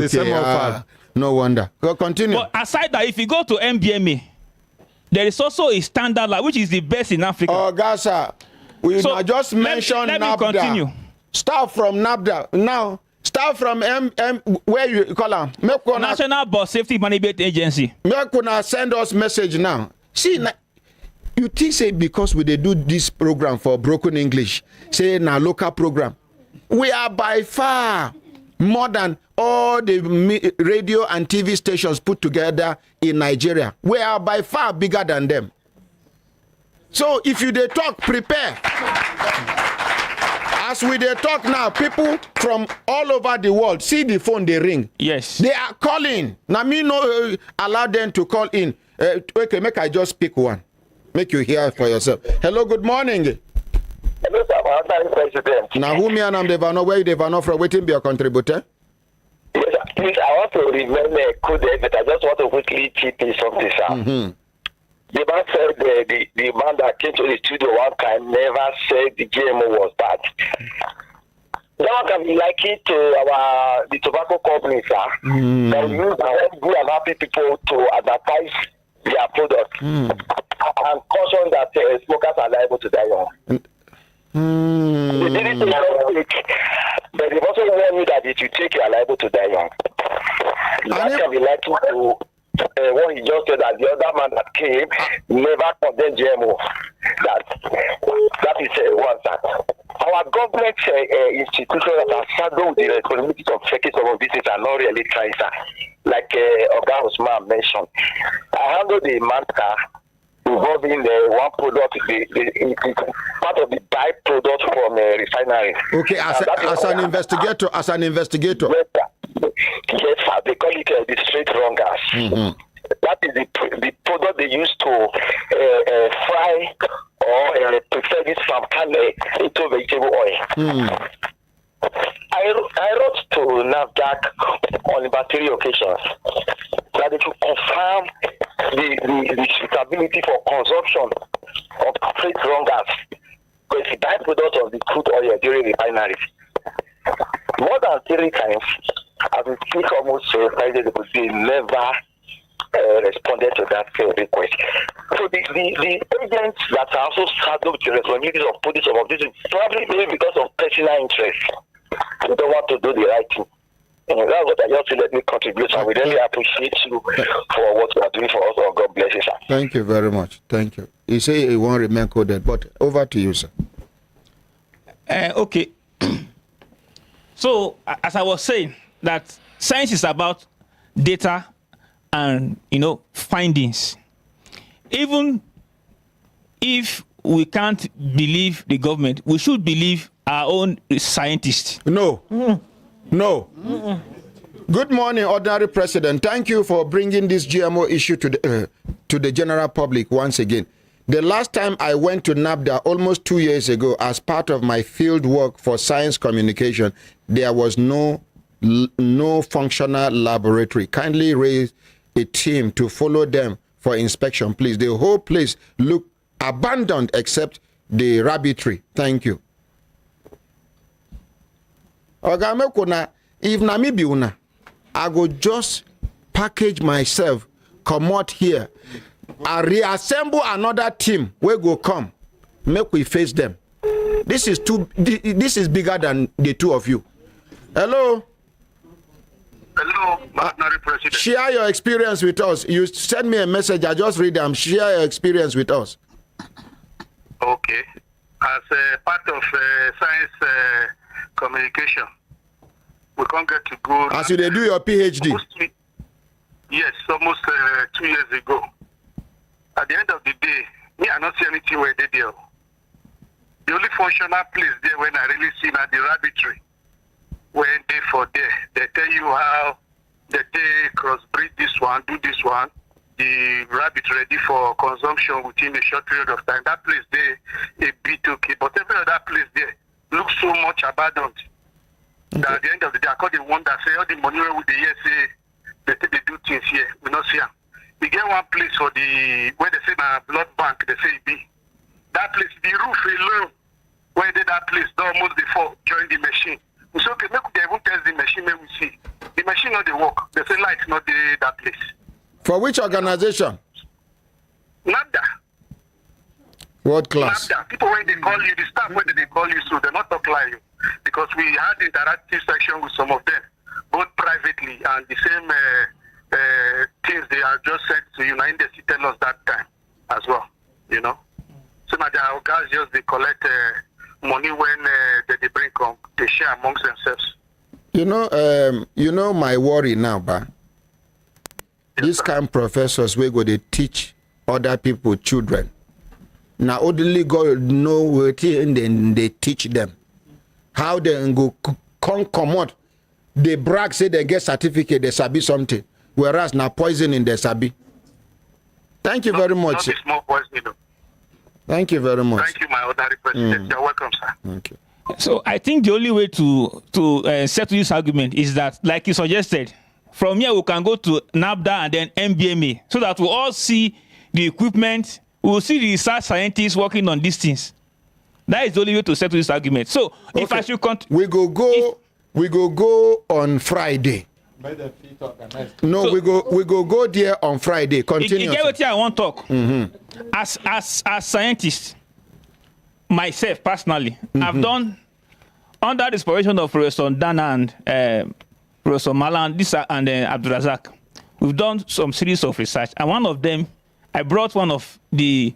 A: Okay. No wonder. Continue.
H: But aside that, if you go to MBMA, there is also a standard lab which is the best in Africa.
A: Oh, Gaza, we just mentioned
H: let
A: NABDA.
H: Me continue.
A: Start from NABDA. Now, start from where you call them?
H: National Bus Safety Management Agency.
A: Make una send us message now. See, you think say because we they do this program for broken English, say na local program, we are by far more than all the radio and TV stations put together in Nigeria. We are by far bigger than them. So if you they talk, prepare. As we they talk now, people from all over the world see the phone they ring.
H: Yes.
A: They are calling. Now me no allow them to call in. Okay, make I just pick one. Make you hear for yourself. Hello, good morning.
Q: Hello, sir. I'm President.
A: Now, who me and I'm Devano? Where you Devano from? Waiting be a contributor?
Q: Yes, sir. Please, I want to remain coded, but I just want to quickly chip in something, sir. The man said the man that came to the studio one time never said the GMO was bad. That one can be likened to the tobacco company, sir. That use good and happy people to advertise their products. And caution that smokers are liable to die young. They didn't take, but they also warn you that if you take, you are liable to die young. That can be likened to what he just said, that the other man that came never condemned GMO. That is one side. Our government institutions that are saddled with the responsibility of checking some of these things are not really trying, sir. Like Oga Usman mentioned. I handled the matter involving one product, part of the byproduct from a refinery.
A: Okay, as an investigator. Yes, sir. They call it the straight wrong gas. That is the product they use to fry or prepare this palm kernel into vegetable oil. I wrote to NAFDAC on about 3 occasions that they should confirm the suitability for consumption of straight wrong gas
Q: because the byproduct of the crude oil during refineries. More than 3 times, as we speak almost 5 days ago, they never responded to that request. So the agents that are also saddled with the responsibilities of putting some of this, probably maybe because of personal interest, they don't want to do the right thing. And that's what I just to let me contribute, and we really appreciate you for what you are doing for us. Oh, God bless you, sir.
A: Thank you very much. Thank you. You say it won't remain coded, but over to you, sir.
H: Okay. So, as I was saying, that science is about data and, findings. Even if we can't believe the government, we should believe our own scientists.
A: No. No. Good morning, Ordinary President. Thank you for bringing this GMO issue to the general public once again. The last time I went to NABDA almost 2 years ago as part of my field work for science communication, there was no functional laboratory. Kindly raise a team to follow them for inspection, please. The whole place looked abandoned except the rabbitry. Thank you. If Namibia, I go just package myself, come out here, and reassemble another team. We go come, make we face them. This is bigger than the two of you. Hello.
P: Hello, Ordinary President.
A: Share your experience with us. You send me a message. I just read them. Share your experience with us.
P: Okay. As a part of science communication, we can't get to go.
A: As you do your PhD.
P: Yes, almost 2 years ago. At the end of the day, me, I not see anything where they do. The only functional place there when I really see now the rabbitry. When they for there, they tell you how they crossbreed this one, do this one. The rabbit ready for consumption within a short period of time. That place there, a bit okay, but every other place there looks so much abandoned. Okay. That at the end of the day, I call the one that say all the money with the year say they do things here. We not see them. We get one place for the where they say na blood bank, they say it be. That place, the roof alone, where they that place, they almost before join the machine. We say, okay, make they even test the machine, make we see. The machine not they work. They say lights not that place.
A: For which organization?
P: NABDA.
A: World class.
P: NABDA. People when they call you, the staff when they call you, so they not talk like you. Because we had interactive section with some of them, both privately and the same things they are just said to you. Now they tell us that time as well, So now our guys just they collect money when they bring come, they share amongst themselves.
A: My worry now, ba. These kind of professors we go they teach other people, children. Now only God know what and then they teach them how they go come out. They brag say they get certificate, they sabi something, whereas now poison in their sabi. Thank you very much.
P: Not small poison.
A: Thank you very much.
P: Thank you, my Ordinary President. You're welcome, sir.
A: Thank you.
H: So I think the only way to settle this argument is that, like you suggested, from here we can go to NABDA and then MBMA, so that we all see the equipment, we will see the research scientists working on these things. That is the only way to settle this argument. So okay. If I should we
A: go on Friday. No, so, we go there on Friday. Continue.
H: You get what I want to talk. Mm-hmm. As scientists, myself personally, mm-hmm. I've done under the supervision of Professor Dana and Professor Malan, and Abdurazak. We've done some series of research, and one of them, I brought one of the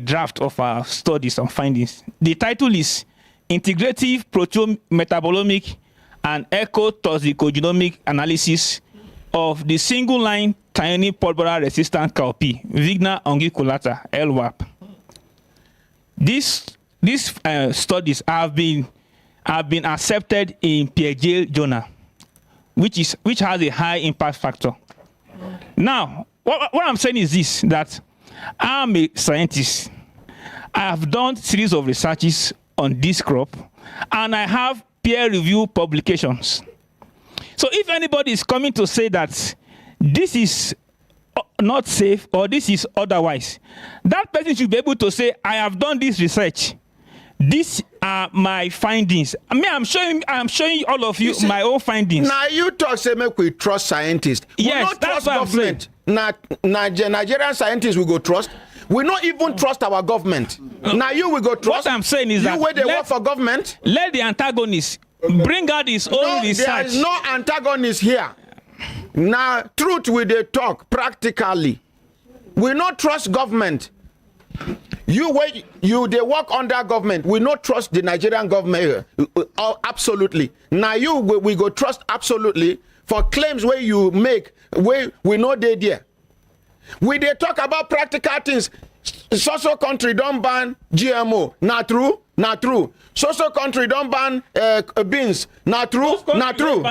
H: draft of our studies and findings. The title is Integrative Proteometabolomic and Ecotoxicogenomic Analysis of the Single-Line Tiny Pulmonary Resistant Cowpea, Vigna unguiculata, LWAP. These studies have been accepted in peer journal, which has a high impact factor. Now, what I'm saying is this, that I'm a scientist. I have done series of researches on this crop, and I have peer-reviewed publications. So if anybody is coming to say that this is not safe or this is otherwise, that person should be able to say, I have done this research. These are my findings. I mean, I'm showing all of you my own findings.
A: Now you talk say make we trust scientists. We
H: Yes,
A: not
H: that's
A: trust
H: what I'm
A: government. Nigerian scientists we go trust. We not even trust our government. Now you we go trust.
H: What I'm saying is that
A: you where they work for government.
H: Let the antagonist bring out his own research.
A: There is no antagonist here. Now truth we they talk practically. We not trust government. You they work under government. We not trust the Nigerian government. Absolutely. Now we go trust absolutely for claims where you make where we know they there. We they talk about practical things. Social country don't ban GMO. Not true. Not true. Social country don't ban beans. Not true. Not true.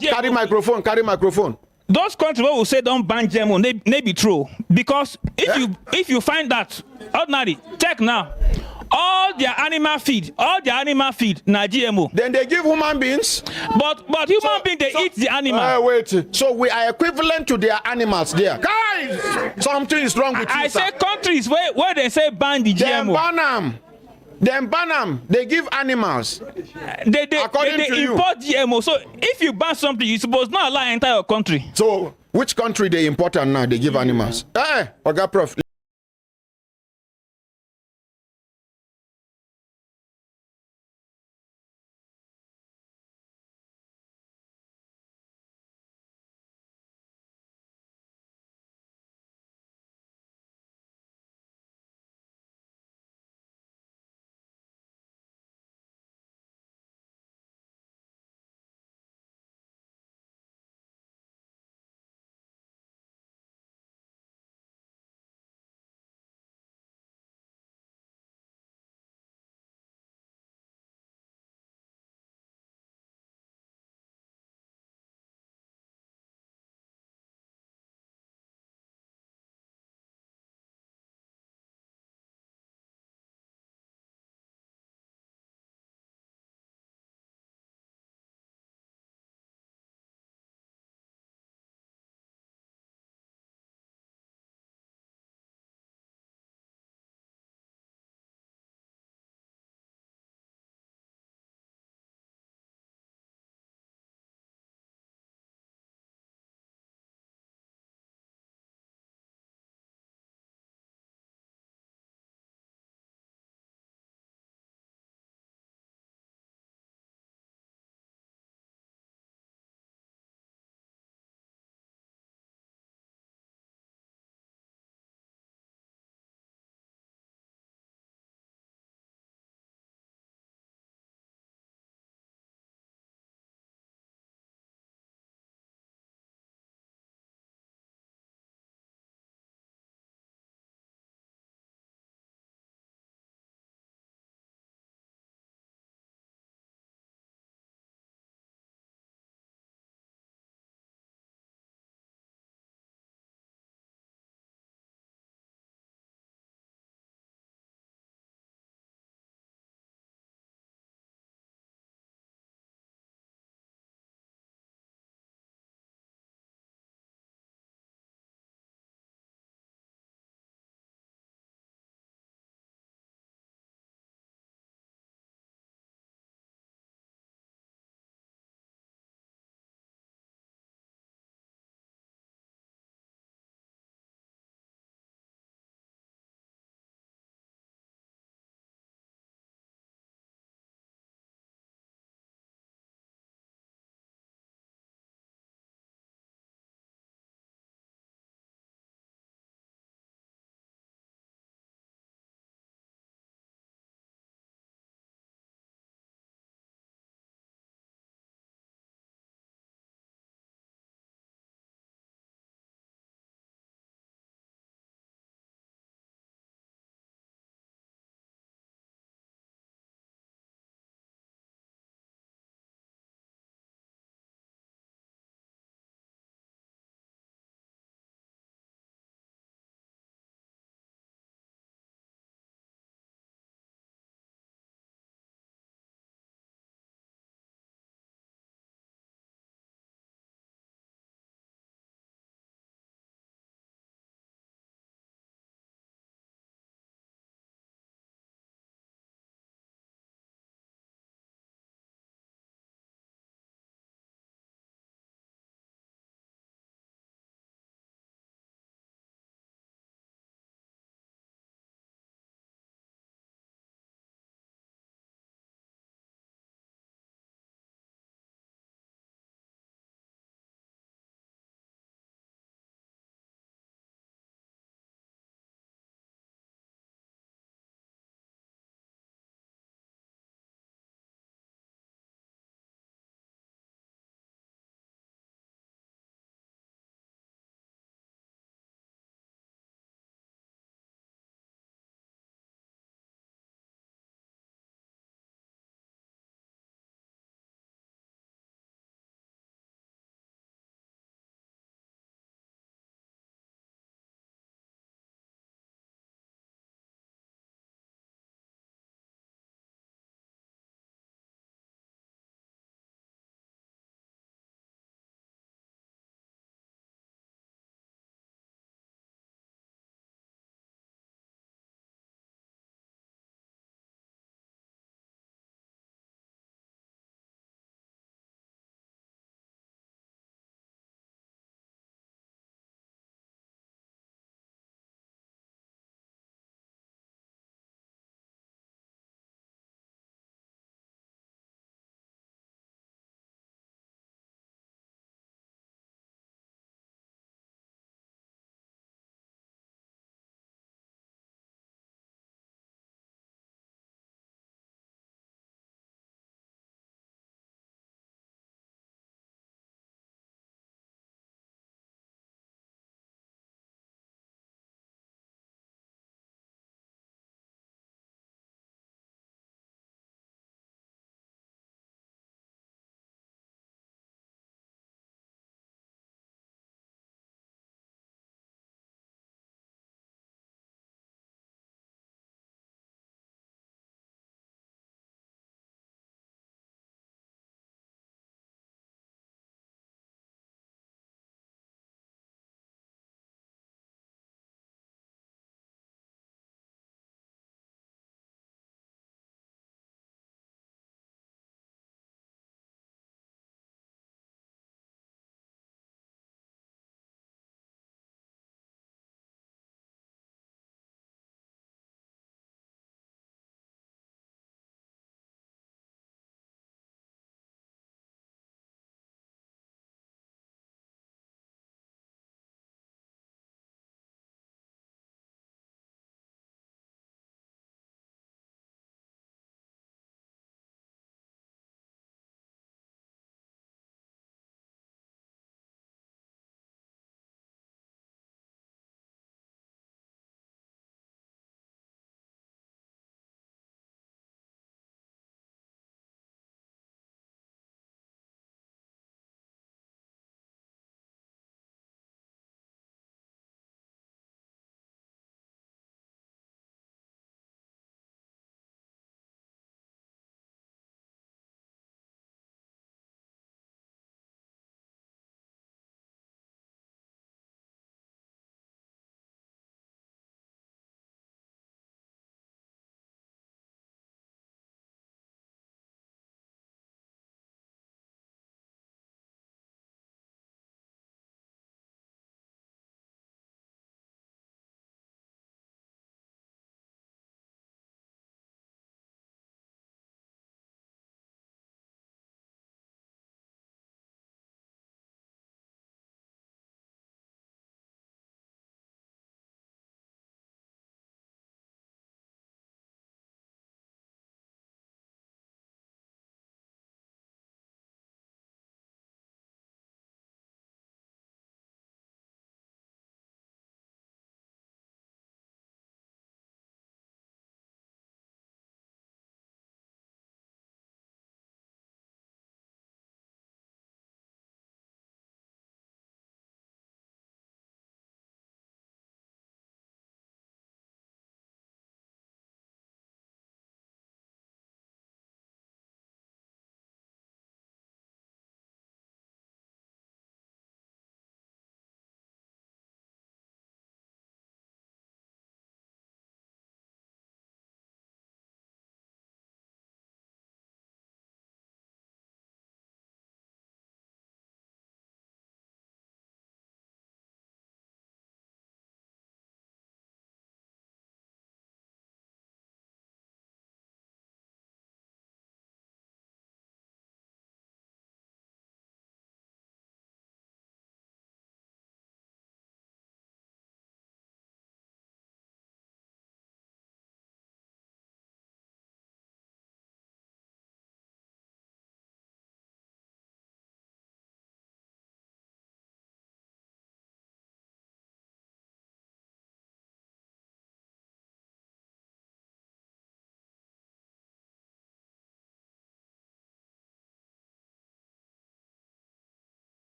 A: Carry microphone. Carry microphone.
H: Those countries who will say don't ban GMO, they be true. Because if you find that ordinary, check now. All their animal feed, na GMO.
A: Then they give human beings.
H: But human beings they eat the animal.
A: Wait. So we are equivalent to their animals there. Guys, something is wrong with you.
H: I say countries where they say ban the GMO.
A: Then ban them. They give animals.
H: They import GMO. So if you ban something, you supposed not allow entire country.
A: So which country they import and now they give animals? Oga Prof.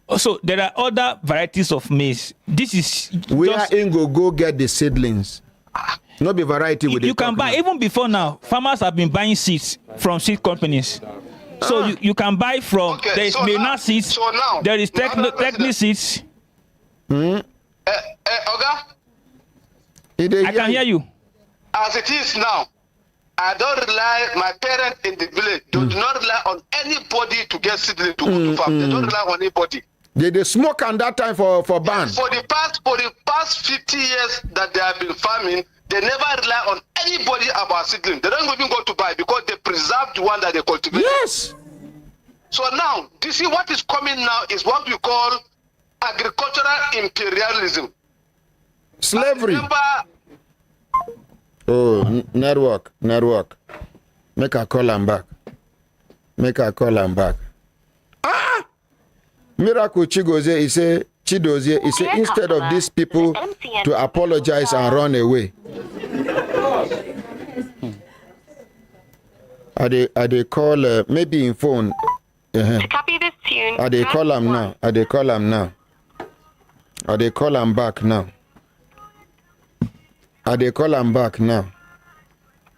H: Also, there are other varieties of maize. This is
A: where in go get the seedlings. Not be variety with
H: you can buy now. Even before now. Farmers have been buying seeds from seed companies. So you can buy from there is Mena seeds.
P: So now,
H: there is Technic seeds.
P: Oga,
H: I can hear you.
P: As it is now, I don't rely. My parents in the village do not rely on anybody to get seedling to go to farm. They don't rely on anybody.
A: They smoke on that time for ban.
P: For the past 50 years that they have been farming, they never rely on anybody about seedling. They don't even go to buy because they preserve the one that they cultivate.
A: Yes.
P: So now, you see what is coming now is what we call agricultural imperialism.
A: Slavery. Oh, network. Make a call and back. Ah! Miracle Chigozie, he say, Chidozie, he say, instead of these people to apologize and run away. Are they call, maybe in phone.
C: To copy this tune,
A: Are they call them now? Are they call them back now? Are they call them back now?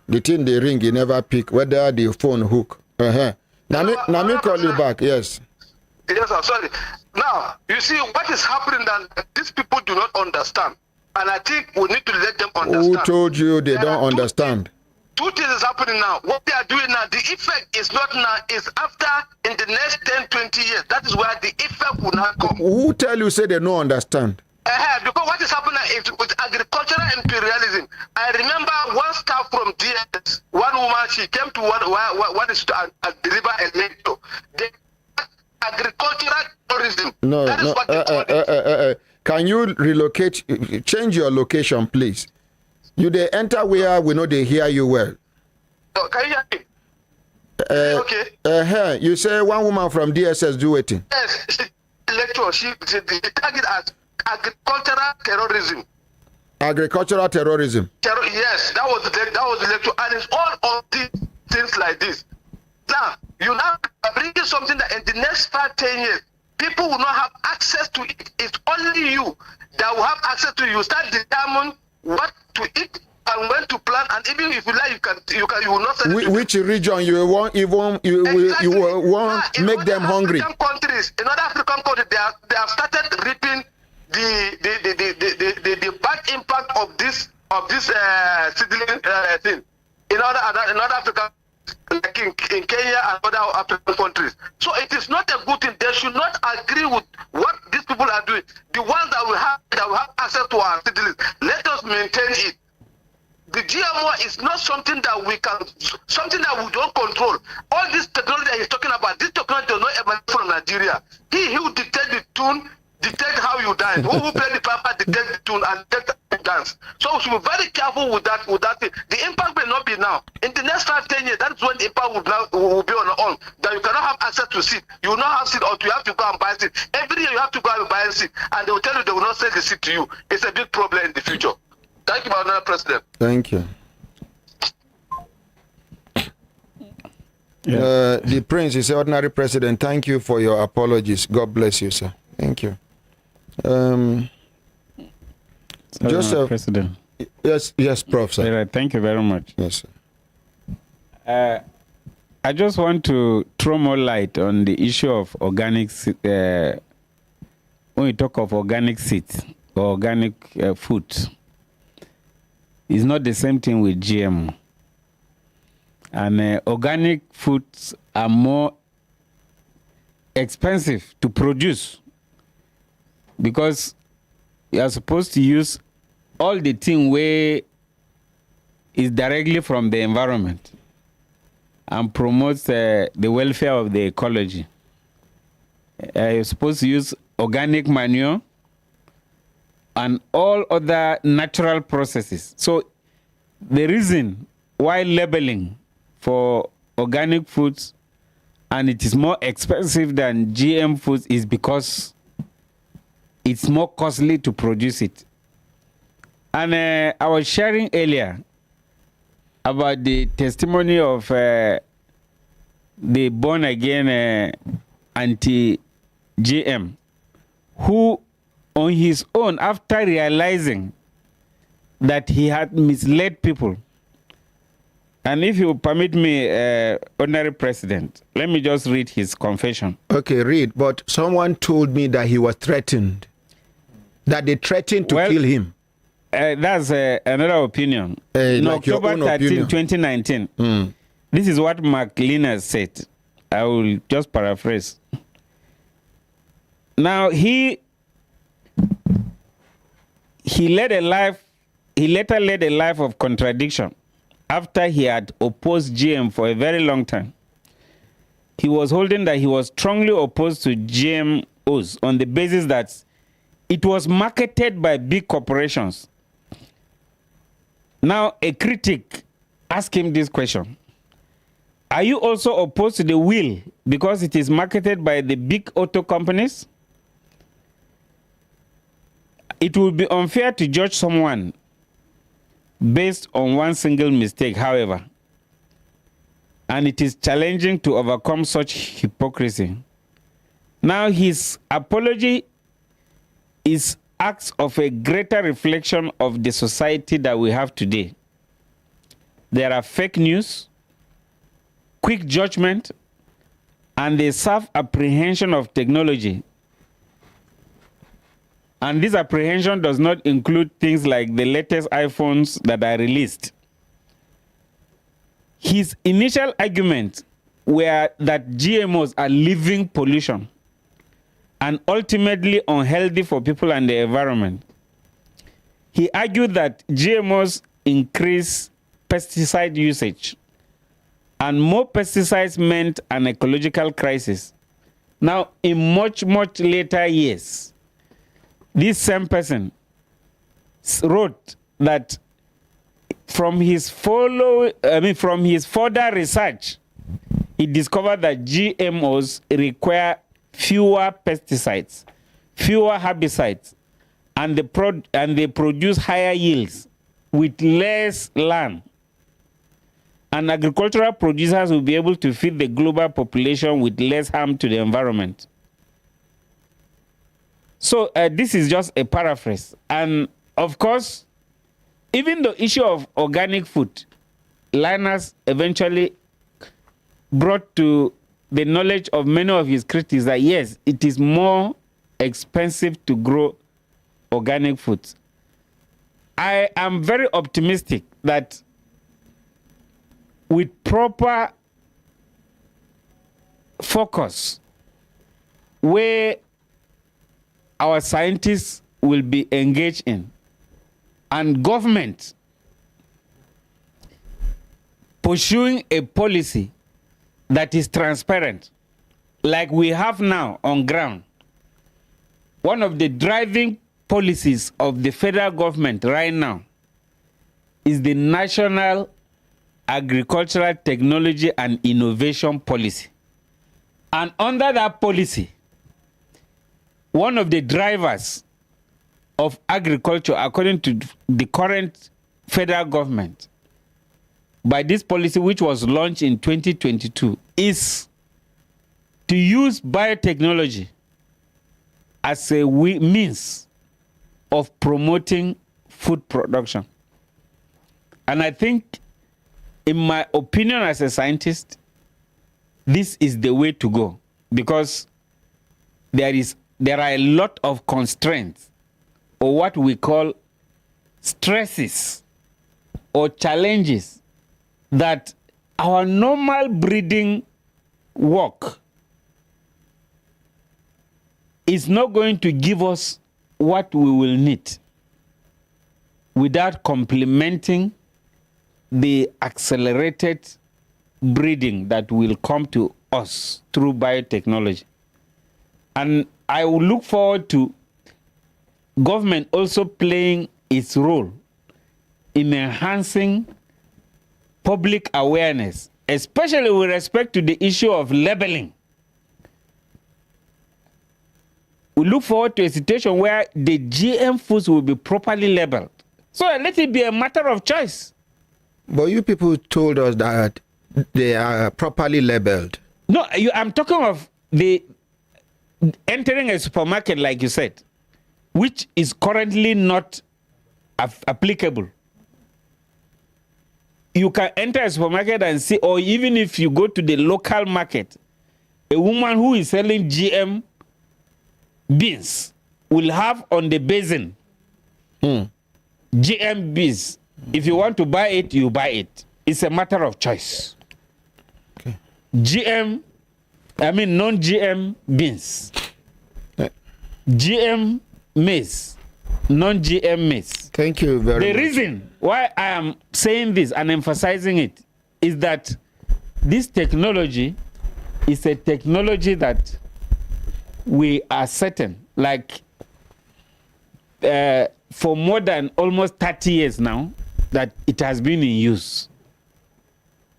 A: The thing they ring, you never pick. Whether the phone hook. Now me call you back. Yes.
P: Yes, I'm sorry. Now, you see what is happening that these people do not understand. And I think we need to let them understand.
A: Who told you they don't understand?
P: Two things is happening now. What they are doing now, the effect is not now, it's after in the next 10, 20 years. That is where the effect will not come.
A: Who tell you say they don't understand?
P: Because what is happening is with agricultural imperialism. I remember one staff from DS, one woman, she came to what is to deliver a lecture. The agricultural tourism.
A: No,
P: that is
A: no.
P: What they
A: can you relocate, change your location, please? You they enter where we know they hear you well.
P: No, can you hear me?
A: Okay. You say one woman from DSS do it.
P: Yes, she target as agricultural terrorism.
A: Agricultural terrorism.
P: Yes, that was the lecture, and it's all of these things like this. Now, you now bringing something that in the next 5-10 years, people will not have access to it. It's only you that will have access to it. You start determining what to eat and when to plant, and even if you like, you will not.
A: Which region you want want make them hungry?
P: In other African countries, they have started reaping the bad impact of this seedling thing. In other African, like in Kenya and other African countries. So it is not a good thing. They should not agree with what these people are doing. The ones that will have access to our seedlings, let us maintain it. The GMO is not something that we don't control. All this technology that he's talking about, this technology does not emanate from Nigeria. He will dictate the tune, dictate how you dance. Who play the papa, dictate the tune, and dictate the dance. So we should be very careful with that thing. The impact may not be now. In the next 5-10 years, that's when the impact will be on our own. That you cannot have access to seed. You will not have seed, or you have to go and buy seed. Every year you have to go and buy seed, and they will tell you they will not sell the seed to you. It's a big problem in the future. Thank you, Madam President.
A: Thank you. The Prince is ordinary president. Thank you for your apologies. God bless you, sir. Thank you. Joseph,
R: President.
A: Yes, Prof. Sir.
R: Thank you very much.
A: Yes, sir.
R: I just want to throw more light on the issue of organic. When we talk of organic seeds or organic food, it's not the same thing with GMO. And organic foods are more expensive to produce because you are supposed to use all the thing where is directly from the environment and promotes the welfare of the ecology. You're supposed to use organic manure and all other natural processes. So the reason why labeling for organic foods and it is more expensive than GM foods is because it's more costly to produce it. And I was sharing earlier about the testimony of the born-again anti-GM
L: who, on his own, after realizing that he had misled people, and if you permit me, Honorary President, let me just read his confession.
A: Okay, read. But someone told me that he was threatened, that they threatened to kill him.
L: That's another opinion. In
A: like your
L: October
A: own
L: 13,
A: opinion.
L: 2019, this is what Mark Lina said. I will just paraphrase. Now, he later led a life of contradiction after he had opposed GM for a very long time. He was holding that he was strongly opposed to GMOs on the basis that it was marketed by big corporations. Now, a critic asked him this question: are you also opposed to the wheel because it is marketed by the big auto companies? It would be unfair to judge someone based on one single mistake, however, and it is challenging to overcome such hypocrisy. Now, his apology is acts of a greater reflection of the society that we have today. There are fake news, quick judgment, and the self-apprehension of technology. And this apprehension does not include things like the latest iPhones that are released. His initial arguments were that GMOs are living pollution and ultimately unhealthy for people and the environment. He argued that GMOs increase pesticide usage, and more pesticides meant an ecological crisis. Now, in much, much later years, this same person wrote that from his further research, he discovered that GMOs require fewer pesticides, fewer herbicides, and they produce higher yields with less land. And agricultural producers will be able to feed the global population with less harm to the environment. So this is just a paraphrase. And of course, even the issue of organic food, Linus eventually brought to the knowledge of many of his critics that yes, it is more expensive to grow organic foods. I am very optimistic that with proper focus, where our scientists will be engaged in, and government pursuing a policy that is transparent, like we have now on ground. One of the driving policies of the federal government right now is the National Agricultural Technology and Innovation Policy. And under that policy, one of the drivers of agriculture, according to the current federal government, by this policy, which was launched in 2022, is to use biotechnology as a means of promoting food production. And I think, in my opinion as a scientist, this is the way to go, because there are a lot of constraints, or what we call stresses or challenges, that our normal breeding work is not going to give us what we will need without complementing the accelerated breeding that will come to us through biotechnology. And I will look forward to government also playing its role in enhancing public awareness, especially with respect to the issue of labeling. We look forward to a situation where the GM foods will be properly labeled. So let it be a matter of choice.
A: But you people told us that they are properly labeled.
L: No, I'm talking of the entering a supermarket, like you said, which is currently not applicable. You can enter a supermarket and see, or even if you go to the local market, a woman who is selling GM beans will have on the basin GM beans. If you want to buy it, you buy it. It's a matter of choice. Okay. Non-GM beans. GM maize, non-GM maize.
A: Thank you very much.
L: The reason why I am saying this and emphasizing it is that this technology is a technology that we are certain, like for more than almost 30 years now, that it has been in use.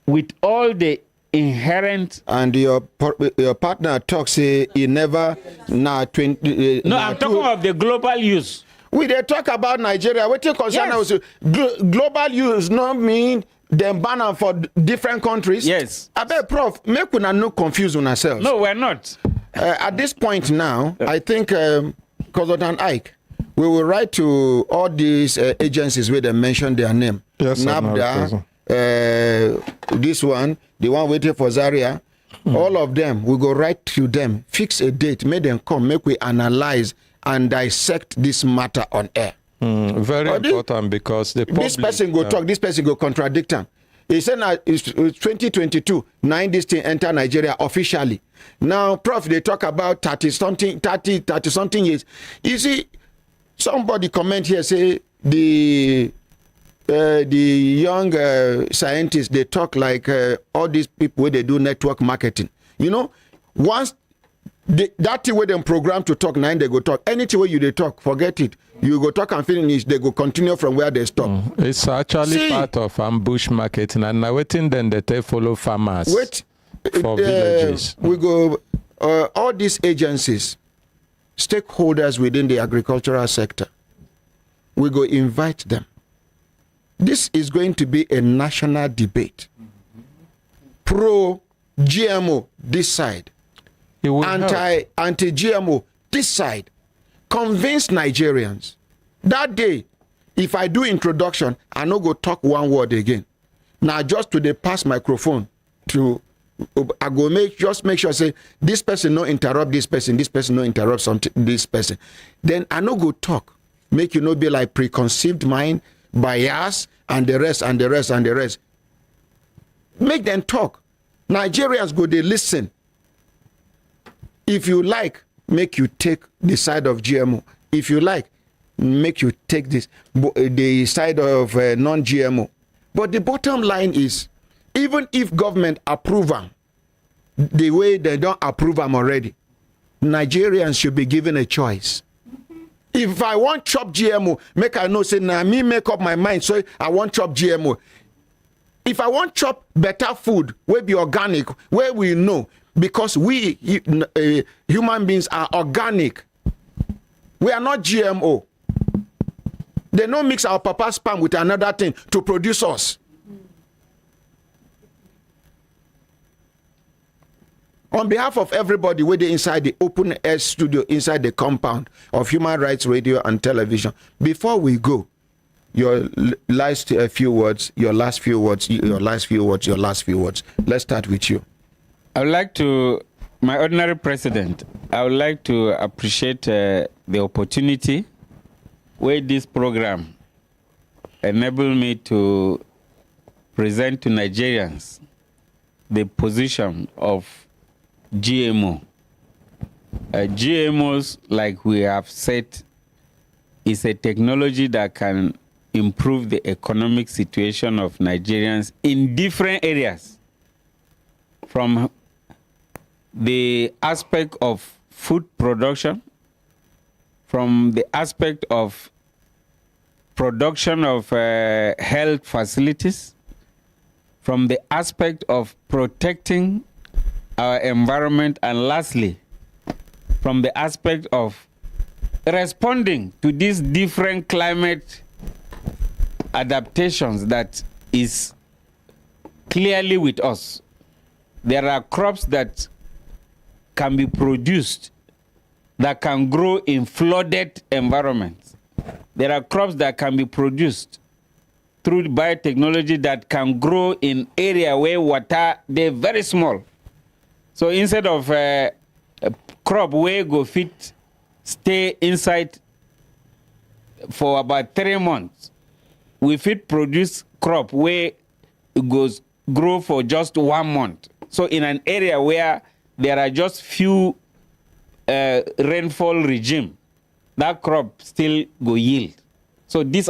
L: With all the inherent...
A: And your partner talks, he never...
L: I'm talking about the global use.
A: We they talk about Nigeria. What you concern us? Global use not mean them banner for different countries.
L: Yes.
A: I bet, Prof, make we not confuse on ourselves.
L: No, we're not.
A: At this point now, I think Consultant Ike, we will write to all these agencies where they mention their name.
B: Yes,
A: NABDA, this one, the one waiting for Zaria, all of them, we go right to them, fix a date, make them come, make we analyze and dissect this matter on air.
B: Very important, because the public,
A: this person go talk, this person go contradict him. He said now it's 2022, 9 this thing enter Nigeria officially. Now, Prof, they talk about 30 something years. You see, somebody comment here say the young scientists, they talk like all these people where they do network marketing. You know, once that thing where them program to talk, now they go talk. Anything where you they talk, forget it. You go talk and finish, they go continue from where they stop.
B: It's actually part of ambush marketing, and now waiting then they follow farmers for villages.
A: We go, all these agencies, stakeholders within the agricultural sector, we go invite them. This is going to be a national debate. Pro-GMO, this side. Anti-GMO, this side. Convince Nigerians. That day, if I do introduction, I no go talk one word again. Now, just to the pass microphone to, I go make sure say this person no interrupt this person no interrupt this person. Then I no go talk. Make you no be like preconceived mind, bias, and the rest. Make them talk. Nigerians go, they listen. If you like, make you take the side of GMO. If you like, make you take the side of non-GMO. But the bottom line is, even if government approve them, the way they don't approve them already, Nigerians should be given a choice. If I want chop GMO, make I know, say, now me make up my mind, so I want chop GMO. If I want chop better food, where be organic, where we know, because we human beings are organic. We are not GMO. They don't mix our papa's sperm with another thing to produce us. On behalf of everybody waiting inside the open air studio, inside the compound of Human Rights Radio and Television, before we go, your last few words. Let's start with you.
L: I would like to, my ordinary president, I would like to appreciate the opportunity where this program enabled me to present to Nigerians the position of GMO. GMOs, like we have said, is a technology that can improve the economic situation of Nigerians in different areas, from the aspect of food production, from the aspect of production of health facilities, from the aspect of protecting our environment, and lastly, from the aspect of responding to these different climate adaptations that is clearly with us. There are crops that can be produced
R: that can grow in flooded environments. There are crops that can be produced through biotechnology that can grow in area where water they're very small. So instead of a crop where go fit stay inside for about 3 months, we fit produce crop where it goes grow for just 1 month. So in an area where there are just few rainfall regime, that crop still go yield. So this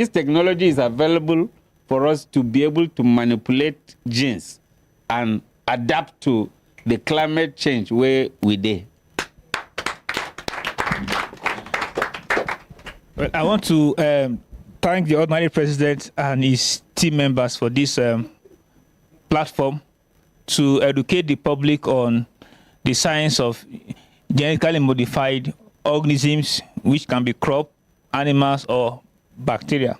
R: technology is available for us to be able to manipulate genes and adapt to the climate change where we dey.
H: Well, I want to thank the ordinary president and his team members for this platform to educate the public on the science of genetically modified organisms, which can be crop, animals, or bacteria.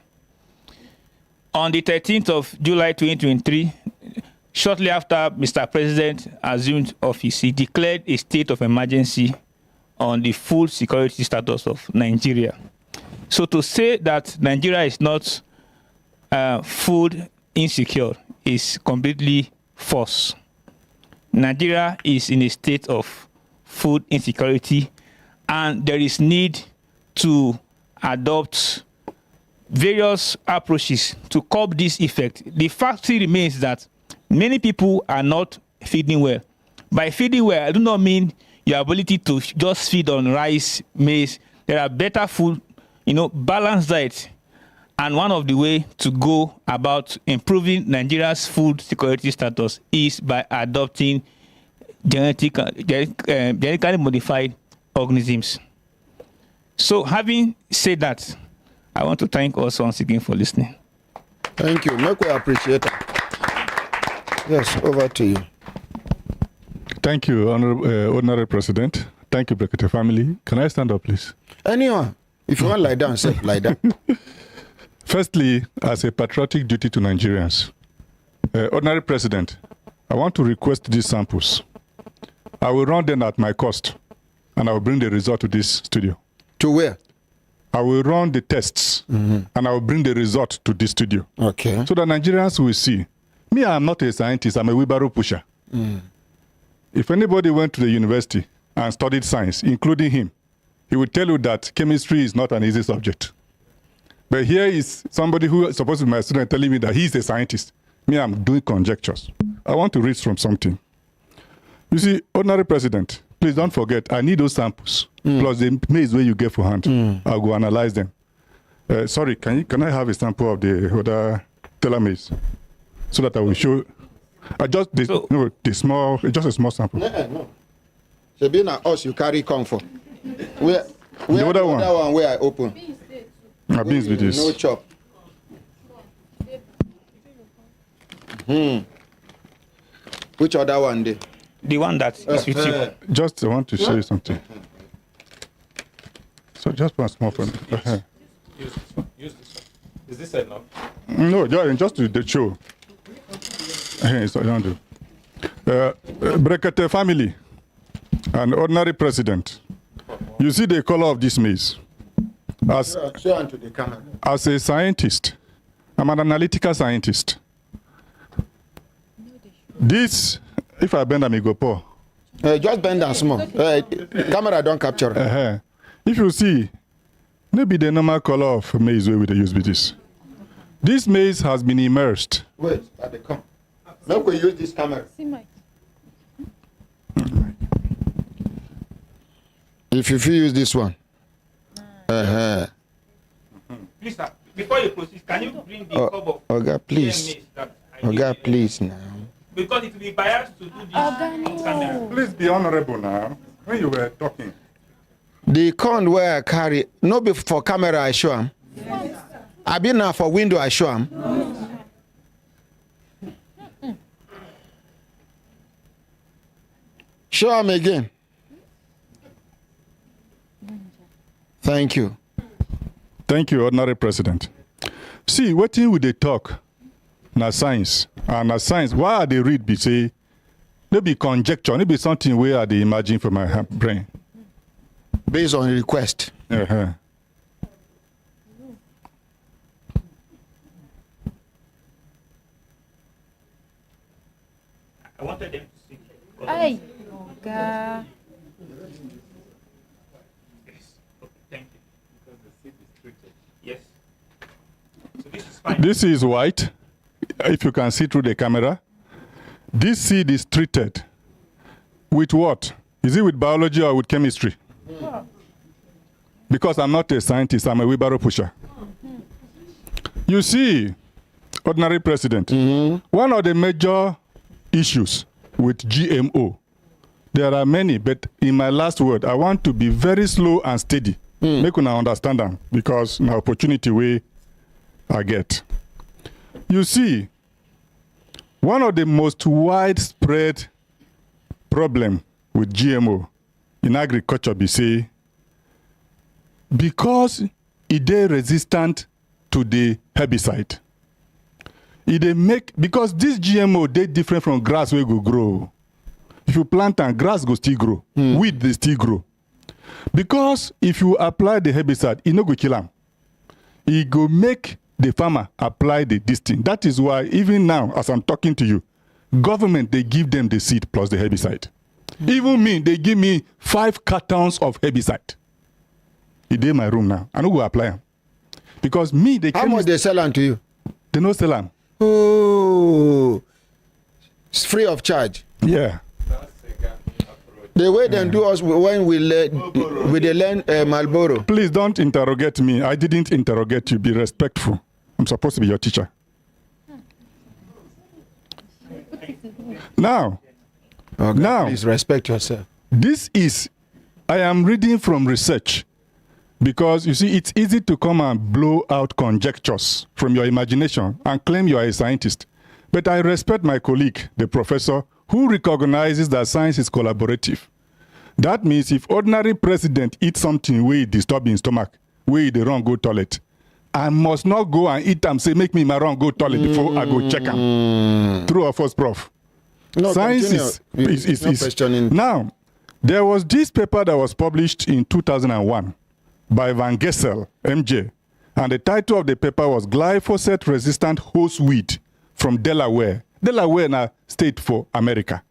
H: On the 13th of July 2023, shortly after Mr. President assumed office, he declared a state of emergency on the food security status of Nigeria. So to say that Nigeria is not food insecure is completely false. Nigeria is in a state of food insecurity, and there is need to adopt various approaches to curb this effect. The fact still remains that many people are not feeding well. By feeding well, I do not mean your ability to just feed on rice, maize. There are better food, balanced diet. And one of the way to go about improving Nigeria's food security status is by adopting genetically modified organisms. So having said that, I want to thank us once again for listening.
A: Thank you. Make we appreciate it. Yes, over to you.
K: Thank you, Honorable President. Thank you, Brekete family. Can I stand up, please?
A: Anyone. If you want to lie down, say lie down.
K: Firstly, as a patriotic duty to Nigerians, Ordinary President, I want to request these samples. I will run them at my cost, and I will bring the result to this studio.
A: To where?
K: I will run the tests, and I will bring the result to this studio.
A: Okay.
K: So that Nigerians will see. Me, I'm not a scientist, I'm a wheelbarrow pusher. If anybody went to the university and studied science, including him, he would tell you that chemistry is not an easy subject. But here is somebody who is supposed to be my student telling me that he's a scientist. Me, I'm doing conjectures. I want to read from something. You see, Ordinary President, please don't forget, I need those samples, plus the maize where you get for hand. I'll go analyze them. Sorry, can I have a sample of the other teller maize? So that I will show. Just a small sample.
A: No. Sabina, us you carry comfort. Where
K: the other one?
A: The other one where I open.
K: Beans with this.
A: No chop. Which other one there?
H: The one that is with you.
K: Just I want to show you something. So just one small for me.
B: Use this one. Is this enough?
K: No, just to show. So I don't do. Brekete family, an ordinary president. You see the color of this maize. As a scientist, I'm an analytical scientist. This, if I bend them, it go pour.
A: Just bend them small. Camera don't capture it.
K: If you see, maybe the normal color of maize where we use with this. This maize has been immersed.
A: Wait, at the come. Now we use this camera. If you use this one.
H: Please, sir, before you proceed, can you bring the cup of
A: Oga, please. Oga, please now.
H: Because it will be biased to do this on camera.
K: Please be honorable now. When you were talking.
A: The corn where I carry, no be for camera I show him. I be now for window I show him. Show him again. Thank you.
K: Thank you, Ordinary President. See, what thing would they talk? Na science. And na science, why are they read be say, maybe conjecture, maybe something where they imagine from my brain.
A: based on request.
K: Uh-huh.
H: I wanted them to see.
D: Hey, God.
H: Yes. Okay, thank you. Because the seed is treated. Yes. So this is fine.
K: This is white, if you can see through the camera. This seed is treated with what? Is it with biology or with chemistry? Because I'm not a scientist, I'm a wheelbarrow pusher. You see, ordinary president, one of the major issues with GMO, there are many, but in my last word, I want to be very slow and steady. Make una understand them, because my opportunity way I get. You see, one of the most widespread problem with GMO in agriculture be say, because it is resistant to the herbicide, because this GMO they different from grass where go grow. If you plant and grass go still grow, weed they still grow. Because if you apply the herbicide, it no go kill them. It go make the farmer apply this thing. That is why even now, as I'm talking to you, government they give them the seed plus the herbicide. Even me, they give me 5 cartons of herbicide. It's in my room now. I don't go apply them. Because me, they
A: how much they sell them to you?
K: They no sell them.
A: Oh, it's free of charge.
K: Yeah.
A: The way they do us when we learn Marlboro.
K: Please don't interrogate me. I didn't interrogate you. Be respectful. I'm supposed to be your teacher. Now,
A: please respect yourself.
K: I am reading from research, because you see, it's easy to come and blow out conjectures from your imagination and claim you are a scientist. But I respect my colleague, the professor, who recognizes that science is collaborative. That means if ordinary president eats something where it disturb his stomach, where the wrong go toilet, I must not go and eat them, say, make me my wrong go toilet before I go check them. True or false, Prof?
A: No,
K: science is
A: questioning.
K: Now, there was this paper that was published in 2001 by Van Gessel, MJ, and the title of the paper was Glyphosate-Resistant Horse Weed from Delaware. Delaware is a state for America.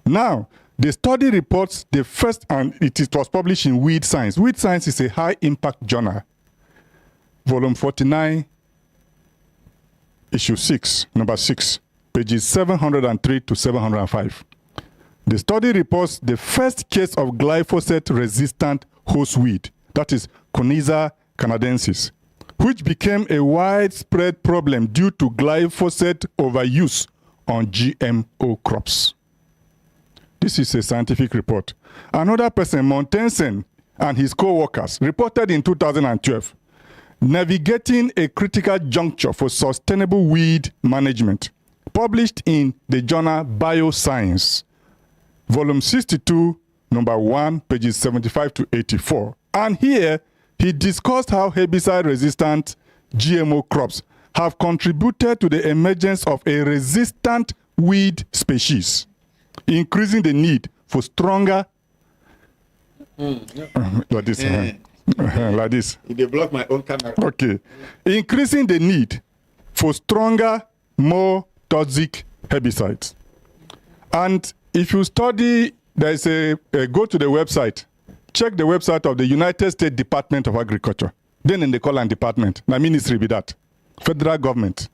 K: Now, the study reports the first, and it was published in Weed Science. Weed Science is a high-impact journal. Volume 49, issue 6, number 6, pages 703 to 705. The study reports the first case of glyphosate-resistant horseweed, that is Coniza canadensis, which became a widespread problem due to glyphosate overuse on GMO crops. This is a scientific report. Another person, Montensen, and his co-workers reported in 2012, Navigating a Critical Juncture for Sustainable Weed Management, published in the journal Bioscience, volume 62, number 1, pages 75 to 84. And here, he discussed how herbicide-resistant GMO crops have contributed to the emergence of a resistant weed species, increasing the need for stronger... like this. Like this.
A: They block my own camera.
K: Okay. Increasing the need for stronger, more toxic herbicides. And if you study, there's go to the website, check the website of the United States Department of Agriculture. Then in the Colon Department, the ministry be that, federal government.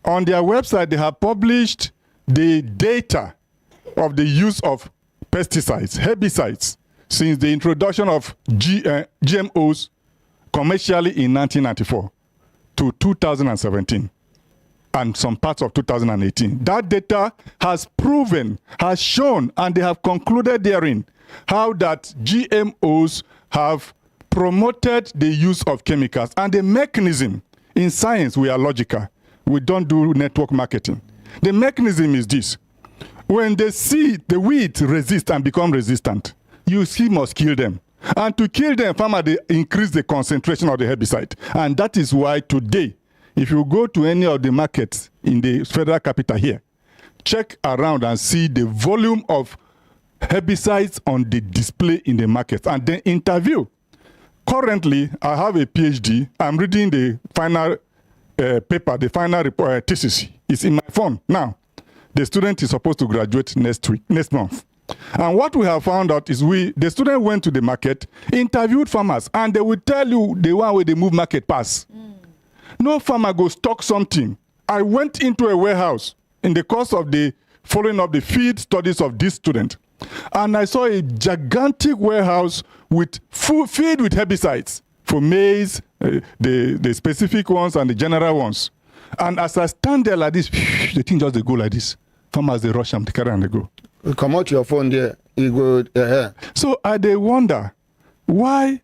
K: On their website, they have published the data of the use of pesticides, herbicides, since the introduction of GMOs commercially in 1994 to 2017 and some parts of 2018. That data has proven, has shown, and they have concluded therein how that GMOs have promoted the use of chemicals. And the mechanism, in science, we are logical. We don't do network marketing. The mechanism is this. When they see the weeds resist and become resistant, you must kill them. And to kill them, farmers they increase the concentration of the herbicide. And that is why today, if you go to any of the markets in the federal capital here, check around and see the volume of herbicides on the display in the market and then interview. Currently, I have a PhD. I'm reading the final paper, the final thesis. It's in my phone now. The student is supposed to graduate next month. And what we have found out is the student went to the market, interviewed farmers, and they will tell you the one where they move market pass. No farmer go stock something. I went into a warehouse in the course of the following up the field studies of this student, and I saw a gigantic warehouse with filled with herbicides for maize, the specific ones and the general ones. And as I stand there like this, the thing just they go like this. Farmers they rush them, they carry and they go.
A: Come out your phone there. You go.
K: So they wonder why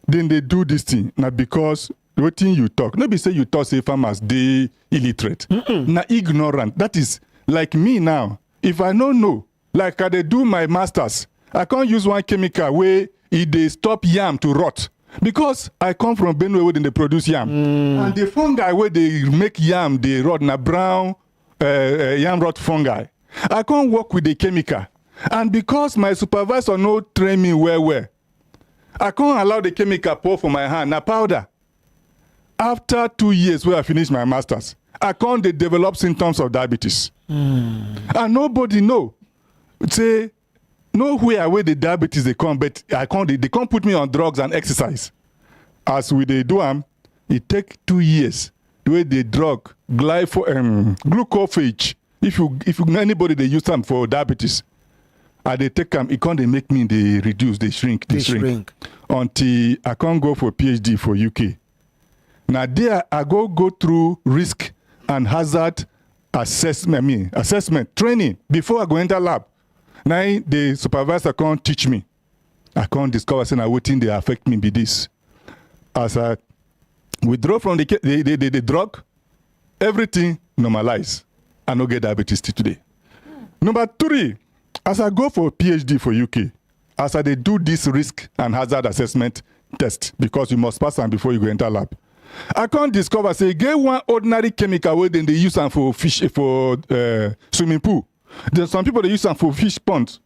K: didn't they do this thing? Now because what thing you talk? Nobody say you talk say farmers they illiterate. Now ignorant. That is like me now. If I don't know, like I do my masters, I can't use one chemical where they stop yam to rot. Because I come from Benue where they produce yam. And the fungi where they make yam, they rot na brown yam rot fungi. I can't work with the chemical. And because my supervisor no train me well, I can't allow the chemical pour for my hand, na powder. After 2 years where I finish my masters, I can't develop symptoms of diabetes. And nobody know. Say, nowhere where the diabetes they come, but they can't put me on drugs and exercise. As we they do it take 2 years. The way they drug glucophage. If you anybody they use them for diabetes, and they take them, it can't they make me they reduce, they shrink. Until I can't go for PhD for UK. Now there I go through risk and hazard assessment training before I go enter lab. Now the supervisor can't teach me. I can't discover saying what thing they affect me be this. As I withdraw from the drug, everything normalize. I no get diabetes till today. Number 3, as I go for PhD for UK, as I they do this risk and hazard assessment test, because you must pass them before you go enter lab, I can't discover say get one ordinary chemical where then they use them for fish for swimming pool. There's some people they use them for fish ponds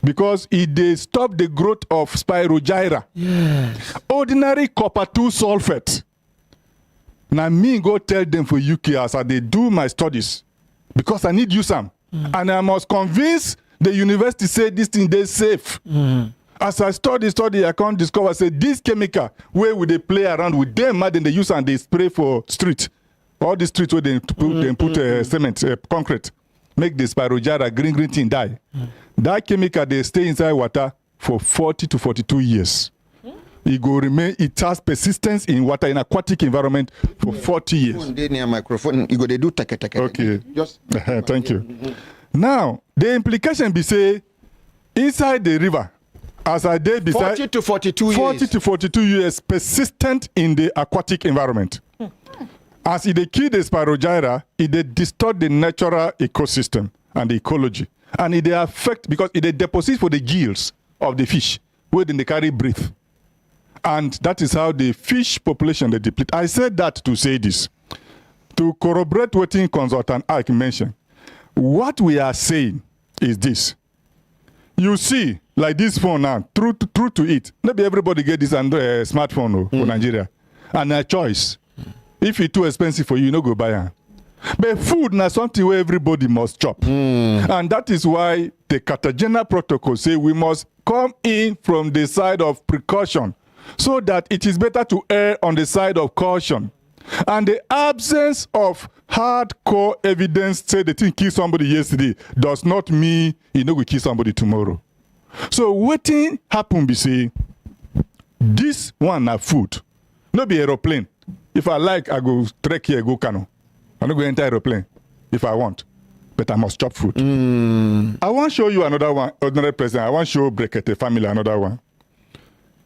K: because they stop the growth of spirogyra.
A: Yes.
K: Ordinary copper 2 sulfate. Now me go tell them for UK as I they do my studies because I need use some. And I must convince the university say this thing they safe. As I study, I can't discover say this chemical where would they play around with them, and then they use and they spray for street. All the streets where they put cement, concrete, make the spirogyra green thing die. That chemical they stay inside water for 40 to 42 years. It go remain. It has persistence in water in aquatic environment for 40 years.
A: Near microphone, you go they do take.
K: Okay. Just thank you. Now the implication be say inside the river. As I did beside
A: 40 to 42 years.
K: 40 to 42 years persistent in the aquatic environment. As it kill the spirogyra, it distort the natural ecosystem and the ecology. And it affect because it deposits for the gills of the fish where they carry breath. And that is how the fish population they deplete. I said that to say this. To corroborate what consultant Ike mentioned. What we are saying is this. You see, like this phone now, true to it. Maybe everybody get this smartphone for Nigeria. And a choice. If it's too expensive for you, no go buy it. But food now something where everybody must chop. And that is why the Cartagena protocol say we must come in from the side of precaution so that it is better to err on the side of caution. And the absence of hardcore evidence say the thing kill somebody yesterday does not mean you know we kill somebody tomorrow. So waiting happen be say this one na food, no be aeroplane. If I like, I go trek here, go Kano. I no go enter aeroplane if I want, but I must chop food. I want to show you another one, ordinary president. I want to show Brekete family another one.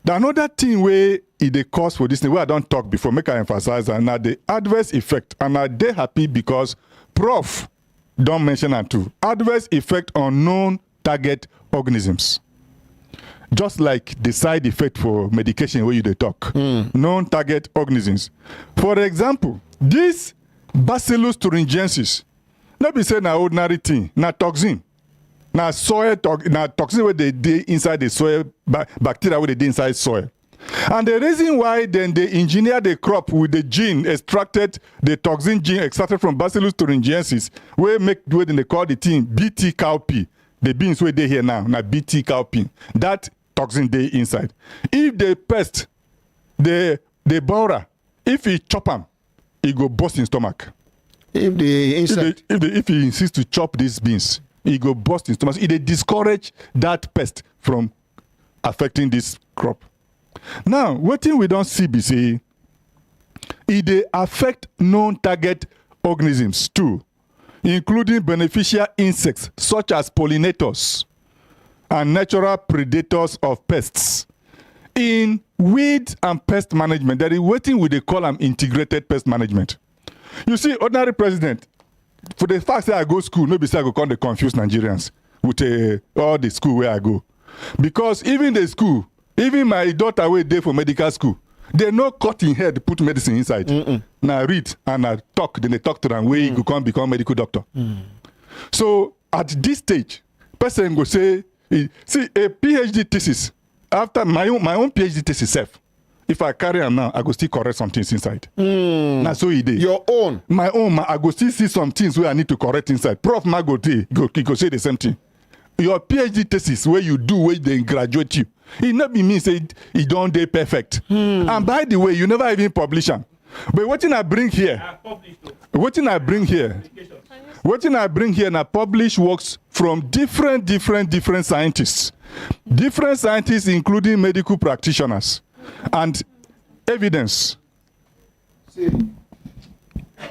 K: The another thing where it the cause for this thing where I don't talk before, make I emphasize, and now the adverse effect, and are they happy because Prof don't mention that too. Adverse effect on known target organisms. Just like the side effect for medication where you they talk. Known target organisms. For example, this Bacillus thuringiensis, not be say na ordinary thing, na toxin. Now soil toxin where they inside the soil, bacteria where they inside soil. And the reason why then they engineer the crop with the gene extracted, the toxin gene extracted from Bacillus thuringiensis, where they call the thing BT cowpea. The beans where they here now BT cowpea. That toxin they inside. If the pest, the borer, if he chop them, he go burst in stomach.
A: If the insect,
K: if he insists to chop these beans, he go burst in stomach. It they discourage that pest from affecting this crop. Now, what thing we don't see be say, it they affect non-target organisms too, including beneficial insects such as pollinators and natural predators of pests. In weed and pest management, there is what thing we they call them integrated pest management. You see, ordinary president, for the fact that I go school, maybe say I go come to confuse Nigerians with all the school where I go. Because even the school, even my daughter were there for medical school, they no cut in head put medicine inside. Now read and I talk, then they talk to them where you go come become medical doctor. So at this stage, person go say, see a PhD thesis, after my own PhD thesis self, if I carry on now, I go still correct some things inside. Now so he did.
A: Your own.
K: My own, I go still see some things where I need to correct inside. Prof Mago go say the same thing. Your PhD thesis where you do where they graduate you, it not be mean say it don't day perfect. And by the way, you never even publish them. But what I bring here, now publish works from different scientists. Different scientists including medical practitioners. And evidence.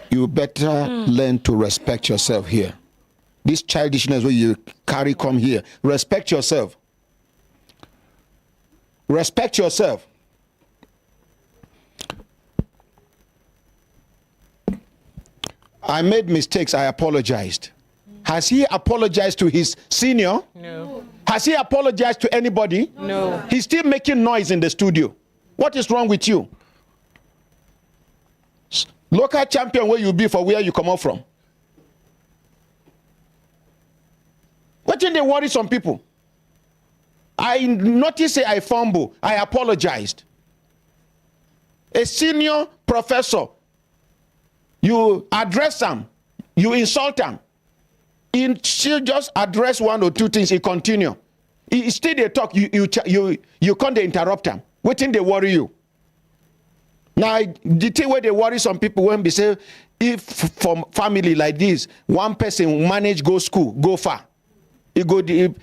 A: You better learn to respect yourself here. This childishness where you carry come here. Respect yourself. Respect yourself. I made mistakes. I apologized. Has he apologized to his senior?
F: No.
A: Has he apologized to anybody?
F: No.
A: He's still making noise in the studio. What is wrong with you? Local champion where you be for where you come out from. What did they worry some people? I noticed I fumble. I apologized. A senior professor, you address them, you insult them. She'll just address one or two things, he continue. He still they talk, you can't interrupt them. What thing they worry you? Now, the thing where they worry some people when they say, if from family like this, one person manage go school, go far. It go the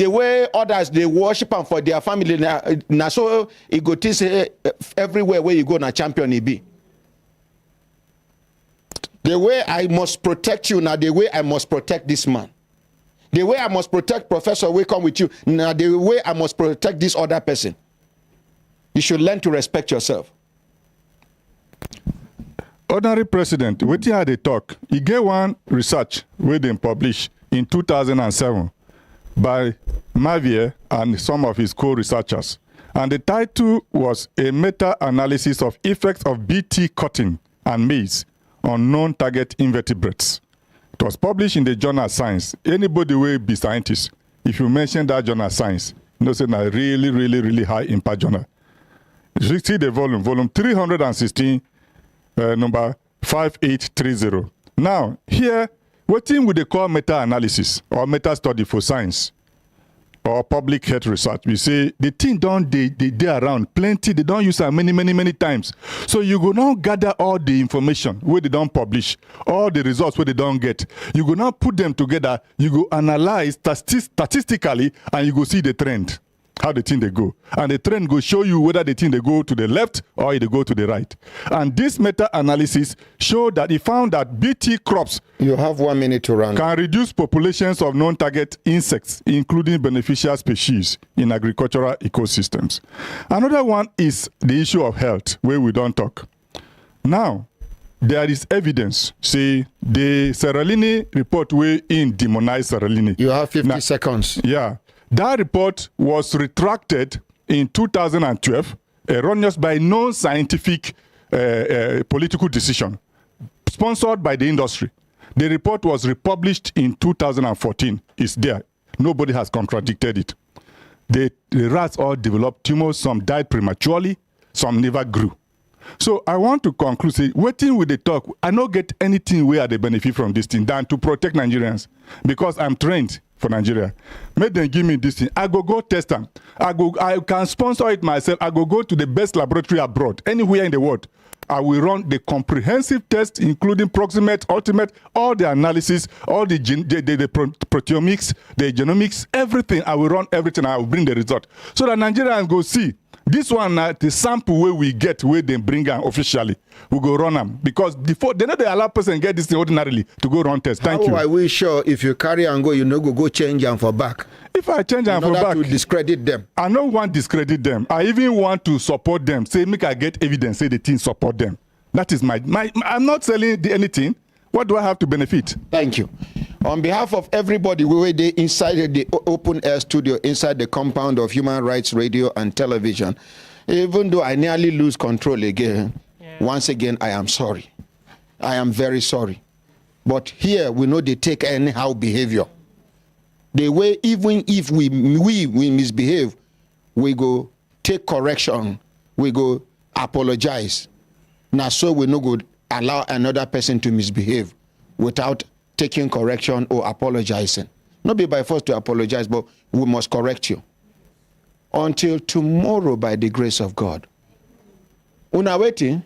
A: way others they worship them for their family. Now so it go to say everywhere where you go na champion he be. The way I must protect you, now the way I must protect this man. The way I must protect Professor we come with you, now the way I must protect this other person. You should learn to respect yourself.
K: Ordinary president, wetin how they talk, he get one research where they publish in 2007 by Mavier and some of his co-researchers. And the title was a meta-analysis of effects of BT cutting and maize on non-target invertebrates. It was published in the journal Science. Anybody will be scientist. If you mention that journal Science, you know, say a really high impact journal. You see the volume 316, number 5830. Now, here, what thing would they call meta-analysis or meta-study for science or public health research? We say the thing they around plenty, they don't use it many times. So you go now gather all the information where they don't publish, all the results where they don't get. You go now put them together, you go analyze statistically, and you go see the trend. How the thing they go. And the trend go show you whether the thing they go to the left or they go to the right. And this meta-analysis showed that it found that BT crops
A: you have 1 minute to run
K: can reduce populations of non-target insects, including beneficial species in agricultural ecosystems. Another one is the issue of health, where we don't talk. Now, there is evidence, say, the Seralini report where in demonize Seralini.
A: You have 50 seconds.
K: Yeah. That report was retracted in 2012, erroneous by non-scientific political decision, sponsored by the industry. The report was republished in 2014. It's there. Nobody has contradicted it. The rats all developed tumors. Some died prematurely. Some never grew. So I want to conclude, say, waiting with the talk, I don't get anything where they benefit from this thing than to protect Nigerians, because I'm trained for Nigeria. Make them give me this thing. I go test them. I can sponsor it myself. I go to the best laboratory abroad, anywhere in the world. I will run the comprehensive test, including proximate, ultimate, all the analysis, all the proteomics, the genomics, everything. I will run everything. I will bring the result so that Nigerians go see. This one, the sample where we get, where they bring them officially, we go run them. Because before, they know they allow person get this thing ordinarily to go run test. Thank you.
A: How are we sure if you carry and go, you know, go change them for back?
K: If I change them for back,
A: to discredit them.
K: I don't want to discredit them. I even want to support them. Say, make I get evidence, say the team support them. That is my I'm not selling anything. What do I have to benefit?
A: Thank you. On behalf of everybody, we were inside the open air studio, inside the compound of Human Rights Radio and Television. Even though I nearly lose control again, once again, I am sorry. I am very sorry. But here, we know they take anyhow behavior. The way, even if we misbehave, we go take correction, we go apologize. Now, so we no go allow another person to misbehave without taking correction or apologizing. Not be by force to apologize, but we must correct you. Until tomorrow, by the grace of God. Una waiting.